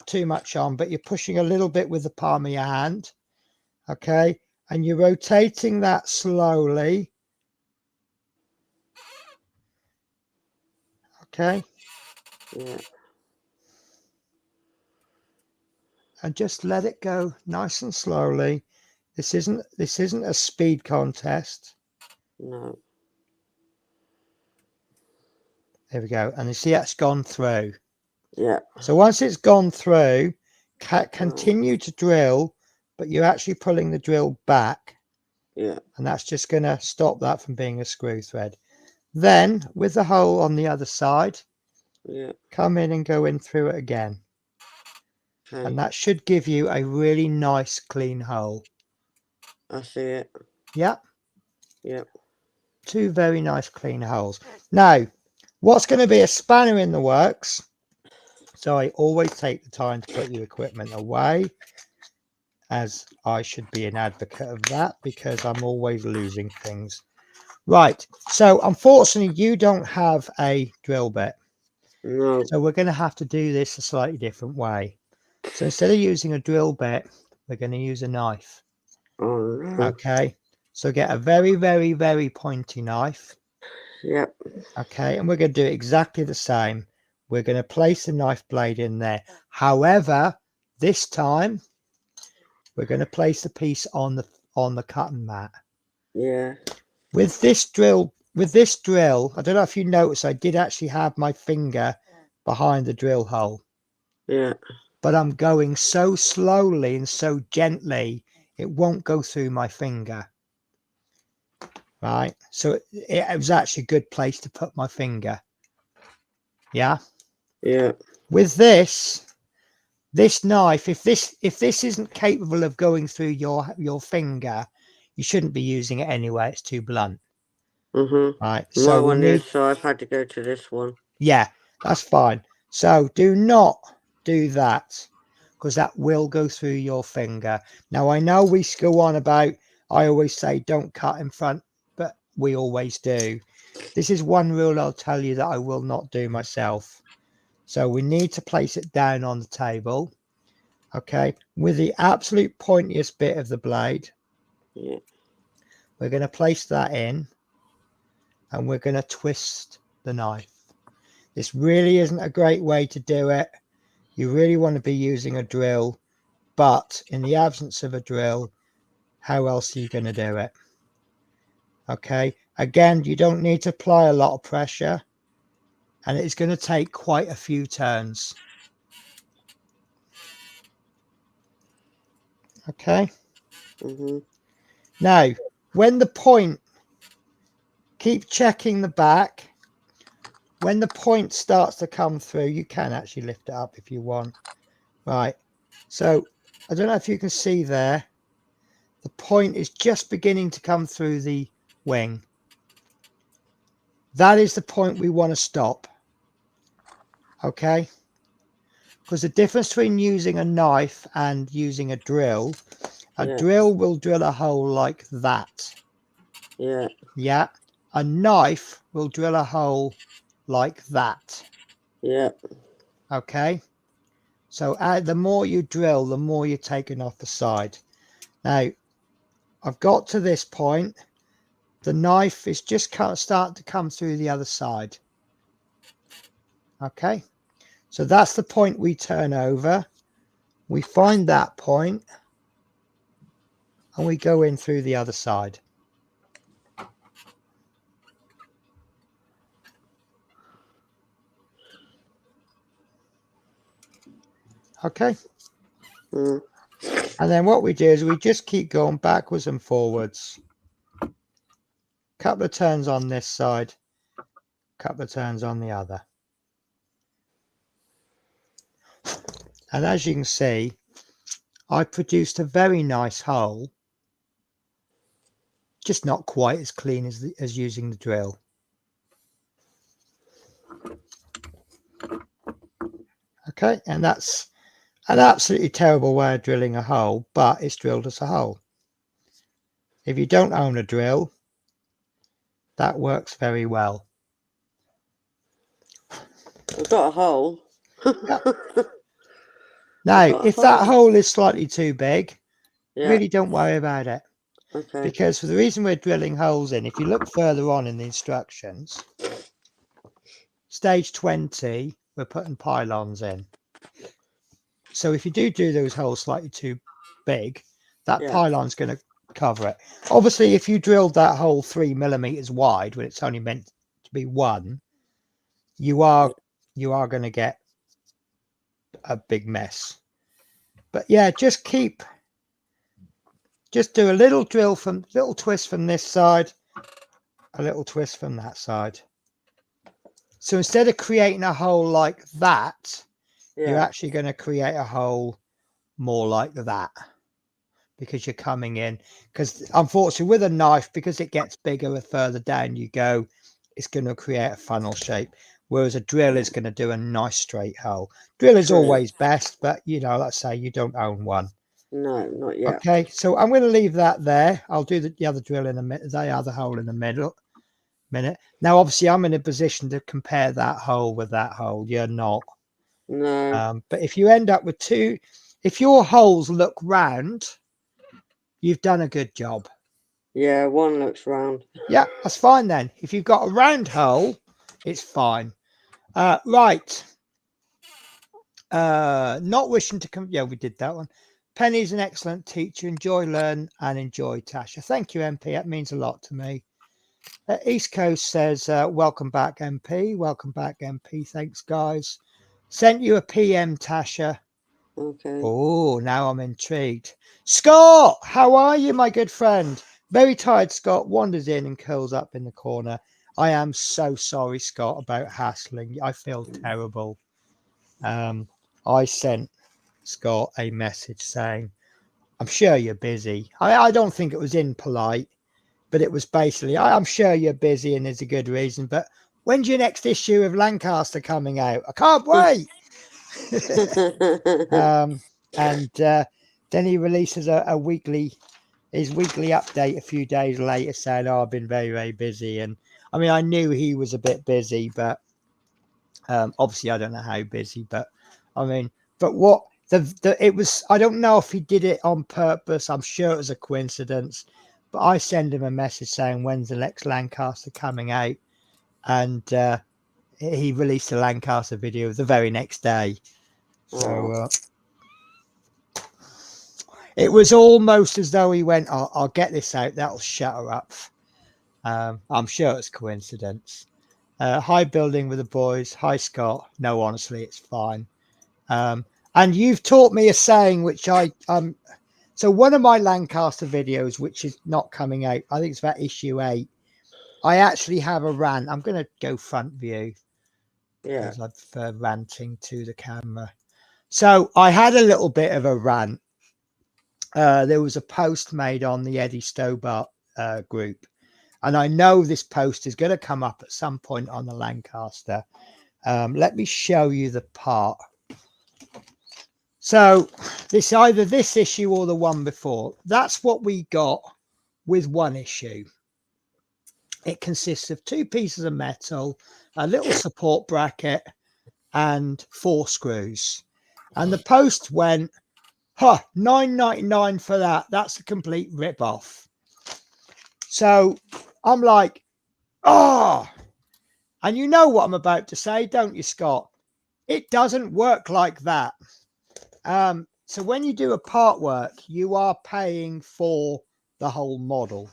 [SPEAKER 1] too much on, but you're pushing a little bit with the palm of your hand. Okay, and you're rotating that slowly. Okay.
[SPEAKER 2] Yeah.
[SPEAKER 1] And just let it go nice and slowly. This isn't a speed contest.
[SPEAKER 2] No.
[SPEAKER 1] There we go. And you see that's gone through.
[SPEAKER 2] Yeah.
[SPEAKER 1] So once it's gone through, continue to drill, but you're actually pulling the drill back.
[SPEAKER 2] Yeah.
[SPEAKER 1] And that's just going to stop that from being a screw thread. Then with the hole on the other side, come in and go in through it again. Okay. And that should give you a really nice clean hole.
[SPEAKER 2] I see it.
[SPEAKER 1] Yeah.
[SPEAKER 2] Yeah.
[SPEAKER 1] Two very nice clean holes. Now, what's going to be a spanner in the works? So I always take the time to put your equipment away, as I should be an advocate of that, because I'm always losing things. Right. So unfortunately, you don't have a drill bit.
[SPEAKER 2] No.
[SPEAKER 1] So we're going to have to do this a slightly different way. So instead of using a drill bit, we're going to use a knife.
[SPEAKER 2] Oh, no.
[SPEAKER 1] Okay. So get a very, very, very pointy knife.
[SPEAKER 2] Yep.
[SPEAKER 1] Okay. And we're going to do exactly the same. We're going to place the knife blade in there. However, this time we're going to place the piece on the cutting mat.
[SPEAKER 2] Yeah.
[SPEAKER 1] With this drill, I don't know if you noticed, I did actually have my finger behind the drill hole.
[SPEAKER 2] Yeah.
[SPEAKER 1] But I'm going so slowly and so gently, it won't go through my finger. Right. So it was actually a good place to put my finger. Yeah.
[SPEAKER 2] Yeah.
[SPEAKER 1] With this knife, if this isn't capable of going through your finger, you shouldn't be using it anyway. It's too blunt.
[SPEAKER 2] Mm-hmm.
[SPEAKER 1] Right.
[SPEAKER 2] My
[SPEAKER 1] So
[SPEAKER 2] one is, so I've had to go to this one.
[SPEAKER 1] yeah, that's fine. So do not do that, because that will go through your finger. Now, I know we go on about, I always say don't cut in front, but we always do. This is one rule I'll tell you that I will not do myself. So we need to place it down on the table, okay, with the absolute pointiest bit of the blade.
[SPEAKER 2] Yeah.
[SPEAKER 1] We're going to place that in, and we're going to twist the knife. This really isn't a great way to do it. You really want to be using a drill, but in the absence of a drill, how else are you going to do it? Okay, again, you don't need to apply a lot of pressure, and it's going to take quite a few turns. Okay.
[SPEAKER 2] Mm-hmm.
[SPEAKER 1] Now, when the point, keep checking the back. When the point starts to come through, you can actually lift it up if you want. Right. So I don't know if you can see there. The point is just beginning to come through the wing. That is the point we want to stop. Okay. Because the difference between using a knife and using a drill drill will drill a hole like that.
[SPEAKER 2] Yeah.
[SPEAKER 1] Yeah. A knife will drill a hole like that.
[SPEAKER 2] Yeah.
[SPEAKER 1] Okay. So the more you drill, the more you're taking off the side. Now, I've got to this point. The knife is just starting to come through the other side. Okay. So that's the point we turn over. We find that point, and we go in through the other side. Okay.
[SPEAKER 2] Mm.
[SPEAKER 1] And then what we do is we just keep going backwards and forwards. Couple of turns on this side, couple of turns on the other. And as you can see, I produced a very nice hole, just not quite as clean as using the drill. Okay, and that's an absolutely terrible way of drilling a hole, but it's drilled as a hole. If you don't own a drill, that works very well.
[SPEAKER 2] I've got a hole.
[SPEAKER 1] Yeah. Now, if that hole is slightly too big, really don't worry about it.
[SPEAKER 2] Okay.
[SPEAKER 1] Because for the reason we're drilling holes in, if you look further on in the instructions, stage 20, we're putting pylons in. So if you do those holes slightly too big, that pylon's going to cover it. Obviously, if you drilled that hole 3 millimeters wide when it's only meant to be 1, you are going to get a big mess. But yeah, just do a little little twist from this side, a little twist from that side. So instead of creating a hole like that, you're actually going to create a hole more like that, because you're coming in. Because unfortunately with a knife, because it gets bigger the further down you go, it's going to create a funnel shape, whereas a drill is going to do a nice straight hole. Drill is always best, but you know, let's say you don't own one.
[SPEAKER 2] No, not yet.
[SPEAKER 1] Okay, so I'm going to leave that there. I'll do the other drill in a minute, the other hole in a minute. Now obviously I'm in a position to compare that hole with that hole. You're not.
[SPEAKER 2] No.
[SPEAKER 1] But if you end up with two, if your holes look round, you've done a good job.
[SPEAKER 2] Yeah, one looks round.
[SPEAKER 1] Yeah, that's fine then. If you've got a round hole, it's fine. Right. Not wishing to come. Yeah, we did that one. Penny's an excellent teacher. Enjoy, learn, and enjoy, Tasha. Thank you, MP. That means a lot to me. East Coast says, welcome back, MP. Welcome back, MP. Thanks, guys. Sent you a PM, Tasha.
[SPEAKER 2] Okay.
[SPEAKER 1] Oh, now I'm intrigued. Scott, how are you, my good friend? Very tired, Scott wanders in and curls up in the corner. I am so sorry, Scott, about hassling. I feel terrible. I sent Scott a message saying, I'm sure you're busy. I don't think it was impolite, but it was basically, I'm sure you're busy and there's a good reason, but when's your next issue of Lancaster coming out? I can't wait. And then he releases his weekly update a few days later saying, I've been very, very busy. And I mean, I knew he was a bit busy, but obviously I don't know how busy, but I mean, but what it was, I don't know if he did it on purpose. I'm sure it was a coincidence, but I send him a message saying, when's the next Lancaster coming out? And he released a Lancaster video the very next day. So it was almost as though he went, I'll get this out. That'll shut her up. I'm sure it's coincidence. Hi, building with the boys. Hi, Scott. No, honestly, it's fine. And you've taught me a saying, which so one of my Lancaster videos, which is not coming out, I think it's about issue 8. I actually have a rant. I'm going to go front view.
[SPEAKER 2] Yeah.
[SPEAKER 1] Because I prefer ranting to the camera. So I had a little bit of a rant. There was a post made on the Eddie Stobart group. And I know this post is going to come up at some point on the Lancaster. Let me show you the part. So this either this issue or the one before. That's what we got with one issue. It consists of 2 pieces of metal, a little support bracket, and 4 screws. And the post went, $9.99 for that. That's a complete rip-off. So I'm like, oh, and you know what I'm about to say, don't you, Scott? It doesn't work like that. So when you do a part work, you are paying for the whole model.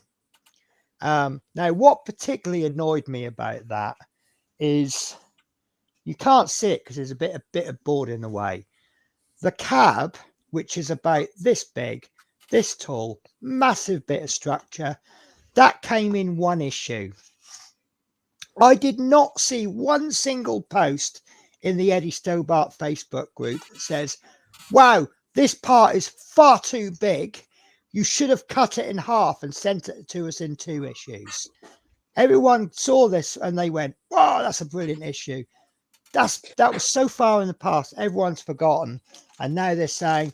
[SPEAKER 1] Now, what particularly annoyed me about that is you can't see it because there's a bit of board in the way. The cab, which is about this big, this tall, massive bit of structure, that came in one issue. I did not see one single post in the Eddie Stobart Facebook group that says, wow, this part is far too big. You should have cut it in half and sent it to us in 2 issues. Everyone saw this and they went, wow, that's a brilliant issue. That was so far in the past. Everyone's forgotten. And now they're saying,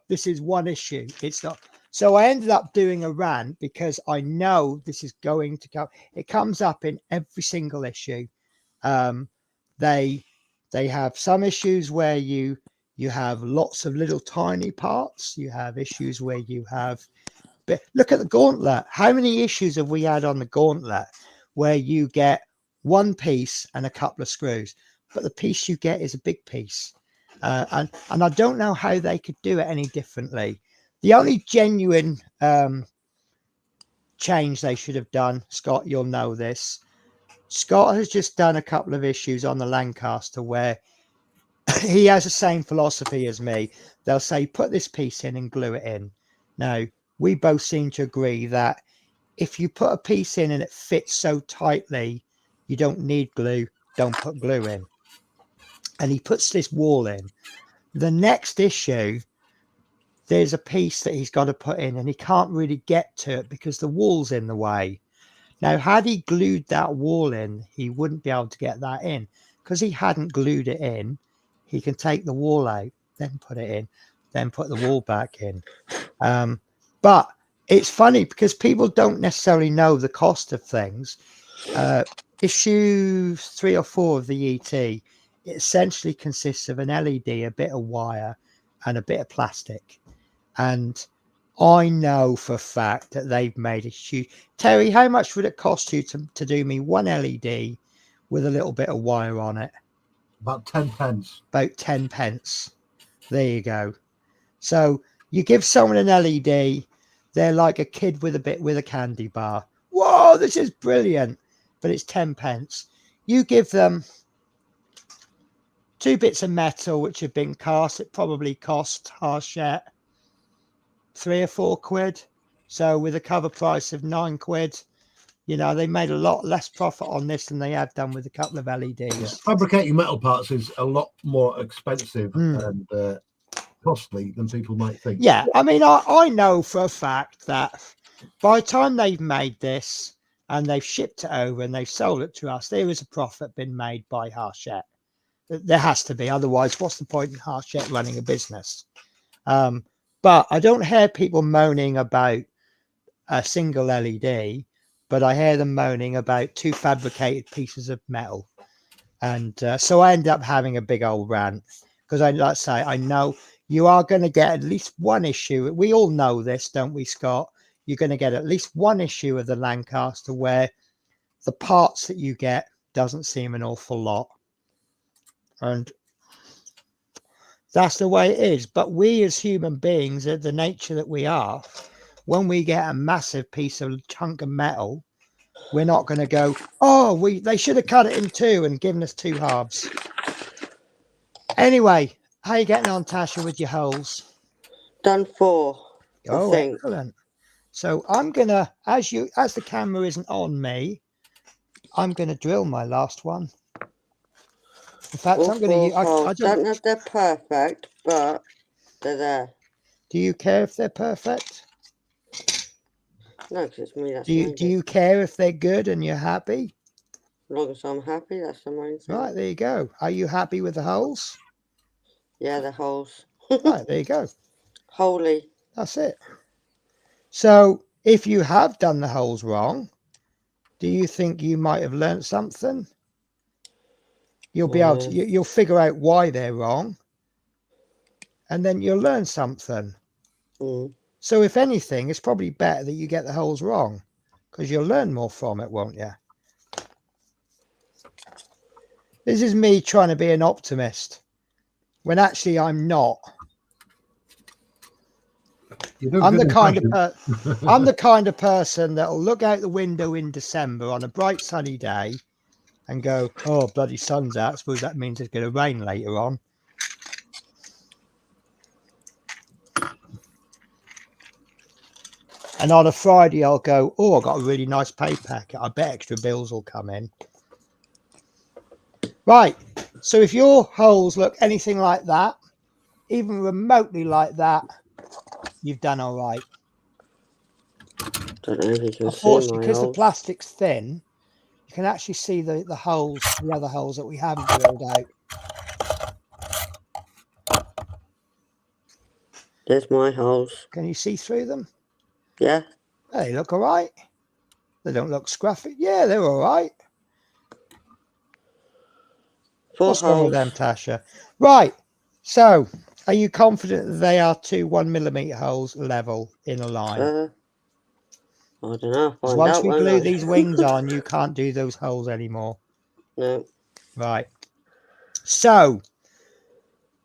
[SPEAKER 1] this is one issue. It's not. So I ended up doing a rant because I know this is going to come. It comes up in every single issue. They have some issues where you have lots of little tiny parts. You have issues where you have, but look at the gauntlet. How many issues have we had on the gauntlet where you get one piece and a couple of screws, but the piece you get is a big piece? And I don't know how they could do it any differently. The only genuine change they should have done, Scott, you'll know this. Scott has just done a couple of issues on the Lancaster where he has the same philosophy as me. They'll say, put this piece in and glue it in. Now, we both seem to agree that if you put a piece in and it fits so tightly, you don't need glue, don't put glue in. And he puts this wall in. The next issue, there's a piece that he's got to put in and he can't really get to it because the wall's in the way. Now, had he glued that wall in, he wouldn't be able to get that in. Because he hadn't glued it in, he can take the wall out, then put it in, then put the wall back in. But it's funny because people don't necessarily know the cost of things. Issue 3 or 4 of the ET, it essentially consists of an LED, a bit of wire, and a bit of plastic. And I know for a fact that they've made a huge... Terry, how much would it cost you to do me one LED with a little bit of wire on it?
[SPEAKER 4] About 10 pence.
[SPEAKER 1] About 10 pence. There you go. So you give someone an LED, they're like a kid with a candy bar. Whoa, this is brilliant. But it's 10 pence. You give them 2 bits of metal which have been cast. It probably cost Harshette 3 or 4 quid. So with a cover price of 9 quid, You know, they made a lot less profit on this than they had done with a couple of LEDs.
[SPEAKER 4] Fabricating metal parts is a lot more expensive
[SPEAKER 1] Mm.
[SPEAKER 4] and costly than people might think.
[SPEAKER 1] Yeah, I mean, I know for a fact that by the time they've made this and they've shipped it over and they've sold it to us, there is a profit been made by Harshette. There has to be. Otherwise, what's the point in Harshette running a business? But I don't hear people moaning about a single LED, but I hear them moaning about 2 fabricated pieces of metal. And so I end up having a big old rant because like I say, I know you are going to get at least one issue. We all know this, don't we, Scott? You're going to get at least one issue of the Lancaster where the parts that you get doesn't seem an awful lot. And that's the way it is. But we as human beings, at the nature that we are, when we get a massive piece of chunk of metal, we're not going to go, oh, they should have cut it in 2 and given us 2 halves. Anyway, how are you getting on, Tasha, with your holes?
[SPEAKER 2] Done 4.
[SPEAKER 1] Oh,
[SPEAKER 2] I think.
[SPEAKER 1] excellent. So I'm gonna, as the camera isn't on me, I'm gonna drill my last one. In fact,
[SPEAKER 2] All
[SPEAKER 1] I'm gonna.
[SPEAKER 2] 4 holes. Don't know if they're perfect, but they're there.
[SPEAKER 1] Do you care if they're perfect?
[SPEAKER 2] No, because it's me that's
[SPEAKER 1] Do you care if they're good and you're happy?
[SPEAKER 2] As long as I'm happy, that's the main thing.
[SPEAKER 1] Right, there you go. Are you happy with the holes?
[SPEAKER 2] Yeah, the holes.
[SPEAKER 1] Right, there you go.
[SPEAKER 2] Holy.
[SPEAKER 1] That's it. So, if you have done the holes wrong, do you think you might have learnt something? You'll be able to. You'll figure out why they're wrong, and then you'll learn something.
[SPEAKER 2] Mm.
[SPEAKER 1] So, if anything, it's probably better that you get the holes wrong, because you'll learn more from it, won't you? This is me trying to be an optimist, when actually I'm not. I'm the kind of person that'll look out the window in December on a bright sunny day and go, oh, bloody sun's out. I suppose that means it's going to rain later on. And on a Friday, I'll go, oh, I got a really nice pay packet. I bet extra bills will come in. Right. So if your holes look anything like that, even remotely like that, you've done all right.
[SPEAKER 2] Don't know if you can
[SPEAKER 1] Unfortunately,
[SPEAKER 2] see
[SPEAKER 1] because the plastic's thin, you can actually see the holes, the other holes that we haven't drilled out.
[SPEAKER 2] There's my holes.
[SPEAKER 1] Can you see through them?
[SPEAKER 2] Yeah.
[SPEAKER 1] They look all right. They don't look scruffy. Yeah, they're all right.
[SPEAKER 2] 4
[SPEAKER 1] What's
[SPEAKER 2] holes.
[SPEAKER 1] wrong with them, Tasha? Right. So, are you confident that they are 2 1mm holes level in a line?
[SPEAKER 2] I don't know.
[SPEAKER 1] Because once we glue these wings on, you can't do those holes anymore.
[SPEAKER 2] No.
[SPEAKER 1] Right. So,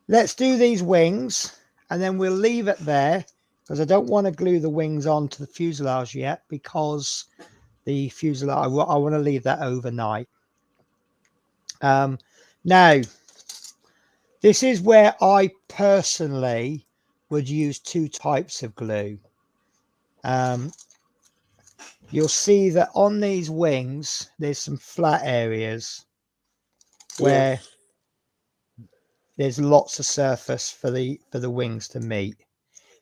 [SPEAKER 1] let's do these wings, and then we'll leave it there, because I don't want to glue the wings onto the fuselage yet, because the fuselage, I want to leave that overnight. Now, this is where I personally would use 2 types of glue. You'll see that on these wings, there's some flat areas where there's lots of surface for the wings to meet.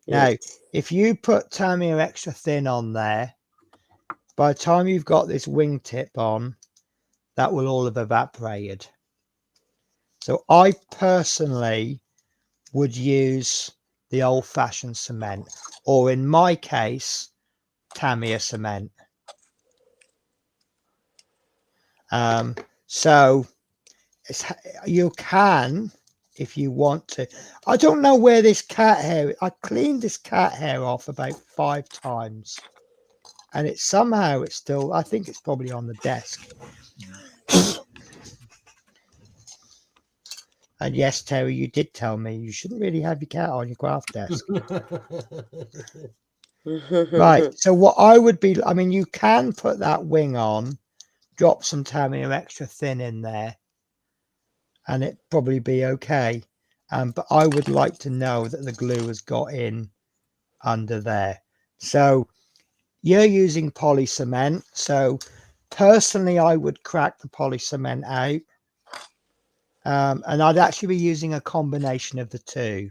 [SPEAKER 1] Now, if you put Tamiya extra thin on there, by the time you've got this wingtip on, that will all have evaporated. So I personally would use the old-fashioned cement, or in my case, Tamiya cement. So you can, if you want to. I don't know where this cat hair. I cleaned this cat hair off about 5 times, and it's still. I think it's probably on the desk. And yes, Terry, you did tell me you shouldn't really have your cat on your craft desk. Right. So what I would be, I mean, you can put that wing on, drop some Tamiya extra thin in there, and it'd probably be okay. But I would like to know that the glue has got in under there. So you're using poly cement. So personally, I would crack the poly cement out. And I'd actually be using a combination of the two.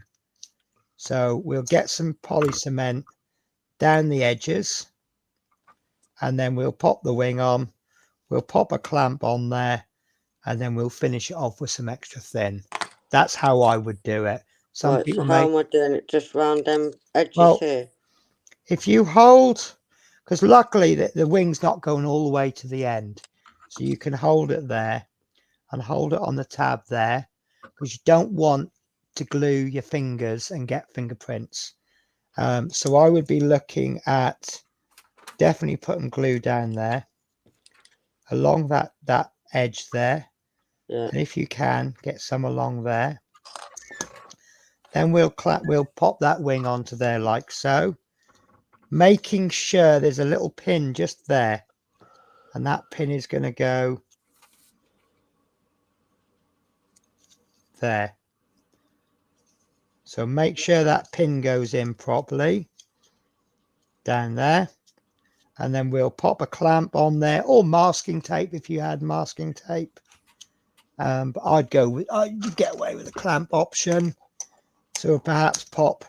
[SPEAKER 1] So we'll get some poly cement down the edges, and then we'll pop the wing on. We'll pop a clamp on there, and then we'll finish it off with some extra thin. That's how I would do it. Some
[SPEAKER 2] Right,
[SPEAKER 1] people
[SPEAKER 2] so how
[SPEAKER 1] make,
[SPEAKER 2] am I doing it? Just round them edges
[SPEAKER 1] well,
[SPEAKER 2] here?
[SPEAKER 1] if you hold, because luckily the wing's not going all the way to the end, so you can hold it there and hold it on the tab there, because you don't want to glue your fingers and get fingerprints. So I would be looking at definitely putting glue down there along that edge there.
[SPEAKER 2] Yeah.
[SPEAKER 1] And if you can get some along there, then we'll pop that wing onto there like so, making sure there's a little pin just there, and that pin is going to go there. So make sure that pin goes in properly down there, and then we'll pop a clamp on there, or masking tape if you had masking tape. But I'd go with, you get away with a clamp option. So we'll perhaps pop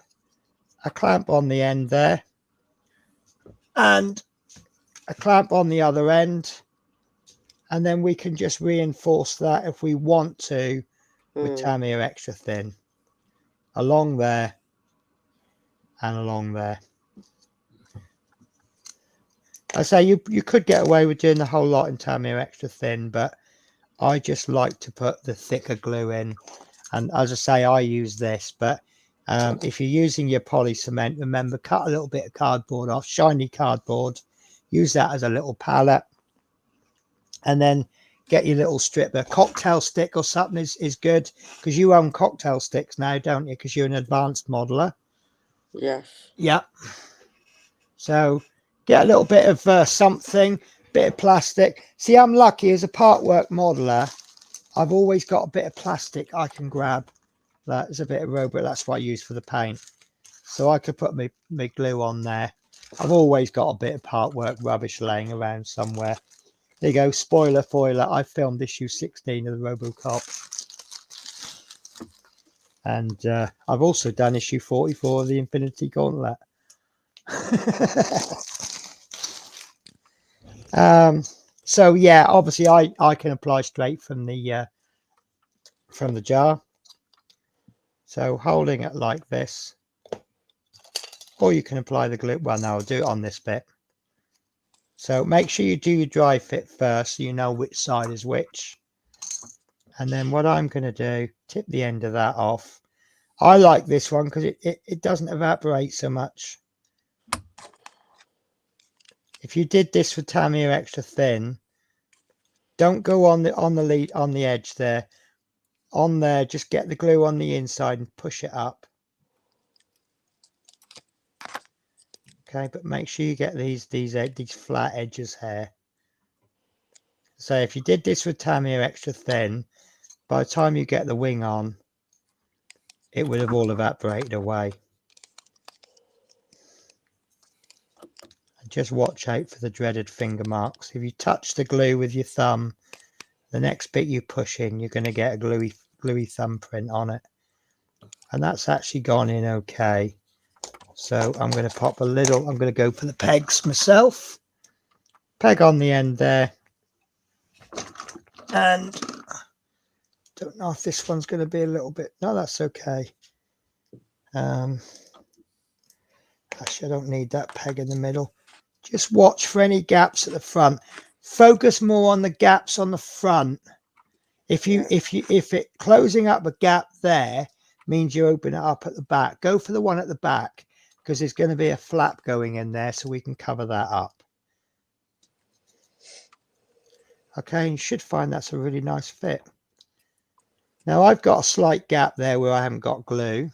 [SPEAKER 1] a clamp on the end there and a clamp on the other end, and then we can just reinforce that if we want to with Tamiya extra thin along there and along there. I say you could get away with doing the whole lot in Tamiya extra thin, but I just like to put the thicker glue in. And as I say, I use this, but if you're using your poly cement, remember, cut a little bit of cardboard off, shiny cardboard, use that as a little palette, and then get your little strip. A cocktail stick or something is good, because you own cocktail sticks now, don't you? Because you're an advanced modeler.
[SPEAKER 2] Yes.
[SPEAKER 1] Yeah. So get a little bit of something, bit of plastic. See, I'm lucky as a part work modeler. I've always got a bit of plastic I can grab. That is a bit of rubber. That's what I use for the paint. So I could put my glue on there. I've always got a bit of part work rubbish laying around somewhere. There you go. Spoiler foiler. I filmed issue 16 of the RoboCop. And I've also done issue 44 of the Infinity Gauntlet. So yeah, obviously I can apply straight from the jar. So holding it like this, or you can apply the glue. Well, no, I'll do it on this bit. So make sure you do your dry fit first, so you know which side is which. And then what I'm going to do, tip the end of that off. I like this one because it doesn't evaporate so much. If you did this with Tamiya extra thin, don't go on the edge there. On there, just get the glue on the inside and push it up. Okay, but make sure you get these flat edges here. So if you did this with Tamiya extra thin, by the time you get the wing on, it would have all evaporated away. And just watch out for the dreaded finger marks. If you touch the glue with your thumb, the next bit you push in, you're going to get a gluey thumbprint on it. And that's actually gone in okay. So I'm going to pop a little, I'm going to go for the pegs myself. Peg on the end there. And don't know if this one's going to be a little bit, no, that's okay. Actually, I don't need that peg in the middle. Just watch for any gaps at the front. Focus more on the gaps on the front. If it closing up a gap there means you open it up at the back, go for the one at the back, because there's going to be a flap going in there, so we can cover that up. Okay, you should find that's a really nice fit. Now I've got a slight gap there where I haven't got glue,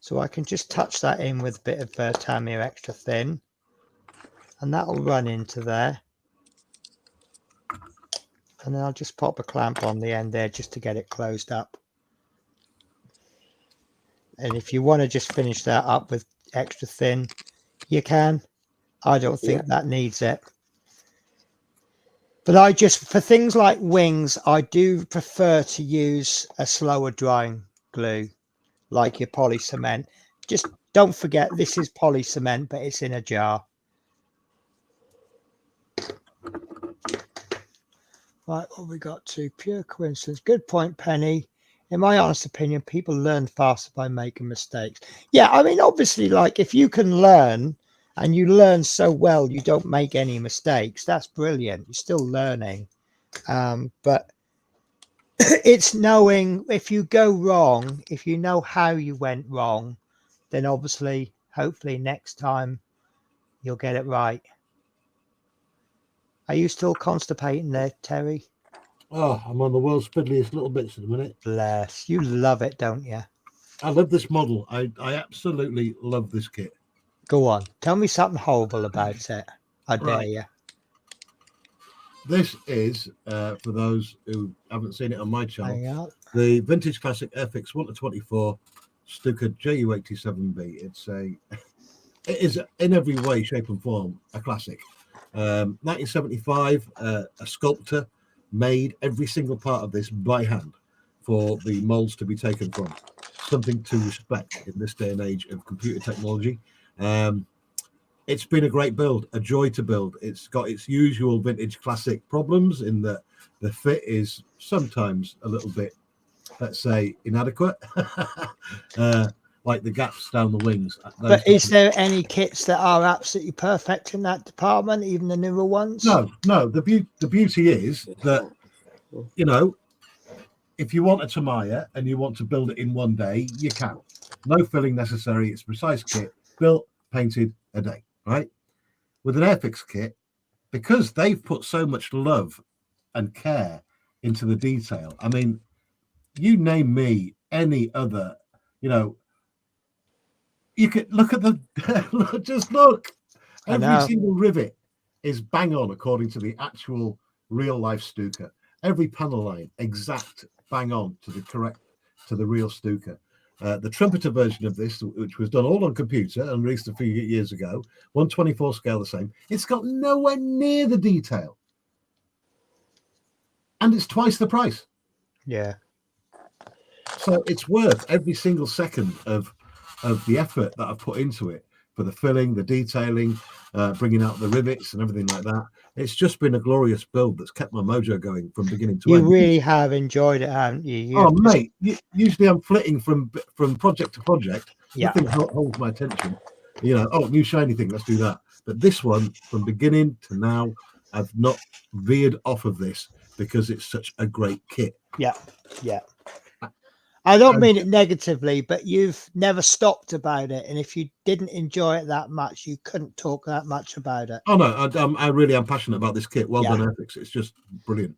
[SPEAKER 1] so I can just touch that in with a bit of Tamiya extra thin, and that will run into there. And then I'll just pop a clamp on the end there just to get it closed up. And if you want to just finish that up with extra thin, you can. I don't think that needs it. But I just, for things like wings, I do prefer to use a slower drying glue, like your poly cement. Just don't forget, this is poly cement, but it's in a jar. Right, what we got to? Pure coincidence. Good point, Penny. In my honest opinion, people learn faster by making mistakes. Yeah, I mean, obviously, like if you can learn and you learn so well, you don't make any mistakes. That's brilliant. You're still learning. But it's knowing if you go wrong, if you know how you went wrong, then obviously, hopefully next time you'll get it right. Are you still constipating there, Terry?
[SPEAKER 4] Oh, I'm on the world's fiddliest little bits at the minute.
[SPEAKER 1] Bless. You love it, don't you?
[SPEAKER 4] I love this model. I absolutely love this kit.
[SPEAKER 1] Go on. Tell me something horrible about it. I dare you.
[SPEAKER 4] This is, for those who haven't seen it on my channel,
[SPEAKER 1] Hang on.
[SPEAKER 4] the Vintage Classic Airfix 1-24 Stuka JU87B. It is in every way, shape and form a classic. 1975, a sculptor made every single part of this by hand for the molds to be taken from. Something to respect in this day and age of computer technology. It's been a great build, a joy to build. It's got its usual vintage classic problems in that the fit is sometimes a little bit, let's say, inadequate. Like the gaps down the wings.
[SPEAKER 1] But is there any kits that are absolutely perfect in that department, even the newer ones?
[SPEAKER 4] No. The beauty is that, you know, if you want a Tamiya and you want to build it in one day, you can. No filling necessary. It's a precise kit, built, painted a day, right? With an Airfix kit, because they've put so much love and care into the detail. I mean, you name me any other, you know, you could look at the just look. Every single rivet is bang on according to the actual real life Stuka. Every panel line exact bang on to the real Stuka. The trumpeter version of this, which was done all on computer and released a few years ago, 1/24 scale the same. It's got nowhere near the detail, and it's twice the price.
[SPEAKER 1] Yeah.
[SPEAKER 4] So it's worth every single second of the effort that I've put into it for the filling, the detailing, bringing out the rivets and everything like that. It's just been a glorious build that's kept my mojo going from beginning to end.
[SPEAKER 1] You really have enjoyed it, haven't you?
[SPEAKER 4] Oh, mate, usually I'm flitting from project to project.
[SPEAKER 1] Yeah.
[SPEAKER 4] Nothing holds my attention. You know, oh, new shiny thing, let's do that. But this one, from beginning to now, I've not veered off of this because it's such a great kit.
[SPEAKER 1] Yeah. I don't mean it negatively, but you've never stopped about it. And if you didn't enjoy it that much, you couldn't talk that much about it.
[SPEAKER 4] Oh, no, I really am passionate about this kit. Well done, Airfix. It's just brilliant.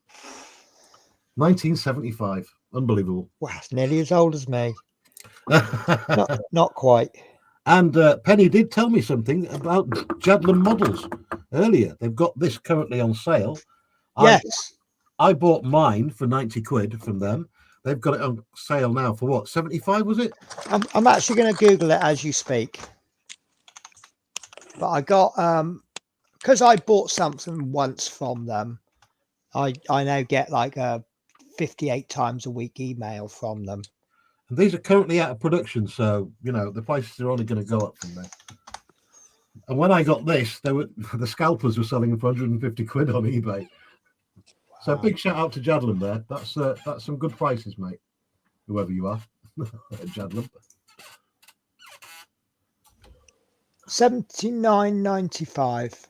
[SPEAKER 4] 1975. Unbelievable.
[SPEAKER 1] Wow, it's nearly as old as me. not quite.
[SPEAKER 4] And Penny did tell me something about Jadlam models earlier. They've got this currently on sale.
[SPEAKER 1] Yes.
[SPEAKER 4] I bought mine for 90 quid from them. They've got it on sale now for what, 75 was it?
[SPEAKER 1] I'm actually going to Google it as you speak. But I got, because I bought something once from them, I now get like a 58 times a week email from them.
[SPEAKER 4] And these are currently out of production, so, you know, the prices are only going to go up from there. And when I got this, the scalpers were selling them for 150 quid on eBay. So big shout out to Jadlam there. That's some good prices, mate. Whoever you are, Jadlam.
[SPEAKER 1] $79.95.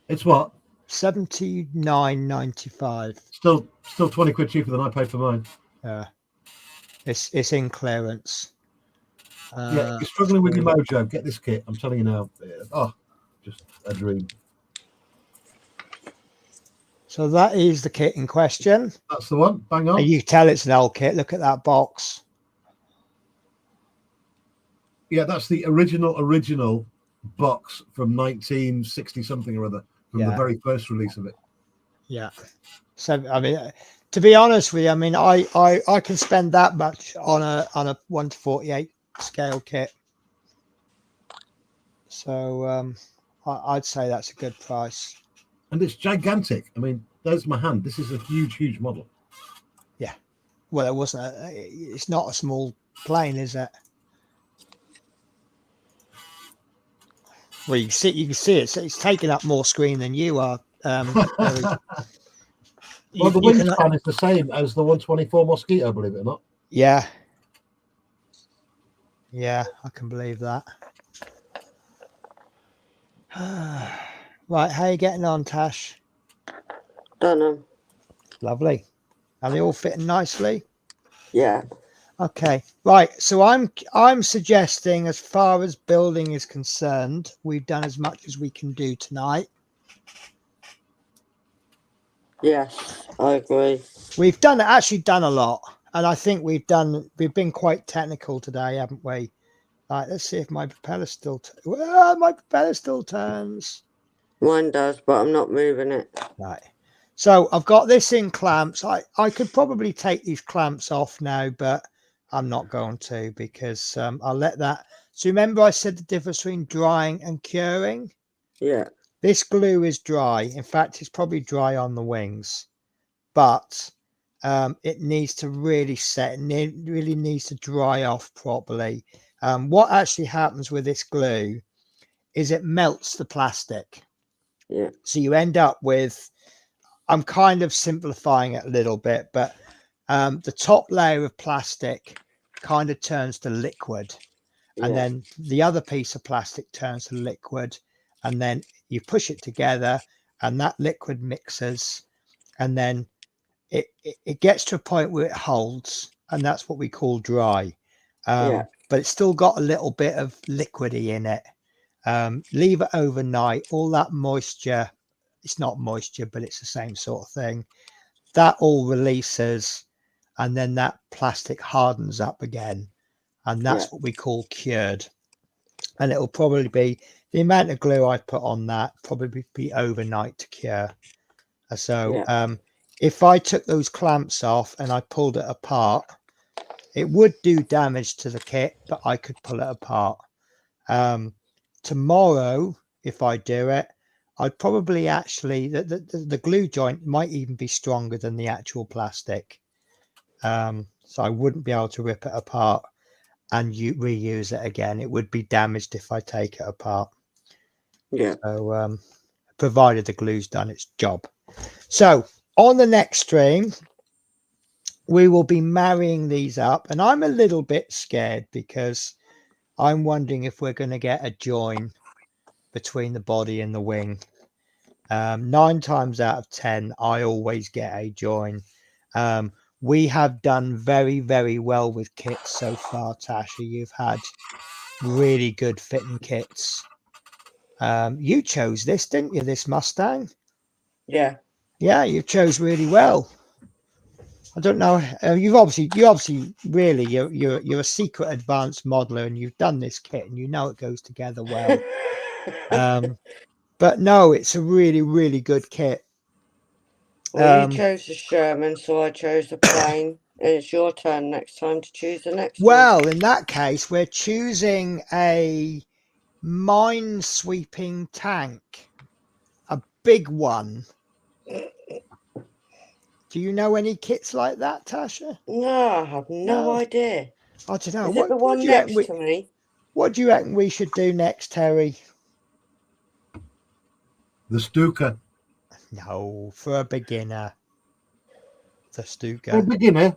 [SPEAKER 4] It's what?
[SPEAKER 1] $79.95.
[SPEAKER 4] Still 20 quid cheaper than I paid for mine.
[SPEAKER 1] Yeah, it's in clearance.
[SPEAKER 4] Yeah, you're struggling with your mojo. Get this kit. I'm telling you now. Oh, just a dream.
[SPEAKER 1] So that is the kit in question.
[SPEAKER 4] That's the one. Bang on.
[SPEAKER 1] And you tell it's an old kit. Look at that box.
[SPEAKER 4] Yeah, that's the original box from 1960 something or other, from the very first release of it.
[SPEAKER 1] Yeah. So I mean, to be honest with you, I mean, I can spend that much on a 1/48 scale kit. So I'd say that's a good price.
[SPEAKER 4] And it's gigantic. I mean, there's my hand. This is a huge, huge model.
[SPEAKER 1] Yeah. Well, it wasn't. It's not a small plane, is it? Well, you can see it. It's taking up more screen than you are.
[SPEAKER 4] Well, the wingspan is the same as the 124 Mosquito, believe it or not.
[SPEAKER 1] Yeah. Yeah, I can believe that. Right, how are you getting on, Tash?
[SPEAKER 2] Don't know.
[SPEAKER 1] Lovely. Are they all fitting nicely?
[SPEAKER 2] Yeah.
[SPEAKER 1] Okay. Right. So I'm suggesting, as far as building is concerned, we've done as much as we can do tonight.
[SPEAKER 2] Yes, I agree.
[SPEAKER 1] We've actually done a lot, and I think we've been quite technical today, haven't we? Right. Let's see if my propeller still. My propeller still turns.
[SPEAKER 2] Mine does, but I'm not moving it.
[SPEAKER 1] Right. So I've got this in clamps. I could probably take these clamps off now, but I'm not going to, because I'll let that. So remember I said the difference between drying and curing?
[SPEAKER 2] Yeah.
[SPEAKER 1] This glue is dry. In fact, it's probably dry on the wings, but it needs to really set. It really needs to dry off properly. What actually happens with this glue is it melts the plastic.
[SPEAKER 2] Yeah.
[SPEAKER 1] So you end up with, I'm kind of simplifying it a little bit, but the top layer of plastic kind of turns to liquid, and then the other piece of plastic turns to liquid, and then you push it together and that liquid mixes, and then it gets to a point where it holds, and that's what we call dry. But it's still got a little bit of liquidy in it. Leave it overnight. All that moisture, it's not moisture, but it's the same sort of thing, that all releases, and then that plastic hardens up again, and that's what we call cured. And it'll probably be, the amount of glue I put on that probably be overnight to cure. So if I took those clamps off and I pulled it apart, it would do damage to the kit, but I could pull it apart. Tomorrow, if I do it, I'd probably actually, the glue joint might even be stronger than the actual plastic. So I wouldn't be able to rip it apart and reuse it again. It would be damaged if I take it apart.
[SPEAKER 2] Yeah.
[SPEAKER 1] So provided the glue's done its job. So on the next stream, we will be marrying these up, and I'm a little bit scared because I'm wondering if we're going to get a join between the body and the wing. 9 times out of 10, I always get a join. We have done very, very well with kits so far, Tasha. You've had really good fitting kits. You chose this, didn't you? This Mustang?
[SPEAKER 2] Yeah.
[SPEAKER 1] Yeah, you chose really well. I don't know. You obviously really, you're a secret advanced modeler, and you've done this kit, and you know it goes together well. But no, it's a really, really good kit.
[SPEAKER 2] Well, you chose the Sherman, so I chose the plane. And it's your turn next time to choose the next one.
[SPEAKER 1] Well, in that case, we're choosing a mine-sweeping tank, a big one. Do you know any kits like that, Tasha?
[SPEAKER 2] No, I have no idea.
[SPEAKER 1] I don't know.
[SPEAKER 2] Is it the one next to me?
[SPEAKER 1] What do you reckon we should do next, Terry?
[SPEAKER 4] The Stuka.
[SPEAKER 1] No, for a beginner. The Stuka.
[SPEAKER 4] For a beginner. Do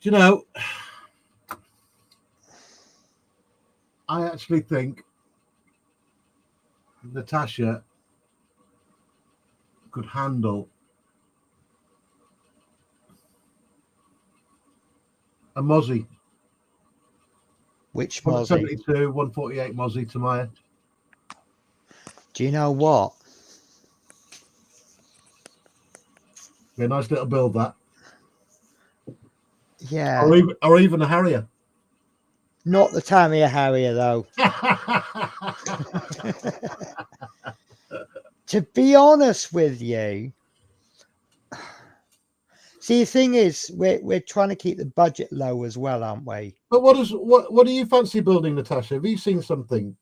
[SPEAKER 4] you know, I actually think Natasha could handle a Mozzie.
[SPEAKER 1] Which Mozzie?
[SPEAKER 4] 172, 148 Mozzie to Maya.
[SPEAKER 1] Do you know what?
[SPEAKER 4] Be a nice little build, that.
[SPEAKER 1] Yeah.
[SPEAKER 4] Or even a Harrier.
[SPEAKER 1] Not the Tamiya Harrier, though. To be honest with you, see, the thing is, we're trying to keep the budget low as well, aren't we?
[SPEAKER 4] But what do you fancy building, Natasha? Have you seen something?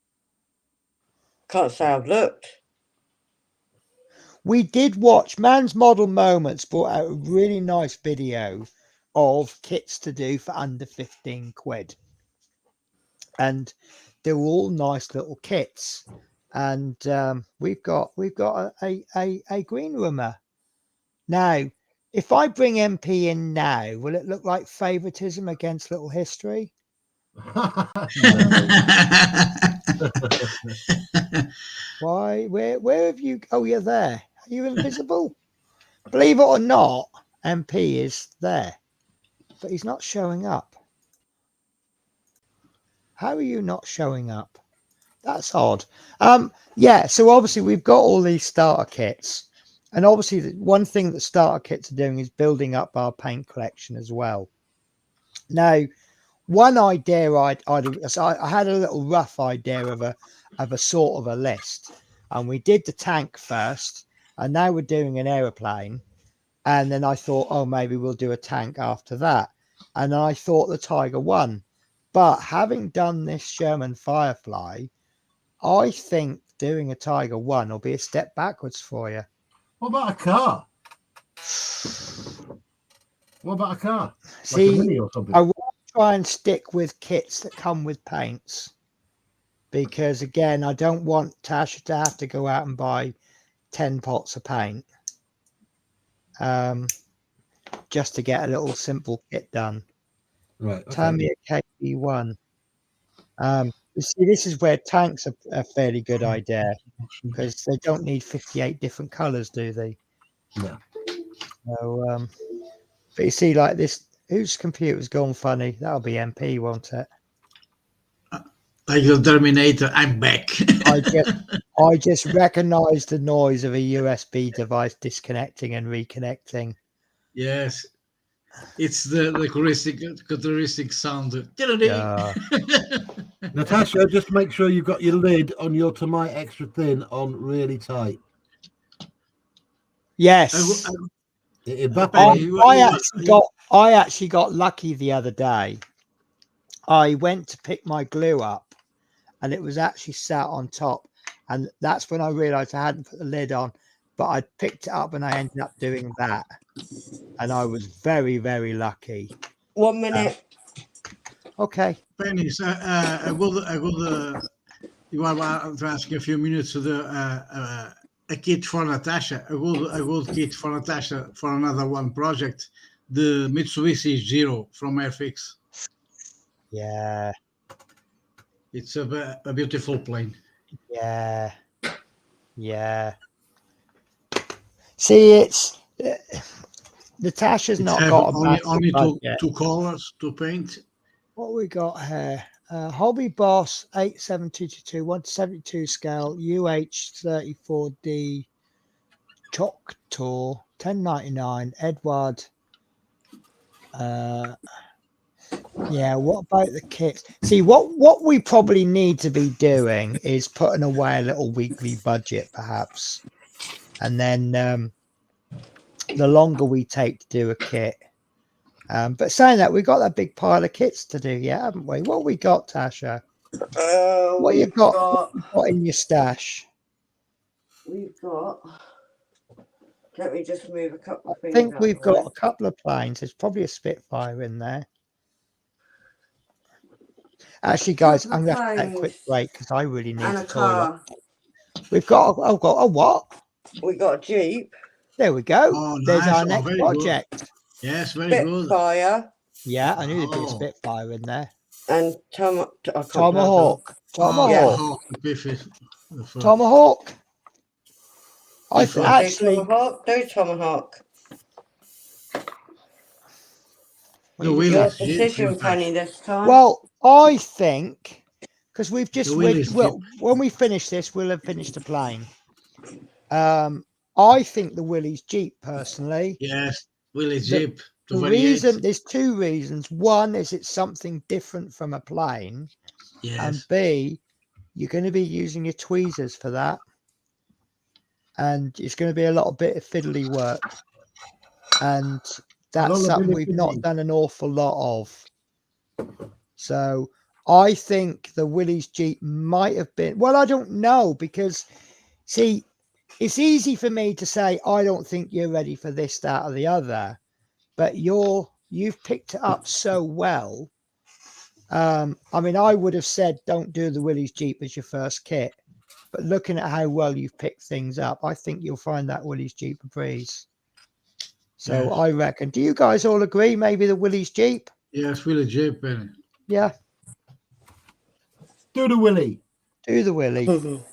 [SPEAKER 2] Can't say I've looked.
[SPEAKER 1] We did watch Man's Model Moments brought out a really nice video of kits to do for under 15 quid. And they're all nice little kits. And we've got a green roomer. Now, if I bring MP in now, will it look like favoritism against Little History? Why? Where have you? Oh, you're there. Are you invisible? Believe it or not, MP is there, but he's not showing up. How are you not showing up? That's odd. Yeah, so obviously we've got all these starter kits, and obviously the one thing that starter kits are doing is building up our paint collection as well. Now, one idea I had a little rough idea of a sort of a list, and we did the tank first, and now we're doing an aeroplane, and then I thought, oh, maybe we'll do a tank after that, and I thought the Tiger won. But having done this Sherman Firefly, I think doing a Tiger 1 will be a step backwards for you.
[SPEAKER 4] What about a car? What about a car?
[SPEAKER 1] See,
[SPEAKER 4] like a Mini or something?
[SPEAKER 1] I want to try and stick with kits that come with paints, because again, I don't want Tasha to have to go out and buy 10 pots of paint just to get a little simple kit done.
[SPEAKER 4] Right. Okay.
[SPEAKER 1] Tell me a KB1. You see, this is where tanks are a fairly good idea, because they don't need 58 different colors, do they?
[SPEAKER 4] No.
[SPEAKER 1] So, but you see, like this, whose computer's gone funny? That'll be MP, won't it?
[SPEAKER 3] Like the Terminator, I'm back.
[SPEAKER 1] I just recognized the noise of a USB device disconnecting and reconnecting.
[SPEAKER 3] Yes, it's the characteristic sound.
[SPEAKER 4] Natasha, just make sure you've got your lid on your Thermite Extra Thin on really tight.
[SPEAKER 1] Yes. I actually got lucky the other day. I went to pick my glue up, and it was actually sat on top, and that's when I realized I hadn't put the lid on, but I picked it up and I ended up doing that, and I was very, very lucky.
[SPEAKER 2] 1 minute.
[SPEAKER 1] Okay.
[SPEAKER 3] Pennies, I will you are asking a few minutes to the a kit for Natasha. I will kit for Natasha for another one project, the Mitsubishi Zero from Airfix.
[SPEAKER 1] Yeah.
[SPEAKER 3] It's a beautiful plane.
[SPEAKER 1] Yeah. Yeah. See, it's Natasha's not got
[SPEAKER 3] only two colors to paint.
[SPEAKER 1] What we got here? Hobby Boss 87222 172 scale UH34D Choctaw 1099 Edward. Yeah, what about the kits? See, what we probably need to be doing is putting away a little weekly budget, perhaps, and then the longer we take to do a kit. But saying that, we've got that big pile of kits to do, yeah, haven't we? What we got, Tasha? What you got in your stash?
[SPEAKER 2] We've got. Let me just move a couple of things.
[SPEAKER 1] I think we've got a couple of planes. There's probably a Spitfire in there. Actually, guys, I'm going to have to take a quick break because I really need the toilet. We've got a what?
[SPEAKER 2] We got a Jeep.
[SPEAKER 1] There we go.
[SPEAKER 3] Oh, nice.
[SPEAKER 1] There's our next project.
[SPEAKER 3] Good. Yes, very good.
[SPEAKER 2] Spitfire.
[SPEAKER 1] Yeah, I knew there'd be a Spitfire in there.
[SPEAKER 2] And Tomahawk.
[SPEAKER 1] Tomahawk. Tomahawk.
[SPEAKER 2] Tomahawk. Do Tomahawk. Your decision, Penny, this time.
[SPEAKER 1] Well, I think because we've just when we finish this, we'll have finished the plane. I think the Willys Jeep, personally.
[SPEAKER 3] Yes, Willys Jeep.
[SPEAKER 1] There's two reasons. One is it's something different from a plane.
[SPEAKER 3] Yes.
[SPEAKER 1] And B, you're going to be using your tweezers for that. And it's going to be a lot of bit of fiddly work. And that's something we've not done an awful lot of. So I think the Willys Jeep might have been, well, I don't know, because see, it's easy for me to say, I don't think you're ready for this, that, or the other, but you've picked it up so well. I mean, I would have said, don't do the Willys Jeep as your first kit, but looking at how well you've picked things up, I think you'll find that Willys Jeep a breeze. So
[SPEAKER 3] Yes.
[SPEAKER 1] I reckon, do you guys all agree? Maybe the Willys Jeep?
[SPEAKER 3] Yes, Willys Jeep.
[SPEAKER 1] Yeah.
[SPEAKER 4] Do the Willy.
[SPEAKER 1] Do the Willy.
[SPEAKER 2] Mhm.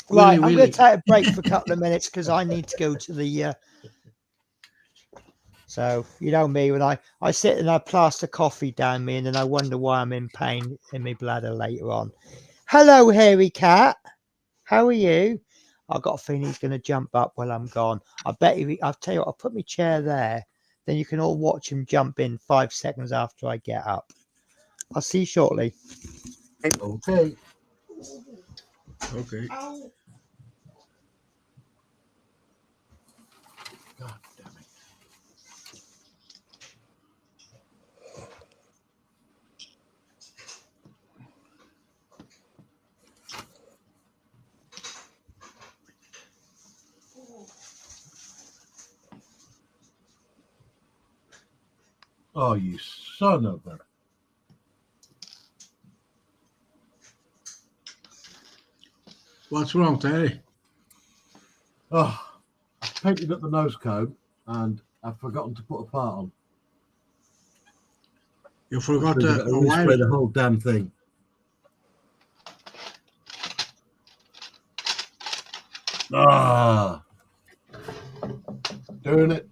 [SPEAKER 1] Right,
[SPEAKER 3] Willy,
[SPEAKER 1] I'm going
[SPEAKER 3] Willy.
[SPEAKER 1] to take a break for a couple of minutes because I need to go to the. So you know me, when I sit and I plaster coffee down me, and then I wonder why I'm in pain in my bladder later on. Hello, hairy cat. How are you? I've got a feeling he's going to jump up while I'm gone. I bet I'll tell you what, I'll put my chair there. Then you can all watch him jump in 5 seconds after I get up. I'll see you shortly.
[SPEAKER 4] Okay.
[SPEAKER 3] Okay.
[SPEAKER 4] God damn it. Oh, you son of a.
[SPEAKER 3] What's wrong, Terry?
[SPEAKER 4] Oh, I painted up the nose cone and I've forgotten to put a part on.
[SPEAKER 3] You forgot
[SPEAKER 4] I've
[SPEAKER 3] a wire.
[SPEAKER 4] the whole damn thing. Ah, doing it.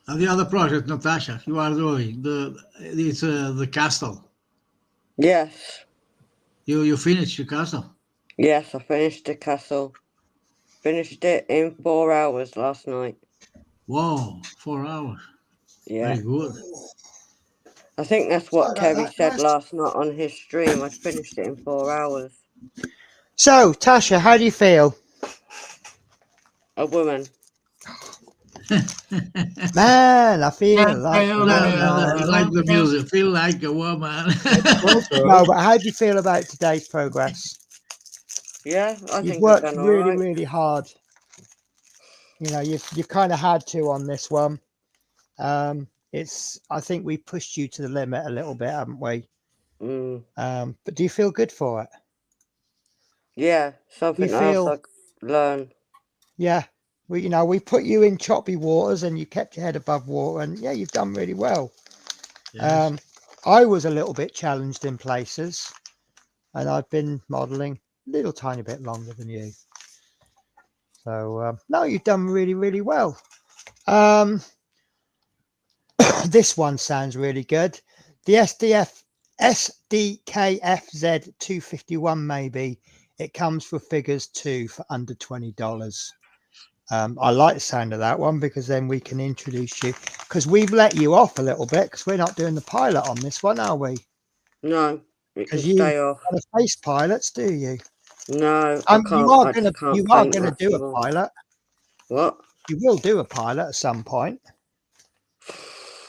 [SPEAKER 3] And the other project, Natasha, you are doing it's the castle.
[SPEAKER 2] Yes.
[SPEAKER 3] You finished your castle.
[SPEAKER 2] Yes, I finished the castle. Finished it in 4 hours last night.
[SPEAKER 3] Whoa, 4 hours.
[SPEAKER 2] Yeah.
[SPEAKER 3] Very good.
[SPEAKER 2] I think that's what
[SPEAKER 1] Sorry about
[SPEAKER 2] Terry
[SPEAKER 1] that,
[SPEAKER 2] said
[SPEAKER 1] guys.
[SPEAKER 2] last night on his stream. I finished it in 4 hours.
[SPEAKER 1] So, Tasha, how do you feel?
[SPEAKER 2] A woman.
[SPEAKER 1] Man, I feel like a
[SPEAKER 3] I
[SPEAKER 1] woman.
[SPEAKER 3] like the music. Feel like a woman.
[SPEAKER 1] No, but how do you feel about today's progress?
[SPEAKER 2] Yeah, I
[SPEAKER 1] You've
[SPEAKER 2] think I've
[SPEAKER 1] worked
[SPEAKER 2] done all
[SPEAKER 1] really,
[SPEAKER 2] right.
[SPEAKER 1] really hard. You know, you've kind of had to on this one. I think we pushed you to the limit a little bit, haven't we?
[SPEAKER 2] Mm.
[SPEAKER 1] But do you feel good for it?
[SPEAKER 2] Yeah, something else I learn.
[SPEAKER 1] Yeah, we put you in choppy waters and you kept your head above water, and yeah, you've done really well.
[SPEAKER 3] Yes.
[SPEAKER 1] I was a little bit challenged in places, and I've been modeling a little tiny bit longer than you. So no, you've done really, really well. This one sounds really good. The SDKFZ 251, maybe. It comes for figures 2 for under $20. I like the sound of that one because then we can introduce you, because we've let you off a little bit because we're not doing the pilot on this one, are we?
[SPEAKER 2] No, you can
[SPEAKER 1] Because you
[SPEAKER 2] stay off.
[SPEAKER 1] want to face pilots, do you?
[SPEAKER 2] No, I can't.
[SPEAKER 1] You are
[SPEAKER 2] I
[SPEAKER 1] gonna
[SPEAKER 2] just can't
[SPEAKER 1] you are
[SPEAKER 2] paint
[SPEAKER 1] gonna
[SPEAKER 2] that
[SPEAKER 1] do a
[SPEAKER 2] small.
[SPEAKER 1] pilot.
[SPEAKER 2] What?
[SPEAKER 1] You will do a pilot at some point.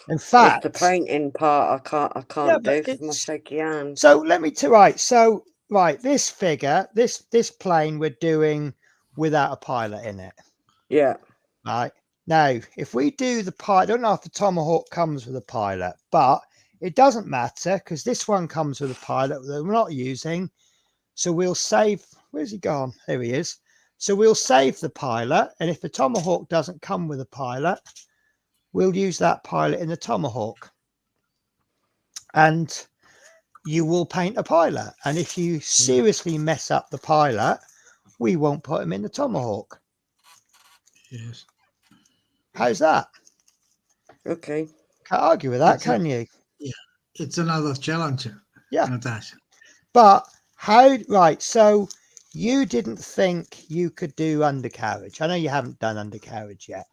[SPEAKER 1] In
[SPEAKER 2] It's
[SPEAKER 1] fact,
[SPEAKER 2] the painting part I can't do because my
[SPEAKER 1] it's
[SPEAKER 2] shaky hand.
[SPEAKER 1] so let me right, this figure, this plane we're doing without a pilot in it.
[SPEAKER 2] Yeah.
[SPEAKER 1] Right. Now, if we do the pilot, I don't know if the Tomahawk comes with a pilot, but it doesn't matter because this one comes with a pilot that we're not using. So we'll save, where's he gone? There he is. So we'll save the pilot. And if the Tomahawk doesn't come with a pilot, we'll use that pilot in the Tomahawk. And you will paint a pilot. And if you seriously mess up the pilot, we won't put him in the Tomahawk.
[SPEAKER 3] Yes.
[SPEAKER 1] How's that?
[SPEAKER 2] Okay.
[SPEAKER 1] Can't argue with that, can you?
[SPEAKER 3] Yeah. It's another challenge.
[SPEAKER 1] Yeah.
[SPEAKER 3] Natasha.
[SPEAKER 1] But right, so you didn't think you could do undercarriage. I know you haven't done undercarriage yet.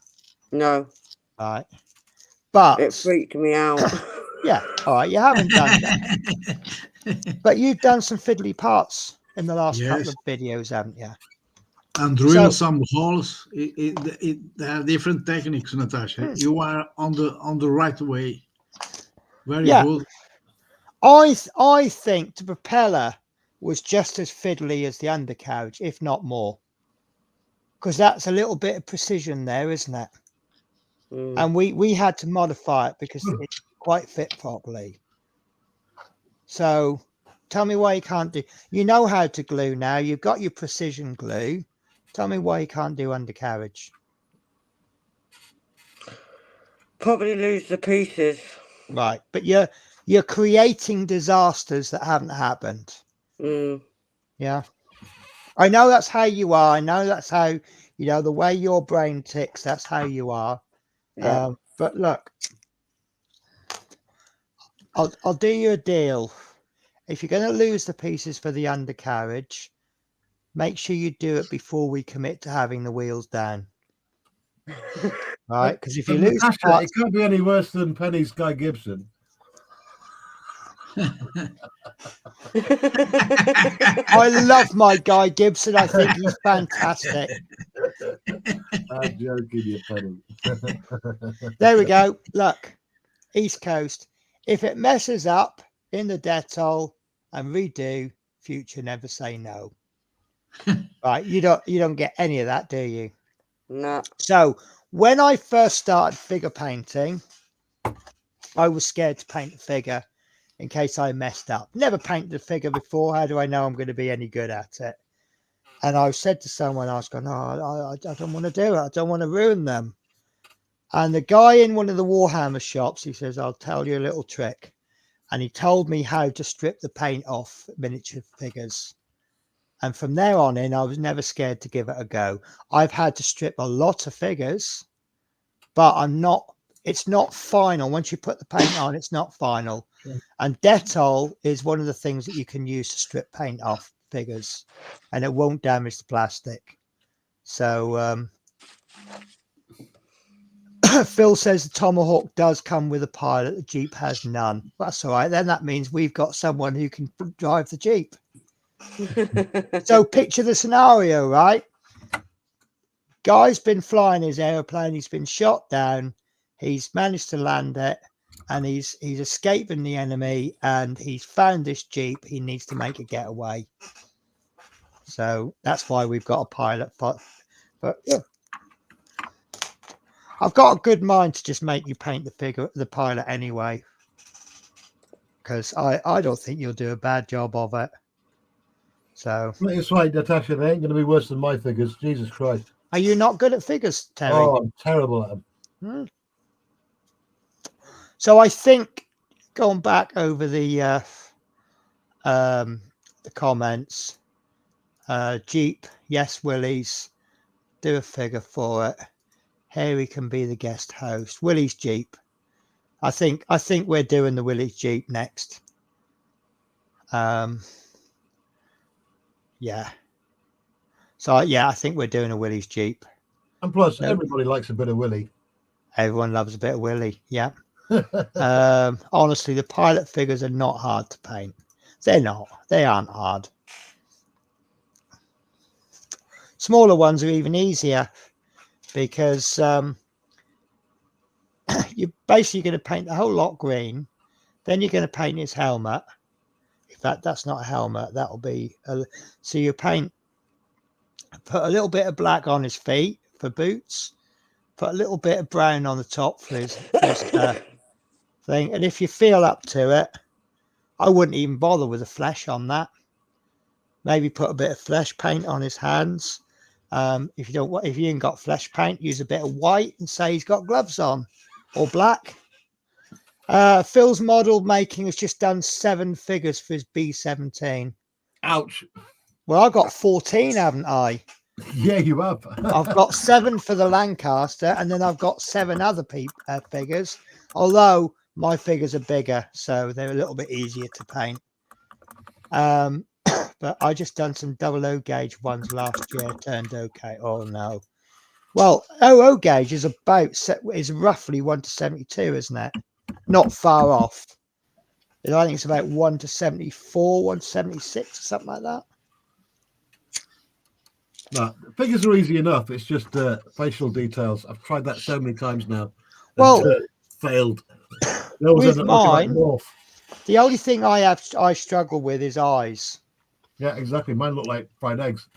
[SPEAKER 2] No.
[SPEAKER 1] Right. But
[SPEAKER 2] it freaked me out.
[SPEAKER 1] yeah, all right, you haven't done that. But you've done some fiddly parts in the last couple
[SPEAKER 3] Yes.
[SPEAKER 1] of videos, haven't you?
[SPEAKER 3] And drill
[SPEAKER 1] So-
[SPEAKER 3] some holes. They have different techniques, Natasha. You are on the right way. Very good.
[SPEAKER 1] I think the propeller was just as fiddly as the undercarriage, if not more, because that's a little bit of precision there, isn't it? And we had to modify it because it didn't quite fit properly. So tell me why you can't do. You know how to glue now. You've got your precision glue. Tell me why you can't do undercarriage.
[SPEAKER 2] Probably lose the pieces.
[SPEAKER 1] Right, but you're creating disasters that haven't happened. Yeah, I know that's how you are. I know that's how, the way your brain ticks. That's how you are.
[SPEAKER 2] Yeah.
[SPEAKER 1] But look, I'll do you a deal. If you're going to lose the pieces for the undercarriage, make sure you do it before we commit to having the wheels down. Right, because if you lose
[SPEAKER 4] Natasha,
[SPEAKER 1] parts,
[SPEAKER 4] it can't be any worse than Penny's Guy Gibson.
[SPEAKER 1] I love my Guy Gibson. I think he's fantastic.
[SPEAKER 4] I'm joking, you Penny.
[SPEAKER 1] There we go. Look, East Coast. If it messes up in the Dettol and redo, future never say no. Right, you don't get any of that, do you?
[SPEAKER 2] No.
[SPEAKER 1] So when I first started figure painting, I was scared to paint a figure in case I messed up. Never painted a figure before. How do I know I'm going to be any good at it? And I said to someone, I was going, I don't want to do it. I don't want to ruin them. And the guy in one of the Warhammer shops, he says, I'll tell you a little trick. And he told me how to strip the paint off miniature figures. And from there on in, I was never scared to give it a go. I've had to strip a lot of figures, but it's not final. Once you put the paint on, it's not final. And Dettol is one of the things that you can use to strip paint off figures, and it won't damage the plastic. So Phil says the Tomahawk does come with a pilot. The Jeep has none. That's all right. Then that means we've got someone who can drive the Jeep. So picture the scenario, right? Guy's been flying his airplane. He's been shot down. He's managed to land it, and he's escaping the enemy, and he's found this Jeep. He needs to make a getaway. So that's why we've got a pilot. But yeah, I've got a good mind to just make you paint the pilot anyway, because I don't think you'll do a bad job of it. So
[SPEAKER 4] It's right, Natasha. They ain't going to be worse than my figures. Jesus Christ.
[SPEAKER 1] are you not good at figures, Terry?
[SPEAKER 4] Oh, I'm terrible at them.
[SPEAKER 1] So I think going back over the comments, Jeep, yes, Willie's, do a figure for it. Harry can be the guest host. Willie's Jeep. I think we're doing the Willie's Jeep next. Yeah. So yeah, I think we're doing a Willie's Jeep.
[SPEAKER 4] And plus, everybody likes a bit of Willie.
[SPEAKER 1] Everyone loves a bit of Willie. Yeah. Honestly, the pilot figures are not hard to paint. They're not. They aren't hard. Smaller ones are even easier because you're basically going to paint the whole lot green. Then you're going to paint his helmet. In fact, that's not a helmet. That'll be so you put a little bit of black on his feet for boots. Put a little bit of brown on the top for his thing. And if you feel up to it, I wouldn't even bother with the flesh on that. Maybe put a bit of flesh paint on his hands. If you ain't got flesh paint, use a bit of white and say he's got gloves on, or black. Phil's model making has just done 7 figures for his B-17.
[SPEAKER 4] Ouch.
[SPEAKER 1] Well, I've got 14, haven't I?
[SPEAKER 4] Yeah, you have.
[SPEAKER 1] I've got 7 for the Lancaster, and then I've got 7 other figures. Although my figures are bigger, so they're a little bit easier to paint. But I just done some 00 gauge ones last year, turned okay. Oh no. Well, 00 gauge is roughly 1:72, isn't it? Not far off. I think it's about 1:74, 1:76, something like that.
[SPEAKER 4] No, figures are easy enough. It's just facial details. I've tried that so many times now.
[SPEAKER 1] Well,
[SPEAKER 4] failed. With
[SPEAKER 1] mine, the only thing I struggle with is eyes.
[SPEAKER 4] Yeah, exactly. Mine look like fried eggs.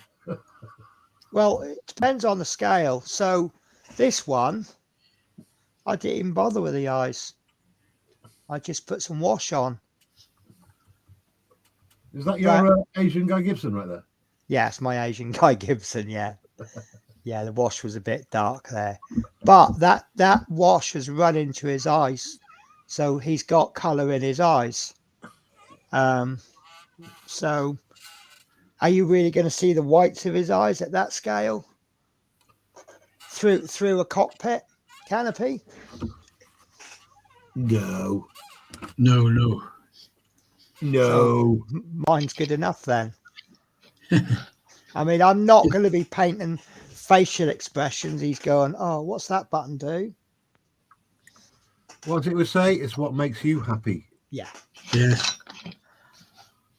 [SPEAKER 1] Well, it depends on the scale. So this one, I didn't even bother with the eyes. I just put some wash on.
[SPEAKER 4] Is that your Asian Guy Gibson right there?
[SPEAKER 1] Yes, my Asian Guy Gibson. Yeah, yeah. The wash was a bit dark there, but that wash has run into his eyes, so he's got colour in his eyes. So, are you really going to see the whites of his eyes at that scale through a cockpit canopy?
[SPEAKER 4] No.
[SPEAKER 1] So, mine's good enough then. I mean, I'm not going to be painting facial expressions. He's going, oh, what's that button do?
[SPEAKER 4] What it would say, it's what makes you happy.
[SPEAKER 1] Yeah.
[SPEAKER 3] Yeah.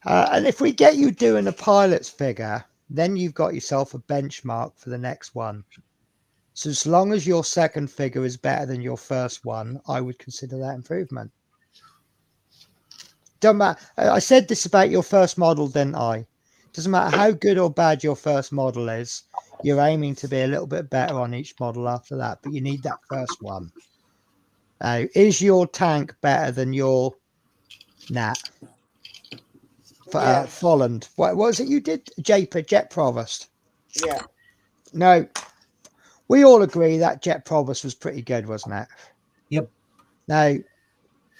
[SPEAKER 1] And if we get you doing a pilot's figure, then you've got yourself a benchmark for the next one. So as long as your second figure is better than your first one, I would consider that improvement. Don't matter. I said this about your first model, didn't I? Doesn't matter how good or bad your first model is, you're aiming to be a little bit better on each model after that, but you need that first one. Now, is your tank better than your Nat? Folland. What was it you did? Jet Provost.
[SPEAKER 2] Yeah.
[SPEAKER 1] No, we all agree that Jet Provost was pretty good, wasn't it?
[SPEAKER 4] Yep.
[SPEAKER 1] Now,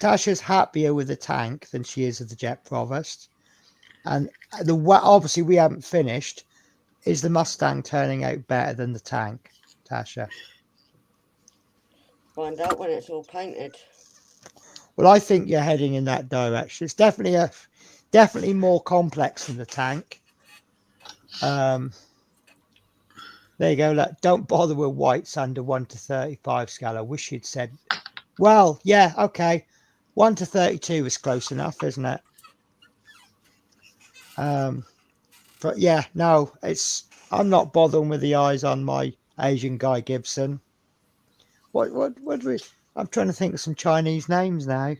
[SPEAKER 1] Tasha's happier with the tank than she is with the Jet Provost. And obviously we haven't finished. Is the Mustang turning out better than the tank, Tasha?
[SPEAKER 2] Find out when it's all painted.
[SPEAKER 1] Well, I think you're heading in that direction. It's definitely more complex than the tank. There you go. Look, don't bother with whites under 1:35 scale. I wish you'd said, well, yeah, okay. 1:32 is close enough, isn't it? But yeah, no, I'm not bothering with the eyes on my Asian Guy Gibson. I'm trying to think of some Chinese names now.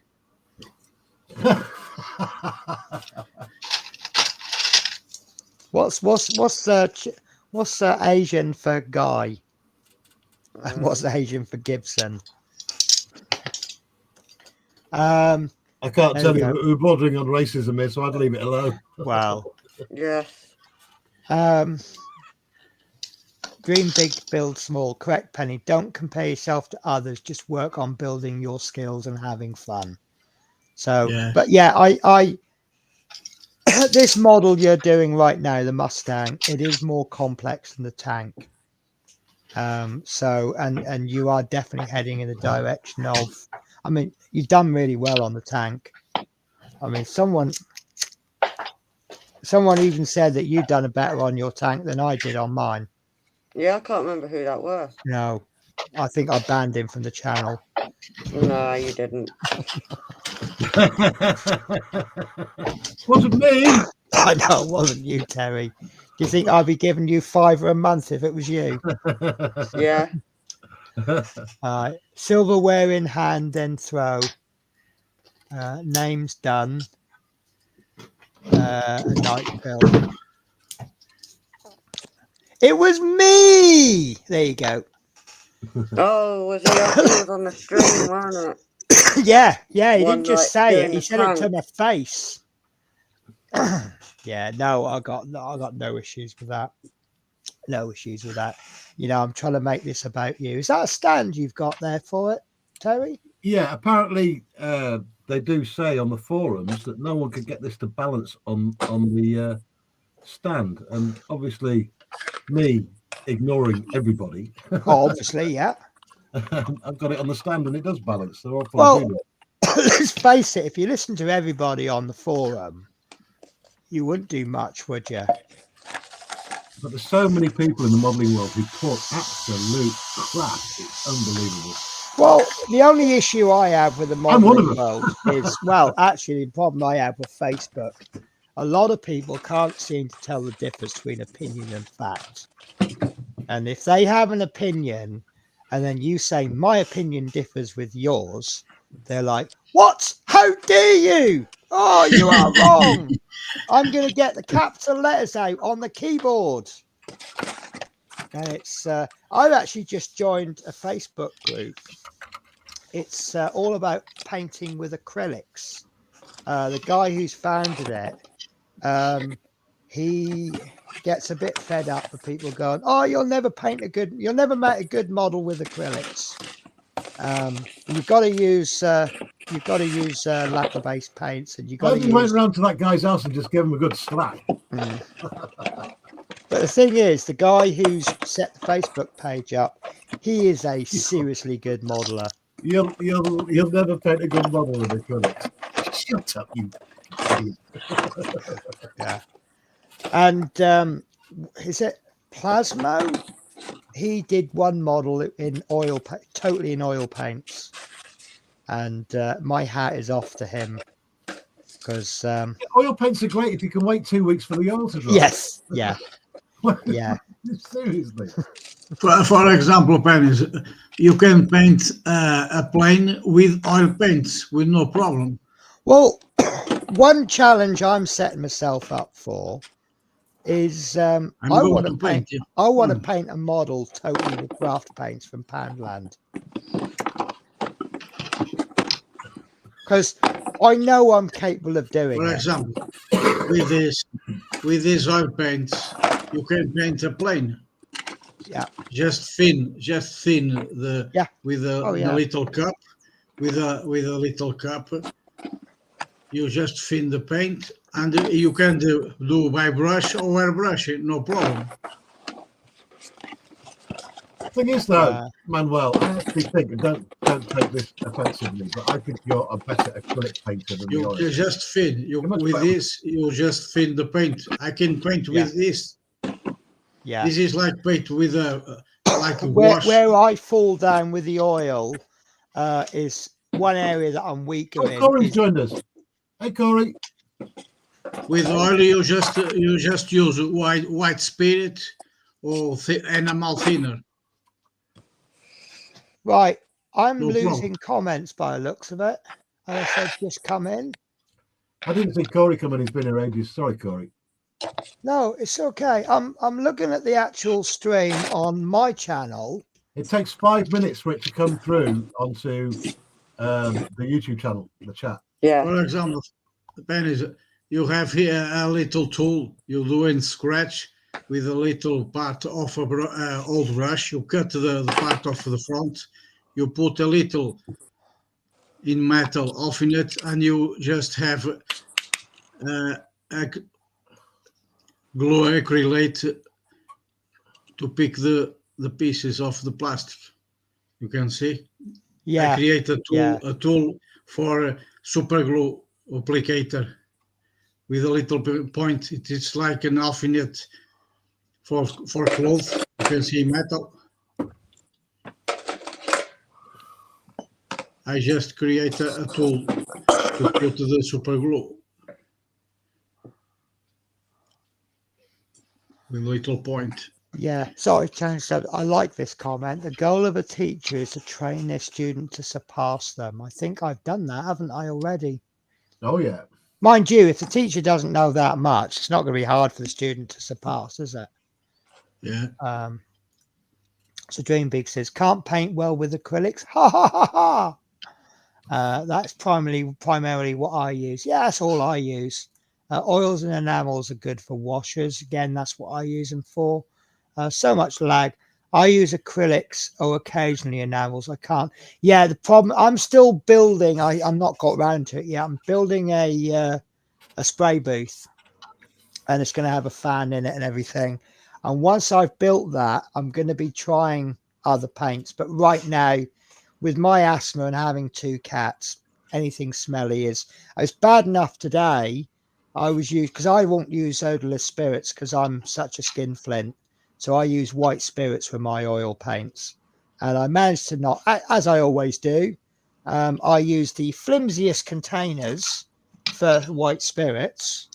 [SPEAKER 1] What's Asian for Guy? And what's Asian for Gibson?
[SPEAKER 4] I can't tell you. We're bordering on racism here, so I'd leave it alone.
[SPEAKER 1] Well,
[SPEAKER 2] yes.
[SPEAKER 1] Dream big, build small. Correct, Penny. Don't compare yourself to others. Just work on building your skills and having fun. So, yeah. But yeah, I this model you're doing right now, the Mustang, it is more complex than the tank. So, and you are definitely heading in the direction of. I mean, you've done really well on the tank. I mean, someone even said that you've done better on your tank than I did on mine.
[SPEAKER 2] Yeah, I can't remember who that was.
[SPEAKER 1] No, I think I banned him from the channel.
[SPEAKER 2] No, you didn't.
[SPEAKER 4] Wasn't me.
[SPEAKER 1] I know it wasn't you, Terry. Do you think I'd be giving you $5 a month if it was you?
[SPEAKER 2] Yeah.
[SPEAKER 1] Silverware in hand, then throw. Names done. A night film. It was me. There you go.
[SPEAKER 2] Oh, was he on the stream, wasn't it?
[SPEAKER 1] Yeah. He didn't just say it. He said it to my face. Yeah, no, I got no issues with that. No issues with that. You know, I'm trying to make this about you. Is that a stand you've got there for it, Terry?
[SPEAKER 4] Yeah, apparently they do say on the forums that no one could get this to balance on the stand, and obviously me ignoring everybody.
[SPEAKER 1] Obviously, yeah.
[SPEAKER 4] I've got it on the stand and it does balance. So
[SPEAKER 1] let's face it, if you listen to everybody on the forum, you wouldn't do much, would you?
[SPEAKER 4] But there's so many people in the modelling world who talk absolute crap. It's unbelievable.
[SPEAKER 1] Well, the only issue I have with the
[SPEAKER 4] I'm one of
[SPEAKER 1] modeling
[SPEAKER 4] them.
[SPEAKER 1] world is, well, actually, the problem I have with Facebook, a lot of people can't seem to tell the difference between opinion and fact. And if they have an opinion and then you say, my opinion differs with yours, they're like, what? How dare you? Oh, you are wrong. I'm going to get the capital letters out on the keyboard. And it's, I've actually just joined a Facebook group. It's all about painting with acrylics. The guy who's founded it, he gets a bit fed up with people going, "Oh, you'll never make a good model with acrylics. You've got to use lacquer-based paints, and you've got
[SPEAKER 4] Why
[SPEAKER 1] to
[SPEAKER 4] have you went
[SPEAKER 1] use."
[SPEAKER 4] round to that guy's house and just give him a good slap?
[SPEAKER 1] But the thing is, the guy who's set the Facebook page up, he is a seriously good modeler.
[SPEAKER 4] You'll never paint a good model with acrylics. Shut up, you idiot.
[SPEAKER 1] Yeah. And is it Plasmo? He did one model in oil, totally in oil paints. And my hat is off to him because
[SPEAKER 4] Oil paints are great if you can wait 2 weeks for the oil to dry.
[SPEAKER 1] yes, yeah, yeah.
[SPEAKER 4] Seriously.
[SPEAKER 3] For example, Pennies, you can paint a plane with oil paints with no problem.
[SPEAKER 1] Well, one challenge I'm setting myself up for is I want to paint. I want to paint a model totally with craft paints from Poundland, because I know I'm capable of doing
[SPEAKER 3] For
[SPEAKER 1] it.
[SPEAKER 3] example, with these oil paints, you can paint a plane.
[SPEAKER 1] Yeah.
[SPEAKER 3] Just thin the with a little cup, with a little cup. You just thin the paint, and you can do by brush or airbrush it, no problem.
[SPEAKER 4] Thing is, though, Manuel, I actually think, and don't take this offensively, but I think you're a better acrylic painter than the oil.
[SPEAKER 3] You just thin. With this, you just thin the paint. I can paint with this.
[SPEAKER 1] Yeah.
[SPEAKER 3] This is like paint with a
[SPEAKER 1] wash. Where I fall down with the oil is one area that I'm weaker in.
[SPEAKER 4] Corey's joined us. Hey, Corey.
[SPEAKER 3] With oil, you just use white spirit or enamel thinner.
[SPEAKER 1] Right, I'm losing comments by the looks of it. And I said, just come in.
[SPEAKER 4] I didn't see Corey come in. He's been here ages. Sorry, Corey.
[SPEAKER 1] No, it's okay. I'm looking at the actual stream on my channel.
[SPEAKER 4] It takes 5 minutes for it to come through onto the YouTube channel, the chat.
[SPEAKER 2] Yeah.
[SPEAKER 3] For example, Pennies, you have here a little tool you do in Scratch with a little part of a old brush. You cut the part of the front, you put a little in metal off in it, and you just have a glue acrylate to pick the pieces of the plastic. You can see.
[SPEAKER 1] Yeah.
[SPEAKER 3] I create a tool for super glue applicator with a little point. It is like an alphabet for clothes. You can see metal. I just create a tool to put the super glue with a little point.
[SPEAKER 1] Yeah, sorry, change that. I like this comment. The goal of a teacher is to train their student to surpass them. I think I've done that, haven't I, already?
[SPEAKER 4] Oh, yeah.
[SPEAKER 1] Mind you, if the teacher doesn't know that much, it's not going to be hard for the student to surpass, is it?
[SPEAKER 3] Yeah.
[SPEAKER 1] So Dream Big says, can't paint well with acrylics. Ha ha ha ha. That's primarily what I use. Yeah, that's all I use. Oils and enamels are good for washers. Again, that's what I use them for. So much lag. I use acrylics or occasionally enamels. I can't. Yeah, the problem, I'm still building. I'm not got around to it yet. I'm building a spray booth, and it's going to have a fan in it and everything. And once I've built that, I'm going to be trying other paints. But right now, with my asthma and having 2 cats, anything smelly is. It's bad enough today. Because I won't use odorless spirits because I'm such a skinflint. So I use white spirits for my oil paints. and I managed to not, as I always do, I use the flimsiest containers for white spirits,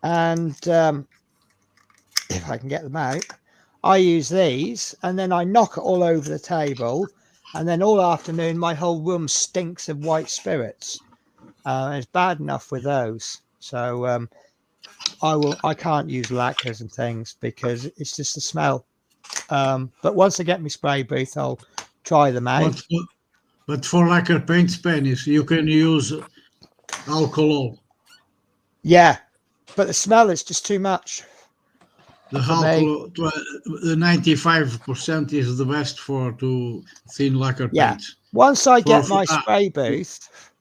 [SPEAKER 1] and if I can get them out, I use these, and then I knock it all over the table, and then all afternoon my whole room stinks of white spirits. It's bad enough with those, so I can't use lacquers and things because it's just the smell. But once I get my spray booth, I'll try them out.
[SPEAKER 3] But for lacquer paint Spanish, you can use alcohol.
[SPEAKER 1] Yeah, but the smell is just too much.
[SPEAKER 3] The alcohol, the 95% is the best for to thin lacquer paint.
[SPEAKER 1] Once I get my spray booth,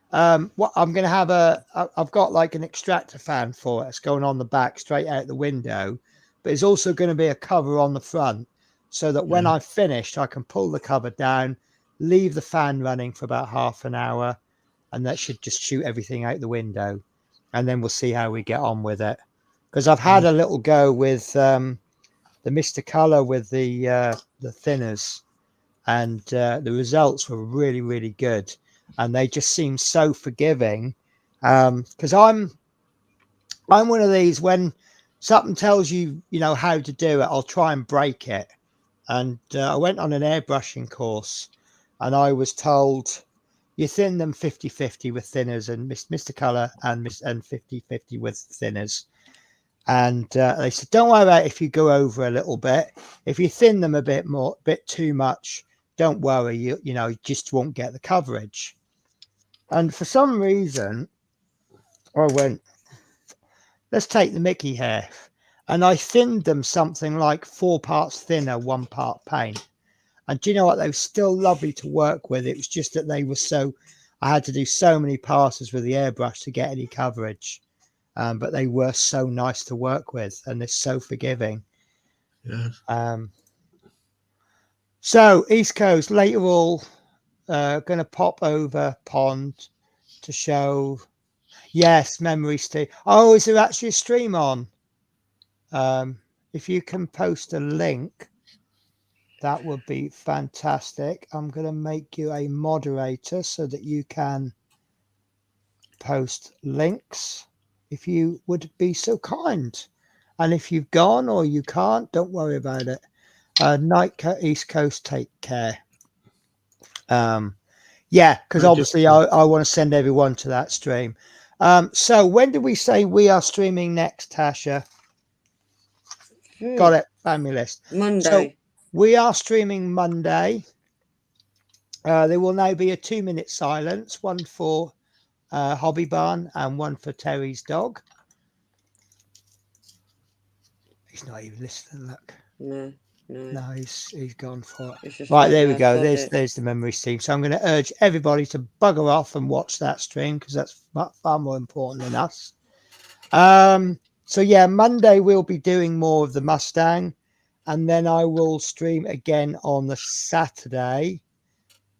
[SPEAKER 1] what I'm going to have I've got like an extractor fan for it. It's going on the back straight out the window, but it's also going to be a cover on the front so that when I've finished, I can pull the cover down, leave the fan running for about half an hour, and that should just shoot everything out the window. And then we'll see how we get on with it. Because I've had a little go with the Mr. Color with the thinners, and the results were really, really good. And they just seem so forgiving. Because I'm one of these, when something tells you, you know, how to do it, I'll try and break it. And I went on an airbrushing course, and I was told you thin them 50-50 with thinners, and Mr. Color and 50-50 with thinners. And they said, don't worry about it if you go over a little bit. If you thin them a bit too much, don't worry, you know, you just won't get the coverage. And for some reason, I went, let's take the Mickey hair. And I thinned them something like 4 parts thinner, 1 part paint. And do you know what? They were still lovely to work with. It was just that they were I had to do so many passes with the airbrush to get any coverage. But they were so nice to work with, and they're so forgiving.
[SPEAKER 3] Yes.
[SPEAKER 1] So East Coast, later all going to pop over Pond to show. Yes, Memory Steve. Oh, is there actually a stream on? If you can post a link, that would be fantastic. I'm going to make you a moderator so that you can post links, if you would be so kind. And if you've gone or you can't, don't worry about it. East Coast, take care. Yeah, because obviously I want to send everyone to that stream. So when did we say we are streaming next, Tasha? Got it. Family list.
[SPEAKER 2] Monday.
[SPEAKER 1] So we are streaming Monday. There will now be a 2-minute silence, one for Hobby Barn and one for Terry's dog. He's not even listening. Look.
[SPEAKER 2] No,
[SPEAKER 1] he's gone for it.
[SPEAKER 2] Right,
[SPEAKER 1] there we go. There's the memory stream. So I'm going to urge everybody to bugger off and watch that stream, because that's far more important than us. So yeah, Monday we'll be doing more of the Mustang, and then I will stream again on the Saturday.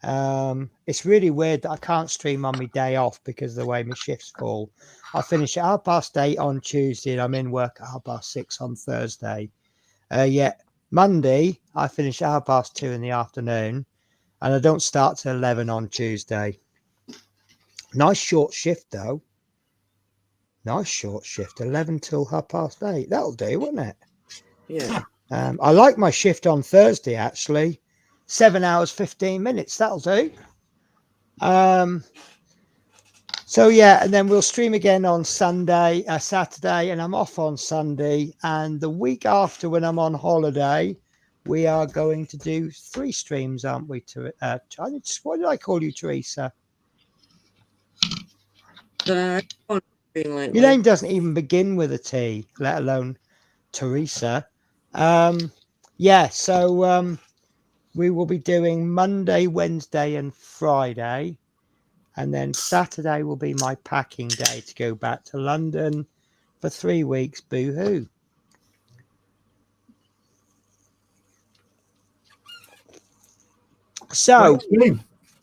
[SPEAKER 1] It's really weird that I can't stream on my day off because of the way my shifts fall. I finish at 8:30 on Tuesday, and I'm in work at 6:30 on Thursday. Monday I finish at 2:30 in the afternoon, and I don't start till 11 on Tuesday. Nice short shift though. Nice short shift, 11 till 8:30. That'll do, wouldn't it?
[SPEAKER 2] Yeah.
[SPEAKER 1] I like my shift on Thursday actually. 7 hours 15 minutes. That'll do. So yeah, and then we'll stream again on Saturday, and I'm off on Sunday. And the week after, when I'm on holiday, we are going to do 3 streams, aren't we? What did I call you, Teresa? Your name doesn't even begin with a T, let alone Teresa. Yeah, so we will be doing Monday, Wednesday, and Friday. And then Saturday will be my packing day to go back to London for 3 weeks. Boo-hoo. So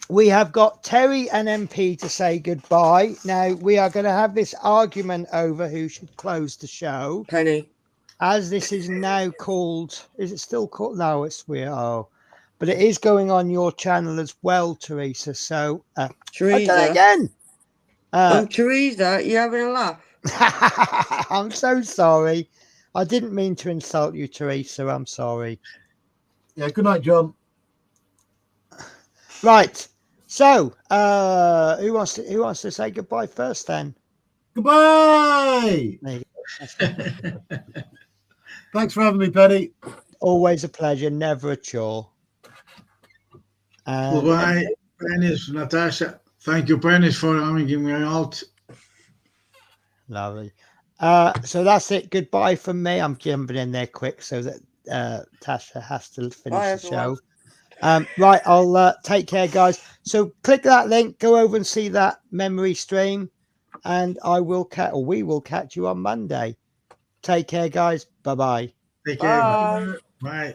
[SPEAKER 1] we have got Terry and MP to say goodbye. Now we are going to have this argument over who should close the show.
[SPEAKER 2] Penny.
[SPEAKER 1] As this is now called, is it still called? No, it's but it is going on your channel as well, Teresa. So I done it
[SPEAKER 2] Teresa.
[SPEAKER 1] again.
[SPEAKER 2] Teresa, you having a laugh?
[SPEAKER 1] I'm so sorry. I didn't mean to insult you, Teresa. I'm sorry.
[SPEAKER 4] Yeah, good night, John.
[SPEAKER 1] Right. So, who wants to say goodbye first then?
[SPEAKER 4] Goodbye.
[SPEAKER 1] There you go.
[SPEAKER 4] Thanks for having me, Penny.
[SPEAKER 1] Always a pleasure, never a chore.
[SPEAKER 3] Goodbye, Penis, Natasha. Thank you, Penis, for having me out.
[SPEAKER 1] Lovely. So that's it. Goodbye from me. I'm jumping in there quick so that Tasha has to finish the show. Right, I'll take care, guys. So click that link, go over and see that memory stream, and we will catch you on Monday. Take care, guys. Bye-bye.
[SPEAKER 3] Take care. Bye.